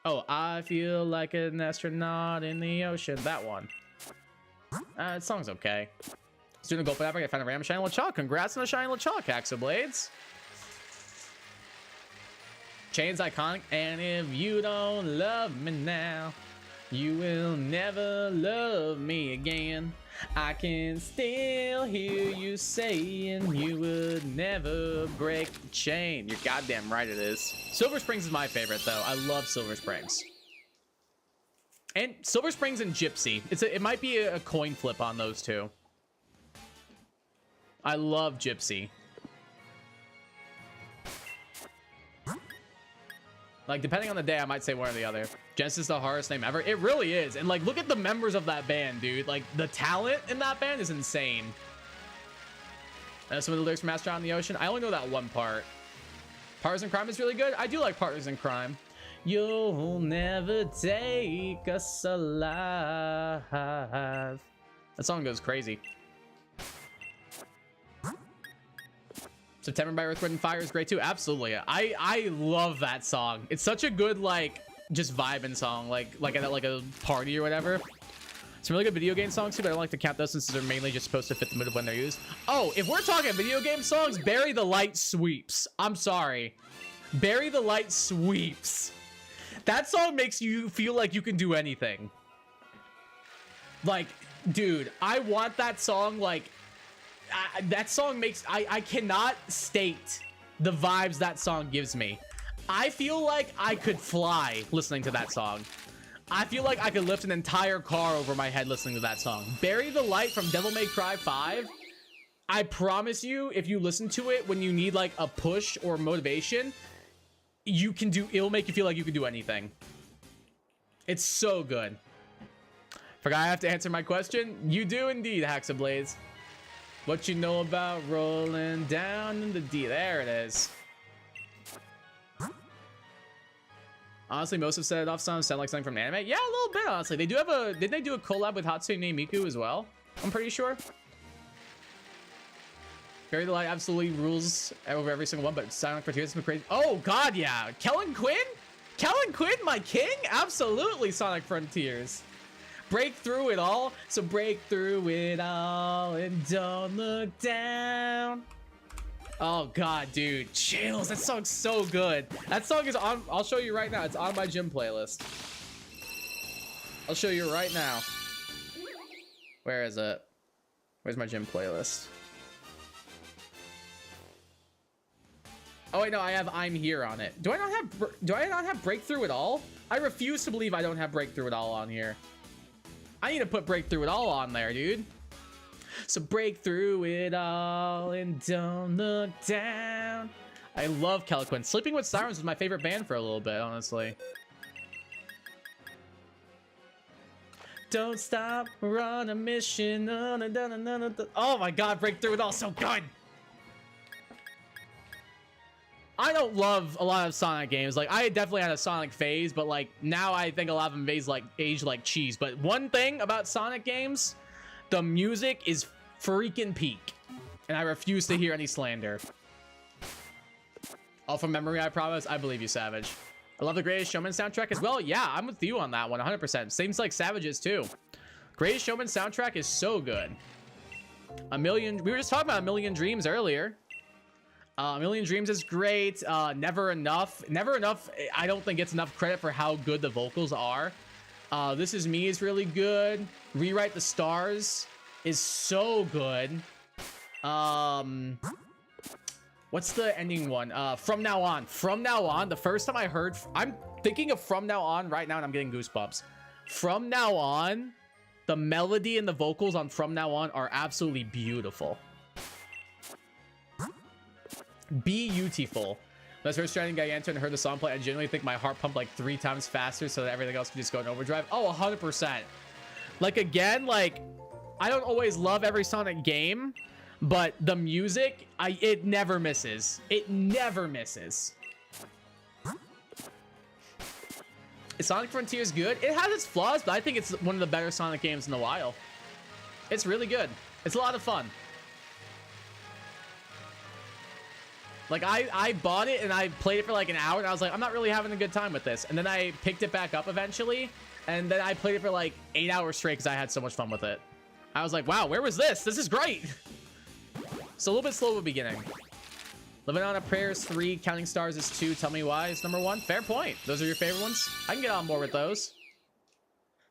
Oh, I feel like an astronaut in the ocean. That one. That song's okay. He's doing a gold forever. I found a random shiny LeChalk. Congrats on the shiny LeChalk, Haxablades. Chain's iconic. And if you don't love me now, you will never love me again. I can still hear you saying you would never break the chain. You're goddamn right it is. Silver Springs is my favorite though. I love Silver Springs. And Silver Springs and Gypsy. It might be a coin flip on those two. I love Gypsy. Like, depending on the day, I might say one or the other. Genesis is the hardest name ever. It really is. And, like, look at the members of that band, dude. Like, the talent in that band is insane. Some of the lyrics from Astronaut in the Ocean. I only know that one part. Partners in Crime is really good. I do like Partners in Crime. You'll never take us alive. That song goes crazy. September by Earth, Wind, and Fire is great too. Absolutely. I love that song. It's such a good, like, just vibing song, like at a party or whatever. Some really good video game songs too, but I don't like to count those since they're mainly just supposed to fit the mood of when they're used. Oh, if we're talking video game songs, Bury the Light sweeps. I'm sorry. Bury the Light sweeps. That song makes you feel like you can do anything. Like, dude, I want that song, like, that song makes I cannot state the vibes that song gives me. I feel like I could fly listening to that song. I feel like I could lift an entire car over my head listening to that song. Bury the Light from Devil May Cry 5. I promise you, if you listen to it when you need like a push or motivation, it'll make you feel like you can do anything. It's so good. Forgot I have to answer my question. You do indeed, Haxablades. What you know about rolling down in the D? There it is. Honestly, most of Set It Off songs sound like something from an anime. Yeah, a little bit, honestly. They do have didn't they do a collab with Hatsune Miku as well? I'm pretty sure. Bury the Light absolutely rules over every single one, but Silent Frontiers has been crazy. Oh, God, yeah. Kellen Quinn? Kellen Quinn, my king? Absolutely Sonic Frontiers. Break through it all, so break through it all and don't look down. Oh God, dude, chills. That song's so good. That song is on, I'll show you right now. It's on my gym playlist. I'll show you right now. Where is it? Where's my gym playlist? Oh wait, no, I have I'm Here on it. Do I not have Breakthrough at all? I refuse to believe I don't have Breakthrough at all on here. I need to put Breakthrough it all on there, dude. So break through it all and don't look down. I love Kelquin. Sleeping with Sirens was my favorite band for a little bit, honestly. Don't stop, we're on a mission. Oh my God, break through it all, so good. I don't love a lot of Sonic games. Like, I definitely had a Sonic phase, but like now I think a lot of them age like cheese. But one thing about Sonic games, the music is freaking peak, and I refuse to hear any slander. All from memory, I promise. I believe you, Savage. I love the Greatest Showman soundtrack as well. Yeah, I'm with you on that one, 100%. Seems like Savage's too. Greatest Showman soundtrack is so good. We were just talking about A Million Dreams earlier. A Million Dreams is great. Never Enough. Never Enough, I don't think gets enough credit for how good the vocals are. This Is Me is really good. Rewrite the Stars is so good. What's the ending one? From Now On. From Now On, the first time I heard... I'm thinking of From Now On right now, and I'm getting goosebumps. From Now On, the melody and the vocals on From Now On are absolutely beautiful. Beautiful. When I was first trying Giganto and heard the song play, I genuinely think my heart pumped like 3 times faster so that everything else could just go in overdrive. Oh, 100%. Like, again, like, I don't always love every Sonic game, but the music, it never misses. It never misses. Is Sonic Frontiers good? It has its flaws, but I think it's one of the better Sonic games in a while. It's really good. It's a lot of fun. Like, I bought it and I played it for like an hour and I was like, I'm not really having a good time with this. And then I picked it back up eventually. And then I played it for like 8 hours straight because I had so much fun with it. I was like, wow, where was this? This is great. It's a little bit slow at the beginning. Living on a Prayer is 3. Counting Stars is 2. Tell me why is number 1. Fair point. Those are your favorite ones. I can get on board with those.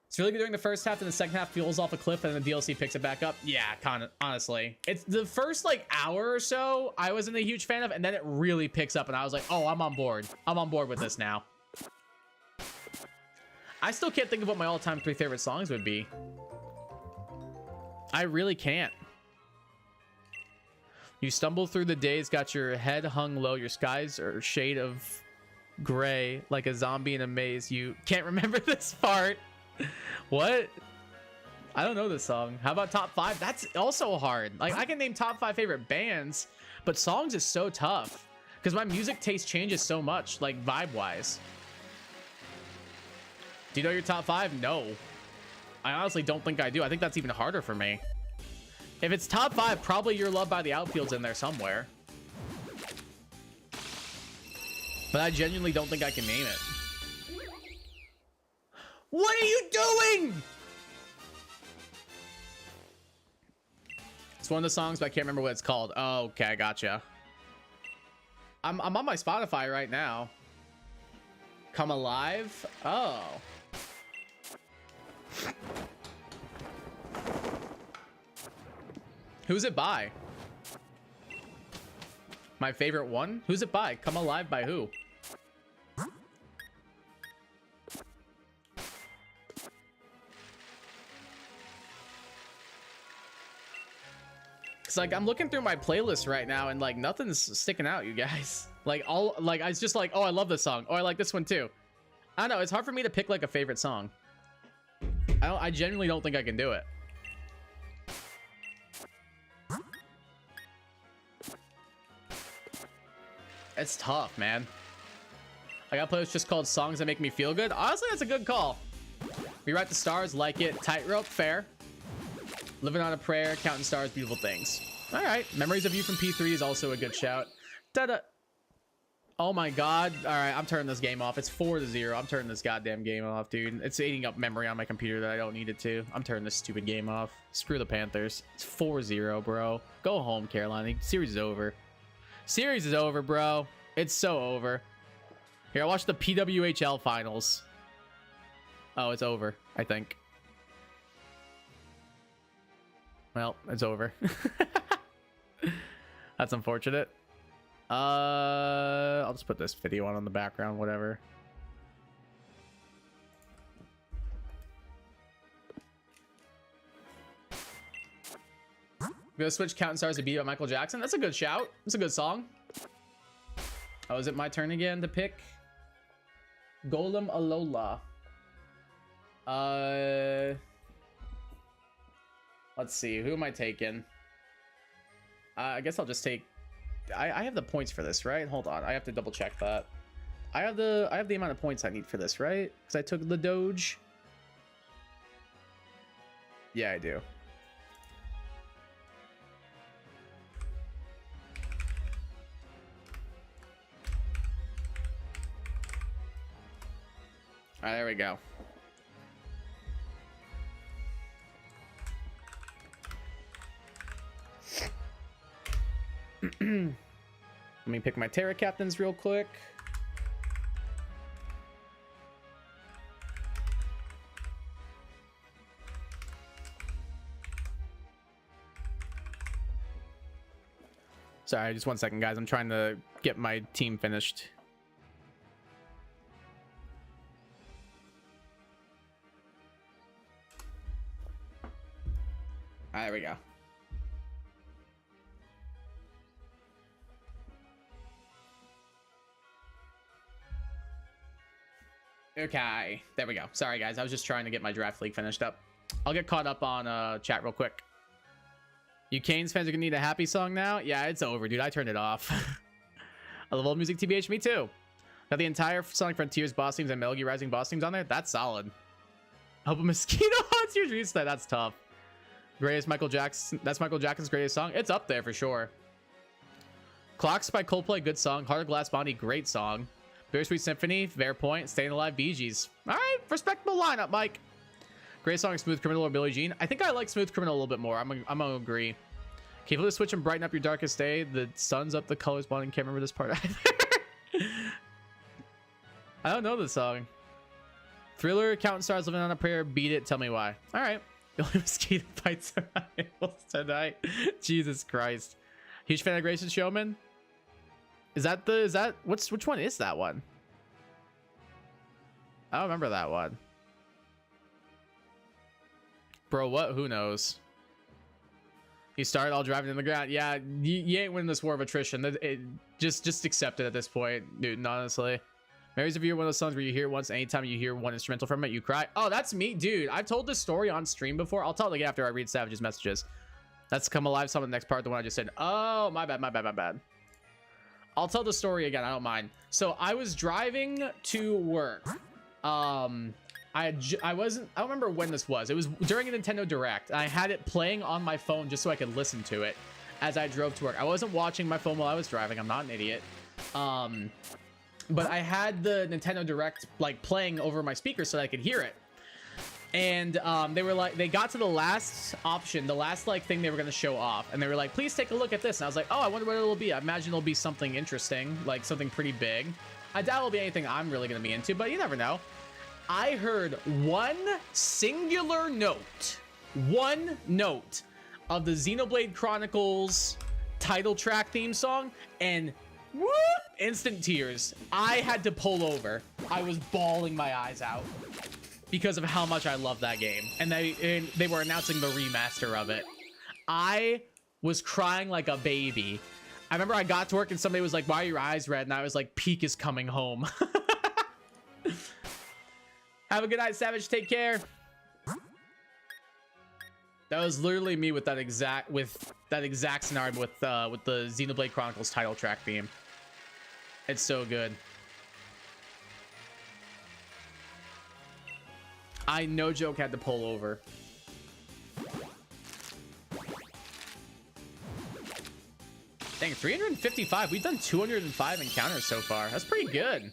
It's really good during the first half, and the second half falls off a cliff, and then the DLC picks it back up. Yeah, kind of, honestly. It's the first, like, hour or so I wasn't a huge fan of, and then it really picks up, and I was like, oh, I'm on board. I'm on board with this now. I still can't think of what my all-time 3 favorite songs would be. I really can't. You stumble through the days, got your head hung low, your skies are a shade of gray, like a zombie in a maze. You can't remember this part. What? I don't know this song. How about top 5? That's also hard. Like, I can name top 5 favorite bands, but songs is so tough because my music taste changes so much, like vibe-wise. Do you know your top 5? No. I honestly don't think I do. I think that's even harder for me. If it's top 5, probably Your Love by the Outfield's in there somewhere. But I genuinely don't think I can name it. What are you doing? It's one of the songs, but I can't remember what it's called. Oh, okay, I gotcha. I'm on my Spotify right now. Come Alive? Oh. Who's it by? My favorite one? Who's it by? Come Alive by who? It's like I'm looking through my playlist right now and like nothing's sticking out, you guys. Like I was just like, oh, I love this song. Oh, I like this one too. I don't know, it's hard for me to pick like a favorite song. I genuinely don't think I can do it. It's tough, man. I got a playlist just called Songs That Make Me Feel Good. Honestly, that's a good call. Rewrite the Stars, like it. Tightrope, fair. Living on a Prayer, Counting Stars, Beautiful Things. All right. Memories of You from P3 is also a good shout. Da-da. Oh my god. All right, I'm turning this game off. It's 4-0. I'm turning this goddamn game off, dude. It's eating up memory on my computer that I don't need it to. I'm turning this stupid game off. Screw the Panthers. It's 4-0, bro. Go home, Carolina. Series is over. Series is over, bro. It's so over. Here, I watched the PWHL finals. Oh, it's over, I think. Well, it's over. That's unfortunate. I'll just put this video on the background, whatever. I'm gonna switch Counting Stars to Beat by Michael Jackson. That's a good shout. It's a good song. Oh, is it my turn again to pick? Golem Alola. Let's see. Who am I taking? I guess I'll just take... I have the points for this, right? Hold on. I have to double check that. I have the amount of points I need for this, right? Because I took the Doge. Yeah, I do. All right, there we go. Let me pick my Terra Captains real quick. Sorry, just 1 second, guys. I'm trying to get my team finished. There we go. Okay, there we go. Sorry, guys. I was just trying to get my draft league finished up. I'll get caught up on chat real quick. You Canes fans are gonna need a happy song now? Yeah, it's over, dude. I turned it off. I love old music, TBH. Me too. Got the entire Sonic Frontiers boss teams and Metal Gear Rising boss teams on there. That's solid. I hope a mosquito haunts your dreams. That's tough. Greatest Michael Jackson. That's Michael Jackson's greatest song. It's up there for sure. Clocks by Coldplay, good song. Heart of Glass Bonnie, great song. Bittersweet Symphony, fair point. Staying Alive, Bee Gees. All right, respectable lineup, Mike. Great song, Smooth Criminal or Billie Jean. I think I like Smooth Criminal a little bit more. I'm gonna agree. Can you flip the switch and brighten up your darkest day? The sun's up, the colors blinding. Can't remember this part either. I don't know this song. Thriller, Counting Stars, Living on a Prayer, Beat It, Tell Me Why. All right. The only mosquito bites rivals tonight. Jesus Christ. Huge fan of Grayson Showman. Which one is that one? I don't remember that one. Bro, what? Who knows? You started all driving in the ground. Yeah, you ain't winning this war of attrition. Just accept it at this point, dude, honestly. Mary's of You, one of those songs where you hear it once, anytime you hear one instrumental from it, you cry. Oh, that's me, dude. I've told this story on stream before. I'll tell it again after I read Savage's messages. That's Come Alive song, the next part, the one I just said. Oh, my bad. I'll tell the story again. I don't mind. So I was driving to work. I don't remember when this was. It was during a Nintendo Direct. I had it playing on my phone just so I could listen to it as I drove to work. I wasn't watching my phone while I was driving. I'm not an idiot. But I had the Nintendo Direct like playing over my speaker so that I could hear it. And they got to the last option, the last like thing they were going to show off. And they were like, please take a look at this. And I was like, oh, I wonder what it'll be. I imagine it'll be something interesting, like something pretty big. I doubt it'll be anything I'm really going to be into, but you never know. I heard one singular note, one note of the Xenoblade Chronicles title track theme song, and whoop, instant tears. I had to pull over. I was bawling my eyes out because of how much I love that game. And they were announcing the remaster of it. I was crying like a baby. I remember I got to work and somebody was like, why are your eyes red? And I was like, Peak is coming home. Have a good night, Savage. Take care. That was literally me with that exact scenario with the Xenoblade Chronicles title track theme. It's so good. I no joke had to pull over. Dang, 355. We've done 205 encounters so far. That's pretty good.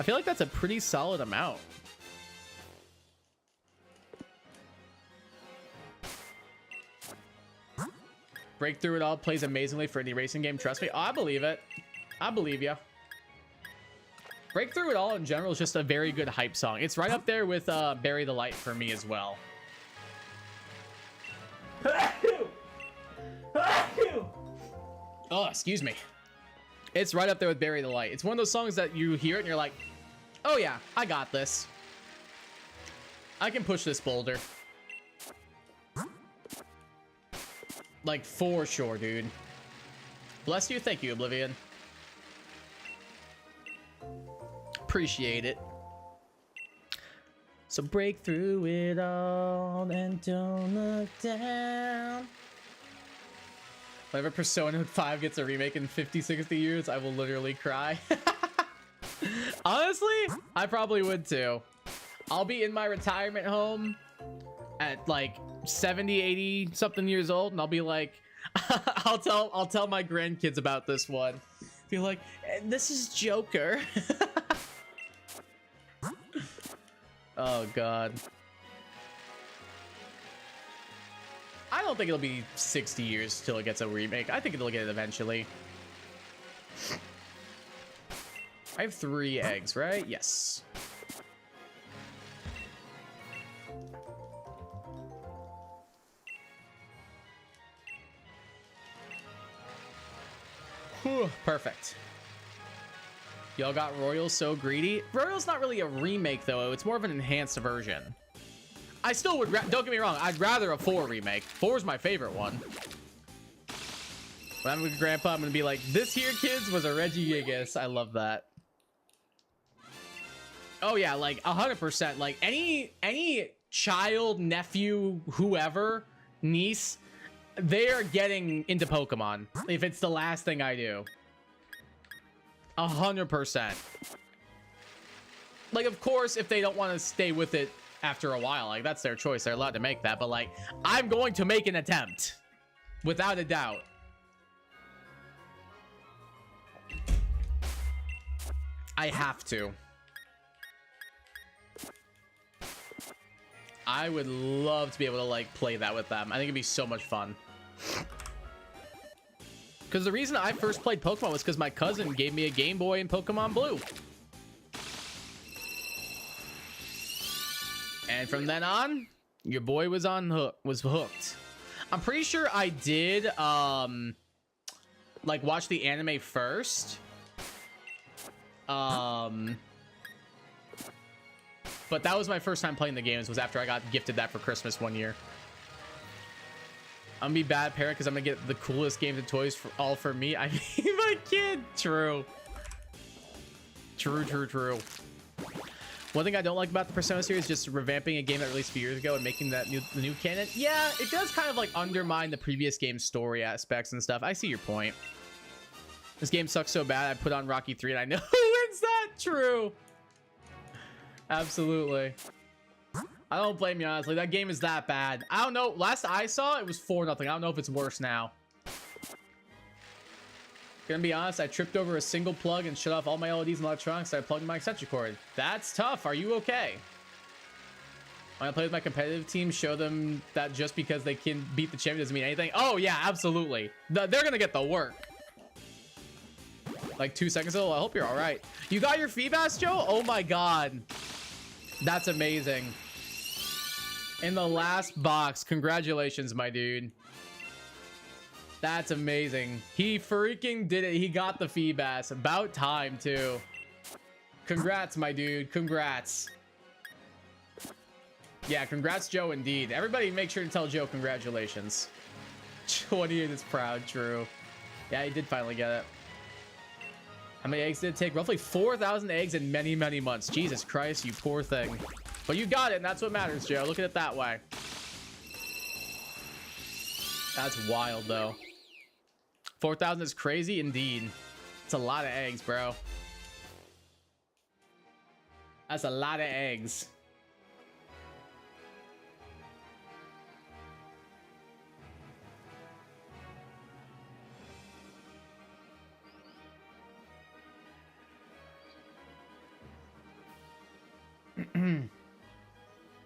I feel like that's a pretty solid amount. Break Through It All plays amazingly for any racing game. Trust me. Oh, I believe it. I believe you. Break Through It All in general is just a very good hype song. It's right up there with Bury the Light for me as well. Oh, excuse me. It's right up there with Bury the Light. It's one of those songs that you hear it and you're like, oh yeah, I got this. I can push this boulder. Like, for sure, dude. Bless you. Thank you, Oblivion. Appreciate it. So break through it all and don't look down. Whenever Persona 5 gets a remake in 50, 60 years, I will literally cry. Honestly, I probably would too. I'll be in my retirement home at like 70, 80 something years old, and I'll be like, I'll tell my grandkids about this one. Be like, this is Joker. Oh god. I don't think it'll be 60 years till it gets a remake. I think it'll get it eventually. I have 3 eggs, right? Yes. Whew, perfect. Y'all got Royal So Greedy. Royal's not really a remake, though. It's more of an enhanced version. I still would, don't get me wrong, I'd rather a 4 remake. 4 is my favorite one. When I'm with Grandpa, I'm gonna be like, this here, kids, was a Regigigas. I love that. Oh yeah, like 100%. Like any child, nephew, whoever, niece, they are getting into Pokemon if it's the last thing I do. 100%. Like, of course, if they don't want to stay with it after a while, like, that's their choice. They're allowed to make that. But like, I'm going to make an attempt, without a doubt. I have to. I would love to be able to like play that with them. I think it'd be so much fun. Because the reason I first played Pokemon was because my cousin gave me a Game Boy in Pokemon Blue. And from then on, your boy was hooked. I'm pretty sure I did like watch the anime first. But that was my first time playing the games, was after I got gifted that for Christmas one year. I'm gonna be bad parent because I'm gonna get the coolest games and toys all for me. I mean, my kid. True. True. One thing I don't like about the Persona series is just revamping a game that released a few years ago and making that the new canon. Yeah, it does kind of like undermine the previous game's story aspects and stuff. I see your point. This game sucks so bad, I put on Rocky 3 and I know it's that true. Absolutely. I don't blame you, honestly. That game is that bad. I don't know. Last I saw, it was 4-0. I don't know if it's worse now. Gonna be honest, I tripped over a single plug and shut off all my LEDs and electronics. I plugged in my extension cord. That's tough. Are you okay? When I play with my competitive team, show them that just because they can beat the champion doesn't mean anything. Oh, yeah, absolutely. They're gonna get the work. Like 2 seconds ago. I hope you're all right. You got your Feebas, Joe? Oh, my God. That's amazing. In the last box. Congratulations, my dude. That's amazing. He freaking did it. He got the Feebas. About time, too. Congrats, my dude. Congrats. Yeah, congrats, Joe, indeed. Everybody make sure to tell Joe congratulations. 28 is proud, true. Yeah, he did finally get it. How many eggs did it take? Roughly 4,000 eggs in many, many months. Jesus Christ, you poor thing. But you got it, and that's what matters, Joe. Look at it that way. That's wild, though. 4,000 is crazy indeed. It's a lot of eggs, bro. That's a lot of eggs.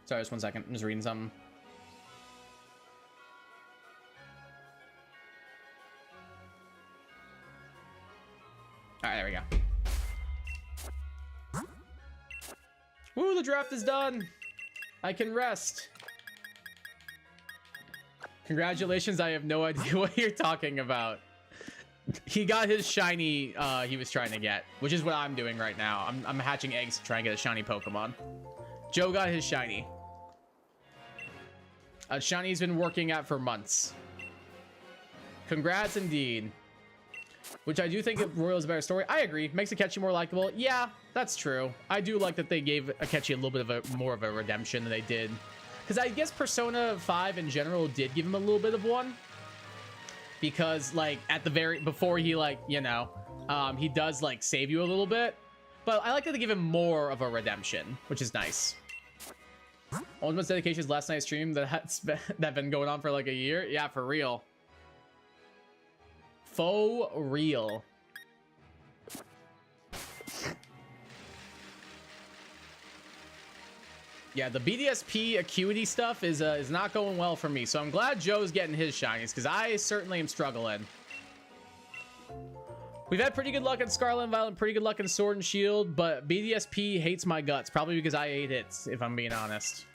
Sorry, just 1 second. I'm just reading something. All right, there we go. Woo, the draft is done. I can rest. Congratulations. I have no idea what you're talking about. He got his shiny he was trying to get, which is what I'm doing right now. I'm hatching eggs to try and get a shiny Pokemon. Joe got his shiny. Shiny he's been working at for months. Congrats indeed. Which I do think Royal is a better story. I agree. Makes Akechi more likable. Yeah, that's true. I do like that they gave Akechi a little bit of more of a redemption than they did. Because I guess Persona 5 in general did give him a little bit of one. Because, like, at the before he, like, you know, he does, like, save you a little bit. But I like that they give him more of a redemption, which is nice. Ultimate's dedication's last night's stream that's been going on for, like, a year. Yeah, for real. Faux real. Yeah, the BDSP acuity stuff is not going well for me. So I'm glad Joe's getting his shinies, because I certainly am struggling. We've had pretty good luck in Scarlet and Violet, pretty good luck in Sword and Shield, but BDSP hates my guts. Probably because I hate it, if I'm being honest.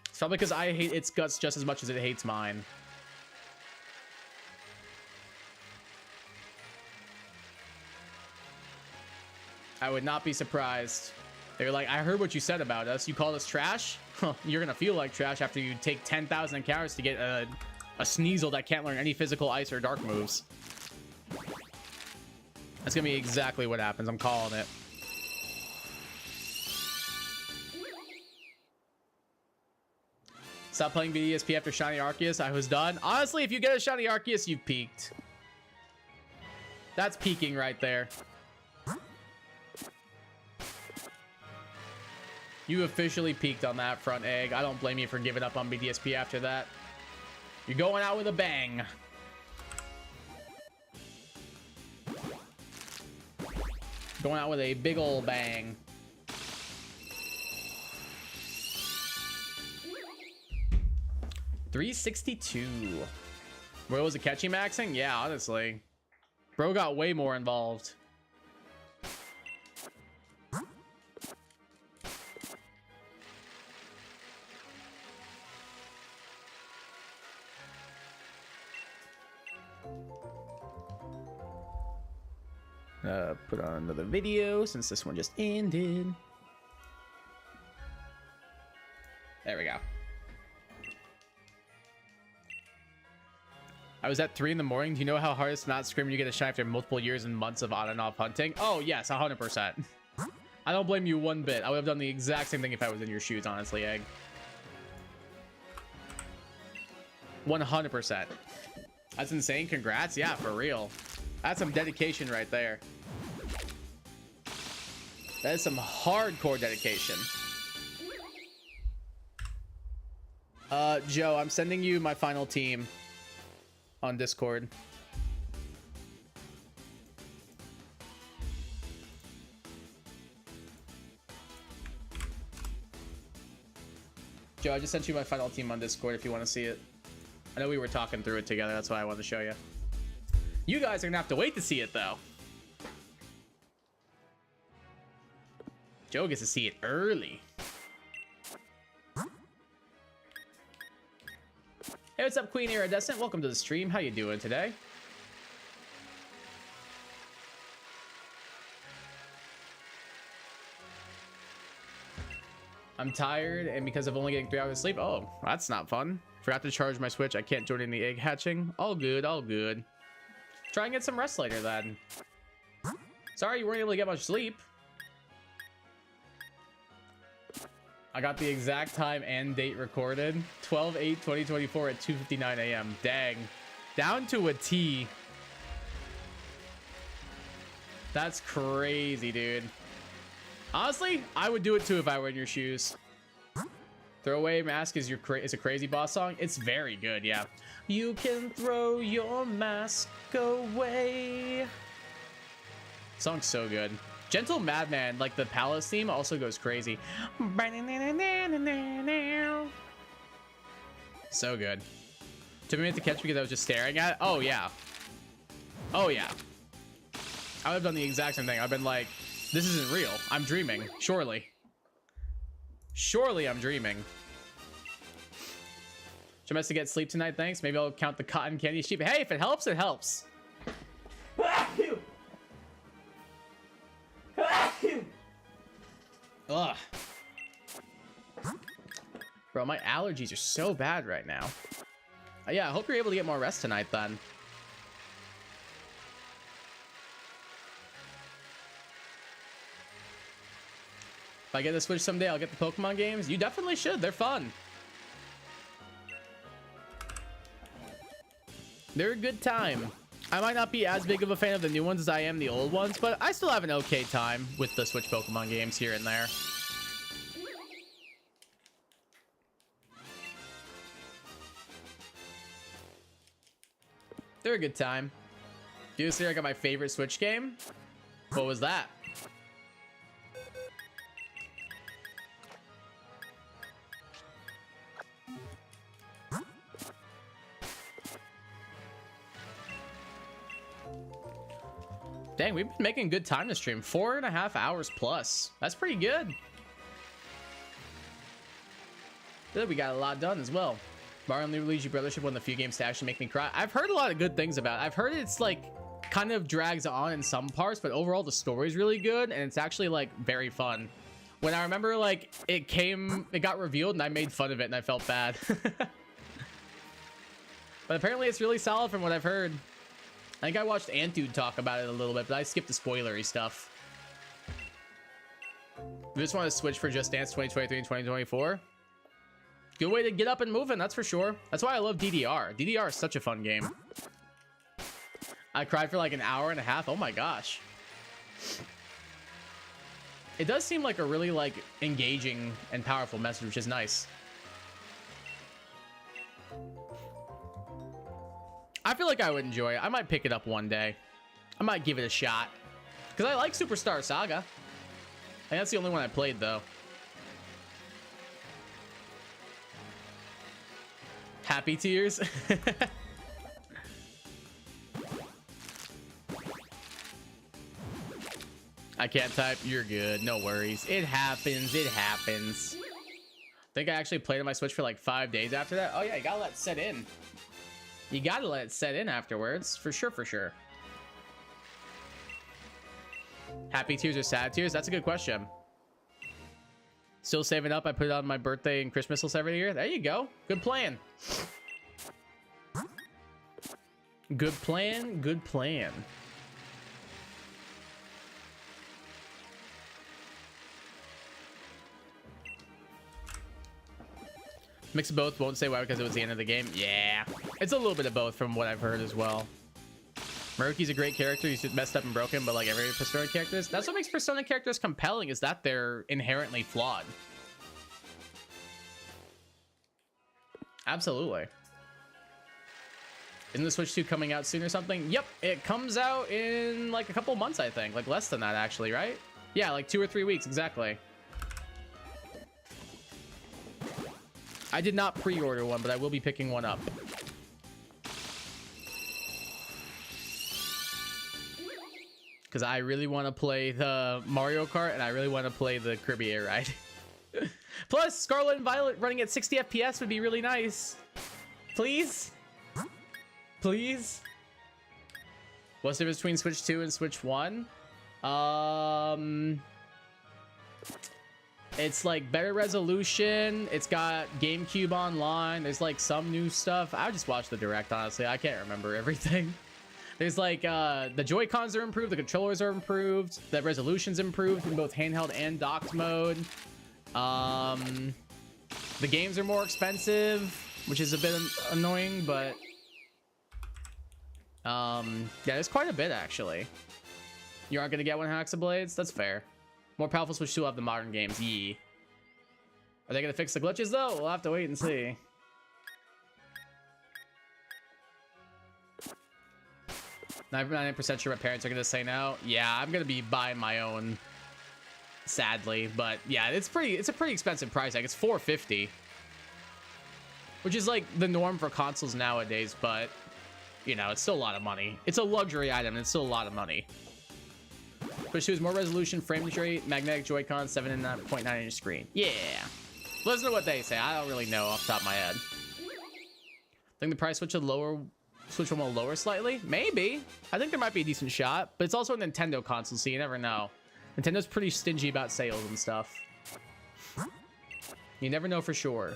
It's probably because I hate its guts just as much as it hates mine. I would not be surprised. They're like, I heard what you said about us. You call us trash? Huh, you're gonna feel like trash after you take 10,000 encounters to get a Sneasel that can't learn any physical ice or dark moves. That's gonna be exactly what happens. I'm calling it. Stop playing BDSP after Shiny Arceus. I was done. Honestly, if you get a Shiny Arceus, you've peaked. That's peaking right there. You officially peaked on that front, Egg. I don't blame you for giving up on BDSP after that. You're going out with a bang. Going out with a big ol' bang. $362. Bro, was it catchy maxing? Yeah, honestly. Bro got way more involved. Put on another video since this one just ended. There we go. I was at 3 in the morning. Do you know how hard it's to not scream when you get a shine after multiple years and months of on and off hunting? Oh, yes, 100%. I don't blame you one bit. I would have done the exact same thing if I was in your shoes, honestly, Egg. 100%. That's insane. Congrats. Yeah, for real. That's some dedication right there. That is some hardcore dedication. Joe, I'm sending you my final team on Discord. Joe, I just sent you my final team on Discord if you want to see it. I know we were talking through it together. That's why I wanted to show you. You guys are gonna have to wait to see it, though. Joe gets to see it early. Hey, what's up, Queen Iridescent? Welcome to the stream. How you doing today? I'm tired, and because of only getting 3 hours of sleep. Oh, that's not fun. Forgot to charge my Switch. I can't join in the egg hatching. All good, all good. Try and get some rest later, then. Sorry you weren't able to get much sleep. I got the exact time and date recorded. 12/8/2024 at 2:59 a.m. Dang. Down to a T. That's crazy, dude. Honestly, I would do it too if I were in your shoes. Throwaway Mask is a crazy boss song. It's very good, yeah. You can throw your mask away. Song's so good. Gentle Madman, like the Palace theme, also goes crazy. So good. Took a minute to catch because I was just staring at it. Oh, yeah. Oh, yeah. I would have done the exact same thing. I've been like, this isn't real. I'm dreaming. Surely. Surely I'm dreaming. Should I to get sleep tonight? Thanks. Maybe I'll count the cotton candy sheep. Hey, if it helps, it helps. Ugh. Bro, my allergies are so bad right now. Yeah, I hope you're able to get more rest tonight then. If I get the Switch someday, I'll get the Pokemon games. You definitely should. They're fun. They're a good time. I might not be as big of a fan of the new ones as I am the old ones, but I still have an okay time with the Switch Pokemon games here and there. They're a good time. Do you see I got my favorite Switch game? What was that? Dang, we've been making good time to stream. 4.5 hours plus. That's pretty good. Good, we got a lot done as well. Mario and Luigi Brothership, one of the few games to actually make me cry. I've heard a lot of good things about it. I've heard it's like kind of drags on in some parts, but overall the story's really good and it's actually like very fun. When I remember like it got revealed and I made fun of it and I felt bad. But apparently it's really solid from what I've heard. I think I watched Antude talk about it a little bit, but I skipped the spoilery stuff. We just want to switch for Just Dance 2023 and 2024. Good way to get up and moving, that's for sure. That's why I love DDR. DDR is such a fun game. I cried for like an hour and a half. Oh my gosh. It does seem like a really like engaging and powerful message, which is nice. I feel like I would enjoy it. I might pick it up one day. I might give it a shot. Because I like Superstar Saga. I think that's the only one I played, though. Happy tears. I can't type. You're good. No worries. It happens. It happens. I think I actually played on my Switch for like 5 days after that. Oh, yeah. You gotta let it set in. You gotta let it set in afterwards. For sure, for sure. Happy tears or sad tears? That's a good question. Still saving up. I put it on my birthday and Christmas list every year. There you go. Good plan. Good plan. Good plan. Mix of both. Won't say why because it was the end of the game. Yeah. It's a little bit of both from what I've heard as well. Maruki's a great character. He's just messed up and broken, but like every Persona characters, that's what makes Persona characters compelling, is that they're inherently flawed. Absolutely. Isn't the Switch 2 coming out soon or something? Yep, it comes out in like a couple months, I think. Like less than that, actually, right? Yeah, like 2 or 3 weeks, exactly. I did not pre-order one, but I will be picking one up. Because I really want to play the Mario Kart, and I really want to play the Kirby Air Ride. Plus, Scarlet and Violet running at 60 FPS would be really nice. Please? Please? What's the difference between Switch 2 and Switch 1? It's like better resolution. It's got GameCube Online. There's like some new stuff. I just watched the Direct, honestly. I can't remember everything. There's like the Joy-Cons are improved, the controllers are improved, the resolution's improved in both handheld and docked mode. The games are more expensive, which is a bit annoying, but yeah, there's quite a bit actually. You aren't gonna get one Haxablades? That's fair. More powerful Switch 2 will have the modern games. Yee. Are they gonna fix the glitches though? We'll have to wait and see. 99% sure my parents are gonna say no. Yeah, I'm gonna be buying my own, sadly. But yeah, it's a pretty expensive price tag. It's $450, which is like the norm for consoles nowadays. But you know, it's still a lot of money. It's a luxury item, and it's still a lot of money. Switch 2 is more resolution, frame rate, magnetic Joy-Con, 7.9 inch screen. Yeah. Listen to what they say. I don't really know off the top of my head. I think the price Switch one will lower slightly. Maybe. I think there might be a decent shot, but it's also a Nintendo console, so you never know. Nintendo's pretty stingy about sales and stuff. You never know for sure.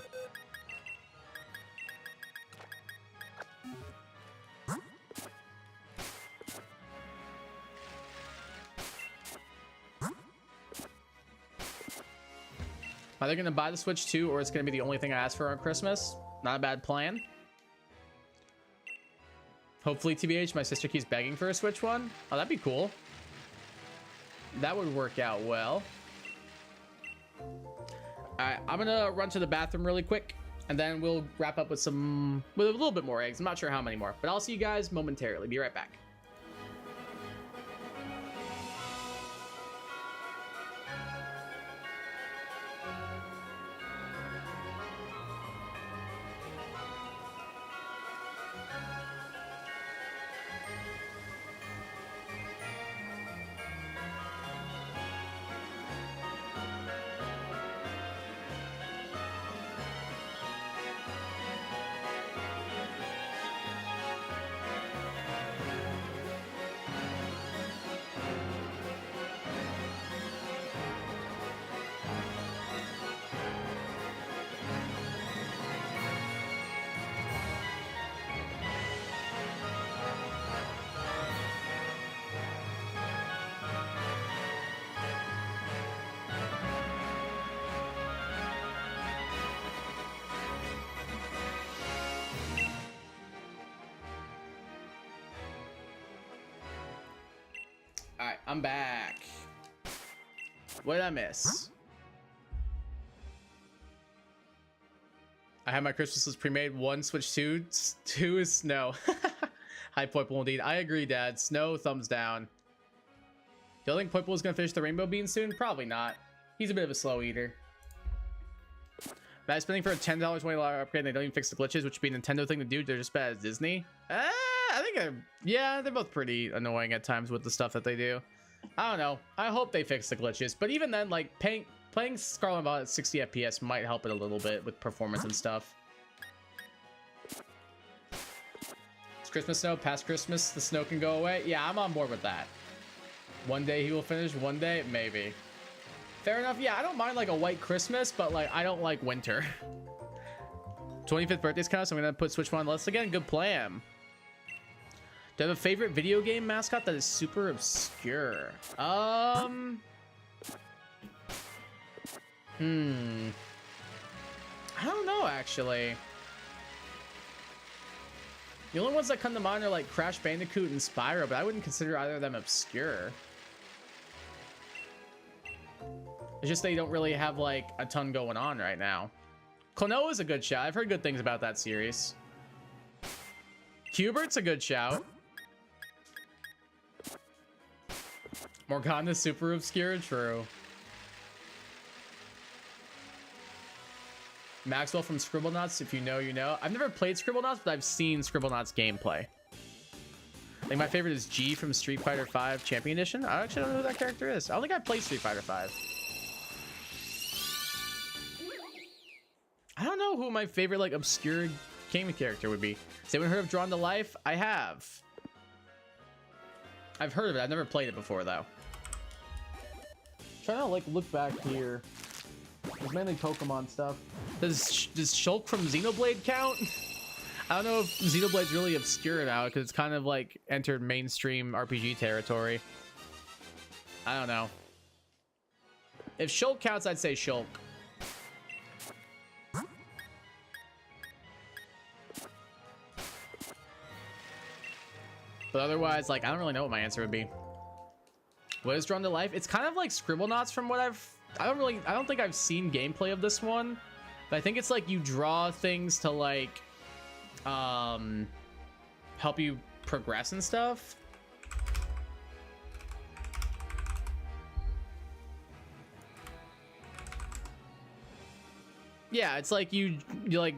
Are they going to buy the Switch 2, or it's going to be the only thing I ask for on Christmas? Not a bad plan. Hopefully, TBH, my sister keeps begging for a Switch 1. Oh, that'd be cool. That would work out well. Alright, I'm going to run to the bathroom really quick, and then we'll wrap up with a little bit more eggs. I'm not sure how many more, but I'll see you guys momentarily. Be right back. Alright, I'm back. What did I miss? I have my Christmas list pre-made. 1 Switch 2. 2 is Snow. High point indeed. I agree, Dad. Snow, thumbs down. Do you think Poipole is going to finish the Rainbow Bean soon? Probably not. He's a bit of a slow eater. Bad spending for a $10, $20 upgrade, and they don't even fix the glitches, which would be a Nintendo thing to do. They're just bad as Disney. I think, yeah, they're both pretty annoying at times with the stuff that they do. I don't know. I hope they fix the glitches. But even then, like, playing Scarlet Violet at 60 FPS might help it a little bit with performance and stuff. It's Christmas snow. Past Christmas, the snow can go away. Yeah, I'm on board with that. One day he will finish. One day, maybe. Fair enough. Yeah, I don't mind like a white Christmas, but like I don't like winter. 25th birthday's coming, so I'm gonna put Switch on the list again. Good plan. Do you have a favorite video game mascot that is super obscure? I don't know actually. The only ones that come to mind are like Crash Bandicoot and Spyro, but I wouldn't consider either of them obscure. It's just they don't really have like a ton going on right now. Klonoa is a good shout. I've heard good things about that series. Cubert's a good shout. Morgana's super obscure, true. Maxwell from Scribblenauts, if you know, you know. I've never played Scribblenauts, but I've seen Scribblenauts gameplay. I think my favorite is G from Street Fighter V Champion Edition. I actually don't know who that character is. I don't think I played Street Fighter V. I don't know who my favorite like obscure gaming character would be. Has anyone heard of Drawn to Life? I have. I've heard of it. I've never played it before though. Trying to like look back here. It's mainly Pokemon stuff. Does Shulk from Xenoblade count? I don't know if Xenoblade's really obscure now because it's kind of like entered mainstream RPG territory. I don't know. If Shulk counts, I'd say Shulk. But otherwise, like, I don't really know what my answer would be. What is Drawn to Life? It's kind of like Scribblenauts from what I don't think I've seen gameplay of this one. But I think it's like you draw things to like help you progress and stuff. Yeah, it's like you like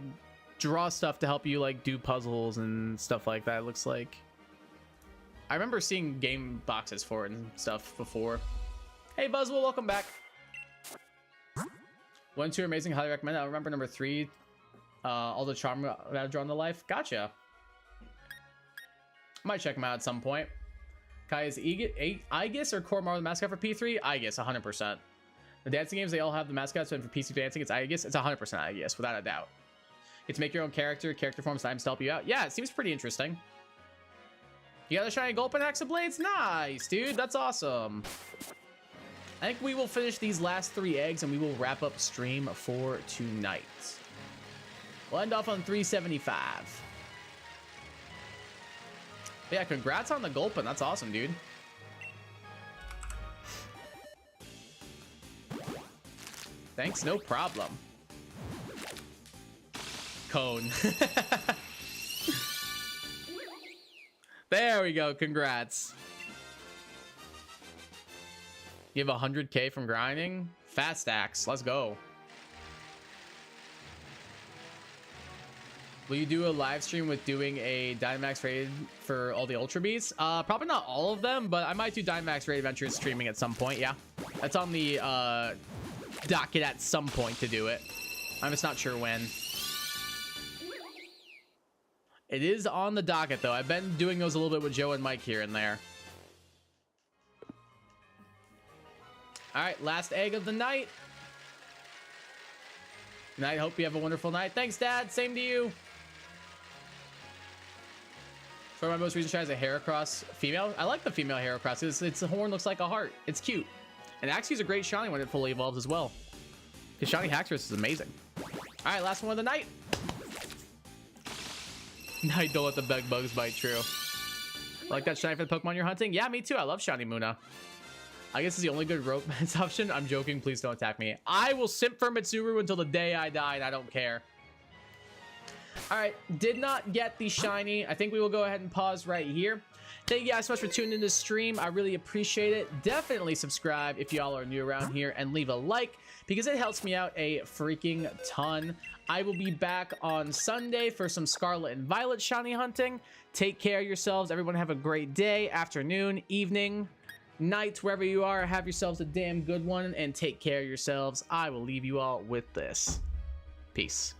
draw stuff to help you like do puzzles and stuff like that, it looks like. I remember seeing game boxes for it and stuff before. Hey Buzzwell, welcome back. 1 and 2 are amazing, highly recommend. I remember number 3, all the charm that I've Drawn to Life. Gotcha. Might check them out at some point. Kai, is Aegis or Core Marvel the mascot for P3? Aegis, 100%. The dancing games, they all have the mascots, but for PC dancing, it's Aegis. It's 100% Aegis, without a doubt. You get to make your own character forms, times to help you out. Yeah, it seems pretty interesting. You got a shiny Gulpin Axe of Blades? Nice, dude. That's awesome. I think we will finish these last 3 eggs and we will wrap up stream for tonight. We'll end off on 375. But yeah, congrats on the Gulpin. That's awesome, dude. Thanks, no problem. Cone. There we go. Congrats. You have 100K from grinding? Fast axe. Let's go. Will you do a live stream with doing a Dynamax raid for all the Ultra Beasts? Probably not all of them, but I might do Dynamax raid adventures streaming at some point. Yeah, that's on the docket at some point to do it. I'm just not sure when. It is on the docket, though. I've been doing those a little bit with Joe and Mike here and there. All right, last egg of the night. And I hope you have a wonderful night. Thanks, Dad. Same to you. For my most recent try is a Heracross female. I like the female Heracross. Its horn looks like a heart. It's cute. And actually is a great shiny when it fully evolves as well. Because shiny Haxorus is amazing. All right, last one of the night. Night, don't let the bug bugs bite. True. Like that shiny for the Pokemon you're hunting? Yeah, me too. I love shiny Muna. I guess it's the only good romance option. I'm joking. Please don't attack me. I will simp for Mitsuru until the day I die, and I don't care. All right, did not get the shiny. I think we will go ahead and pause right here. Thank you guys so much for tuning in to the stream. I really appreciate it. Definitely subscribe if y'all are new around here and leave a like because it helps me out a freaking ton. I will be back on Sunday for some Scarlet and Violet shiny hunting. Take care of yourselves. Everyone have a great day, afternoon, evening, night, wherever you are. Have yourselves a damn good one and take care of yourselves. I will leave you all with this. Peace.